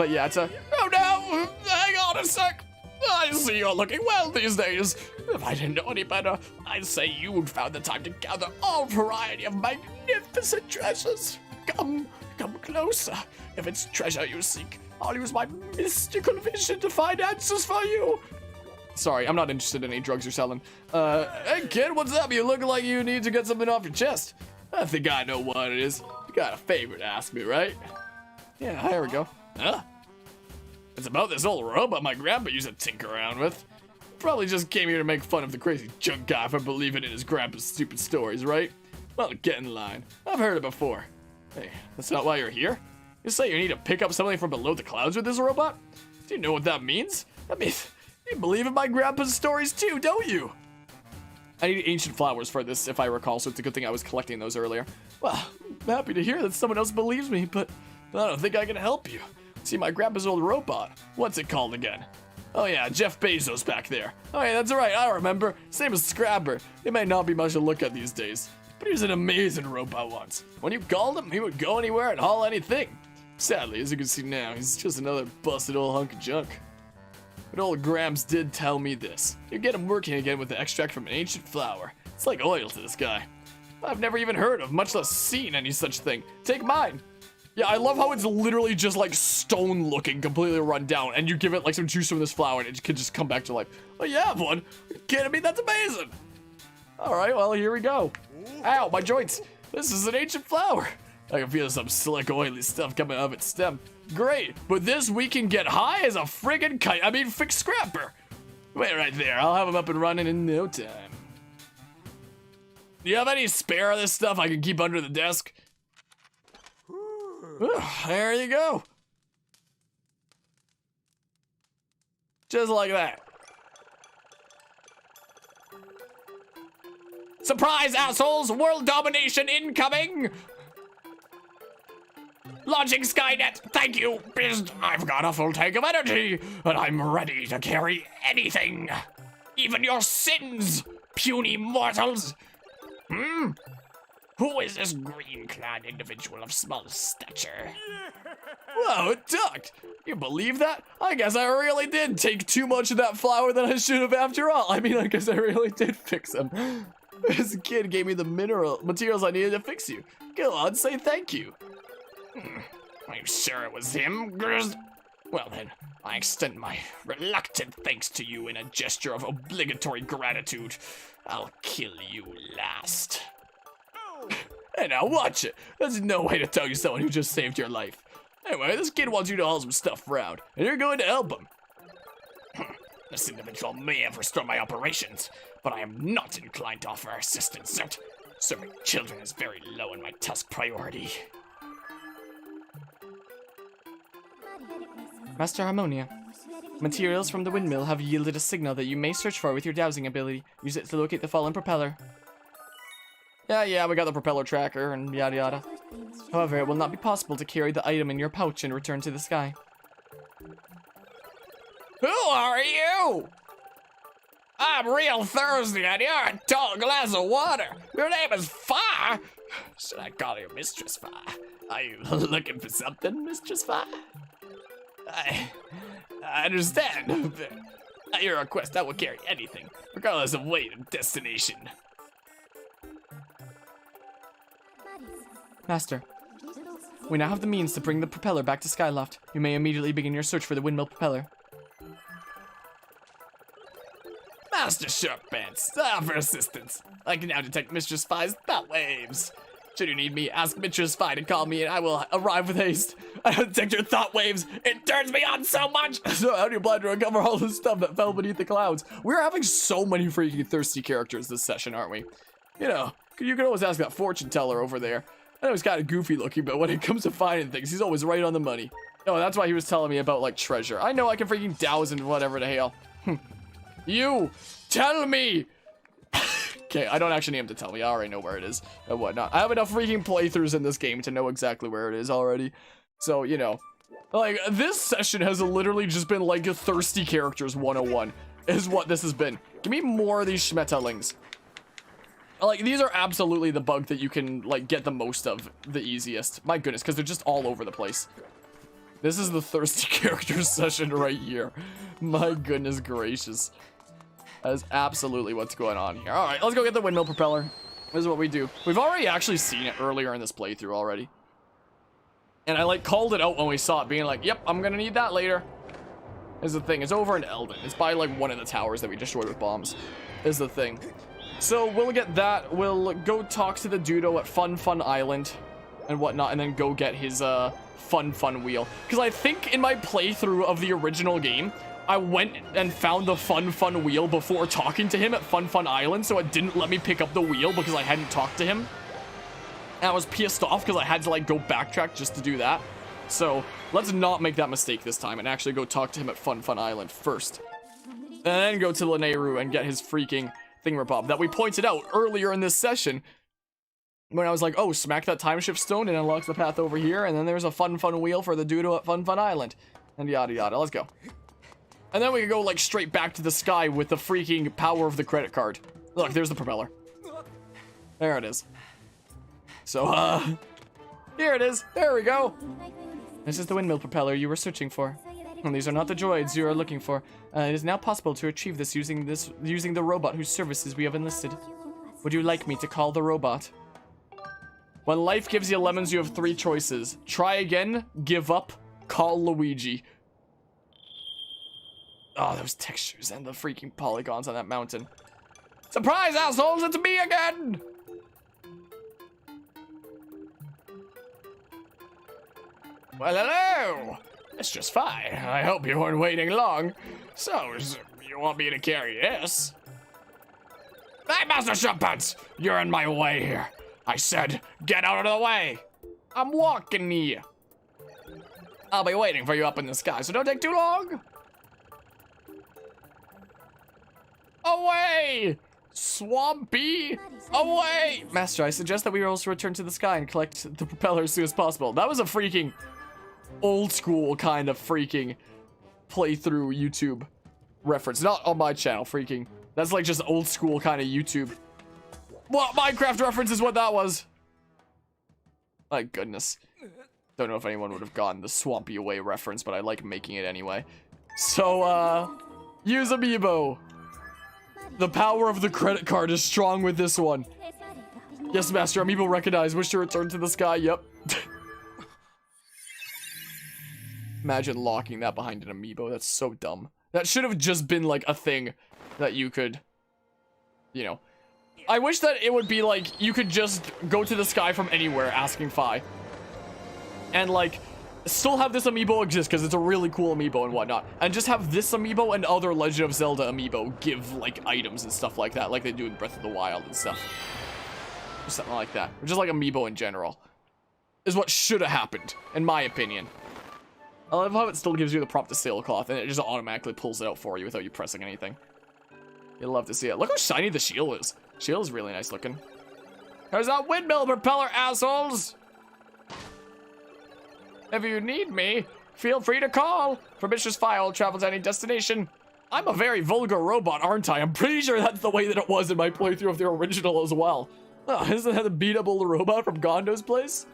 A: yeah, it's a, oh no, hang on a sec. I see you're looking well these days. If I didn't know any better, I'd say you'd found the time to gather all variety of magnificent treasures. Come closer. If it's treasure you seek, I'll use my mystical vision to find answers for you. Sorry, I'm not interested in any drugs you're selling. Hey kid, what's up? You look like you need to get something off your chest. I think I know what it is. You got a favor to ask me, right? Yeah, here we go. Huh? It's about this old robot my grandpa used to tinker around with. Probably just came here to make fun of the crazy junk guy for believing in his grandpa's stupid stories, right? Well, get in line. I've heard it before. Hey, that's not why you're here? You say you need to pick up something from below the clouds with this robot? Do you know what that means? That means you believe in my grandpa's stories too, don't you? I need ancient flowers for this, if I recall, so it's a good thing I was collecting those earlier. Well, I'm happy to hear that someone else believes me, but I don't think I can help you. See, my grandpa's old robot. What's it called again? Oh yeah, Jeff Bezos back there. Oh yeah, that's right, I remember. Same as Scrabber. He may not be much to look at these days, but he was an amazing robot once. When you called him, he would go anywhere and haul anything. Sadly, as you can see now, he's just another busted old hunk of junk. But old Grams did tell me this. You get him working again with the extract from an ancient flower. It's like oil to this guy. I've never even heard of, much less seen any such thing. Take mine. Yeah, I love how it's literally just like stone looking, completely run down, and you give it like some juice from this flower and it can just come back to life. Oh, you have one? Are you kidding me? That's amazing. All right, well, here we go. Ow, my joints. This is an ancient flower. I can feel some slick, oily stuff coming out of its stem. Great, but this we can get high as a friggin' kite. I mean, fix scrapper. Wait right there. I'll have him up and running in no time. Do you have any spare of this stuff I can keep under the desk? There you go. Just like that. Surprise, assholes! World domination incoming! Launching Skynet, thank you! I've got a full tank of energy, and I'm ready to carry anything! Even your sins, puny mortals! Who is this green-clad individual of small stature? Whoa, it ducked! You believe that? I guess I really did take too much of that flower than I should have after all. I mean, I guess I really did fix him. This kid gave me the materials I needed to fix you. Go on, say thank you. Are you sure it was him, Grizz? Well then, I extend my reluctant thanks to you in a gesture of obligatory gratitude. I'll kill you last. Hey now, watch it. There's no way to tell you someone who just saved your life. Anyway, this kid wants you to haul some stuff around, and you're going to help him. This individual may have restored my operations, but I am not inclined to offer assistance. Serving children is very low in my task priority. Master Harmonia. Materials from the windmill have yielded a signal that you may search for with your dowsing ability. Use it to locate the fallen propeller. Yeah, we got the propeller tracker and yada yada. However, it will not be possible to carry the item in your pouch and return to the sky. Who are you? I'm real thirsty and you're a tall glass of water. Your name is Fa. Should I call you Mistress Fa? Are you looking for something, Mistress Fa? I understand. At your request, I will carry anything, regardless of weight and destination. Master, we now have the means to bring the propeller back to Skyloft. You may immediately begin your search for the windmill propeller. Master Sharppants, I offer assistance. I can now detect Mistress Fa's thought waves. Should you need me, ask Mistress Fi to call me and I will arrive with haste. I detect your thought waves. It turns me on so much. So how do you plan to recover all the stuff that fell beneath the clouds? We're having so many freaking thirsty characters this session, aren't we? You know, you can always ask that fortune teller over there. I know he's kind of goofy looking, but when it comes to finding things, he's always right on the money. Oh, that's why he was telling me about, like, treasure. I know I can freaking douse and whatever the hell. You, tell me! Okay, I don't actually need him to tell me. I already know where it is and whatnot. I have enough freaking playthroughs in this game to know exactly where it is already. So, you know, like, this session has literally just been, like, Thirsty Characters 101 is what this has been. Give me more of these schmetterlings. Like, these are absolutely the bug that you can, like, get the most of the easiest. My goodness, because they're just all over the place. This is the Thirsty Characters session right here. My goodness gracious. That is absolutely what's going on here. All right, let's go get the windmill propeller. This is what we do. We've already actually seen it earlier in this playthrough already. And I, like, called it out when we saw it, being like, yep, I'm gonna need that later. Is the thing. It's over in Eldon. It's by, like, one of the towers that we destroyed with bombs. Is the thing. So we'll get that. We'll go talk to the Dudo at Fun Island and whatnot, and then go get his, Fun wheel. Because I think in my playthrough of the original game, I went and found the Fun wheel before talking to him at Fun Island, so it didn't let me pick up the wheel because I hadn't talked to him. And I was pissed off because I had to, like, go backtrack just to do that. So let's not make that mistake this time and actually go talk to him at Fun Island first. And then go to Lanayru and get his freaking thingamabob that we pointed out earlier in this session. When I was like, oh, smack that time shift stone and unlocks the path over here. And then there's a fun wheel for the Dudo at Fun Island. And yada yada. Let's go. And then we can go, like, straight back to the sky with the freaking power of the credit card. Look, there's the propeller. There it is. So, here it is. There we go. This is the windmill propeller you were searching for. And these are not the droids you are looking for. It is now possible to achieve this using the robot whose services we have enlisted. Would you like me to call the robot? When life gives you lemons, you have 3 choices. Try again, give up, call Luigi. Oh, those textures and the freaking polygons on that mountain. Surprise, assholes, it's me again! Well, hello! It's just fine. I hope you weren't waiting long. So, you want me to carry this? Hey, Master Shumpants! You're in my way here. I said, get out of the way! I'm walking here. I'll be waiting for you up in the sky, so don't take too long. Away! Swampy! Away! Master, I suggest that we also return to the sky and collect the propeller as soon as possible. That was a freaking old school kind of freaking playthrough YouTube reference. Not on my channel, freaking. That's like just old school kind of YouTube. What Minecraft reference is what that was. My goodness. Don't know if anyone would have gotten the swampy away reference, but I like making it anyway. So, use Amiibo. The power of the credit card is strong with this one. Yes, Master, Amiibo recognized. Wish to return to the sky. Yep. Imagine locking that behind an Amiibo. That's so dumb. That should have just been like a thing that you could, you know. I wish that it would be like you could just go to the sky from anywhere asking Fi. And like still have this Amiibo exist because it's a really cool Amiibo and whatnot. And just have this Amiibo and other Legend of Zelda Amiibo give like items and stuff like that, like they do in Breath of the Wild and stuff. Or something like that. Or just like Amiibo in general. Is what should have happened, in my opinion. I love how it still gives you the prompt to sailcloth and it just automatically pulls it out for you without you pressing anything. You'll love to see it. Look how shiny the shield is. Shield is really nice looking. There's that windmill propeller, assholes! If you need me, feel free to call. For Mistress Fi, I'll travel to any destination. I'm a very vulgar robot, aren't I? I'm pretty sure that's the way that it was in my playthrough of the original as well. Oh, isn't that the beatable robot from Gondo's place?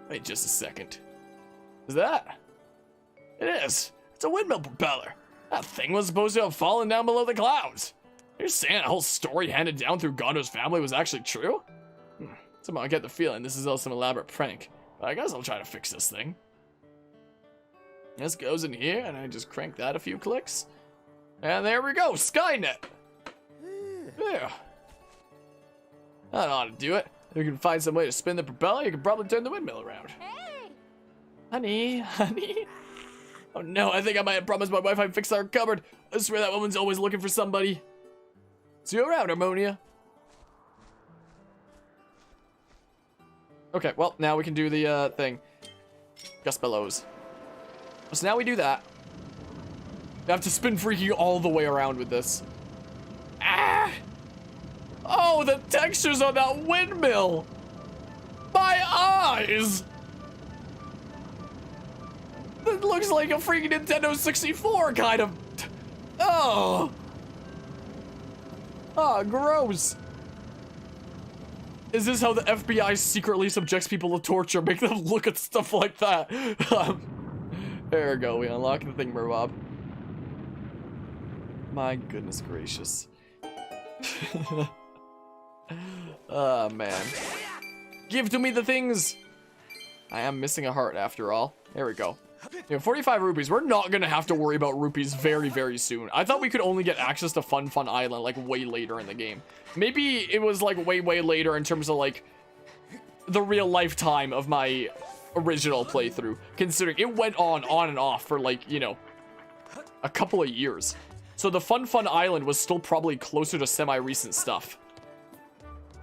A: Wait just a second. Is that? It is. It's a windmill propeller. That thing was supposed to have fallen down below the clouds. You're saying that whole story handed down through Gondo's family was actually true? Somehow I get the feeling this is all some elaborate prank. But I guess I'll try to fix this thing. This goes in here, and I just crank that a few clicks. And there we go, Skynet! Yeah. That ought to do it. If you can find some way to spin the propeller, you can probably turn the windmill around.
B: Hey!
A: Honey, honey. Oh no, I think I might have promised my wife I'd fix our cupboard. I swear that woman's always looking for somebody. See you around, Harmonia. Okay, well, now we can do the thing. Gust bellows. So now we do that. We have to spin freaking all the way around with this. Ah! Oh, the textures on that windmill! My eyes! It looks like a freaking Nintendo 64 kind of... Oh! Ah, gross. Is this how the FBI secretly subjects people to torture? Make them look at stuff like that. There we go. We unlock the thingamabob. My goodness gracious. Oh, man. Give to me the things. I am missing a heart after all. There we go. 45 rupees. We're not gonna have to worry about rupees very, very soon. I thought we could only get access to Fun Fun Island like way later in the game. Maybe it was like way, way later in terms of like the real lifetime of my original playthrough, considering it went on and off for like, you know, a couple of years. So the Fun Fun Island was still probably closer to semi-recent stuff.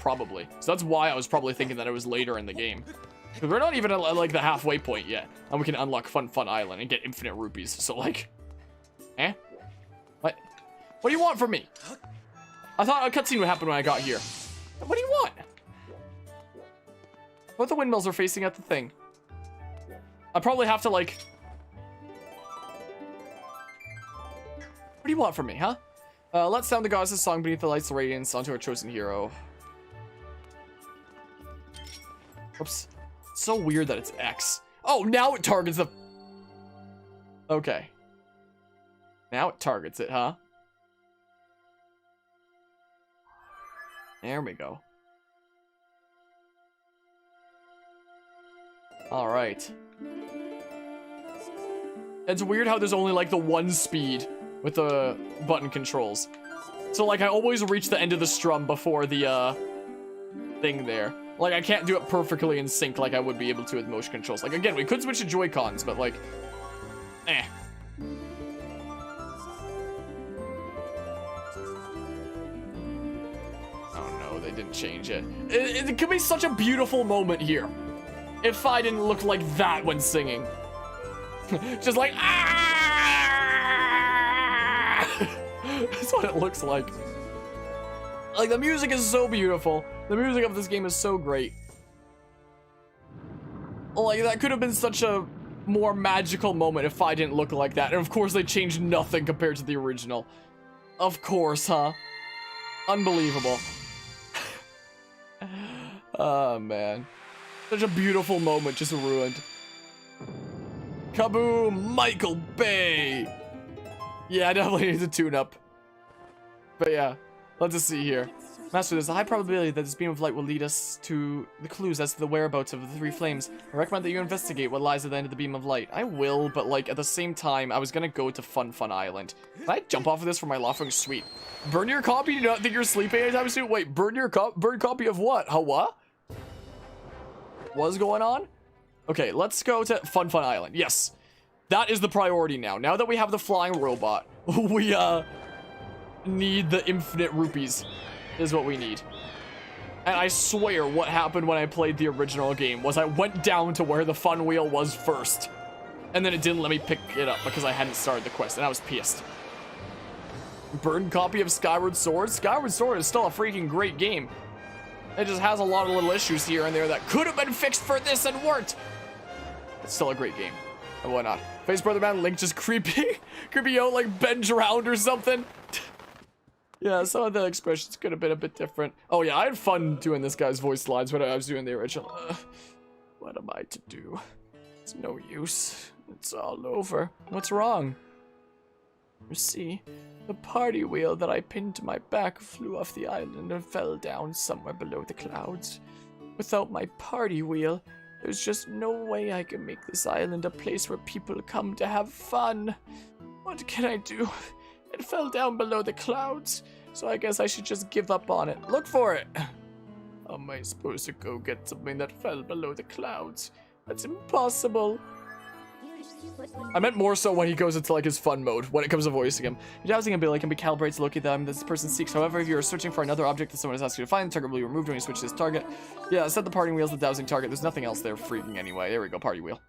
A: Probably. So that's why I was probably thinking that it was later in the game. Because we're not even at like the halfway point yet. And we can unlock Fun Fun Island and get infinite rupees. So like... Eh? What? What do you want from me? I thought a cutscene would happen when I got here. What do you want? Both the windmills are facing at the thing. I probably have to like... What do you want from me, huh? Let's sound the goddess' song beneath the lights of radiance onto our chosen hero. Oops. It's so weird that it's X. Oh, now it targets the... Okay. Now it targets it, huh? There we go. Alright. It's weird how there's only like the one speed with the button controls. So like I always reach the end of the strum before the thing there. Like I can't do it perfectly in sync like I would be able to with motion controls. Like again, we could switch to Joy-Cons, but like eh. Oh no, they didn't change it. It could be such a beautiful moment here if I didn't look like that when singing. Just like ah! That's what it looks like. Like the music is so beautiful. The music of this game is so great. Like that could have been such a more magical moment if I didn't look like that. And of course they changed nothing compared to the original. Of course, huh? Unbelievable. Oh man. Such a beautiful moment just ruined. Kaboom! Michael Bay! Yeah, I definitely need to tune up. But yeah, let's just see here. Master, there's a high probability that this beam of light will lead us to the clues as to the whereabouts of the three flames. I recommend that you investigate what lies at the end of the beam of light. I will, but like at the same time, I was gonna go to Fun Fun Island. Can I jump off of this for my laughing sweet? Burn your copy? Do you not think you're sleeping anytime soon? Wait, burn copy of what? Huh, what? What's going on? Okay, let's go to Fun Fun Island. Yes, that is the priority now. Now that we have the flying robot, we need the infinite rupees is what we need. And I swear what happened when I played the original game was I went down to where the fun wheel was first. And then it didn't let me pick it up because I hadn't started the quest and I was pissed. Burned copy of Skyward Sword? Skyward Sword is still a freaking great game. It just has a lot of little issues here and there that could have been fixed for this and weren't. It's still a great game. And why not? Face Brother Man, Link just creepy out like bends around or something. Yeah, some of the expressions could have been a bit different. Oh yeah, I had fun doing this guy's voice lines when I was doing the original. What am I to do? It's no use. It's all over. What's wrong? You see, the party wheel that I pinned to my back flew off the island and fell down somewhere below the clouds. Without my party wheel, there's just no way I can make this island a place where people come to have fun. What can I do? It fell down below the clouds, so I guess I should just give up on it. Look for it. How am I supposed to go get something that fell below the clouds? That's impossible. I meant more so when he goes into like his fun mode when it comes to voicing him. Your dowsing ability can be calibrated to locate them this person seeks. However, if you're searching for another object that someone has asked you to find, the target will be removed when you switch to this target. Yeah, set the party wheels the dowsing target. There's nothing else there freaking anyway. There we go, party wheel.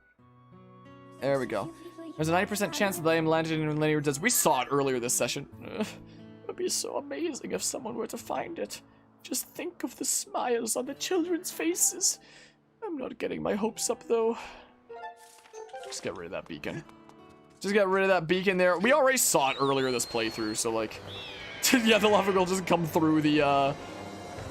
A: There we go. There's a 90% chance that I am landed in linear does. We saw it earlier this session. It would be so amazing if someone were to find it. Just think of the smiles on the children's faces. I'm not getting my hopes up though. Just get rid of that beacon. Just get rid of that beacon there. We already saw it earlier this playthrough, so like, yeah, the lava girl doesn't come through the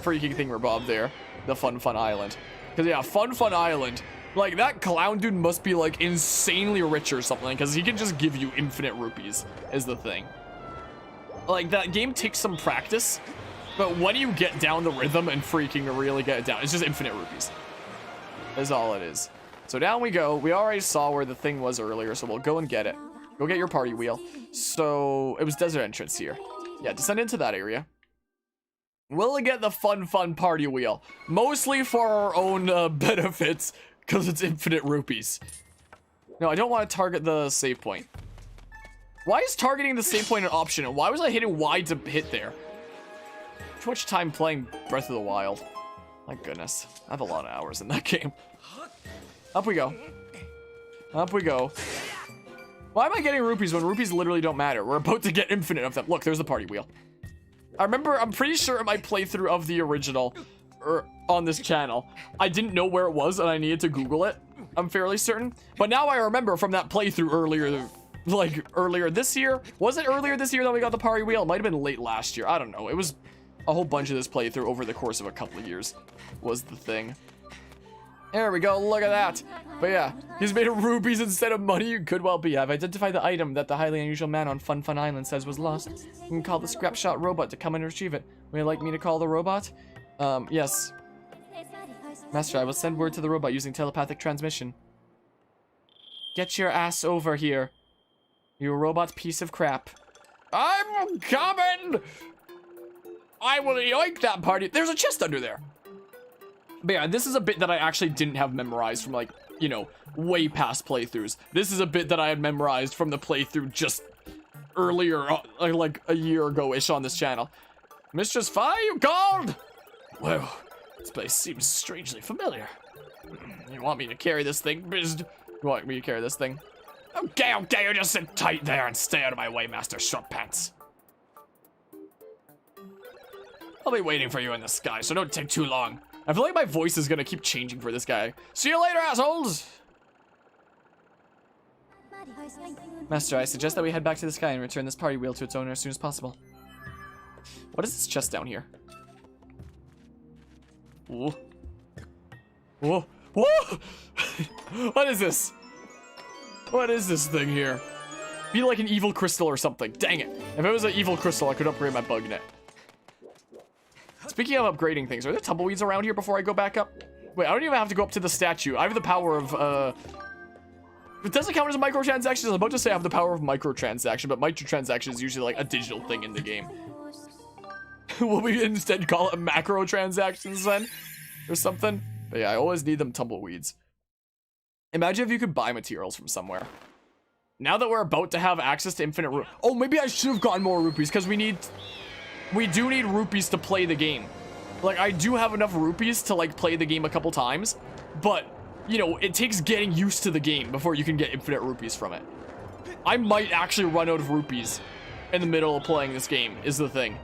A: freaking thingamabob there, the Fun Island. Because yeah, Fun Island, like that clown dude must be like insanely rich or something, because he can just give you infinite rupees. Is the thing. Like that game takes some practice, but when you get down the rhythm and freaking really get it down, it's just infinite rupees. That's all it is. So down we go. We already saw where the thing was earlier, so we'll go and get it. Go get your party wheel. So it was desert entrance here. Yeah, descend into that area. We'll get the fun party wheel. Mostly for our own benefits, because it's infinite rupees. No, I don't want to target the save point. Why is targeting the save point an option? And why was I hitting Y to hit there? Too much time playing Breath of the Wild. My goodness. I have a lot of hours in that game. Up we go. Up we go. Why am I getting rupees when rupees literally don't matter? We're about to get infinite of them. Look, there's the party wheel. I'm pretty sure in my playthrough of the original, or on this channel, I didn't know where it was and I needed to Google it. I'm fairly certain. But now I remember from that playthrough earlier this year. Was it earlier this year that we got the party wheel? It might have been late last year. I don't know. It was a whole bunch of this playthrough over the course of a couple of years was the thing. There we go, look at that. But yeah, he's made of rupees instead of money. You could well be. I've identified the item that the highly unusual man on Fun Island says was lost. You can call the scrap shot robot to come and retrieve it. Would you like me to call the robot? Yes. Master, I will send word to the robot using telepathic transmission. Get your ass over here. You robot piece of crap. I'm coming! I will yoink that party. There's a chest under there. But yeah, this is a bit that I actually didn't have memorized from, like, you know, way past playthroughs. This is a bit that I had memorized from the playthrough just earlier, like a year ago-ish on this channel. Mistress Fi, you called? Well, this place seems strangely familiar. You want me to carry this thing, Bizd? You want me to carry this thing? Okay, you just sit tight there and stay out of my way, Master Shortpants. I'll be waiting for you in the sky, so don't take too long. I feel like my voice is gonna keep changing for this guy. See you later, assholes! Master, I suggest that we head back to the sky and return this party wheel to its owner as soon as possible. What is this chest down here? Whoa. Whoa. Whoa! What is this? What is this thing here? Be like an evil crystal or something. Dang it. If it was an evil crystal, I could upgrade my bug net. Speaking of upgrading things, are there tumbleweeds around here before I go back up? Wait, I don't even have to go up to the statue. I have the power of, it doesn't count as a microtransaction. I was about to say I have the power of microtransaction, but microtransaction is usually like a digital thing in the game. Will we instead call it macro transactions then? Or something? But yeah, I always need them tumbleweeds. Imagine if you could buy materials from somewhere. Now that we're about to have access to infinite oh, maybe I should have gotten more rupees, because we do need rupees to play the game. Like, I do have enough rupees to, like, play the game a couple times, but, you know, it takes getting used to the game before you can get infinite rupees from it. I might actually run out of rupees in the middle of playing this game, is the thing.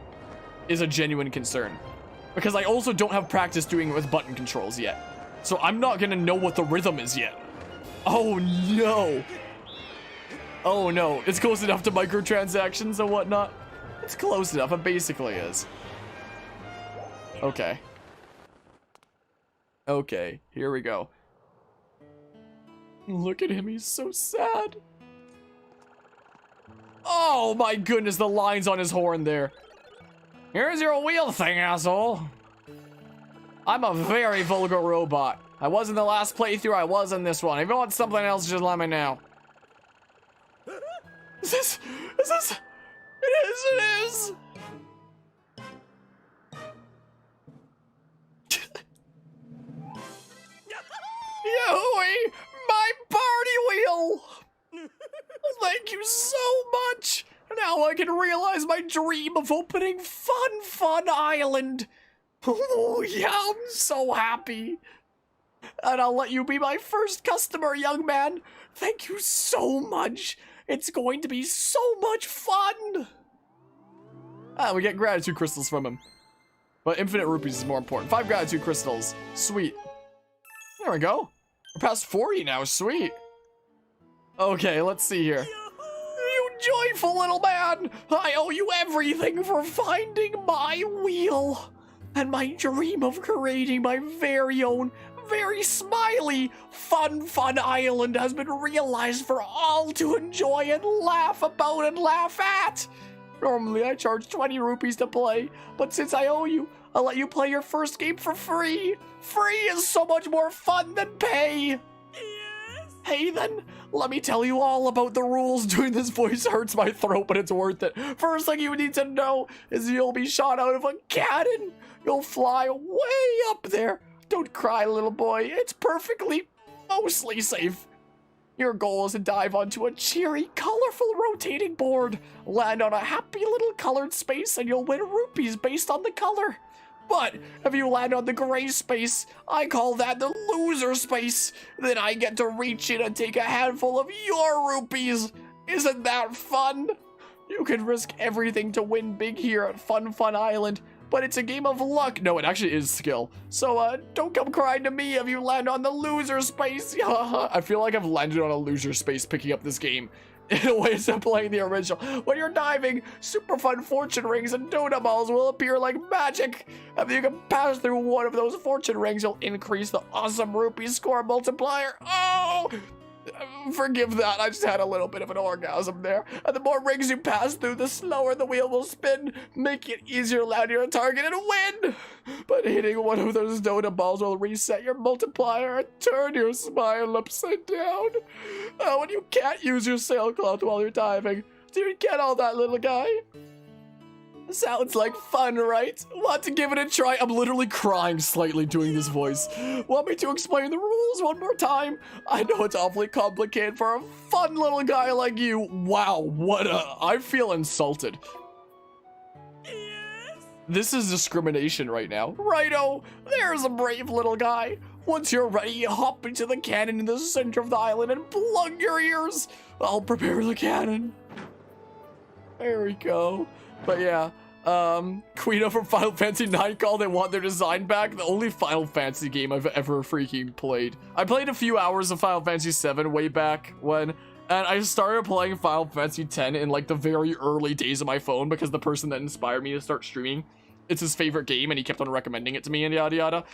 A: Is a genuine concern. Because I also don't have practice doing it with button controls yet. So I'm not gonna know what the rhythm is yet. Oh, no. Oh, no. It's close enough to microtransactions and whatnot. It's close enough, it basically is. Okay. Okay, here we go. Look at him, he's so sad. Oh my goodness, the lines on his horn there. Here's your wheel thing, asshole. I'm a very vulgar robot. I was in the last playthrough, I was in this one. If you want something else, just let me know. Is this? It is. wheel. Thank you so much. Now I can realize my dream of opening Fun Island. Oh yeah, I'm so happy. And I'll let you be my first customer, young man. Thank you so much. It's going to be so much fun. We get gratitude crystals from him. But infinite rupees is more important. 5 gratitude crystals. Sweet. There we go. We're past 40 now. Sweet. Okay, let's see here. You joyful little man. I owe you everything for finding my wheel. And my dream of creating my very own, very smiley, fun island has been realized for all to enjoy and laugh about and laugh at. Normally I charge 20 rupees to play, but since I owe you, I'll let you play your first game for free. Free is so much more fun than pay. Yes. Hey then, let me tell you all about the rules. Doing this voice hurts my throat, but it's worth it. First thing you need to know is you'll be shot out of a cannon. You'll fly way up there. Don't cry, little boy. It's perfectly, mostly safe. Your goal is to dive onto a cheery, colorful rotating board, land on a happy little colored space, and you'll win rupees based on the color. But if you land on the gray space, I call that the loser space. Then I get to reach in and take a handful of your rupees. Isn't that fun? You can risk everything to win big here at Fun Island, but it's a game of luck. No, it actually is skill. So, don't come crying to me if you land on the loser space. I feel like I've landed on a loser space picking up this game in a way instead of playing the original. When you're diving, super fun fortune rings and donut balls will appear like magic. If you can pass through one of those fortune rings, you'll increase the awesome rupee score multiplier. Oh! Forgive that, I just had a little bit of an orgasm there. And the more rings you pass through, the slower the wheel will spin, make it easier to land your target and win. But hitting one of those donut balls will reset your multiplier and turn your smile upside down. When you can't use your sailcloth while you're diving. Do you get all that, little guy? Sounds like fun, right? Want to give it a try? I'm literally crying slightly doing this voice. Want me to explain the rules one more time? I know it's awfully complicated for a fun little guy like you. Wow, I feel insulted. Yes? This is discrimination right now. Righto, there's a brave little guy. Once you're ready, you hop into the cannon in the center of the island and plug your ears. I'll prepare the cannon. There we go. But yeah, Queen from Final Fantasy 9 called they want their design back. The only Final Fantasy game I've ever freaking played. I played a few hours of Final Fantasy 7 way back when, and I started playing Final Fantasy 10 in like the very early days of my phone because the person that inspired me to start streaming, it's his favorite game and he kept on recommending it to me and yada yada.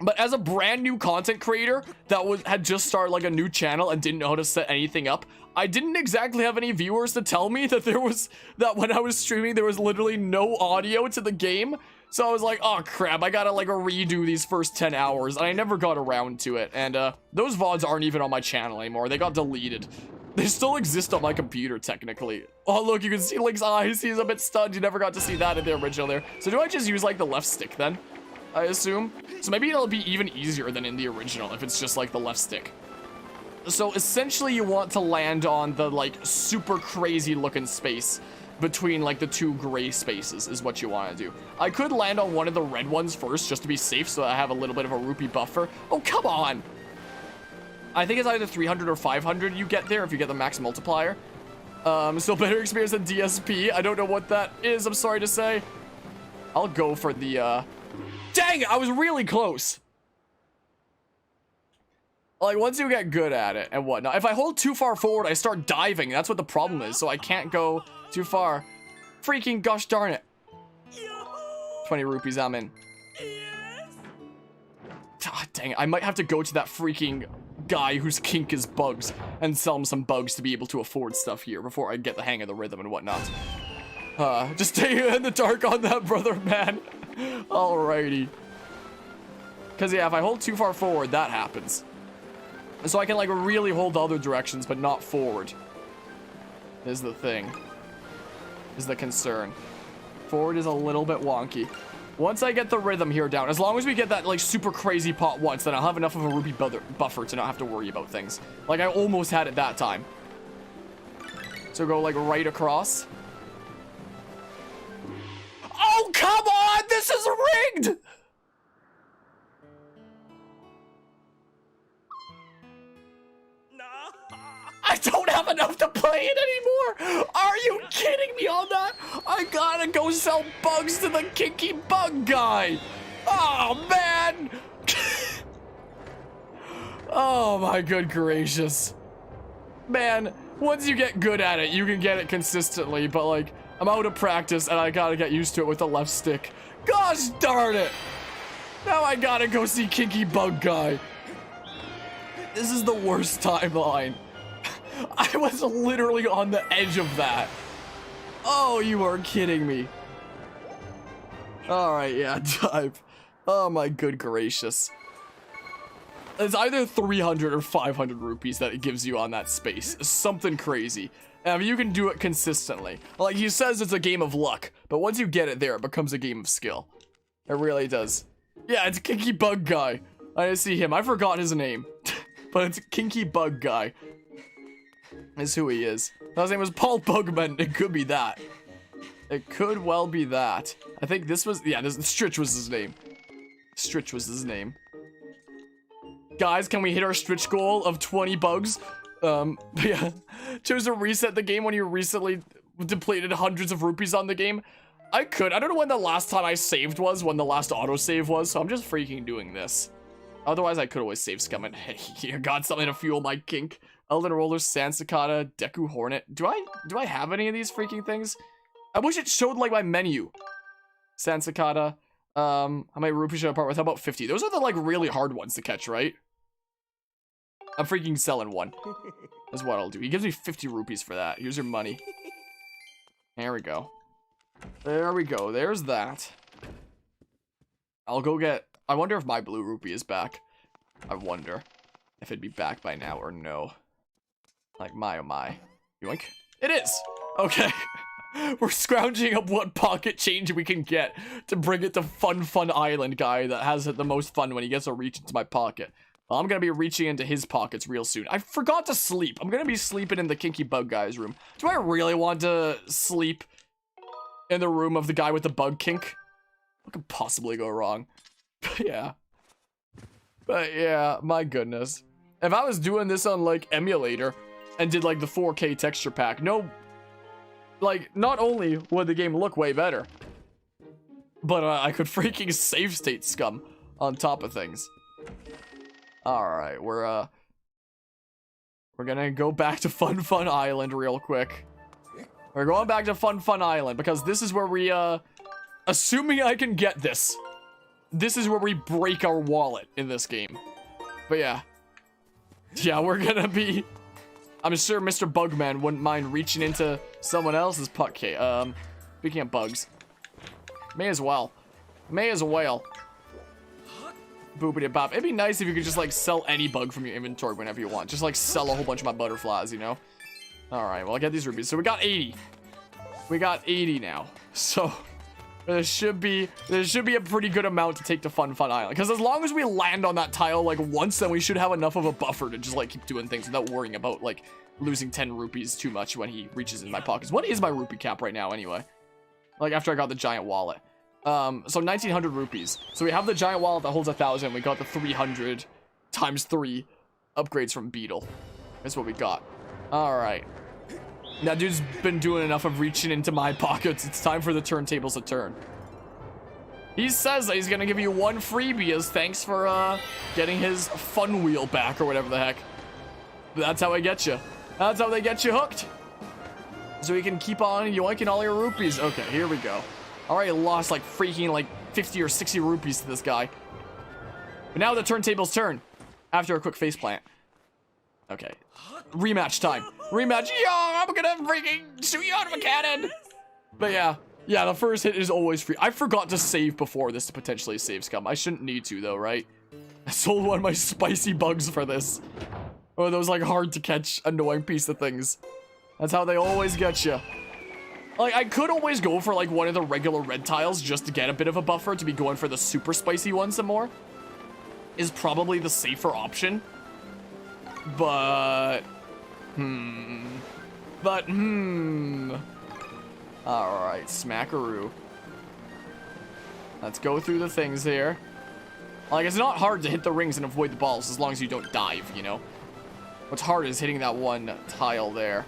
A: But as a brand new content creator that had just started like a new channel and didn't know how to set anything up, I didn't exactly have any viewers to tell me that that when I was streaming, there was literally no audio to the game. So I was like, oh crap, I gotta like redo these first 10 hours. And I never got around to it. And those VODs aren't even on my channel anymore. They got deleted. They still exist on my computer, technically. Oh, look, you can see Link's eyes. He's a bit stunned. You never got to see that in the original there. So do I just use like the left stick then? I assume. So maybe it'll be even easier than in the original if it's just like the left stick. So essentially you want to land on the like super crazy looking space between like the two gray spaces is what you want to do. I could land on one of the red ones first just to be safe so I have a little bit of a rupee buffer. Oh, come on. I think it's either 300 or 500 you get there if you get the max multiplier. So better experience than DSP. I don't know what that is, I'm sorry to say. I'll go for the, Dang it, I was really close. Like, once you get good at it and whatnot. If I hold too far forward, I start diving. That's what the problem is, so I can't go too far. Freaking gosh darn it. 20 rupees, I'm in. God dang it, I might have to go to that freaking guy whose kink is bugs and sell him some bugs to be able to afford stuff here before I get the hang of the rhythm and whatnot. Just stay in the dark on that, brother, man. Alrighty. Because, yeah, if I hold too far forward, that happens. So I can, like, really hold the other directions, but not forward. Is the thing. Is the concern. Forward is a little bit wonky. Once I get the rhythm here down, as long as we get that, like, super crazy pot once, then I'll have enough of a rupee buffer to not have to worry about things. Like, I almost had it that time. So go, like, right across. Oh, come on! This is rigged! I don't have enough to play it anymore! Are you kidding me on that? I gotta go sell bugs to the kinky bug guy! Oh, man! Oh, my good gracious. Man, once you get good at it, you can get it consistently, but, like, I'm out of practice, and I gotta get used to it with the left stick. Gosh darn it! Now I gotta go see kinky bug guy. This is the worst timeline. I was literally on the edge of that. Oh, you are kidding me. Alright, yeah, dive. Oh my good gracious. It's either 300 or 500 rupees that it gives you on that space. Something crazy. And if you can do it consistently. Like he says it's a game of luck, but once you get it there, it becomes a game of skill. It really does. Yeah, it's Kinky Bug Guy. I see him. I forgot his name. But it's Kinky Bug Guy. Is who he is. His name was Paul Bugman. It could be that. It could well be that. I think this was, yeah, Stritch was his name. Stritch was his name. Guys, can we hit our Stritch goal of 20 bugs? Yeah. Choose to reset the game when you recently depleted hundreds of rupees on the game. I could. I don't know when the last time I saved was, when the last autosave was, so I'm just freaking doing this. Otherwise, I could always save scum and hey, you got something to fuel my kink. Elden Roller, Sansakata, Deku Hornet. Do I have any of these freaking things? I wish it showed like my menu. Sansakata. How many rupees should I part with? How about 50? Those are the like really hard ones to catch, right? I'm freaking selling one. That's what I'll do. He gives me 50 rupees for that. Here's your money. There we go. There we go. There's that. I'll go get... I wonder if my blue rupee is back. I wonder if it'd be back by now or no. Like, my oh my. Yoink. It is! Okay. We're scrounging up what pocket change we can get to bring it to Fun Island guy that has the most fun when he gets to reach into my pocket. Well, I'm gonna be reaching into his pockets real soon. I forgot to sleep. I'm gonna be sleeping in the Kinky Bug guy's room. Do I really want to sleep in the room of the guy with the bug kink? What could possibly go wrong? But yeah, my goodness. If I was doing this on like emulator and did like the 4K texture pack, no, like not only would the game look way better, but I could freaking save state scum on top of things. All right, we're gonna go back to Fun Island real quick. We're going back to Fun Island because this is where we assuming I can get this. This is where we break our wallet in this game. But yeah. Yeah, we're gonna be... I'm sure Mr. Bugman wouldn't mind reaching into someone else's pocket. Speaking of bugs. May as well. May as well. Boopity bop. It'd be nice if you could just, like, sell any bug from your inventory whenever you want. Just, like, sell a whole bunch of my butterflies, you know? Alright, well, I'll get these rupees. So we got 80. We got 80 now. So... There should be a pretty good amount to take to Fun Island. Because as long as we land on that tile, like, once, then we should have enough of a buffer to just, like, keep doing things without worrying about, like, losing 10 rupees too much when he reaches in my pockets. What is my rupee cap right now, anyway? Like, after I got the giant wallet. So 1,900 rupees. So we have the giant wallet that holds 1,000. We got the 300 times 3 upgrades from Beetle. That's what we got. Alright. That dude's been doing enough of reaching into my pockets. It's time for the turntables to turn. He says that he's gonna give you one freebie as thanks for getting his fun wheel back or whatever the heck. But that's how I get you. That's how they get you hooked. So you can keep on yoinking all your rupees. Okay, here we go. Already lost like freaking like 50 or 60 rupees to this guy. But now the turntables turn after a quick faceplant. Okay. Rematch time. Rematch. Yo, I'm gonna freaking shoot you out of a cannon. But yeah. Yeah, the first hit is always free. I forgot to save before this to potentially save scum. I shouldn't need to though, right? I sold one of my spicy bugs for this. Or those like hard to catch annoying piece of things. That's how they always get you. Like, I could always go for, like, one of the regular red tiles just to get a bit of a buffer to be going for the super spicy one some more. Is probably the safer option. But... Alright, smackaroo. Let's go through the things here. Like, it's not hard to hit the rings and avoid the balls as long as you don't dive, you know? What's hard is hitting that one tile there.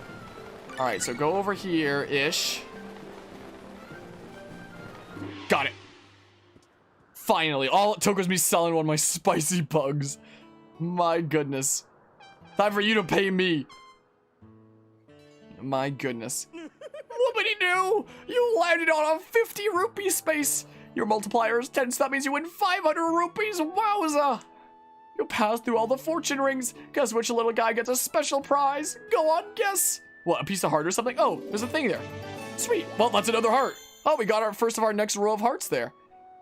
A: Alright, so go over here-ish. Got it. Finally. All it took was me selling one of my spicy bugs. My goodness. Time for you to pay me. My goodness. Whoopity-doo! You landed on a 50 rupee space. Your multiplier is 10, so that means you win 500 rupees. Wowza! You passed through all the fortune rings. Guess which little guy gets a special prize? Go on, guess. What, a piece of heart or something? Oh, there's a thing there. Sweet. Well, that's another heart. Oh, we got our first of our next row of hearts there.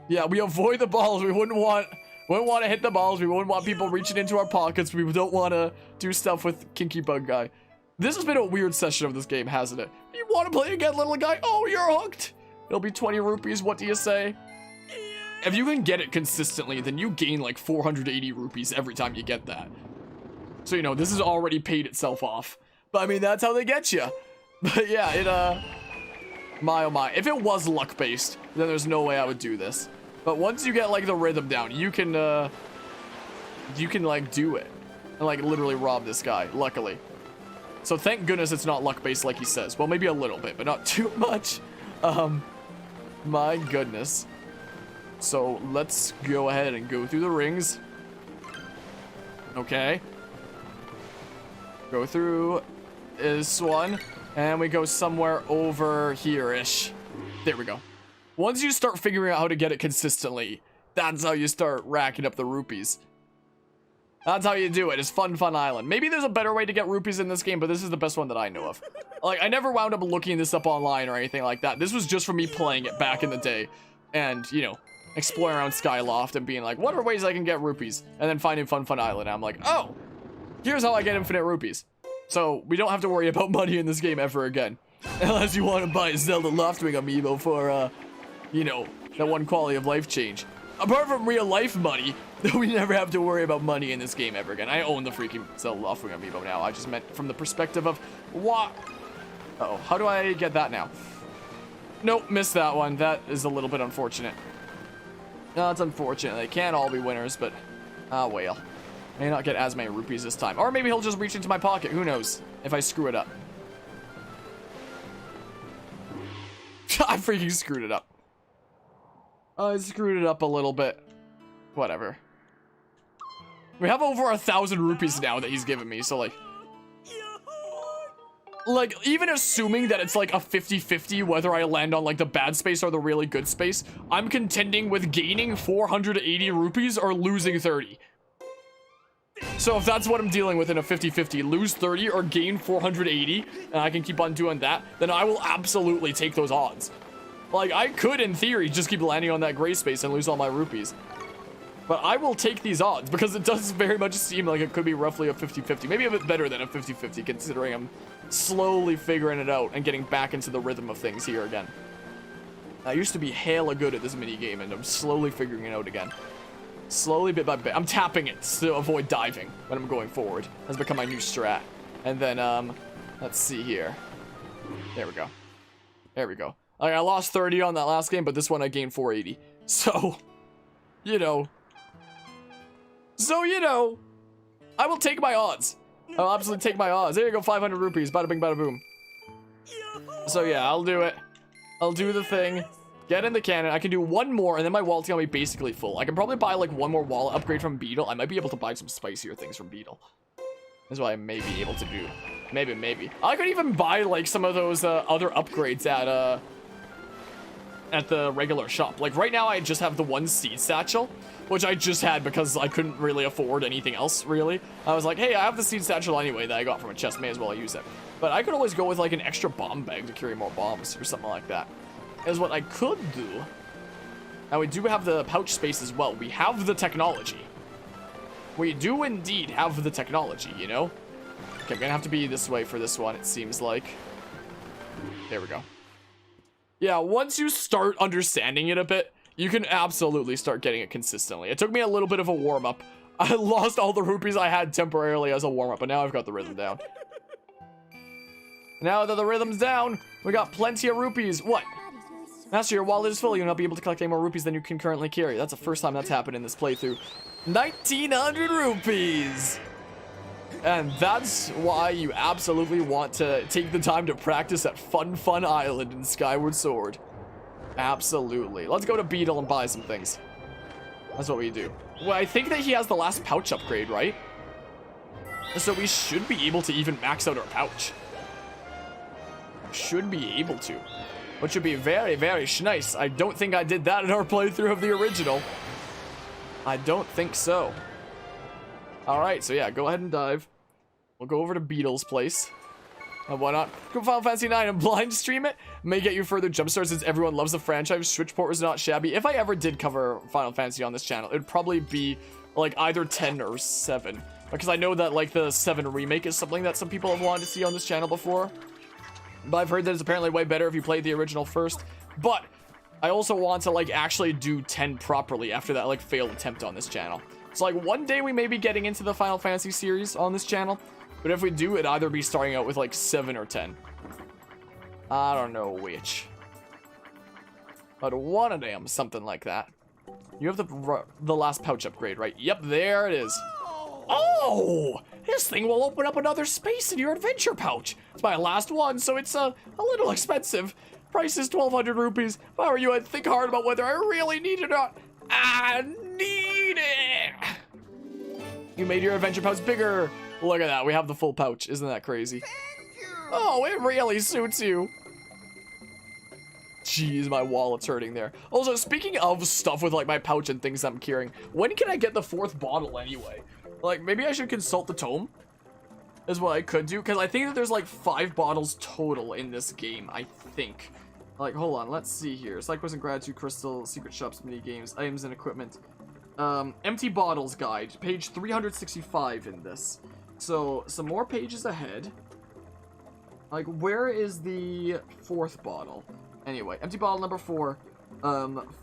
A: Yeah, we avoid the balls. We wouldn't want to hit the balls. We wouldn't want people reaching into our pockets. We don't want to do stuff with Kinky Bug Guy. This has been a weird session of this game, hasn't it? You want to play again, little guy? Oh, you're hooked. It'll be 20 rupees. What do you say? If you can get it consistently, then you gain like 480 rupees every time you get that. So, you know, this has already paid itself off. But, I mean, that's how they get you. But, yeah, my, oh, my. If it was luck-based, then there's no way I would do this. But once you get, like, the rhythm down, you can, like, do it. And, like, literally rob this guy, luckily. So, thank goodness it's not luck-based like he says. Well, maybe a little bit, but not too much. My goodness. So, let's go ahead and go through the rings. Okay. Go through this one. And we go somewhere over here-ish. There we go. Once you start figuring out how to get it consistently, that's how you start racking up the rupees. That's how you do it. It's Fun Fun Island. Maybe there's a better way to get rupees in this game, but this is the best one that I know of. Like, I never wound up looking this up online or anything like that. This was just for me playing it back in the day. And, you know, exploring around Skyloft and being like, what are ways I can get rupees? And then finding Fun Fun Island. And I'm like, oh, here's how I get infinite rupees. So, we don't have to worry about money in this game ever again. Unless you want to buy Zelda Loftwing amiibo for, you know, that one quality of life change. Apart from real life money, we never have to worry about money in this game ever again. I own the freaking Zelda Loftwing amiibo now. I just meant from the perspective of what? Uh-oh, how do I get that now? Nope, missed that one. That is a little bit unfortunate. No, it's unfortunate. They can't all be winners, but well. May not get as many rupees this time. Or maybe he'll just reach into my pocket. Who knows if I screw it up. I freaking screwed it up. I screwed it up a little bit. Whatever. We have over 1,000 rupees now that he's given me, so like, even assuming that it's like a 50-50 whether I land on like the bad space or the really good space, I'm contending with gaining 480 rupees or losing 30. So if that's what I'm dealing with in a 50-50, lose 30 or gain 480, and I can keep on doing that, then I will absolutely take those odds. Like, I could, in theory, just keep landing on that gray space and lose all my rupees. But I will take these odds, because it does very much seem like it could be roughly a 50-50. Maybe a bit better than a 50-50, considering I'm slowly figuring it out and getting back into the rhythm of things here again. I used to be hella good at this minigame, and I'm slowly figuring it out again. Slowly, bit by bit. I'm tapping it to avoid diving when I'm going forward. That's become my new strat. And then, let's see here. There we go. There we go. Like, I lost 30 on that last game, but this one I gained 480. So, you know. So, you know. I will take my odds. I'll absolutely take my odds. There you go, 500 rupees. Bada bing, bada boom. So, yeah, I'll do it. I'll do the thing. Get in the cannon. I can do one more, and then my wallet's gonna be basically full. I can probably buy, like, one more wallet upgrade from Beetle. I might be able to buy some spicier things from Beetle. That's what I may be able to do. Maybe. I could even buy, like, some of those other upgrades at the regular shop. Like, right now, I just have the one seed satchel, which I just had because I couldn't really afford anything else, really. I was like, hey, I have the seed satchel anyway that I got from a chest. May as well use it. But I could always go with, like, an extra bomb bag to carry more bombs or something like that. Is what I could do. Now, we do have the pouch space as well. We have the technology. We do indeed have the technology, you know? Okay, I'm gonna have to be this way for this one, it seems like. There we go. Yeah, once you start understanding it a bit, you can absolutely start getting it consistently. It took me a little bit of a warm-up. I lost all the rupees I had temporarily as a warm-up, but now I've got the rhythm down. Now that the rhythm's down, we got plenty of rupees. What? Master, your wallet is full. You'll not be able to collect any more rupees than you can currently carry. That's the first time that's happened in this playthrough. 1,900 rupees! And that's why you absolutely want to take the time to practice at Fun Island in Skyward Sword. Absolutely. Let's go to Beetle and buy some things. That's what we do. Well, I think that he has the last pouch upgrade, right? So we should be able to even max out our pouch. Should be able to. Which would be very, very nice. I don't think I did that in our playthrough of the original. I don't think so. Alright, so yeah, go ahead and dive. We'll go over to Beetle's place. And why not? Go Final Fantasy 9 and blind stream it. May get you further jumpstarts since everyone loves the franchise. Switchport was not shabby. If I ever did cover Final Fantasy on this channel, it would probably be like either 10 or 7. Because I know that like the 7 remake is something that some people have wanted to see on this channel before. But I've heard that it's apparently way better if you played the original first. But I also want to like actually do 10 properly after that like failed attempt on this channel. So like one day we may be getting into the Final Fantasy series on this channel. But if we do, it'd either be starting out with like 7 or 10. I don't know which. But one of them, something like that. You have the last pouch upgrade, right? Yep, there it is. Oh! This thing will open up another space in your adventure pouch. It's my last one, so it's a little expensive. Price is 1,200 rupees. If I were you, I'd think hard about whether I really need it or not. I need it! You made your adventure pouch bigger. Look at that, we have the full pouch. Isn't that crazy? Oh, it really suits you. Jeez, my wallet's hurting there. Also, speaking of stuff with like my pouch and things I'm carrying, when can I get the 4th bottle anyway? Like, maybe I should consult the tome? Is what I could do, because I think that there's like 5 bottles total in this game, I think. Like, hold on, let's see here. Sidequest and Gratitude Crystal, Secret Shops, mini games, items and equipment. Empty Bottles Guide, page 365 in this. So, some more pages ahead. Like, where is the 4th bottle? Anyway, empty bottle number 4,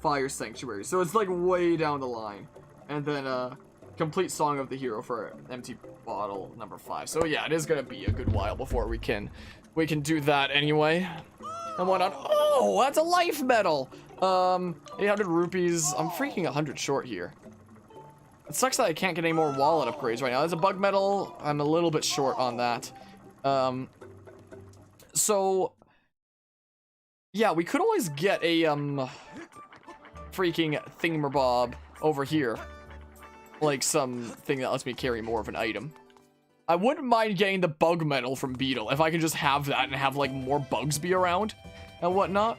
A: Fire Sanctuary. So it's like way down the line. And then, complete Song of the Hero for empty bottle number 5. So yeah, it is gonna be a good while before we can do that anyway. And what on? Oh, that's a life medal! 800 rupees. I'm freaking 100 short here. It sucks that I can't get any more wallet upgrades right now. There's a bug medal. I'm a little bit short on that. So yeah, we could always get a freaking thingamabob over here. Like something that lets me carry more of an item. I wouldn't mind getting the bug medal from Beetle if I can just have that and have like more bugs be around and whatnot.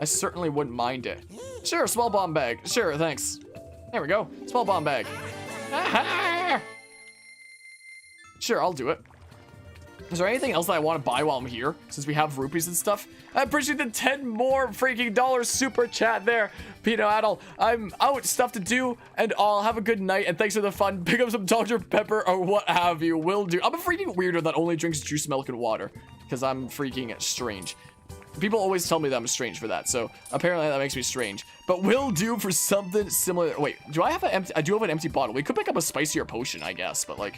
A: I certainly wouldn't mind it. Sure, small bomb bag. Sure, thanks. There we go. Small bomb bag. Sure, I'll do it. Is there anything else that I want to buy while I'm here? Since we have rupees and stuff. I appreciate the 10 more freaking dollars super chat there. Pino Adel, I'm out. Stuff to do. And all. Have a good night. And thanks for the fun. Pick up some Dr. Pepper or what have you. Will do. I'm a freaking weirdo that only drinks juice, milk, and water. Because I'm freaking strange. People always tell me that I'm strange for that. So apparently that makes me strange. But will do for something similar. Wait, do I have an empty? I do have an empty bottle. We could pick up a spicier potion, I guess. But like,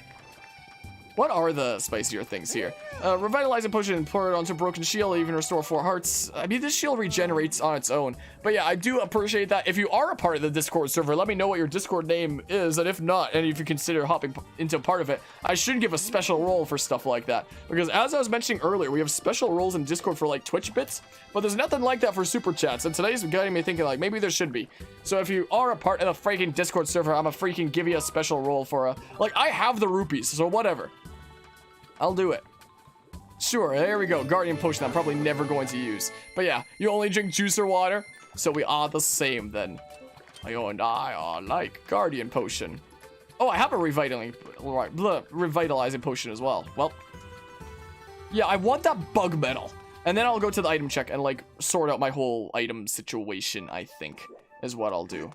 A: what are the spicier things here? Revitalizing potion and pour it onto a broken shield, even restore 4 hearts. I mean, this shield regenerates on its own. But yeah, I do appreciate that. If you are a part of the Discord server, let me know what your Discord name is. And if not, and if you consider hopping into part of it, I should give a special role for stuff like that. Because as I was mentioning earlier, we have special roles in Discord for like Twitch bits, but there's nothing like that for super chats. And today's getting me thinking like, maybe there should be. So if you are a part of the freaking Discord server, I'm a freaking give you a special role for a, like, I have the rupees, so whatever. I'll do it. Sure, there we go. Guardian potion I'm probably never going to use. But yeah, you only drink juice or water, so we are the same then. And I are like Guardian potion. Oh, I have a revitalizing potion as well. Well, yeah, I want that bug medal. And then I'll go to the item check and like sort out my whole item situation, I think, is what I'll do.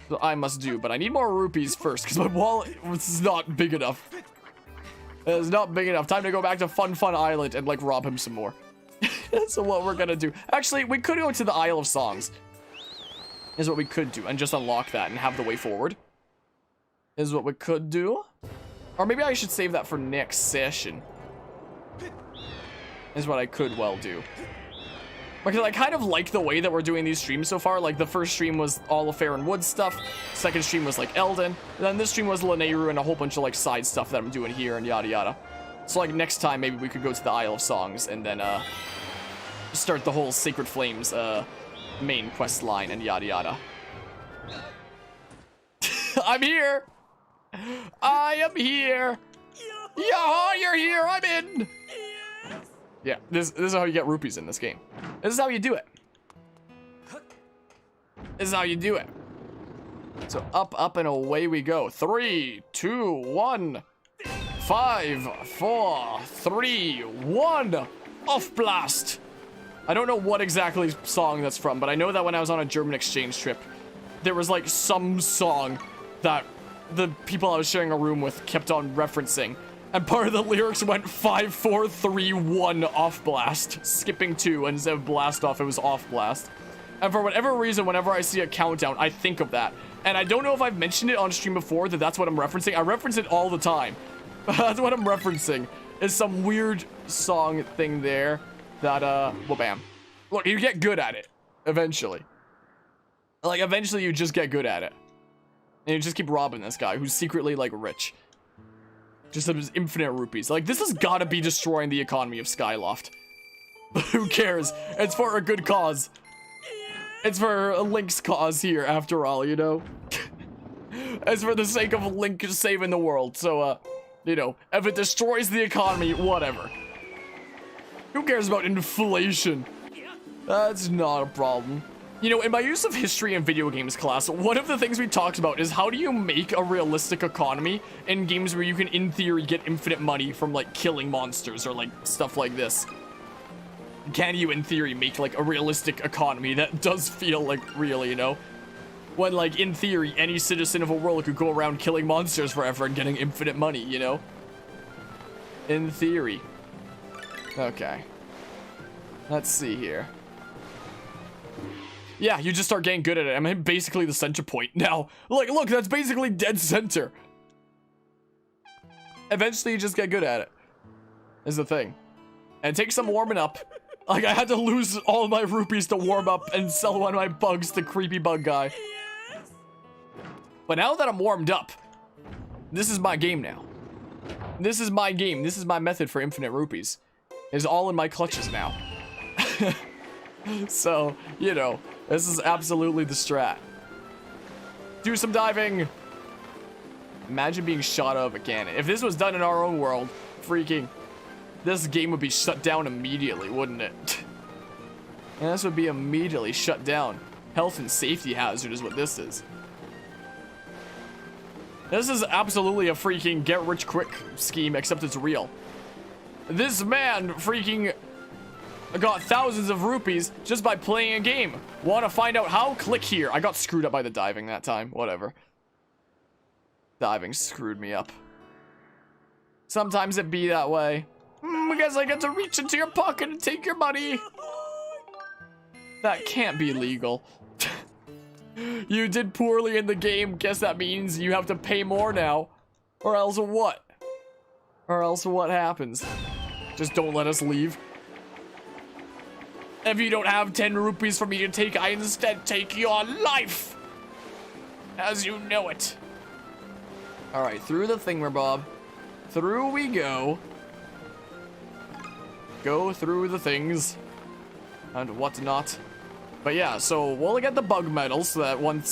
A: So I must do, but I need more rupees first because my wallet was not big enough. It's not big enough. Time to go back to Fun Island and like rob him some more. So what we're gonna do. Actually, we could go to the Isle of Songs. Is what we could do. And just unlock that and have the way forward. Is what we could do. Or maybe I should save that for next session. Is what I could well do. Because I kind of like the way that we're doing these streams so far. Like, the first stream was all of Fair and Wood stuff. Second stream was, like, Elden. And then this stream was Lanayru and a whole bunch of, like, side stuff that I'm doing here and yada yada. So, like, next time, maybe we could go to the Isle of Songs and then, start the whole Sacred Flames, main quest line and yada yada. I'm here! I am here! Yeah, you're here! I'm in! Yeah, this is how you get rupees in this game. This is how you do it. This is how you do it. So up, and away we go. 3, 2, 1. 5, 4, 3, 1. Off blast. I don't know what exactly song that's from, but I know that when I was on a German exchange trip, there was like some song that the people I was sharing a room with kept on referencing. And part of the lyrics went 5, 4, 3, 1 off blast. Skipping 2, and instead of blast off, it was off blast. And for whatever reason, whenever I see a countdown, I think of that. And I don't know if I've mentioned it on stream before, that's what I'm referencing. I reference it all the time. That's what I'm referencing. Is some weird song thing there that, well, bam. Look, you get good at it. Eventually. Like, eventually you just get good at it. And you just keep robbing this guy who's secretly, like, rich. Just has infinite rupees. Like, this has got to be destroying the economy of Skyloft. But who cares? It's for a good cause. It's for a Link's cause here, after all, you know? It's for the sake of Link saving the world. So, you know, if it destroys the economy, whatever. Who cares about inflation? That's not a problem. You know, in my use of history and video games class, one of the things we talked about is how do you make a realistic economy in games where you can, in theory, get infinite money from, like, killing monsters or, like, stuff like this. Can you, in theory, make, like, a realistic economy that does feel, like, real, you know? When, like, in theory, any citizen of a world could go around killing monsters forever and getting infinite money, you know? In theory. Okay. Let's see here. Yeah, you just start getting good at it. I'm basically the center point now. Like, look, that's basically dead center. Eventually, you just get good at it. Is the thing. And it takes some warming up. Like, I had to lose all my rupees to warm up and sell one of my bugs to Creepy Bug Guy. But now that I'm warmed up, this is my game now. This is my game. This is my method for infinite rupees. It's all in my clutches now. So, you know, this is absolutely the strat. Do some diving. Imagine being shot out of a cannon. If this was done in our own world, freaking, this game would be shut down immediately, wouldn't it? And this would be immediately shut down. Health and safety hazard is what this is. This is absolutely a freaking get-rich-quick scheme, except it's real. This man freaking got thousands of rupees just by playing a game. Want to find out how? Click here. I got screwed up by the diving that time. Whatever. Diving screwed me up. Sometimes it be that way. I guess I get to reach into your pocket and take your money. That can't be legal. You did poorly in the game. Guess that means you have to pay more now. Or else what? Or else what happens? Just don't let us leave. If you don't have 10 rupees for me to take, I instead take your life. As you know it. Alright, through the thingamabob. Through we go. Go through the things. And whatnot. But yeah, so we'll get the bug medals so that when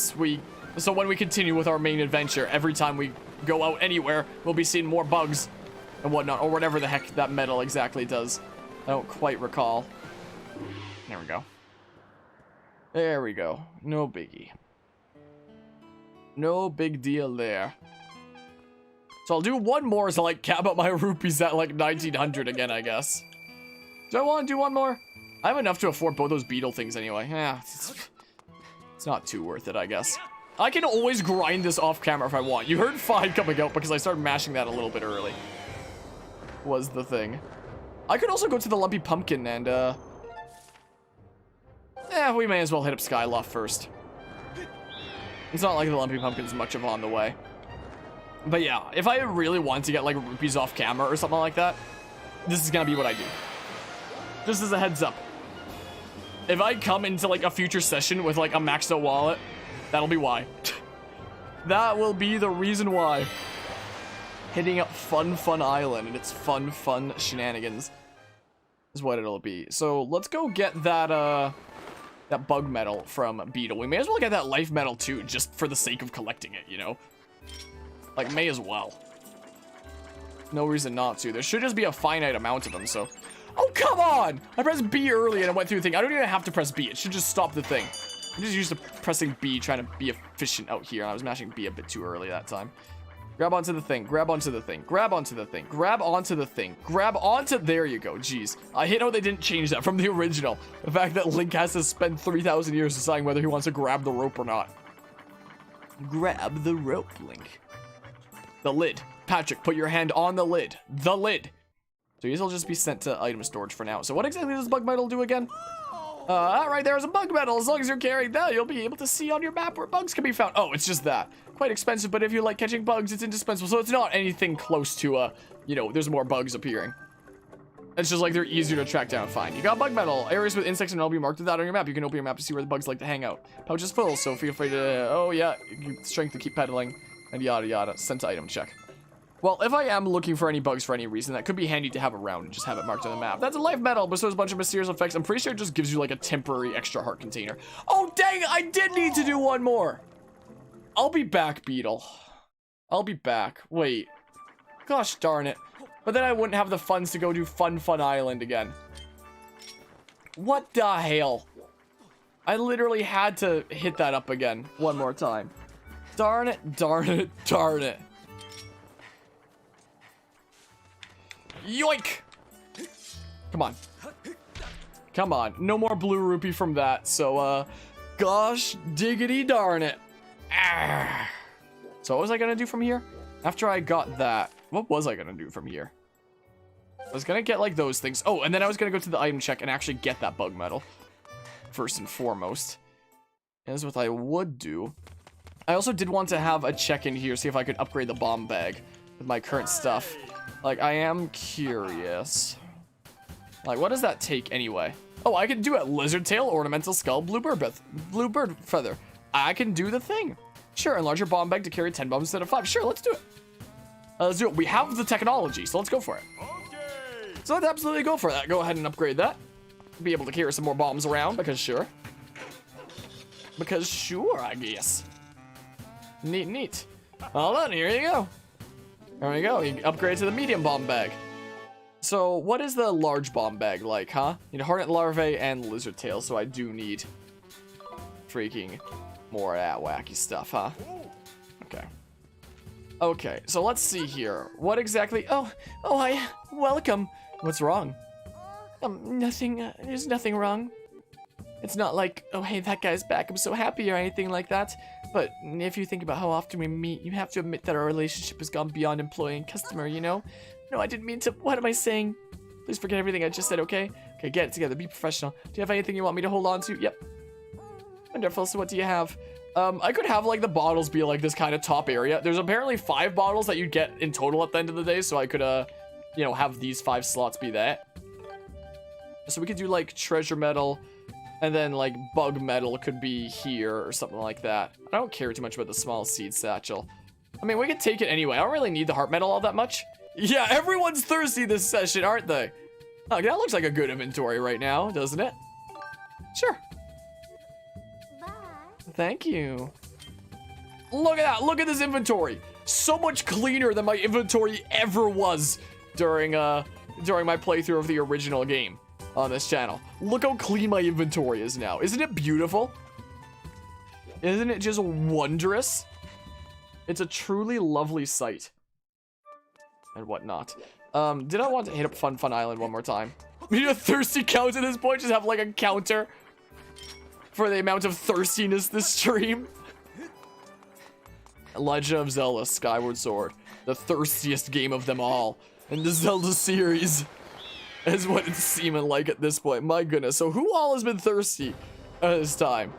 A: we continue with our main adventure, every time we go out anywhere, we'll be seeing more bugs and whatnot, or whatever the heck that medal exactly does. I don't quite recall. There we go. There we go. No biggie. No big deal there. So I'll do one more to, like, cap out my rupees at, like, 1900 again, I guess. Do I want to do one more? I have enough to afford both those beetle things anyway. Yeah, it's not too worth it, I guess. I can always grind this off camera if I want. You heard 5 coming out because I started mashing that a little bit early. Was the thing. I could also go to the Lumpy Pumpkin and, we may as well hit up Skyloft first. It's not like the Lumpy Pumpkin's much of on the way. But yeah, if I really want to get like rupees off camera or something like that, this is gonna be what I do. Just as a heads up. If I come into like a future session with like a maxed out wallet, that'll be why. That will be the reason why. Hitting up Fun Island and its fun shenanigans is what it'll be. So let's go get that that bug medal from Beetle. We may as well get that life medal too, just for the sake of collecting it, you know? Like, may as well. No reason not to. There should just be a finite amount of them, so... Oh, come on! I pressed B early and I went through the thing. I don't even have to press B. It should just stop the thing. I'm just used to pressing B, trying to be efficient out here. I was mashing B a bit too early that time. Grab onto the thing. Grab onto the thing. Grab onto the thing. Grab onto the thing. Grab onto... There you go. Jeez. I hate how they didn't change that from the original. The fact that Link has to spend 3,000 years deciding whether he wants to grab the rope or not. Grab the rope, Link. The lid. Patrick, put your hand on the lid. The lid. So these will just be sent to item storage for now. So what exactly does bug medal do again? Right there's a bug medal. As long as you're carrying that, you'll be able to see on your map where bugs can be found. Oh, it's just that. Quite expensive, but if you like catching bugs, it's indispensable. So it's not anything close to, you know, there's more bugs appearing. It's just like they're easier to track down and find. You got bug medal. Areas with insects and all be marked with that on your map. You can open your map to see where the bugs like to hang out. Pouch is full, so feel free to, oh yeah, strength to keep pedaling. And yada yada. Sent to item check. Well, if I am looking for any bugs for any reason, that could be handy to have around and just have it marked on the map. That's a life medal, but so there's a bunch of mysterious effects. I'm pretty sure it just gives you like a temporary extra heart container. Oh dang it, I did need to do one more. I'll be back, Beetle. I'll be back. Wait. Gosh darn it. But then I wouldn't have the funds to go do Fun Island again. What the hell? I literally had to hit that up again one more time. Darn it, darn it, darn it. Yoink! Come on. Come on. No more blue rupee from that. So, gosh diggity darn it. Arrgh. So what was I gonna do from here? After I got that, what was I gonna do from here? I was gonna get, like, those things. Oh, and then I was gonna go to the item check and actually get that bug medal. First and foremost. That's what I would do. I also did want to have a check in here, see if I could upgrade the bomb bag with my current stuff. Like, I am curious. Like, what does that take anyway? Oh, I can do it. Lizard tail, ornamental skull, bluebird feather. I can do the thing. Sure, enlarge your bomb bag to carry 10 bombs instead of 5. Sure, let's do it. Let's do it. We have the technology, so let's go for it. Okay. So let's absolutely go for that. Go ahead and upgrade that. Be able to carry some more bombs around, because sure. Because sure, I guess. Neat, neat. Hold on, here you go. There we go. You can upgrade to the medium bomb bag. So, what is the large bomb bag like, huh? Need hornet larvae and lizard tail, so I do need freaking more of that wacky stuff, huh? Okay. Okay, so let's see here. What exactly? Oh, hi. Welcome. What's wrong? Nothing. There's nothing wrong. It's not like, oh, hey, that guy's back. I'm so happy or anything like that. But if you think about how often we meet, you have to admit that our relationship has gone beyond employee and customer, you know? No, I didn't mean to. What am I saying? Please forget everything I just said, okay? Okay, get it together. Be professional. Do you have anything you want me to hold on to? Yep. Wonderful. So what do you have? I could have, like, the bottles be, like, this kind of top area. There's apparently 5 bottles that you get in total at the end of the day, so I could, you know, have these 5 slots be that. So we could do, like, treasure medal, and then, like, bug medal could be here or something like that. I don't care too much about the small seed satchel. I mean, we could take it anyway. I don't really need the heart medal all that much. Yeah, everyone's thirsty this session, aren't they? Oh, that looks like a good inventory right now, doesn't it? Sure. Bye. Thank you. Look at that. Look at this inventory. So much cleaner than my inventory ever was during my playthrough of the original game on this channel. Look how clean my inventory is now. Isn't it beautiful? Isn't it just wondrous? It's a truly lovely sight. And whatnot. Did I want to hit up Fun Island one more time? We need a thirsty count at this point. Just have like a counter for the amount of thirstiness this stream. Legend of Zelda Skyward Sword. The thirstiest game of them all. In the Zelda series. Is what it's seeming like at this point. My goodness. So who all has been thirsty this time.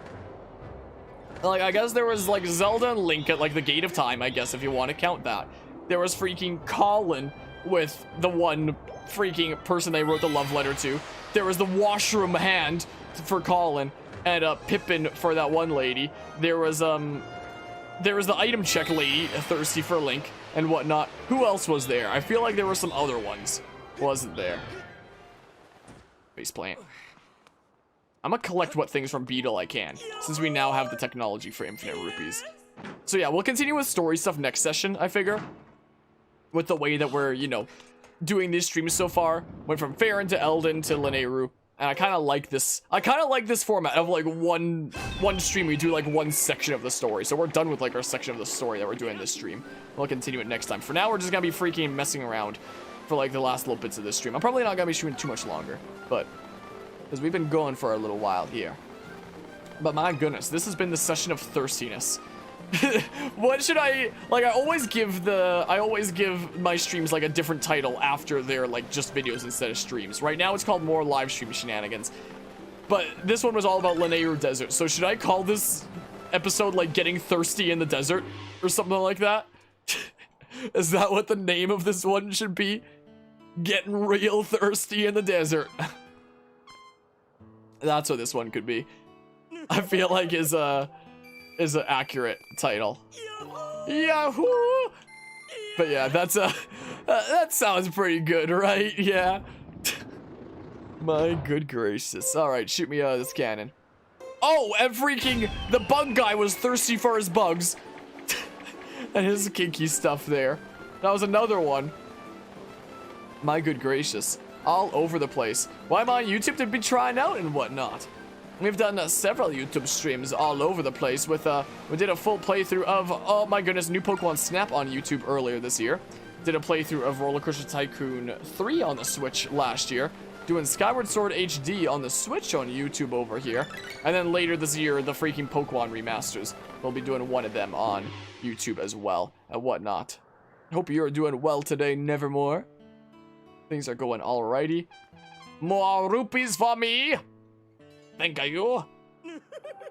A: Like, I guess there was, like, Zelda and Link at, like, the Gate of Time, I guess, if you want to count that. There was freaking Colin with the one freaking person they wrote the love letter to. There was the washroom hand for Colin, and Pippin for that one lady. There was the item check lady, thirsty for Link, and whatnot. Who else was there? I feel like there were some other ones. Wasn't there? Faceplant. I'm gonna collect what things from Beetle I can, since we now have the technology for infinite rupees. So yeah, we'll continue with story stuff next session, I figure. With the way that we're, you know, doing these streams so far. Went from Farron to Eldin to Linearu. And I kind of like this. I kind of like this format of like one stream. We do like one section of the story. So we're done with like our section of the story that we're doing this stream. We'll continue it next time. For now, we're just gonna be freaking messing around for like the last little bits of this stream. I'm probably not gonna be streaming too much longer, but because we've been going for a little while here. But my goodness, this has been the session of thirstiness. What should I like? I always give my streams like a different title after they're like just videos instead of streams. Right now it's called more live stream shenanigans, but this one was all about Linearu Desert. So should I call this episode like getting thirsty in the desert or something like that? Is that what the name of this one should be? Getting real thirsty in the desert. That's what this one could be. I feel like is an accurate title. Yahoo! But yeah, that's that sounds pretty good, right? Yeah. My good gracious. All right, shoot me out of this cannon. Oh, and freaking the bug guy was thirsty for his bugs. And his kinky stuff there. That was another one. My good gracious. All over the place. Why am I on YouTube to be trying out and whatnot? We've done several YouTube streams all over the place with, we did a full playthrough of, oh my goodness, new Pokemon Snap on YouTube earlier this year. Did a playthrough of Roller Coaster Tycoon 3 on the Switch last year. Doing Skyward Sword HD on the Switch on YouTube over here. And then later this year, the freaking Pokemon remasters. We'll be doing one of them on YouTube as well and whatnot. Hope you're doing well today, Nevermore. Things are going alrighty. More rupees for me! Thank you.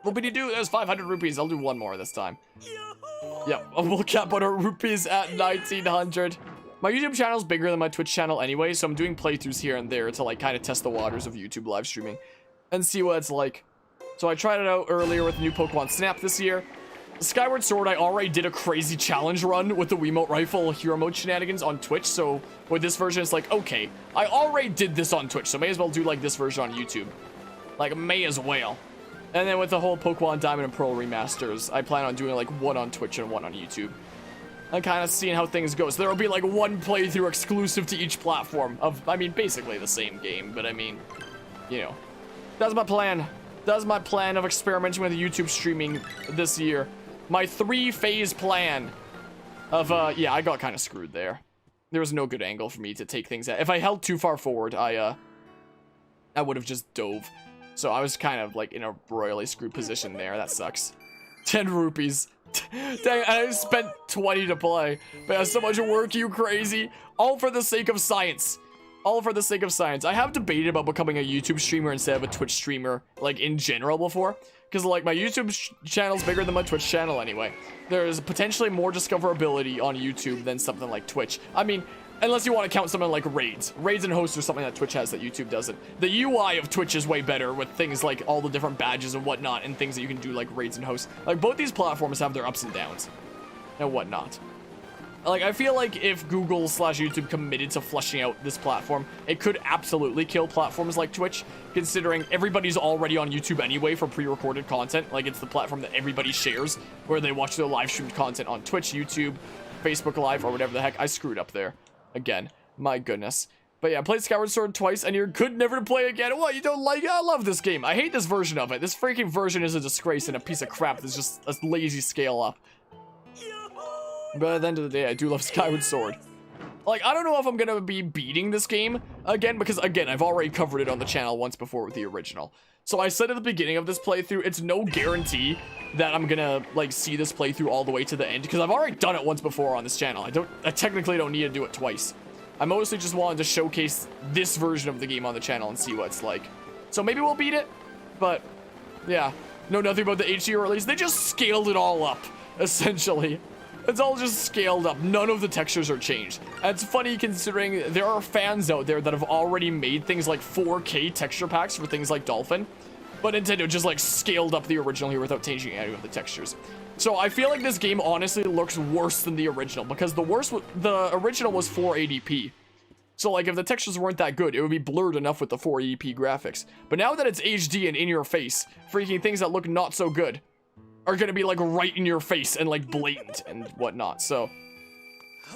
A: Whoopity-doo, there's 500 rupees. I'll do one more this time. Yep, we'll cap on our rupees at 1900. My YouTube channel's bigger than my Twitch channel anyway, so I'm doing playthroughs here and there to like kind of test the waters of YouTube live streaming and see what it's like. So I tried it out earlier with the new Pokemon Snap this year. Skyward Sword, I already did a crazy challenge run with the Wiimote rifle hero mode shenanigans on Twitch, so with this version it's like, okay, I already did this on Twitch, so may as well do like this version on YouTube. Like, may as well. And then with the whole Pokemon Diamond and Pearl remasters, I plan on doing like one on Twitch and one on YouTube. And kind of seeing how things go. So there will be like one playthrough exclusive to each platform of, I mean, basically the same game, but I mean, you know. That's my plan. That's my plan of experimenting with YouTube streaming this year. My 3-phase plan of, yeah, I got kind of screwed there. There was no good angle for me to take things at. If I held too far forward, I would have just dove. So I was kind of like in a royally screwed position there. That sucks. 10 rupees. Dang, I spent 20 to play. But that's so much work, you crazy. All for the sake of science. All for the sake of science. I have debated about becoming a YouTube streamer instead of a Twitch streamer, like in general before. Because like my YouTube channel's bigger than my Twitch channel anyway. There's potentially more discoverability on YouTube than something like Twitch. I mean, unless you want to count something like raids. Raids and hosts are something that Twitch has that YouTube doesn't. The UI of Twitch is way better with things like all the different badges and whatnot and things that you can do like raids and hosts. Like both these platforms have their ups and downs and whatnot. Like I feel like if Google/YouTube committed to fleshing out this platform, it could absolutely kill platforms like Twitch, considering everybody's already on YouTube anyway for pre-recorded content. Like it's the platform that everybody shares where they watch their live streamed content on Twitch, YouTube, Facebook Live, or whatever the heck. I screwed up there. Again, my goodness. But yeah, I played Skyward Sword twice, and you're good never to play again. What, you don't like it? I love this game. I hate this version of it. This freaking version is a disgrace and a piece of crap that's just a lazy scale up. But at the end of the day, I do love Skyward Sword. Like, I don't know if I'm gonna be beating this game again, because again, I've already covered it on the channel once before with the original. So I said at the beginning of this playthrough, it's no guarantee that I'm gonna, like, see this playthrough all the way to the end, because I've already done it once before on this channel. I technically don't need to do it twice. I mostly just wanted to showcase this version of the game on the channel and see what it's like. So maybe we'll beat it, but Yeah. Know nothing about the HD release. They just scaled it all up, essentially. It's all just scaled up. None of the textures are changed. And it's funny considering there are fans out there that have already made things like 4K texture packs for things like Dolphin. But Nintendo just like scaled up the original here without changing any of the textures. So I feel like this game honestly looks worse than the original because the original was 480p. So like if the textures weren't that good, it would be blurred enough with the 480p graphics. But now that it's HD and in your face, freaking things that look not so good are gonna be like right in your face and like blatant and whatnot. So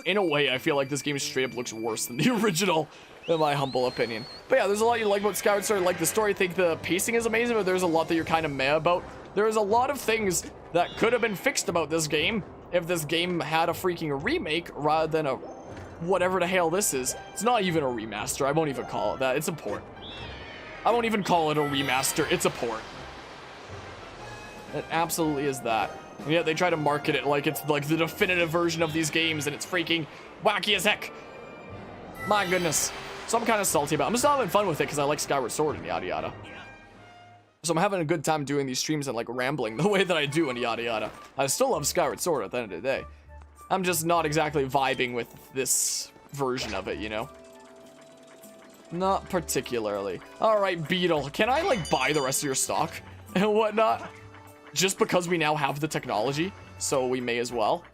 A: in a way, I feel like this game straight up looks worse than the original, in my humble opinion. But yeah, there's a lot you like about Skyward Sword. Like the story, I think the pacing is amazing, but there's a lot that you're kind of meh about. There's a lot of things that could have been fixed about this game if this game had a freaking remake rather than a whatever the hell this is. It's not even a remaster. I won't even call it that. It's a port. I won't even call it a remaster. It's a port. It absolutely is that. And yet they try to market it like it's like the definitive version of these games, and it's freaking wacky as heck. My goodness. So I'm kind of salty about it. I'm still having fun with it because I like Skyward Sword and yada yada. So I'm having a good time doing these streams and like rambling the way that I do and yada yada. I still love Skyward Sword at the end of the day. I'm just not exactly vibing with this version of it, you know? Not particularly. Alright, Beetle. Can I like buy the rest of your stock and whatnot? Just because we now have the technology, so we may as well.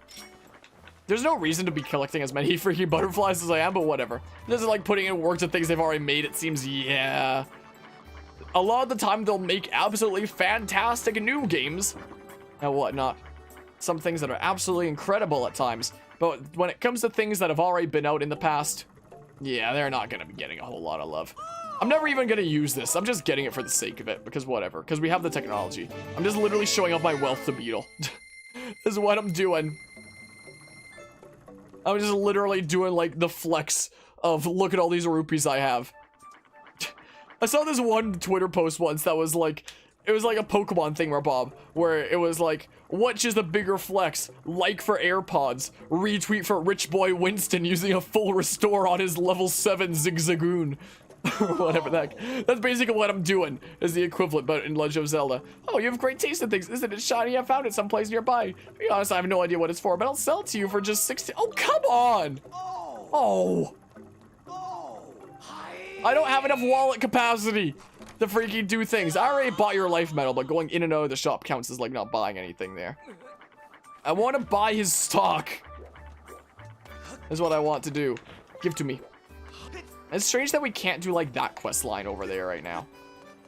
A: There's no reason to be collecting as many freaking butterflies as I am, but whatever. This is like putting in work to things they've already made, it seems, yeah. A lot of the time, they'll make absolutely fantastic new games and whatnot. Some things that are absolutely incredible at times. But when it comes to things that have already been out in the past, yeah, they're not going to be getting a whole lot of love. I'm never even going to use this. I'm just getting it for the sake of it, because whatever. Because we have the technology. I'm just literally showing off my wealth to Beetle. This is what I'm doing. I'm just literally doing, like, the flex of, look at all these rupees I have. I saw this one Twitter post once that was, like, it was like a Pokemon thing, Bob, where it was like, which is the bigger flex? Like for AirPods, retweet for Rich Boy Winston using a full restore on his level 7 Zigzagoon. Whatever the heck. That's basically what I'm doing, is the equivalent, but in Legend of Zelda. Oh, you have great taste in things. Isn't it shiny? I found it someplace nearby. To be honest, I have no idea what it's for, but I'll sell it to you for just 60. Oh, come on! Oh. I don't have enough wallet capacity to freaking do things. I already bought your life medal, but going in and out of the shop counts as like not buying anything there. I want to buy his stock. Is what I want to do. Give to me. It's strange that we can't do like that quest line over there right now.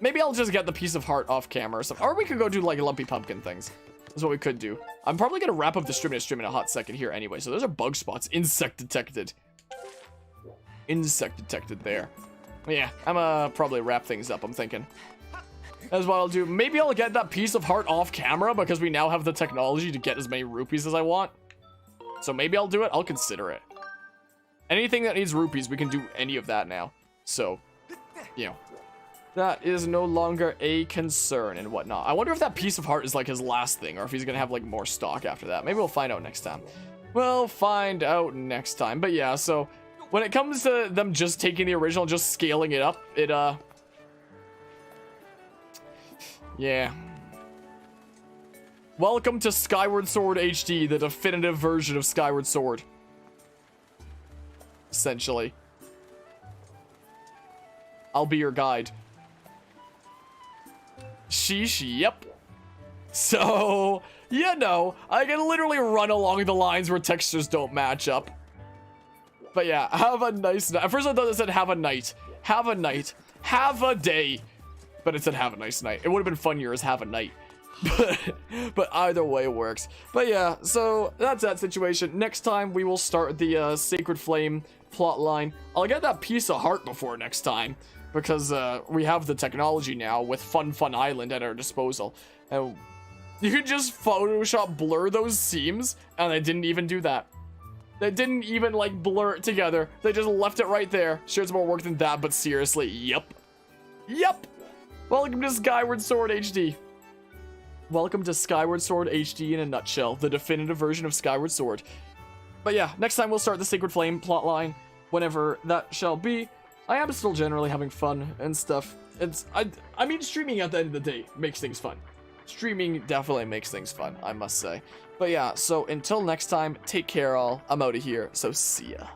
A: Maybe I'll just get the piece of heart off camera or something. Or we could go do like lumpy pumpkin things. That's what we could do. I'm probably going to wrap up the stream in a hot second here anyway. So those are bug spots. Insect detected. Insect detected there. Yeah, I'm gonna probably wrap things up, I'm thinking. That's what I'll do. Maybe I'll get that piece of heart off camera because we now have the technology to get as many rupees as I want. So maybe I'll do it. I'll consider it. Anything that needs rupees, we can do any of that now. So, you know, that is no longer a concern and whatnot. I wonder if that piece of heart is like his last thing or if he's gonna have like more stock after that. Maybe we'll find out next time. We'll find out next time. But yeah, so when it comes to them just taking the original, just scaling it up, it, yeah. Welcome to Skyward Sword HD, the definitive version of Skyward Sword. Essentially. I'll be your guide. Sheesh, yep. So, you know, I can literally run along the lines where textures don't match up. But yeah, have a nice night. At first I thought it said have a night. Have a night. Have a day. But it said have a nice night. It would have been funnier as have a night. But either way works. But yeah, so that's that situation. Next time we will start the Sacred Flame plotline. I'll get that piece of heart before next time. Because we have the technology now with Fun Island at our disposal. And you can just Photoshop blur those seams. And I didn't even do that. They didn't even, like, blur it together. They just left it right there. Sure, it's more work than that, but seriously, yep. Yep! Welcome to Skyward Sword HD. Welcome to Skyward Sword HD in a nutshell. The definitive version of Skyward Sword. But yeah, next time we'll start the Sacred Flame plotline. Whenever that shall be. I am still generally having fun and stuff. I mean, streaming at the end of the day makes things fun. Streaming definitely makes things fun, I must say. But yeah, so until next time, take care all. I'm out of here, so see ya.